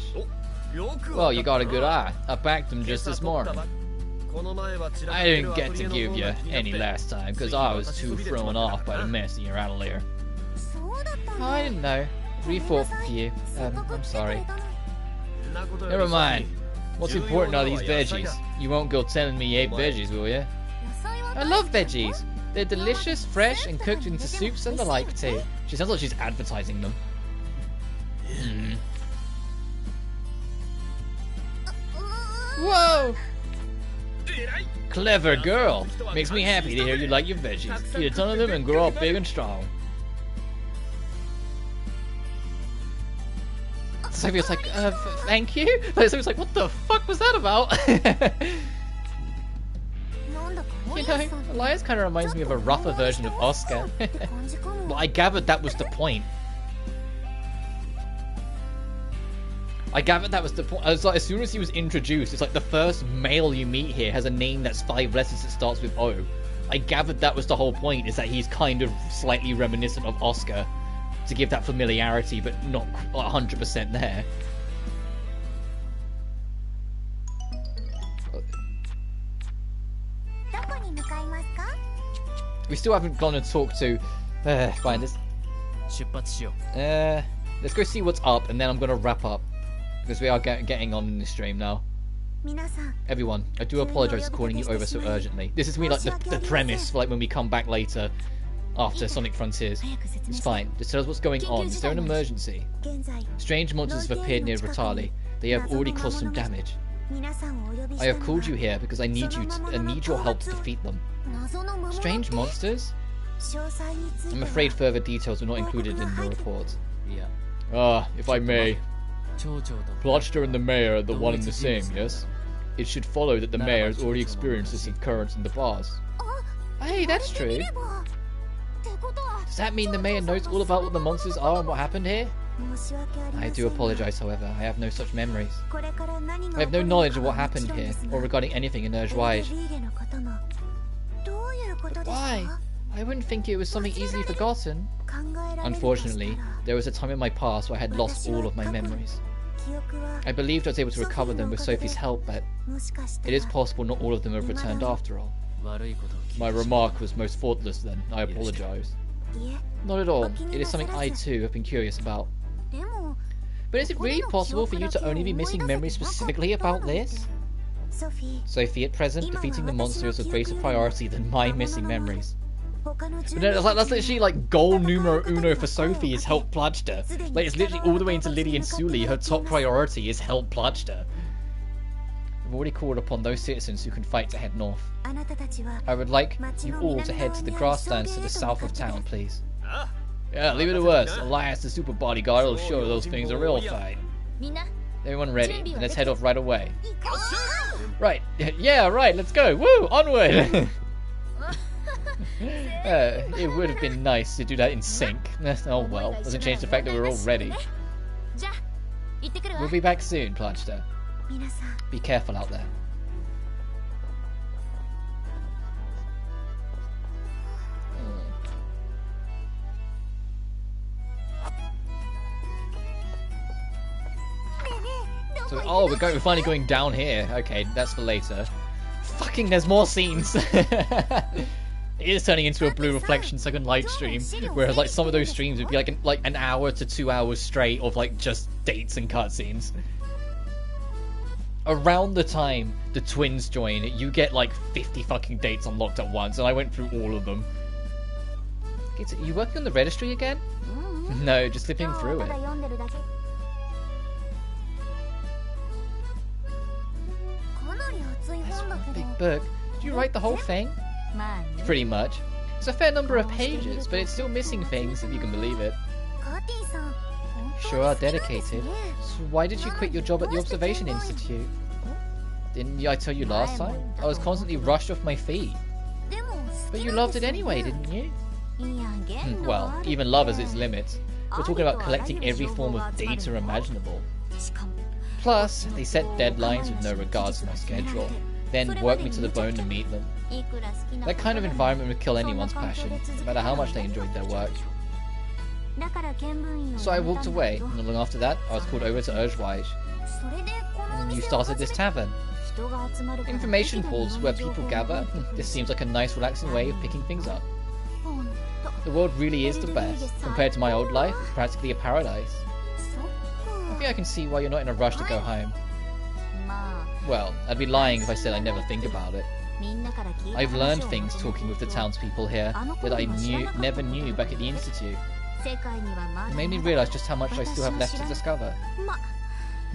S1: Well, you got a good eye. I packed them just this morning. I didn't get to give you any last time because I was too thrown off by the mess in your Atelier. Oh, I didn't know. We fought for you. I'm sorry. Never mind. What's important are these veggies? You won't go telling me you ate veggies, will you? I love veggies. They're delicious, fresh, and cooked into soups and the like too. She sounds like she's advertising them. Whoa! Clever girl. Makes me happy to hear you like your veggies. Eat a ton of them and grow up big and strong. Sophie's like, thank you? Sophie's like, what the fuck was that about? You know, Elias kind of reminds me of a rougher version of Oscar. Well, I gathered that was the point. I gathered that was the point. Like, as soon as he was introduced, it's like the first male you meet here has a name that's 5 letters that starts with O. I gathered that was the whole point, is that he's kind of slightly reminiscent of Oscar to give that familiarity, but not 100% there. We still haven't gone and talked to Finders. Let's go see what's up, and then I'm going to wrap up. Because we are getting on in this stream now. Everyone, I do apologise for calling you over so urgently. This is me like the premise for like when we come back later after Sonic Frontiers. It's fine. Just tell us what's going on. Is there an emergency? Strange monsters have appeared near Ritali. They have already caused some damage. I have called you here because I need your help to defeat them. Strange monsters? I'm afraid further details were not included in your report.
S3: Yeah.
S1: If I may. Plachta and the mayor are the one and the same, yes? It should follow that the mayor has already experienced this occurrence in the past. Hey, that's true. Does that mean the mayor knows all about what the monsters are and what happened here? I do apologize, however. I have no such memories. I have no knowledge of what happened here, or regarding anything in Ruenheid. Why? I wouldn't think it was something easily forgotten. Unfortunately, there was a time in my past where I had lost all of my memories. I believed I was able to recover them with Sophie's help, but it is possible not all of them have returned after all. My remark was most thoughtless then. I apologize. Not at all. It is something I too have been curious about. But is it really possible for you to only be missing memories specifically about this? Sophie, at present, defeating the monster is of greater priority than my missing memories. But no, that's literally like goal numero uno for Sophie is help Plachta. Like, it's literally all the way into Lily and Sully. Her top priority is help Plachta. I've already called upon those citizens who can fight to head north. I would like you all to head to the grasslands to the south of town, please. Yeah, leave it to us. Elias, the super bodyguard, will show those things a real fight. Everyone ready? Then let's head off right away. Right. Yeah, right. Let's go. Woo! Onward! It would have been nice to do that in sync. Oh well. Doesn't change the fact that we're all ready. We'll be back soon, Plachta. Be careful out there. So, oh, we're finally going down here. Okay, that's for later. Fucking, there's more scenes. It is turning into a blue reflection second live stream, whereas like some of those streams would be like an hour to 2 hours straight of like just dates and cutscenes. Around the time the twins join, you get like 50 fucking dates unlocked at once, and I went through all of them. You working on the registry again? No, just flipping through it. That's one big book. Did you write the whole thing? Pretty much. It's a fair number of pages, but it's still missing things, if you can believe it. Sure are dedicated. So why did you quit your job at the Observation Institute? Didn't I tell you last time? I was constantly rushed off my feet. But you loved it anyway, didn't you? Well, even love has its limits. We're talking about collecting every form of data imaginable. Plus, they set deadlines with no regards to my schedule, then work me to the bone to meet them. That kind of environment would kill anyone's passion, no matter how much they enjoyed their work. So I walked away, and long after that, I was called over to Ruenheid. And you started this tavern. Information pools where people gather. This seems like a nice, relaxing way of picking things up. The world really is the best. Compared to my old life, it's practically a paradise. I think I can see why you're not in a rush to go home. Well, I'd be lying if I said I never think about it. I've learned things talking with the townspeople here that I never knew back at the Institute. It made me realise just how much I still have left to discover.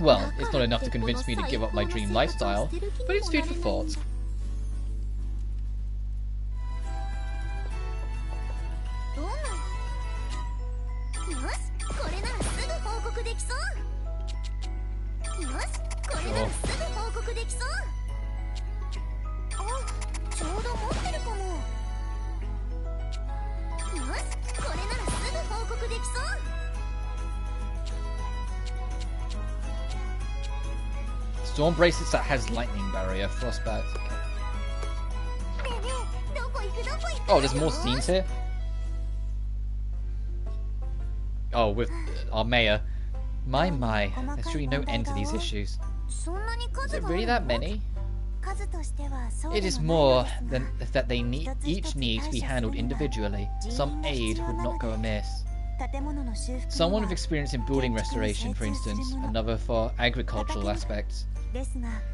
S1: Well, it's not enough to convince me to give up my dream lifestyle, but it's food for thought. Storm bracelets that has lightning barrier, frostbite. Okay. Oh, there's more scenes here. Oh, with our mayor. My, there's truly no end to these issues. Is it really that many? It is more than that they each need to be handled individually. Some aid would not go amiss. Someone with experience in building restoration, for instance, another for agricultural aspects.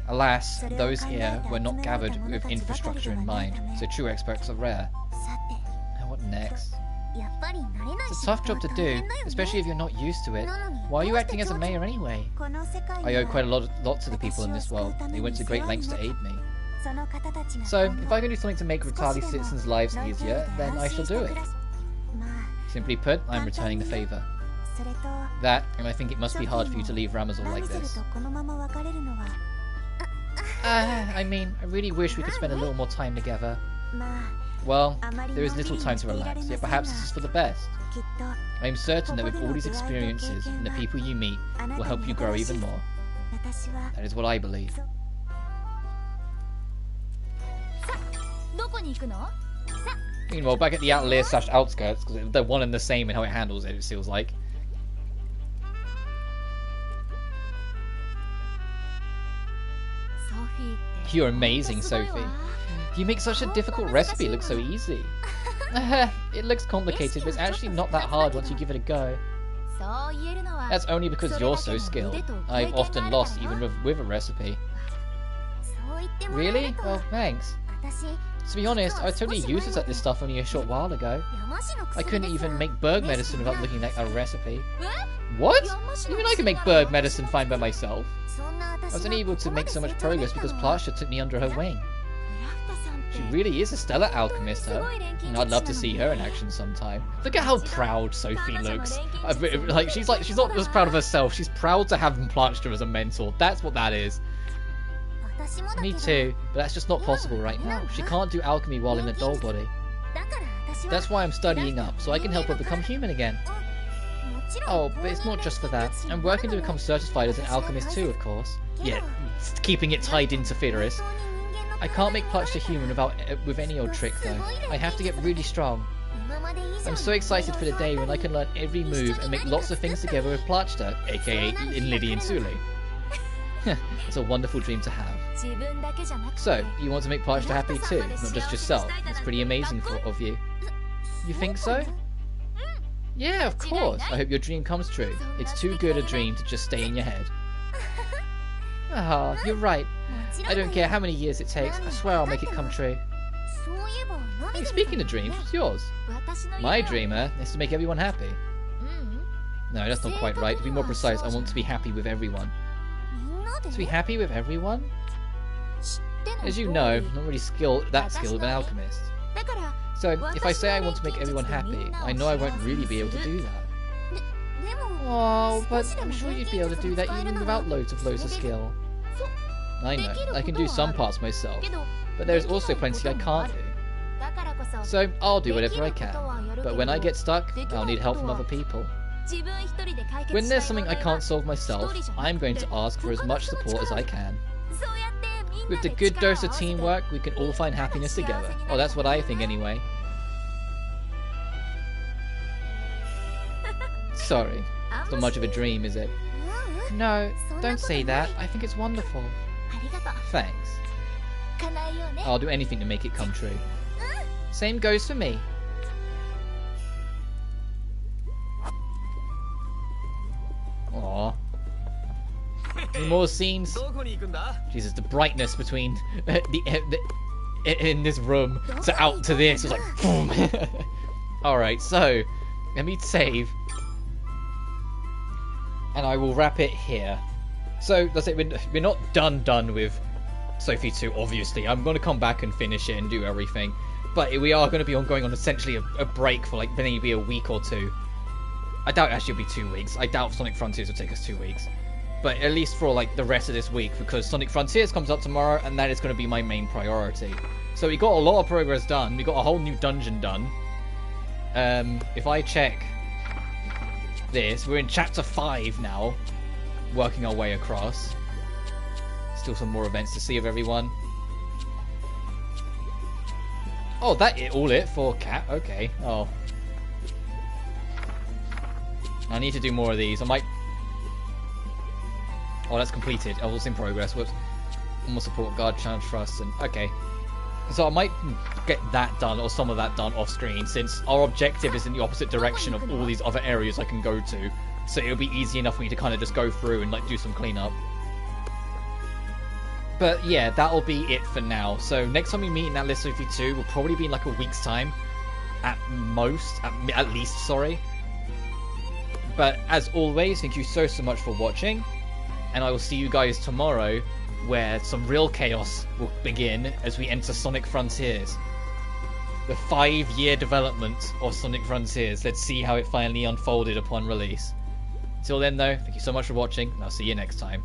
S1: Alas, those here were not gathered with infrastructure in mind, so true experts are rare. Now what next? It's a tough job to do, especially if you're not used to it. Why are you acting as a mayor anyway? I owe quite a lot to the people in this world. They went to great lengths to aid me. So, if I can do something to make Rutali citizens' lives easier, then I shall do it. Simply put, I'm returning the favour. That, and I think it must be hard for you to leave Ramazal like this. I mean, I really wish we could spend a little more time together. Well, there is little time to relax, yet perhaps this is for the best. I am certain that with all these experiences and the people you meet will help you grow even more. That is what I believe. Meanwhile, back at the Atelier / outskirts, because they're one and the same in how it handles it, it feels like. You're amazing, Sophie. You make such a difficult recipe look so easy. It looks complicated, but it's actually not that hard once you give it a go. That's only because you're so skilled. I've often lost even with a recipe. Really? Well, thanks. To be honest, I was totally useless at this stuff only a short while ago. I couldn't even make berg medicine without looking at a recipe. What? Even I can make berg medicine fine by myself. I was only able to make so much progress because Plachta took me under her wing. She really is a stellar alchemist, huh? And I'd love to see her in action sometime. Look at how proud Sophie looks. Like she's not just proud of herself, she's proud to have Plachta as a mentor. That's what that is. Me too, but that's just not possible right now. She can't do alchemy while in a doll body. That's why I'm studying up, so I can help her become human again. Oh, but it's not just for that. I'm working to become certified as an alchemist too, of course. Yeah, keeping it tied into Fidoris. I can't make Plachta human with any old trick though. I have to get really strong. I'm so excited for the day when I can learn every move and make lots of things together with Plachta, aka Lily and Sule. It's a wonderful dream to have. So, you want to make Plachta happy too, not just yourself. It's pretty amazing of you. You think so? Yeah, of course. I hope your dream comes true. It's too good a dream to just stay in your head. Ah, you're right. I don't care how many years it takes. I swear I'll make it come true. Hey, speaking of dreams, what's yours? My dream, is to make everyone happy. No, that's not quite right. To be more precise, I want to be happy with everyone. To be happy with everyone? As you know, I'm not really that skilled of an alchemist. So, if I say I want to make everyone happy, I know I won't really be able to do that. Oh, but I'm sure you'd be able to do that even without loads of skill. I know, I can do some parts myself, but there's also plenty I can't do. So, I'll do whatever I can, but when I get stuck, I'll need help from other people. When there's something I can't solve myself, I'm going to ask for as much support as I can. With the good dose of teamwork, we can all find happiness together. Oh, that's what I think anyway. Sorry, it's not much of a dream, is it? No, don't say that. I think it's wonderful. Thanks. I'll do anything to make it come true. Same goes for me. Aww. More scenes. Jesus, the brightness between in this room to out to this is like boom. Alright, so let me save. And I will wrap it here. So that's it, we're not done with Sophie 2, obviously. I'm going to come back and finish it and do everything. But we are going to be going on essentially a break for like maybe a week or two. I doubt actually it'll be 2 weeks. I doubt Sonic Frontiers will take us 2 weeks. But at least for like the rest of this week, because Sonic Frontiers comes out tomorrow and that is going to be my main priority. So we got a lot of progress done. We got a whole new dungeon done. If I check this, we're in chapter 5 now, working our way across. Still some more events to see of everyone. Oh, all it for Cat? Okay. Oh. I need to do more of these. I might... Oh, that's completed. Oh, it's in progress. Whoops. More support, guard, challenge, trust, and... Okay. So I might get that done, or some of that done off screen, since our objective is in the opposite direction of all these other areas I can go to. So it'll be easy enough for me to kind of just go through and like do some cleanup. But yeah, that'll be it for now. So next time we meet in Atelier Sophie 2 will probably be in like a week's time. at most, at least, sorry. But as always, thank you so much for watching, and I will see you guys tomorrow, where some real chaos will begin as we enter Sonic Frontiers. The 5-year development of Sonic Frontiers. Let's see how it finally unfolded upon release. Until then though, thank you so much for watching, and I'll see you next time.